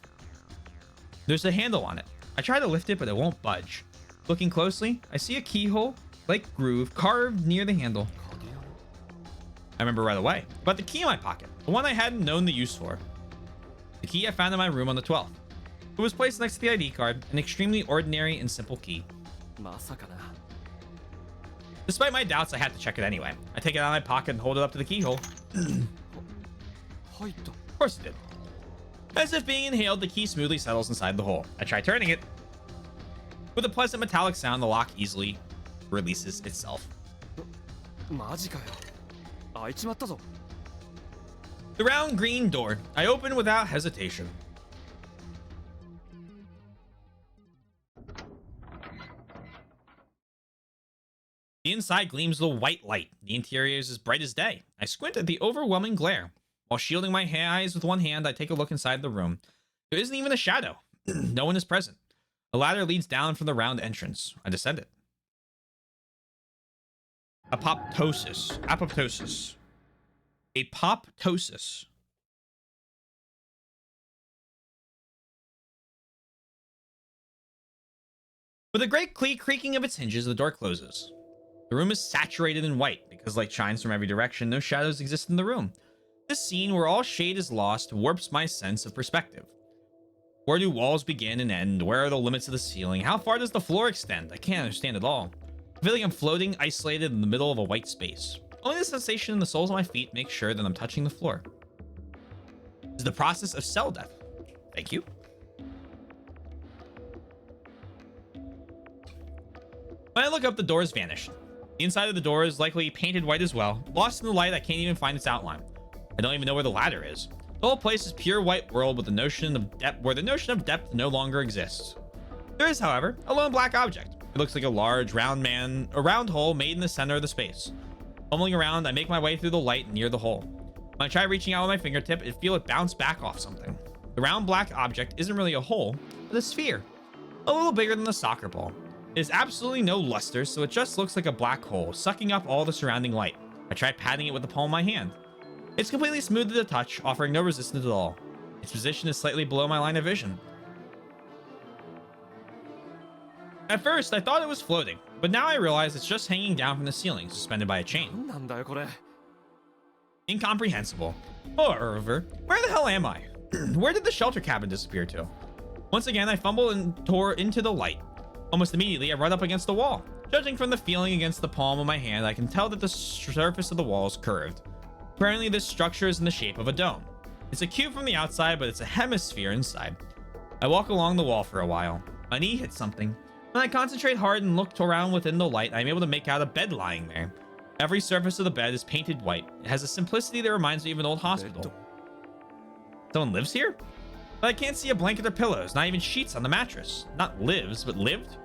There's a handle on it. I try to lift it, but it won't budge. Looking closely, I see a keyhole-like groove carved near the handle. I remember right away about the key in my pocket, the one I hadn't known the use for. The key I found in my room on the 12th. It was placed next to the ID card, an extremely ordinary and simple key. まさかな。 Despite my doubts, I had to check it anyway. I take it out of my pocket and hold it up to the keyhole. 入った。 Of course it did. As if being inhaled, the key smoothly settles inside the hole. I try turning it. With a pleasant metallic sound, the lock easily releases itself. マジかよ。開いちまったぞ。 The round green door, I open without hesitation. The inside gleams with a white light. The interior is as bright as day. I squint at the overwhelming glare. While shielding my eyes with one hand, I take a look inside the room. There isn't even a shadow. No one is present. A ladder leads down from the round entrance. I descend it. Apoptosis. Apoptosis. Apoptosis. With a great creaking of its hinges, the door closes. The room is saturated in white because light shines from every direction. No shadows exist in the room. This scene where all shade is lost warps my sense of perspective. Where do walls begin and end? Where are the limits of the ceiling? How far does the floor extend? I can't understand at all. I feel like I'm floating, isolated in the middle of a white space. Only the sensation in the soles of my feet makes sure that I'm touching the floor. This is the process of cell death. Thank you. When I look up, the door has vanished. The inside of the door is likely painted white as well. Lost in the light, I can't even find its outline. I don't even know where the ladder is. The whole place is pure white world with the notion of depth, where the notion of depth no longer exists. There is, however, a lone black object. It looks like a large round hole made in the center of the space. Fumbling around, I make my way through the light near the hole. When I try reaching out with my fingertip, I feel it bounce back off something. The round black object isn't really a hole, but a sphere. A little bigger than a soccer ball. It has absolutely no luster, so it just looks like a black hole, sucking up all the surrounding light. I try patting it with the palm of my hand. It's completely smooth to the touch, offering no resistance at all. Its position is slightly below my line of vision. At first, I thought it was floating, but now I realize it's just hanging down from the ceiling, suspended by a chain. なんだよこれ。 Incomprehensible. Moreover, where the hell am I? Where did the shelter cabin disappear to? Once again, I fumble and tore into the light. Almost immediately, I run up against the wall. Judging from the feeling against the palm of my hand, I can tell that the surface of the wall is curved. Apparently, this structure is in the shape of a dome. It's a cube from the outside, but it's a hemisphere inside. I walk along the wall for a while. My knee hits something. When I concentrate hard and look around within the light, I'm able to make out a bed lying there. Every surface of the bed is painted white. It has a simplicity that reminds me of an old hospital. Someone lives here? But I can't see a blanket or pillows, not even sheets on the mattress. Not lives, but lived?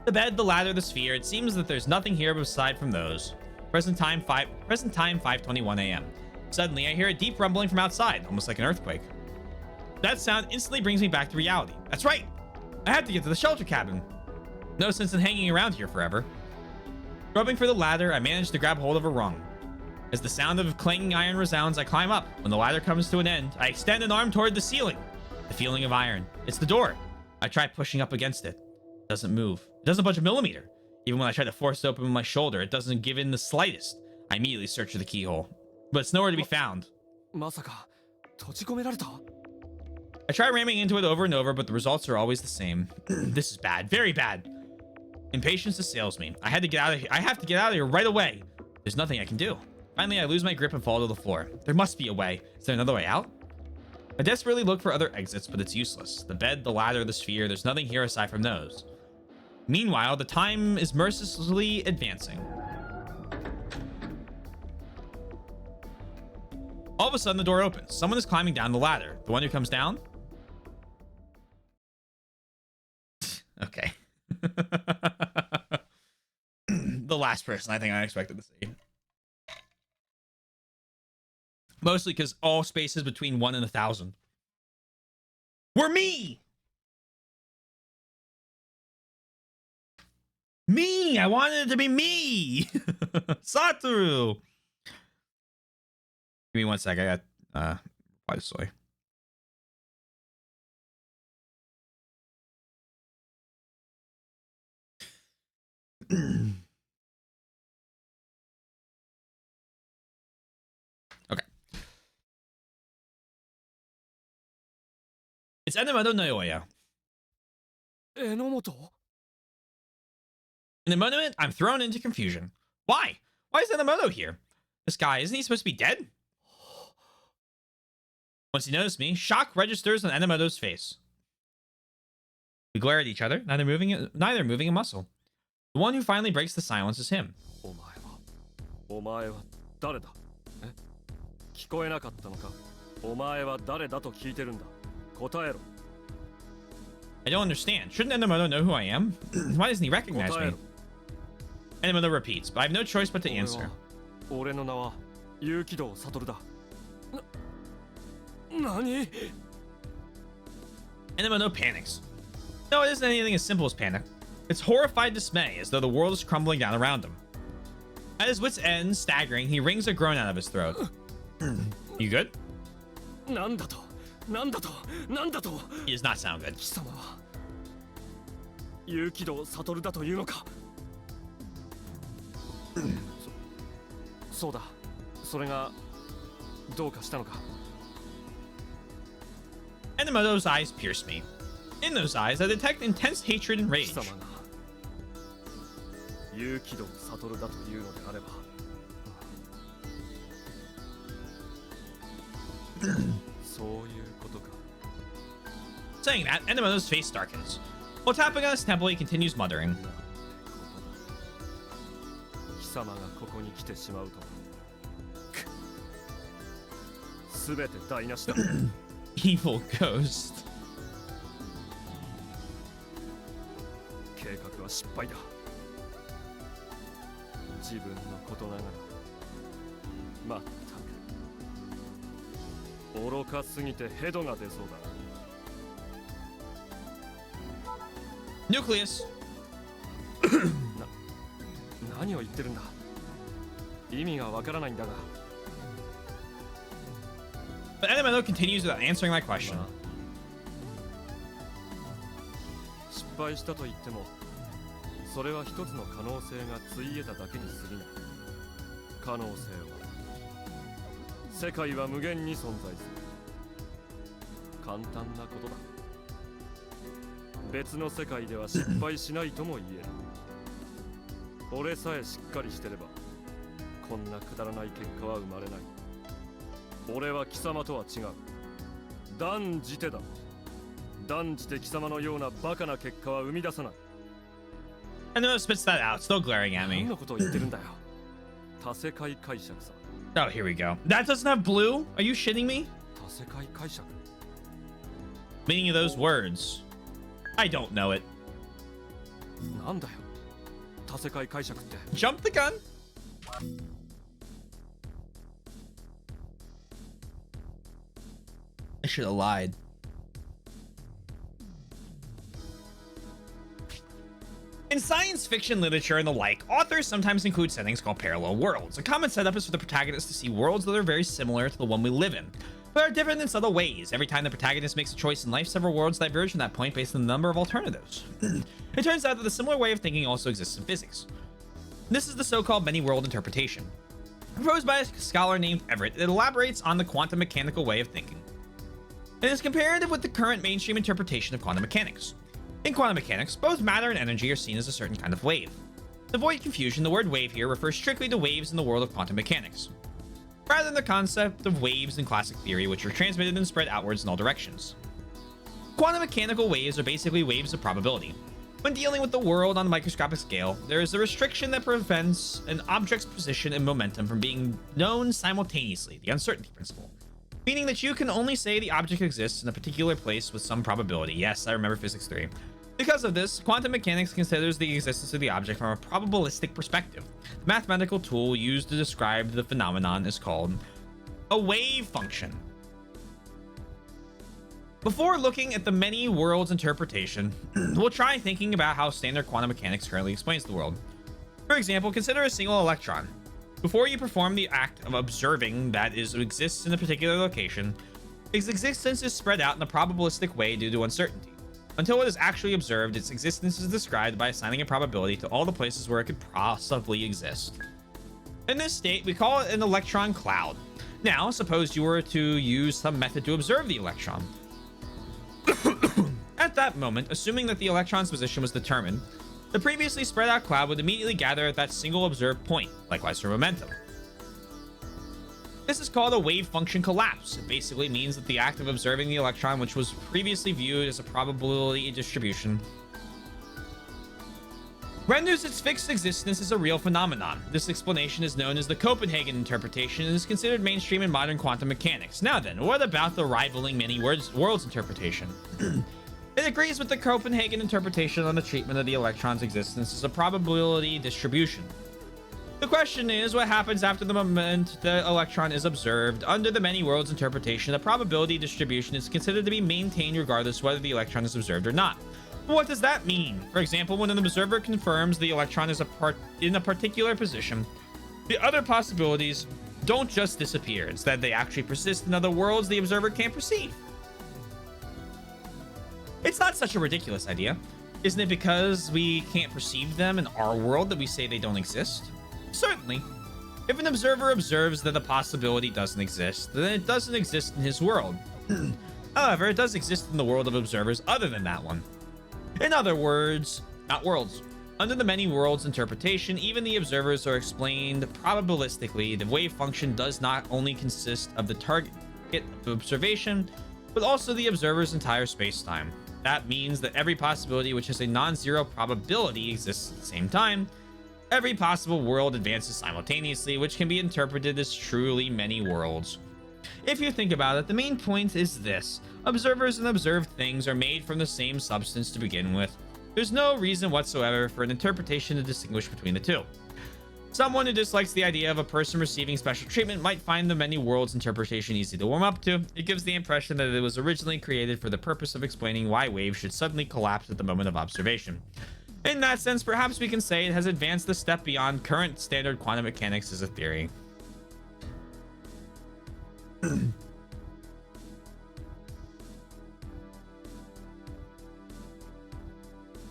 The bed, the ladder, the sphere, it seems that there's nothing here aside from those. Present time 5:21 a.m. Suddenly, I hear a deep rumbling from outside, almost like an earthquake. That sound instantly brings me back to reality. That's right! I have to get to the shelter cabin. No sense in hanging around here forever. Groping for the ladder, I manage to grab hold of a rung. As the sound of clanging iron resounds, I climb up. When the ladder comes to an end, I extend an arm toward the ceiling. The feeling of iron. It's the door. I try pushing up against it. It doesn't move. It doesn't budge a millimeter. Even when I try to force it open with my shoulder, it doesn't give in the slightest. I immediately search for the keyhole, but it's nowhere to be found. まさか閉じ込められた。 I try ramming into it over and over, but the results are always the same. This is bad. Very bad. Impatience assails me. I have to get out of here right away. There's nothing I can do. Finally, I lose my grip and fall to the floor. There must be a way. Is there another way out? I desperately look for other exits, but it's useless. The bed, the ladder, the sphere, there's nothing here aside from those. Meanwhile, the time is mercilessly advancing. All of a sudden, the door opens. Someone is climbing down the ladder. The one who comes down? Okay. The last person I think I expected to see. Mostly because all spaces between 1 and 1,000 were me. Me. I wanted it to be me. Satoru. Give me 1 sec. I got reply to soy. Okay. It's Enomoto Naoya. Enomoto? In the moment, I'm thrown into confusion. Why? Why is Enomoto here? This guy, isn't he supposed to be dead? Once he noticed me, shock registers on Enomoto's face. We glare at each other, neither moving a muscle. The one who finally breaks the silence is him. お前は誰だ？え？聞こえなかったのか？お前は誰だと聞いてるんだ。答えろ。I don't understand. Shouldn't Enomoto know who I am? Why doesn't he recognize me? Enomoto repeats, but I have no choice but to answer. 俺の名は有機堂悟だ。何？ Enomoto panics. No, it isn't anything as simple as panic. It's horrified dismay, as though the world is crumbling down around him. At his wit's end, staggering, he wrings a groan out of his throat. You good? なんだと？なんだと？なんだと？ He does not sound good. 貴様は有機堂悟だというのか？そうだ。それがどうかしたのか？ Enomoto's eyes pierce me. In those eyes, I detect intense hatred and rage. 貴様が有機堂悟だというのであればそういうことか。 Saying that, Enomoto's face darkens. While tapping on his temple, he continues muttering. 貴様がここに来てしまうとはすべて台無しだ。 Evil ghost. 計画は失敗だ。自分のことながらまったく愚かすぎてヘドが出そうだ。 Nucleus. 何を言ってるんだ。意味がわからないんだが。 But Enomoto continues without answering my question. 失敗したと言ってもそれは一つの可能性がついえただけに過ぎない。可能性は世界は無限に存在する。簡単なことだ。別の世界では失敗しないとも言える。俺さえしっかりしてればこんなくだらない結果は生まれない。俺は貴様とは違う。断じてだ。断じて貴様のようなバカな結果は生み出さない。 Enomoto spits that out, still glaring at 何 me. のことを言ってるんだよ。多世界解釈さ。 Oh, here we go. That doesn't have blue? Are you shitting me? 多世界解釈 Meaning of those words. I don't know it. なんだよ。多世界解釈って。 Jump the gun. I should have lied. In science fiction literature and the like, authors sometimes include settings called parallel worlds. A common setup is for the protagonist to see worlds that are very similar to the one we live in, but are different in subtle ways. Every time the protagonist makes a choice in life, several worlds diverge from that point based on the number of alternatives. It turns out that a similar way of thinking also exists in physics. This is the so-called many-world interpretation. Proposed by a scholar named Everett, it elaborates on the quantum mechanical way of thinking. It is comparative with the current mainstream interpretation of quantum mechanics. In quantum mechanics, both matter and energy are seen as a certain kind of wave. To avoid confusion, the word wave here refers strictly to waves in the world of quantum mechanics, rather than the concept of waves in classic theory, which are transmitted and spread outwards in all directions. Quantum mechanical waves are basically waves of probability. When dealing with the world on a microscopic scale, there is a restriction that prevents an object's position and momentum from being known simultaneously, the uncertainty principle. Meaning that you can only say the object exists in a particular place with some probability. Yes, I remember Physics 3. Because of this, quantum mechanics considers the existence of the object from a probabilistic perspective. The mathematical tool used to describe the phenomenon is called a wave function. Before looking at the many worlds interpretation, we'll try thinking about how standard quantum mechanics currently explains the world. For example, consider a single electron. Before you perform the act of observing that exists in a particular location, its existence is spread out in a probabilistic way due to uncertainty. Until it is actually observed, its existence is described by assigning a probability to all the places where it could possibly exist. In this state, we call it an electron cloud. Now, suppose you were to use some method to observe the electron. At that moment, assuming that the electron's position was determined, the previously spread out cloud would immediately gather at that single observed point, likewise for momentum. This is called a wave function collapse. It basically means that the act of observing the electron, which was previously viewed as a probability distribution, renders its fixed existence as a real phenomenon. This explanation is known as the Copenhagen interpretation and is considered mainstream in modern quantum mechanics. Now then, what about the rivaling many worlds interpretation? It agrees with the Copenhagen interpretation on the treatment of the electron's existence as a probability distribution. The question is, what happens after the moment the electron is observed? Under the many worlds interpretation, the probability distribution is considered to be maintained regardless whether the electron is observed or not. What does that mean? For example, when an observer confirms the electron is in a particular position, the other possibilities don't just disappear. Instead, they actually persist in other worlds the observer can't perceive. It's not such a ridiculous idea. Isn't it because we can't perceive them in our world that we say they don't exist? Certainly. If an observer observes that a possibility doesn't exist, then it doesn't exist in his world. However, it does exist in the world of observers other than that one. In other words, not worlds. Under the many worlds interpretation, even the observers are explained probabilistically. The wave function does not only consist of the target of observation, but also the observer's entire space-time. That means that every possibility which has a non-zero probability exists at the same time. Every possible world advances simultaneously, which can be interpreted as truly many worlds. If you think about it, the main point is this. Observers and observed things are made from the same substance to begin with. There's no reason whatsoever for an interpretation to distinguish between the two. Someone who dislikes the idea of a person receiving special treatment might find the many worlds interpretation easy to warm up to. It gives the impression that it was originally created for the purpose of explaining why waves should suddenly collapse at the moment of observation. In that sense, perhaps we can say it has advanced a step beyond current standard quantum mechanics as a theory.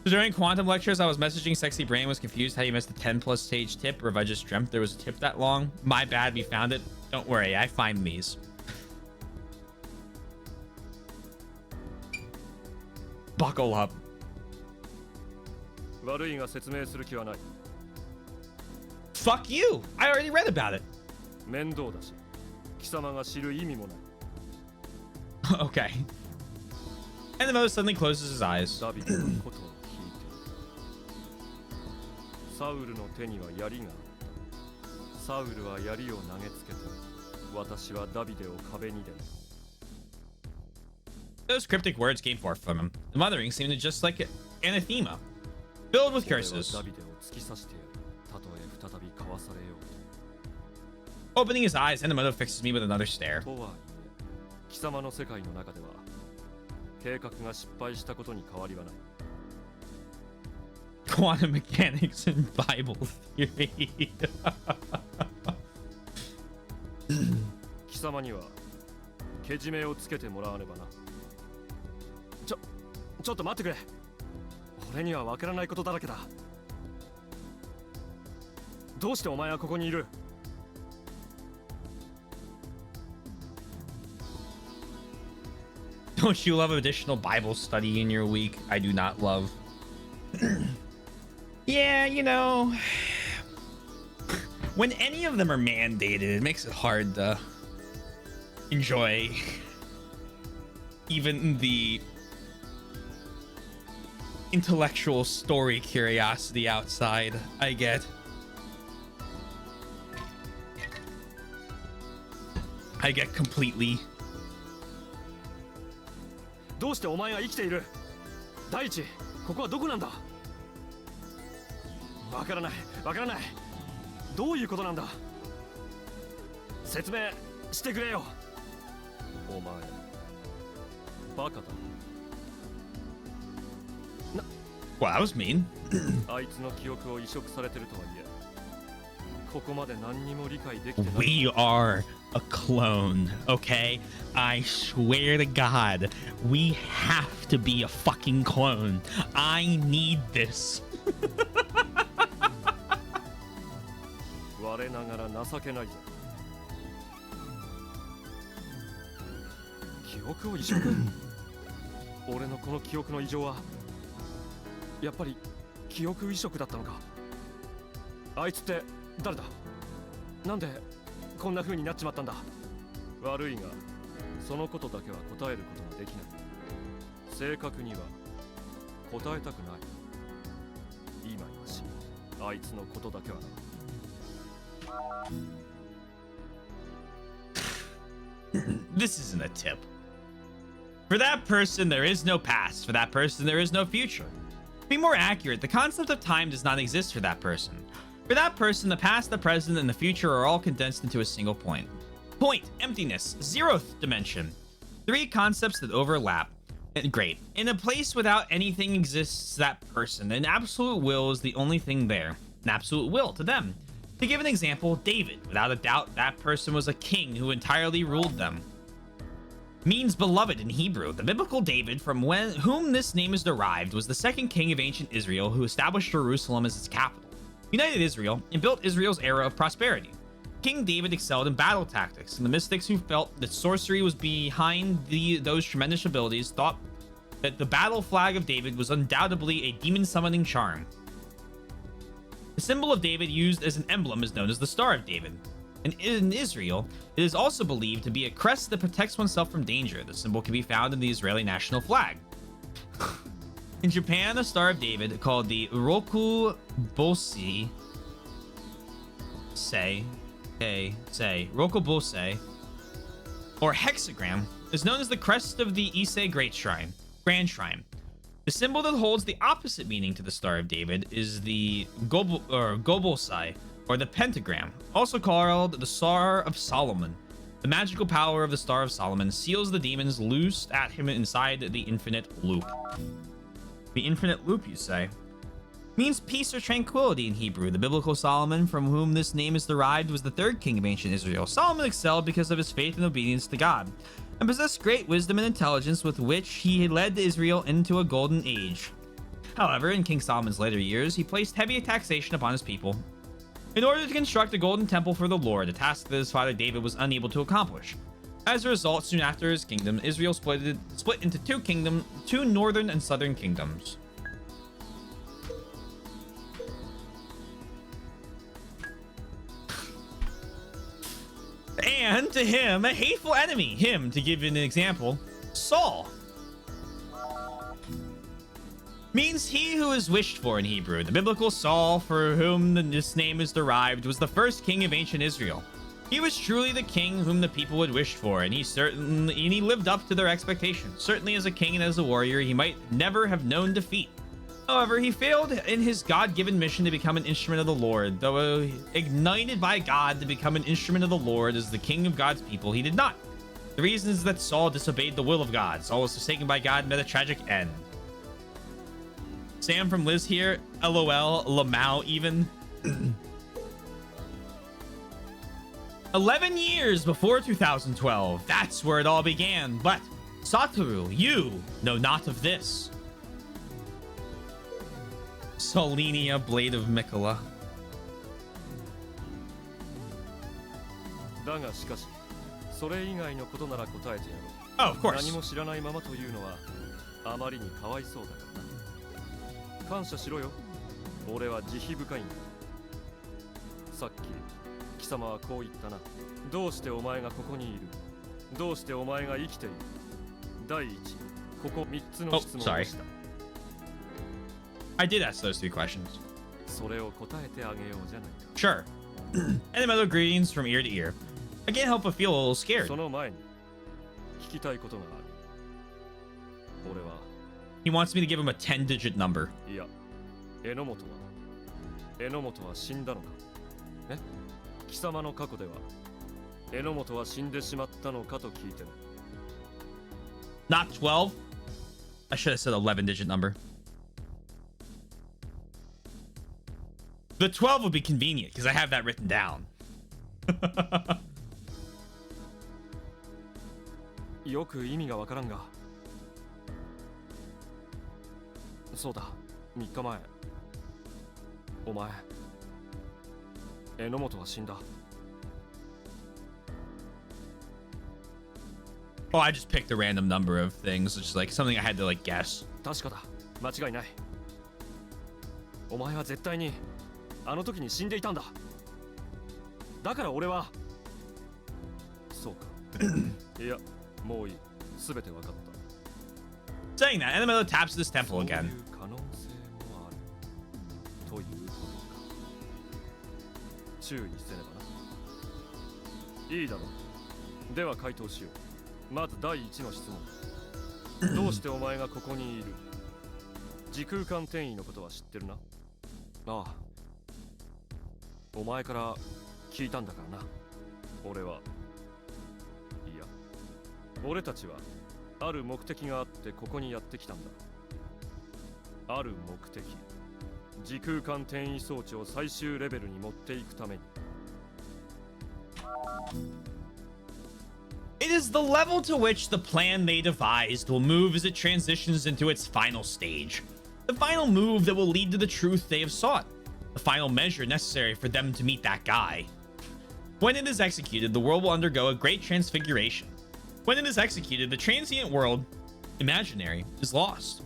During quantum lectures, I was messaging Sexy Brain, was confused how you missed the 10+ stage tip, or if I just dreamt there was a tip that long. My bad, we found it. Don't worry, I find these. Buckle up. Fuck you! I already read about it. Okay. And the Mo suddenly closes his eyes. Those cryptic words came forth from him. The mothering seemed just like anathema, filled with curses. Opening his eyes, Enemoto fixes me with another stare. Quantum mechanics and Bible theory. 貴様にはけじめをつけてもらわねばな。ちょっと待ってくれ。俺にはわからないことだらけだ。どうしてお前はここにいる？ Don't you love additional Bible study in your week? I do not love. Yeah, you know, when any of them are mandated, it makes it hard to enjoy even the intellectual story curiosity outside. I get. I get completely. どうしてお前が生きている？第一、ここはどこなんだ？わからない、わからない。どういうことなんだ？説明してくれよ。お前、バカだ。Well, that was mean. あいつの記憶を移植されてるとはいえ、ここまで何にも理解できてない。We are a clone, okay? I swear to God, we have to be a fucking clone. I need this. 我ながら情けないぞ。記憶を移植？俺のこの記憶の異常はやっぱり記憶移植だったのか。あいつって誰だ？なんでこんな風になっちまったんだ？悪いがそのことだけは答えることができない。正確には答えたくない。今よし、あいつのことだけはな。This isn't a tip. For that person, there is no past. For that person, there is no future. To be more accurate, the concept of time does not exist for that person. For that person, the past, the present, and the future are all condensed into a single point. Point, emptiness, zeroth dimension. Three concepts that overlap. And great. In a place without anything exists that person. An absolute will is the only thing there. An absolute will to them. To give an example, David. Without a doubt, that person was a king who entirely ruled them. Means beloved in Hebrew. The biblical David, from whom this name is derived, was the second king of ancient Israel who established Jerusalem as its capital, united Israel, and built Israel's era of prosperity. King David excelled in battle tactics, and the mystics who felt that sorcery was behind those tremendous abilities thought that the battle flag of David was undoubtedly a demon summoning charm. The symbol of David used as an emblem is known as the Star of David. And in Israel, it is also believed to be a crest that protects oneself from danger. The symbol can be found in the Israeli national flag. In Japan, the Star of David, called the Roku Bose, Rokubose, or hexagram, is known as the crest of the Ise Grand Shrine. The symbol that holds the opposite meaning to the Star of David is the Gobosai, or the pentagram, also called the Star of Solomon. The magical power of the Star of Solomon seals the demons loosed at him inside the infinite loop. The infinite loop, you say? Means peace or tranquility in Hebrew. The biblical Solomon, from whom this name is derived, was the third king of ancient Israel. Solomon excelled because of his faith and obedience to God, and possessed great wisdom and intelligence with which he led Israel into a golden age. However, in King Solomon's later years, he placed heavy taxation upon his people in order to construct a golden temple for the Lord, a task that his father David was unable to accomplish. As a result, soon after his kingdom, Israel split into two northern and southern kingdoms. And to him, a hateful enemy. Him, to give you an example, Saul. Means he who is wished for in Hebrew. The biblical Saul, for whom this name is derived, was the first king of ancient Israel. He was truly the king whom the people had wished for, and he lived up to their expectations. Certainly as a king and as a warrior, he might never have known defeat. However, he failed in his God-given mission to become an instrument of the Lord. Though ignited by God to become an instrument of the Lord as the king of God's people, he did not. The reason is that Saul disobeyed the will of God. Saul was forsaken by God and met a tragic end. Sam from Liz here, LOL, Lamau even. 11 years before 2012, that's where it all began. But Satoru, you know not of this. Solenia, Blade of Mikola. だがしかし、それ以外のことなら答えてやろう。 Oh, of course. 何も知らないままというのはあまりにかわいそうだからな。感謝しろよ。俺は慈悲深いんだ。さっき貴様はこう言ったな。どうしてお前がここにいる？どうしてお前が生きている？第一、ここ3つの質問をした。I did ask those 3 questions. それを答えてあげようじゃないか。 Sure. And the metal greetings from ear to ear. I can't help but feel a little scared. その前に聞きたいことがある。俺は He wants me to give him a 10-digit number. いや、榎本は死んだのか。え、貴様の過去では榎本は死んでしまったのかと聞いてる。 Not 12. I should have said 11-digit number. The 12 would be convenient because I have that written down. よく意味がわからんが。そうだ、3日前。お前、榎本は死んだ。Oh, I just picked a random number of things. It's just like something I had to like guess. 確かだ、間違いない。お前は絶対にあの時に死んでいたんだ。だから俺は。そうか。いや、もういい。すべて分かった。 Saying that, Animal taps this temple そうい again. う可能性もある。ということか。注意せねばな。いいだろう。では回答しよう。まず第一の質問。どうしてお前がここにいる？時空間転移のことは知ってるな？ああ。お前から聞いたんだからな。俺は。いや、俺たちはある目的があってここにやってきたんだ。ある目的。時空間転移装置を最終レベルに持っていくために。It is the level to which the plan they devised will move as it transitions into its final stage. The final move that will lead to the truth they have sought. The final measure necessary for them to meet that guy. When it is executed, the world will undergo a great transfiguration. When it is executed, the transient world, imaginary, is lost.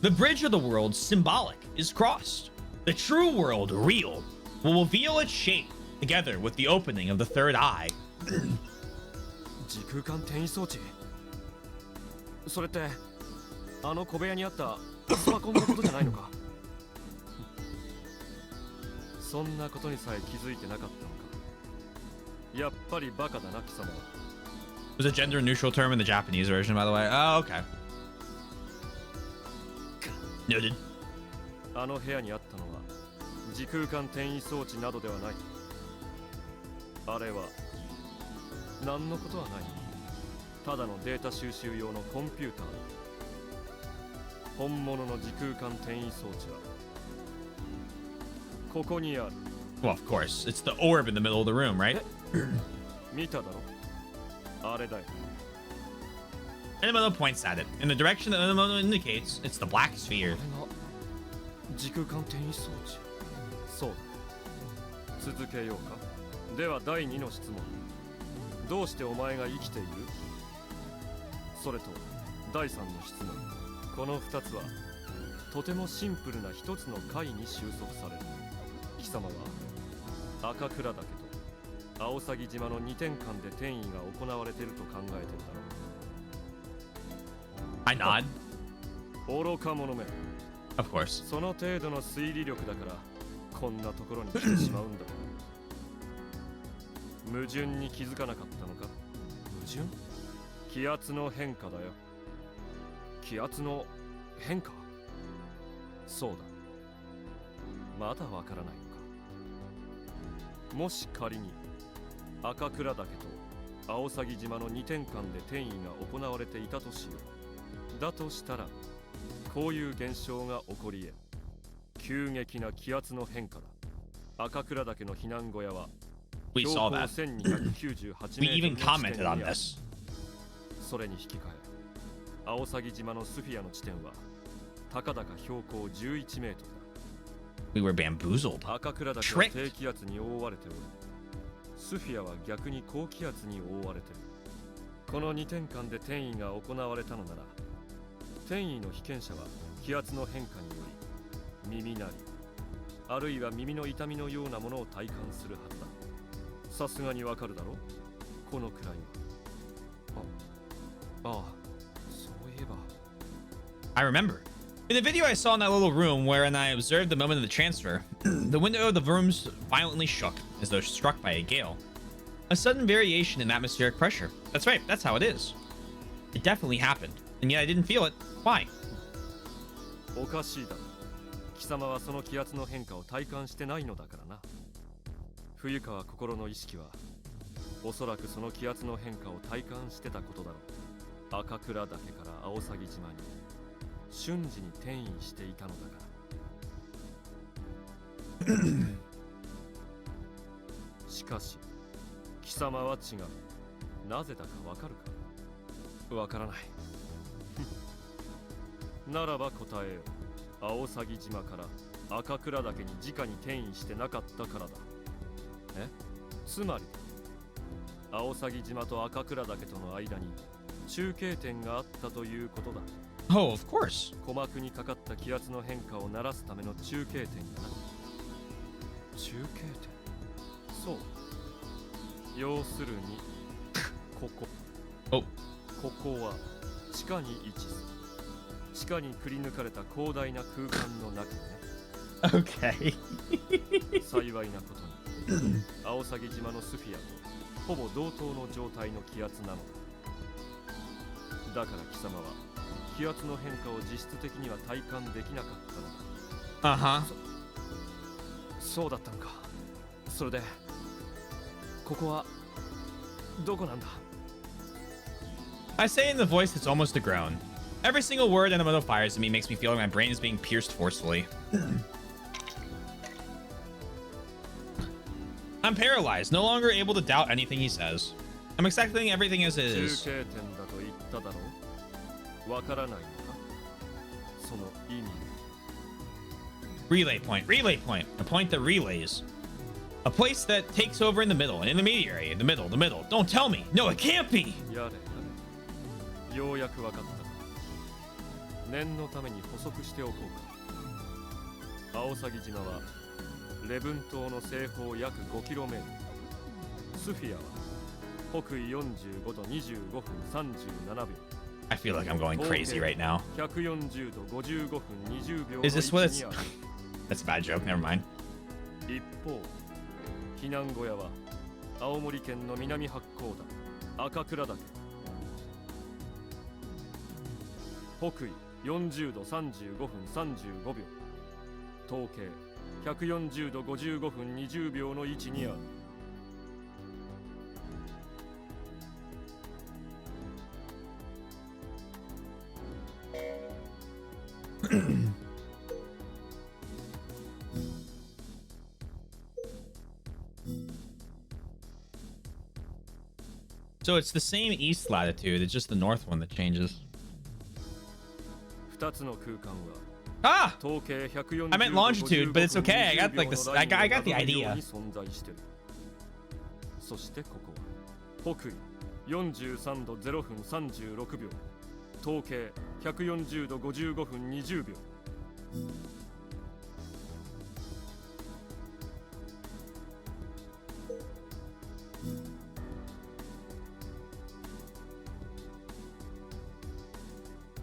The bridge of the world, symbolic, is crossed. The true world, real, will reveal its shape together with the opening of the third eye. 時空間転移装置。それってあの小部屋にあったスパコンのことじゃないのか。そんなことにさえ気づいてなかったのか。やっぱりバカだな貴様は。It was a gender neutral term in the Japanese version, by the way. Oh, okay. Noted. あの部屋にあったのは時空間転移装置などではない。あれは何のことはない。ただのデータ収集用のコンピューターだ。本物の時空間転移装置はここにある。 Well, of course. It's the orb in the middle of the room, right? 見ただろ。あれだよ。 Minamoto points at it. In the direction that Minamoto indicates, it's the black sphere. あれが時空間転移装置。そうだ。続けようか。では第2の質問。どうしてお前が生きている？それと第3の質問。この2つはとてもシンプルな1つの解に収束される。貴様は赤倉岳と青鷺島の2点間で転移が行われていると考えてるだろう。 I nod. 愚か者め。 Of course. その程度の推理力だからこんなところに来てしまうんだ。矛盾に気づかなかったのか？矛盾？気圧の変化だよ。気圧の変化？そうだ。まだわからないのか。もし仮に赤倉岳と青鷺島の2点間で転移が行われていたとしよう。だとしたらこういう現象が起こり得る。急激な気圧の変化だ。赤倉岳の避難小屋は We saw that. 1298 We even メートルの地点 commented に on ある。 this. それに引き換え青鷺島のスフィアの地点はたかだか標高11メートルだ。 We were bamboozled. 赤倉岳は低気圧に覆われており、スフィアは逆に高気圧に覆われている。この2点間で転移が行われたのなら、転移の被験者は気圧の変化により耳鳴り、あるいは耳の痛みのようなものを体感するはずだ。さすがにわかるだろ、このくらいは。ああ、そういえば。 I remember. In the video I saw in that little room wherein I observed the moment of the transfer, the window of the rooms violently shook as though struck by a gale. A sudden variation in atmospheric pressure. That's right, that's how it is. It definitely happened, and yet I didn't feel it. Why? おかしいだろ。貴様はその気圧の変化を体感してないのだからな。冬川心の意識はおそらくその気圧の変化を体感してたことだろう。赤倉岳から青鷺島に瞬時に転移していたのだからしかし貴様は違う。なぜだかわかるか。わからないならば答えよ。青鷺島から赤倉岳に直に転移してなかったからだ。え、つまり青鷺島と赤倉岳との間に中継点があったということだ。Oh, of course. 鼓膜にかかった気圧の変化を鳴らすための中継点だな。中継点。そう。要するにここ。お。ここは地下に位置する。地下にくり抜かれた広大な空間の中ね。Okay. 幸いなことに青鷺島のスフィアとほぼ同等の状態の気圧なのだ。だから貴様は気圧の変化を実質的には体感できなかったのだ。そうだったのか。それでここはどこなんだ。 I say in the voice that's almost a groan. Every single word Enomoto fires at me makes me feel like my brain is being pierced forcefully. I'm paralyzed, no longer able to doubt anything he says. I'm accepting everything as it is. 中継点だと言っただろう。わからないのか。その意味。Relay point, relay point. A point that relays. A place that takes over in the middle, an intermediary, in the middle, the middle. Don't tell me. No, it can't be. やれやれ。ようやくわかった。念のために補足しておこうか。青鷺島は礼文島の西方約 5km。スフィアは北緯45度25分37秒。I feel like I'm going crazy right now. 140度55分20秒。 Is this what it's... That's a bad joke, never mind. 一方、避難小屋は青森県の南八甲田赤倉岳。北緯40度35分35秒。東経140度55分20秒の位置にある。So it's the same east latitude, it's just the north one that changes. 2つの空間は Ah! 東経140 I meant longitude, but it's okay. I got like this. I got the idea. 存在してる。そしてここは北緯43度0分36秒。東経140度55分20秒。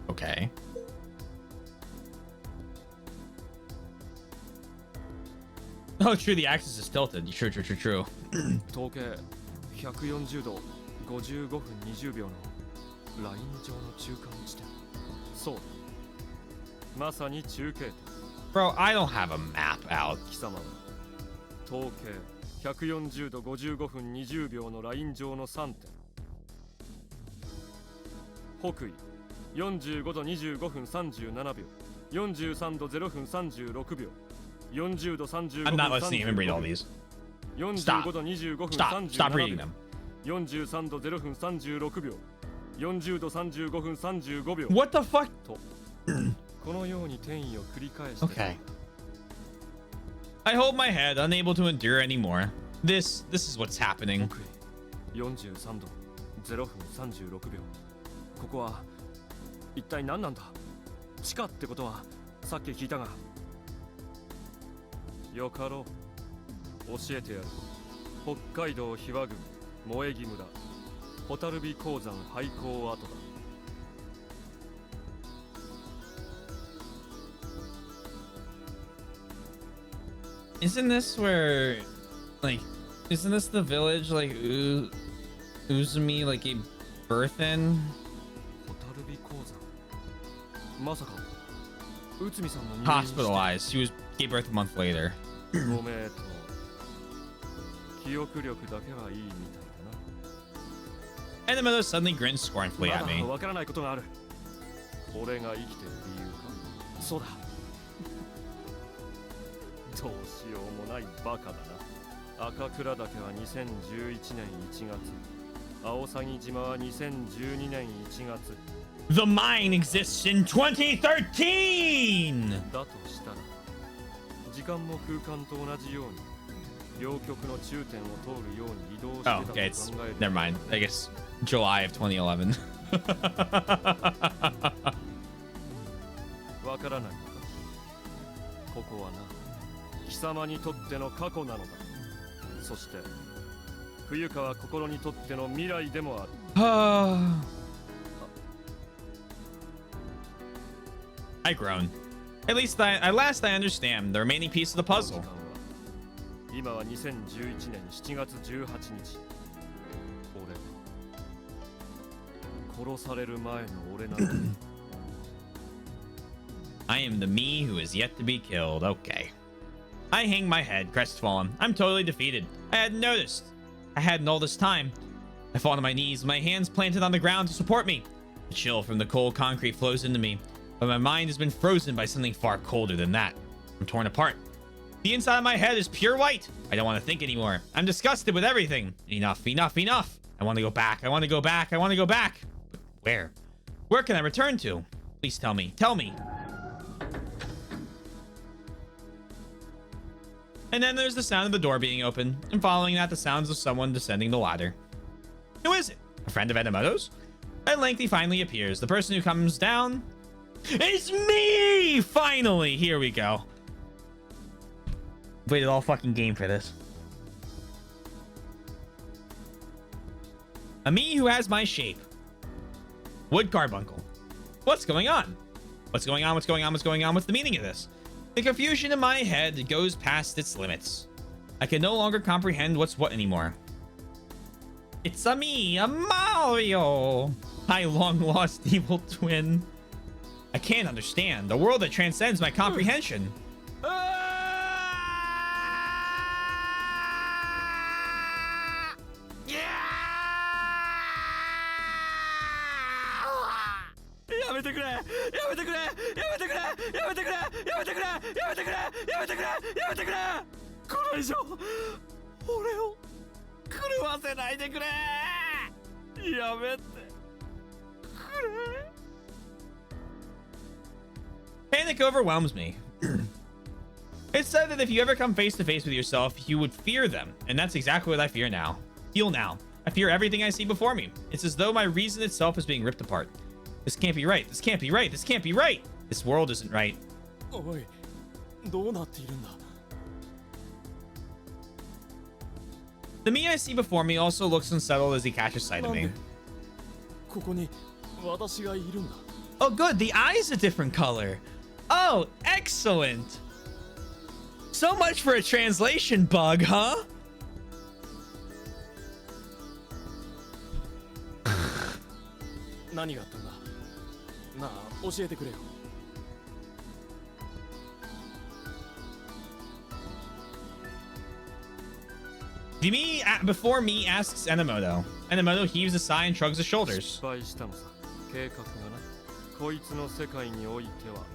Okay. Oh, true. The axis is tilted. True. 東経140度55分20秒のライン上の中間地点。そう。まさに中継点。Bro, I don't have a map out. 貴様は東経140度55分20秒のライン上の3点。北緯45度25分37秒。43度0分36秒。40度35分 I'm not listening. I'm reading all these. Stop. 45度25分 Stop reading 37 them. 秒。43度0分36秒。40度35分35秒。 What the fuck? とこのように転移を繰り返して。 Okay. I hold my head, unable to endure anymore. This is what's happening. 北緯43度0分36秒。ここは一体何なんだ。地下ってことはさっき聞いたが。よかろう。教えてやる。北海道日和郡萌木村蛍火鉱山廃鉱跡だ。Isn't this where, like, isn't this the village like Uzumi like gave birth in? 蛍火鉱山まさか内海さんの入院して Hospitalized. She was gave birth a month later. ごめんと記憶力だけはいいみたい And the mother suddenly grins scornfully だ at な me. まだわからないことがある俺が生きてる理由かそうだどうしようもないバカだな赤倉岳は2011年1月青鷺島は2012年1月 The mine exists in 2013! だとしたら時間も空間と同じように両極の中点を通るように移動してた Oh, と okay, it's 考える never mind. I guess July of 2011. わからないのかここはな貴様にとっての過去なのだそして冬川心にとっての未来でもある I groan. At last I understand the remaining piece of the 時 puzzle. 間は今は2011年7月18日俺殺される前の俺なのだ I am the me who is yet to be killed. Okay. I hang my head, crestfallen. I'm totally defeated. I hadn't noticed. I hadn't all this time. I fall to my knees, my hands planted on the ground to support me. The chill from the cold concrete flows into me, but my mind has been frozen by something far colder than that. I'm torn apart. The inside of my head is pure white. I don't want to think anymore. I'm disgusted with everything. Enough, enough, enough. I want to go back. I want to go back. I want to go back. But where? Where can I return to? Please tell me. Tell me. And then there's the sound of the door being open, and following that, the sounds of someone descending the ladder. Who is it? A friend of Edamoto's? At length, he finally appears. The person who comes down... It's me! Finally! Here we go. Waited all fucking game for this. A me who has my shape. Wood carbuncle. What's going on? What's going on? What's going on? What's going on? What's the meaning of this? The confusion in my head goes past its limits. I can no longer comprehend what's what anymore. It's a me, a Mario! My long-lost evil twin. I can't understand. The world that transcends my comprehension. Panic overwhelms me. It's said that if you ever come face to face with yourself, you would fear them. And that's exactly what I fear now. Feel now. I fear everything I see before me. It's as though my reason itself is being ripped apart. This can't be right. This can't be right. This can't be right. This world isn't right. おい、どうなっているんだ The me I see before me also looks unsettled as he catches sight of なん me. でここに私がいるんだ Oh, good. The eye's a different color. Oh, excellent. So much for a translation bug, huh? 何があったんだなあ、教えてくれよ The me before me asks Enamoto. Enamoto heaves a sigh and shrugs his shoulders. 失敗したのさ計画がなこいつの世界においては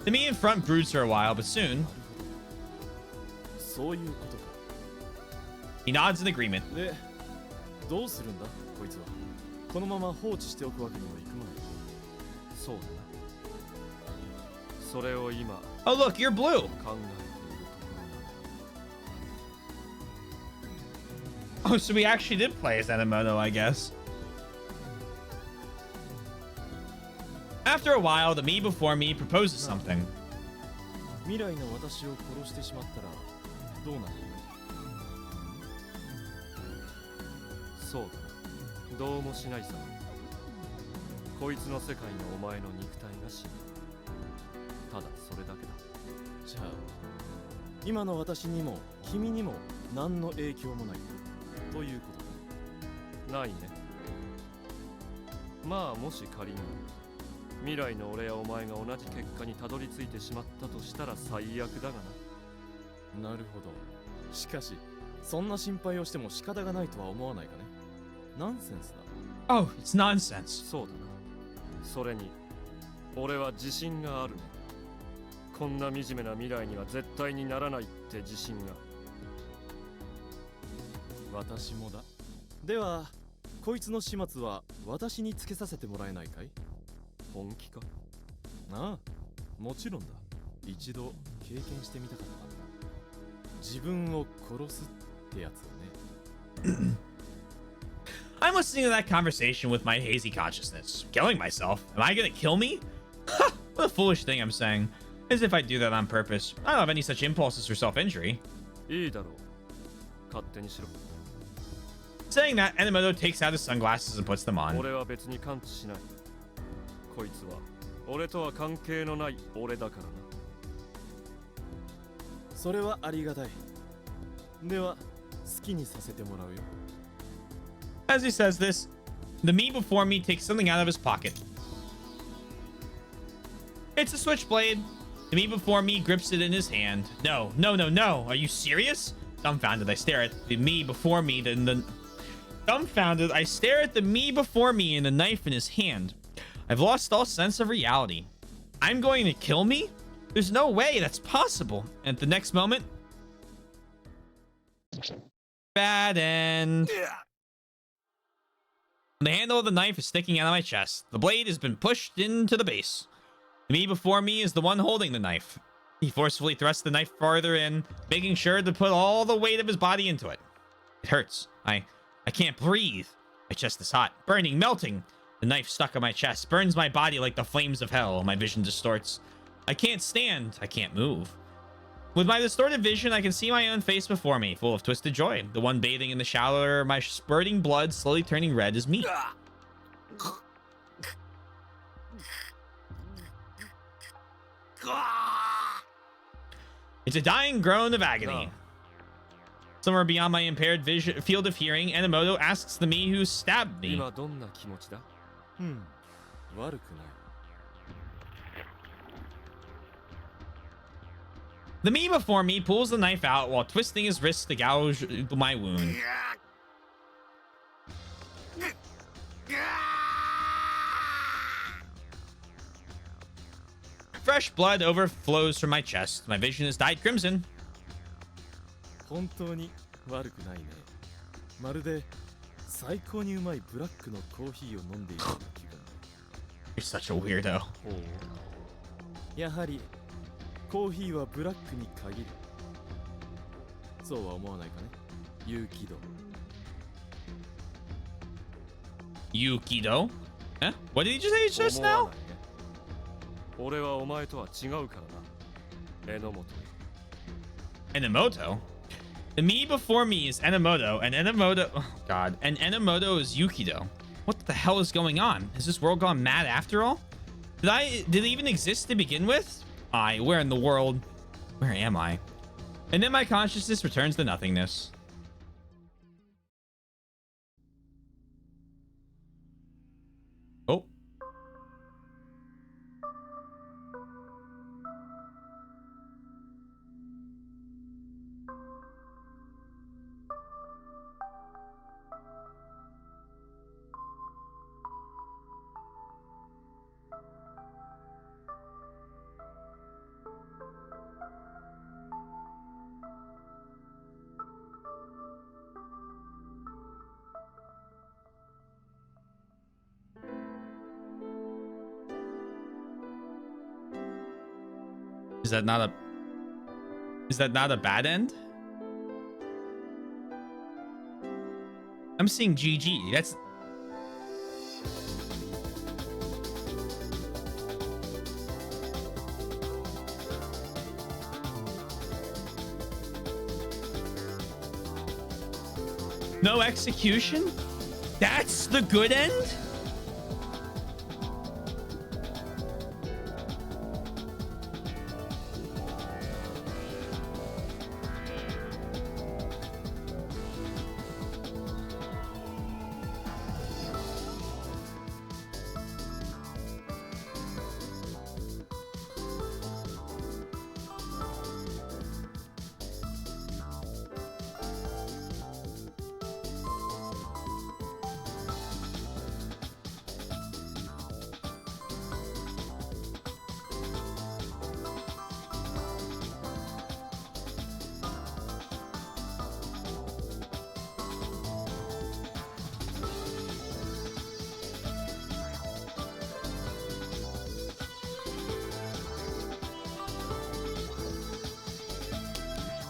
The me in front broods for a while, but soon そういうことか he nods in agreement. で、どうするんだこいつはこのまま放置しておくわけにはいくまいそうだなそれを今 Oh, look, you're blue. 考えているところなの Oh, so we actually did play as Enamoto, I guess. After a while, the me before me proposes something. 未来の私を殺してしまったらどうなるそうだなどうもしないさこいつの世界のお前の肉体が死ぬただそれだけだじゃあ今の私にも君にも何の影響もないということだ。ないね。まあもし仮に未来の俺やお前が同じ結果にたどり着いてしまったとしたら最悪だがな。なるほど。しかしそんな心配をしても仕方がないとは思わないかね。ナンセンスだ。Oh, it's な。 nonsense. そうだな。それに俺は自信があるね。こんな惨めな未来には絶対にならないって自信が。私もだ。ではこいつの始末は私につけさせてもらえないかい？本気か？ああ、もちろんだ。一度経験してみたかったんだ。自分を殺すってやつをね。I'm listening to that conversation with my hazy consciousness. Killing myself? Am I gonna kill me? Ha! What a foolish thing I'm saying. As if I do that on purpose. I don't have any such impulses for self-injury. いいだろう。勝手にしろ。Saying that, Enomoto takes out his sunglasses and puts them on. 俺は別に感知しない。こいつは俺とは関係のない俺だからな。それはありがたい。では好きにさせてもらうよ。As he says this, the me before me takes something out of his pocket. It's a switchblade. The me before me grips it in his hand. No, no, no, no. Are you serious? Dumbfounded, I stare at the me before me. Dumbfounded, I stare at the me before me and the knife in his hand. I've lost all sense of reality. I'm going to kill me? There's no way that's possible. And at the next moment, bad end. The handle of the knife is sticking out of my chest. The blade has been pushed into the base. The me before me is the one holding the knife. He forcefully thrusts the knife farther in, making sure to put all the weight of his body into it. It hurts. I can't breathe. My chest is hot, burning, melting. The knife stuck on my chest burns my body like the flames of hell. My vision distorts. I can't stand. I can't move. With my distorted vision, I can see my own face before me, full of twisted joy. The one bathing in the shower, my spurting blood slowly turning red is me. It's a dying groan of agony. Somewhere beyond my impaired vision, field of hearing, Enomoto asks the me who stabbed me. 今どんな気持ちだ？悪くない。The me before me pulls the knife out while twisting his wrist to gouge my wound. Fresh blood overflows from my chest. My vision is dyed crimson. 本当に悪くないね。まるで最高にうまいブラックのコーヒーを飲んでいるような気分。You're such a weirdo. やはりコーヒーはブラックに限る。そうは思わないかね。勇気度。Yukido? Huh? What did he just say just now? 俺はお前とは違うからな。榎本。Enomoto? The me before me is Enomoto, and Enomoto... Oh, God. And Enomoto is Yukido. What the hell is going on? Has this world gone mad after all? Did it even exist to begin with? Where in the world? Where am I? And then my consciousness returns to nothingness. Oh. Is that not a bad end? I'm seeing GG. That's no execution? That's the good end?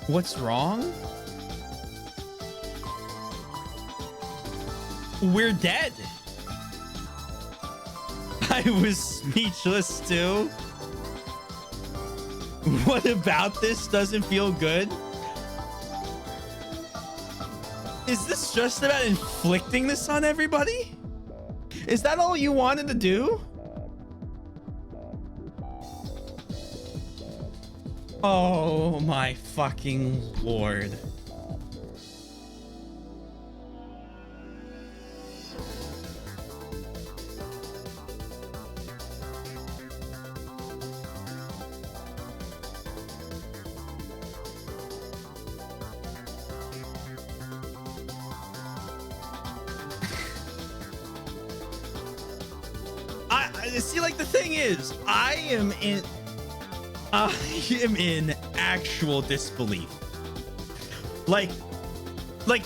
What's wrong? We're dead. I was speechless too. What about this doesn't feel good? Is this just about inflicting this on everybody? Is that all you wanted to do? Oh my fucking lord. I see, like, the thing is, I am in actual disbelief. Like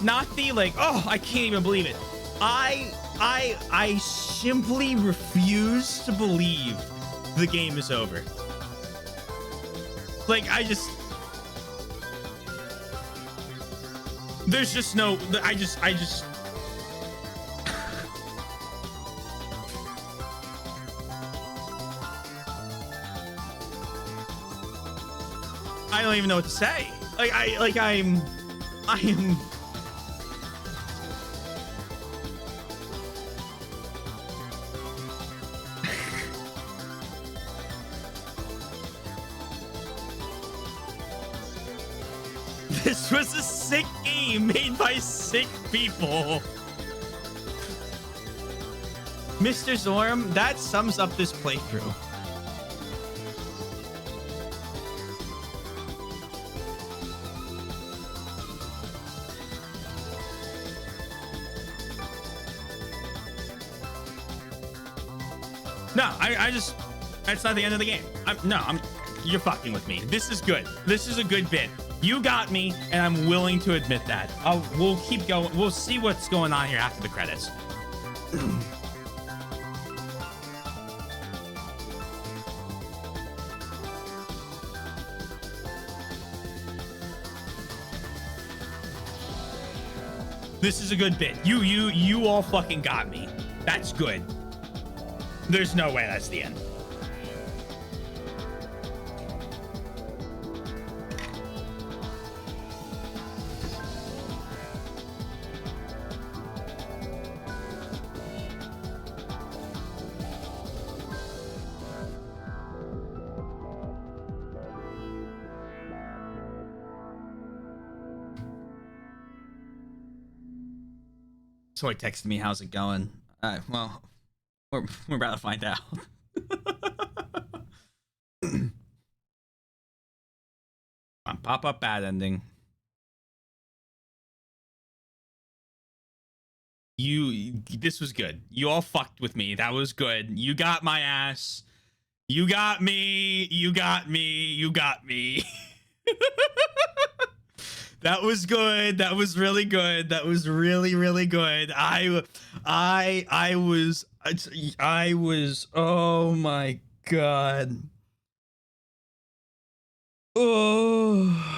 not the like, oh, I can't even believe it. I simply refuse to believe the game is over. Like, there's just no, I just I don't even know what to say. Like, I am This was a sick game made by sick people. Mr. Zorm, that sums up this playthrough. No, I just, that's not the end of the game. You're fucking with me. This is good. This is a good bit. You got me, and I'm willing to admit that. We'll keep going. We'll see what's going on here after the credits. This is a good bit. You all fucking got me. That's good. There's no way that's the end. Soy texted me, how's it going? Well, we're about to find out. Pop up bad ending. This was good. You all fucked with me. That was good. You got my ass. You got me. You got me. You got me. That was good. That was really good. That was really, really good. I was, oh my God. Oh.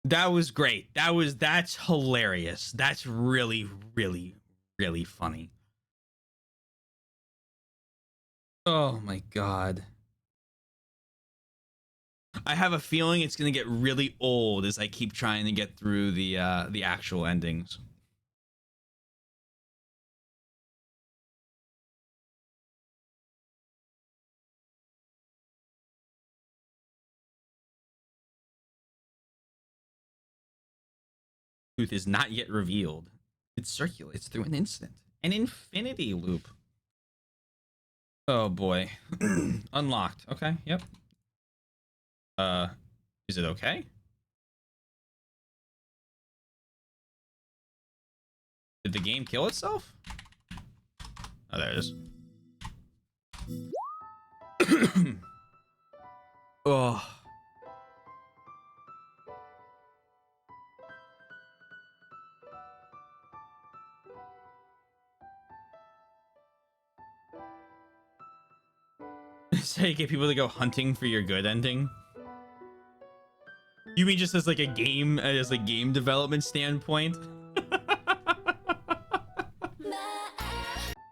That was great. That's hilarious. That's really, really, really funny. Oh my God. I have a feeling it's gonna get really old as I keep trying to get through the actual endings. Truth is not yet revealed. It circulates through an instant. An infinity loop. Oh boy. Unlocked. Okay, yep. Is it okay? Did the game kill itself? Oh, there it is. Oh. That's how you get people to go hunting for your good ending. You mean just as like a game, as a game development standpoint?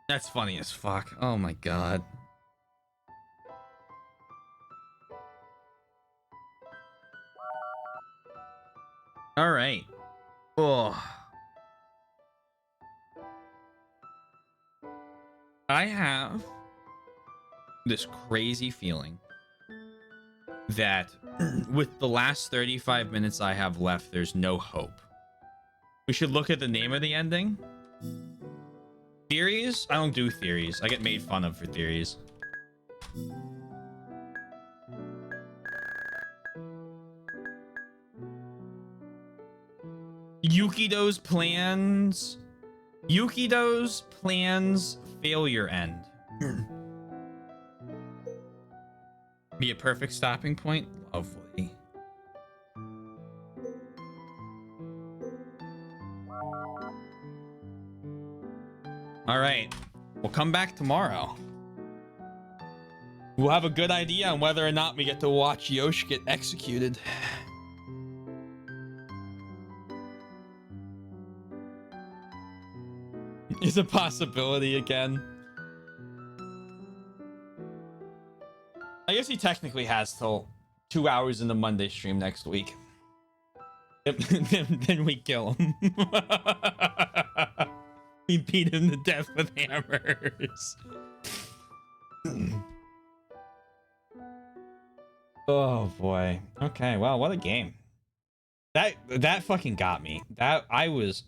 That's funny as fuck. Oh my god. All right. Oh. I have this crazy feeling that with the last 35 minutes I have left, there's no hope. We should look at the name of the ending. Theories? I don't do theories. I get made fun of for theories. Yukido's plans. Yukido's plans failure end. Be a perfect stopping point. Lovely. All right. We'll come back tomorrow. We'll have a good idea on whether or not we get to watch Yosh get executed. Is a possibility again. I guess he technically has till 2 hours in the Monday stream next week. Then we kill him. We beat him to death with hammers. Oh boy. Okay, well, what a game. That fucking got me. That I was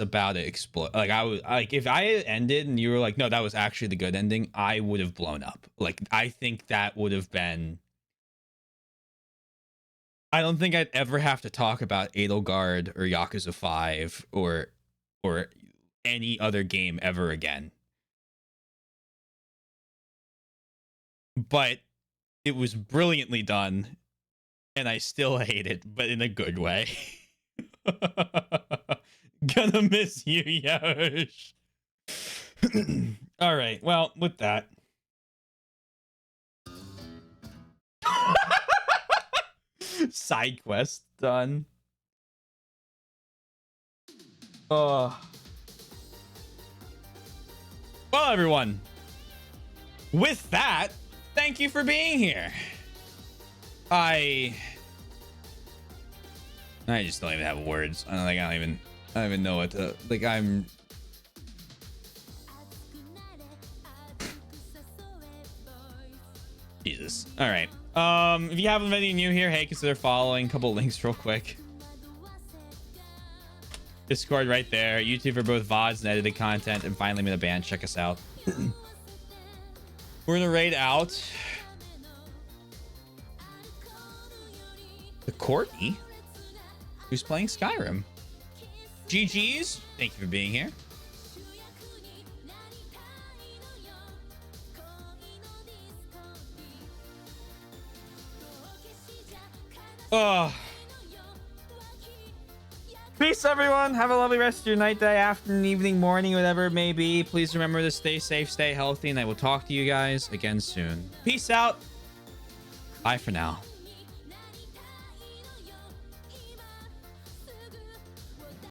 about to explode. Like I was like, if I had ended and you were like, no, that was actually the good ending, I would have blown up. Like I think that would have been. I don't think I'd ever have to talk about Edelgard or Yakuza 5 or any other game ever again. But it was brilliantly done, and I still hate it, but in a good way. Gonna miss you, Yosh. All right. Well, with that. Side quest done. Oh. Well, everyone. With that, thank you for being here. I just don't even have words. I don't even know what to, like, I'm Jesus. All right. If you haven't been any new here, hey, consider following. A couple links real quick. Discord right there. YouTube for both VODs and edited content. And finally, I'm in a band. Check us out. We're gonna raid out the Courtney, who's playing Skyrim. GG's. Thank you for being here. Oh. Peace, everyone. Have a lovely rest of your night, day, afternoon, evening, morning, whatever it may be. Please remember to stay safe, stay healthy, and I will talk to you guys again soon. Peace out. Bye for now.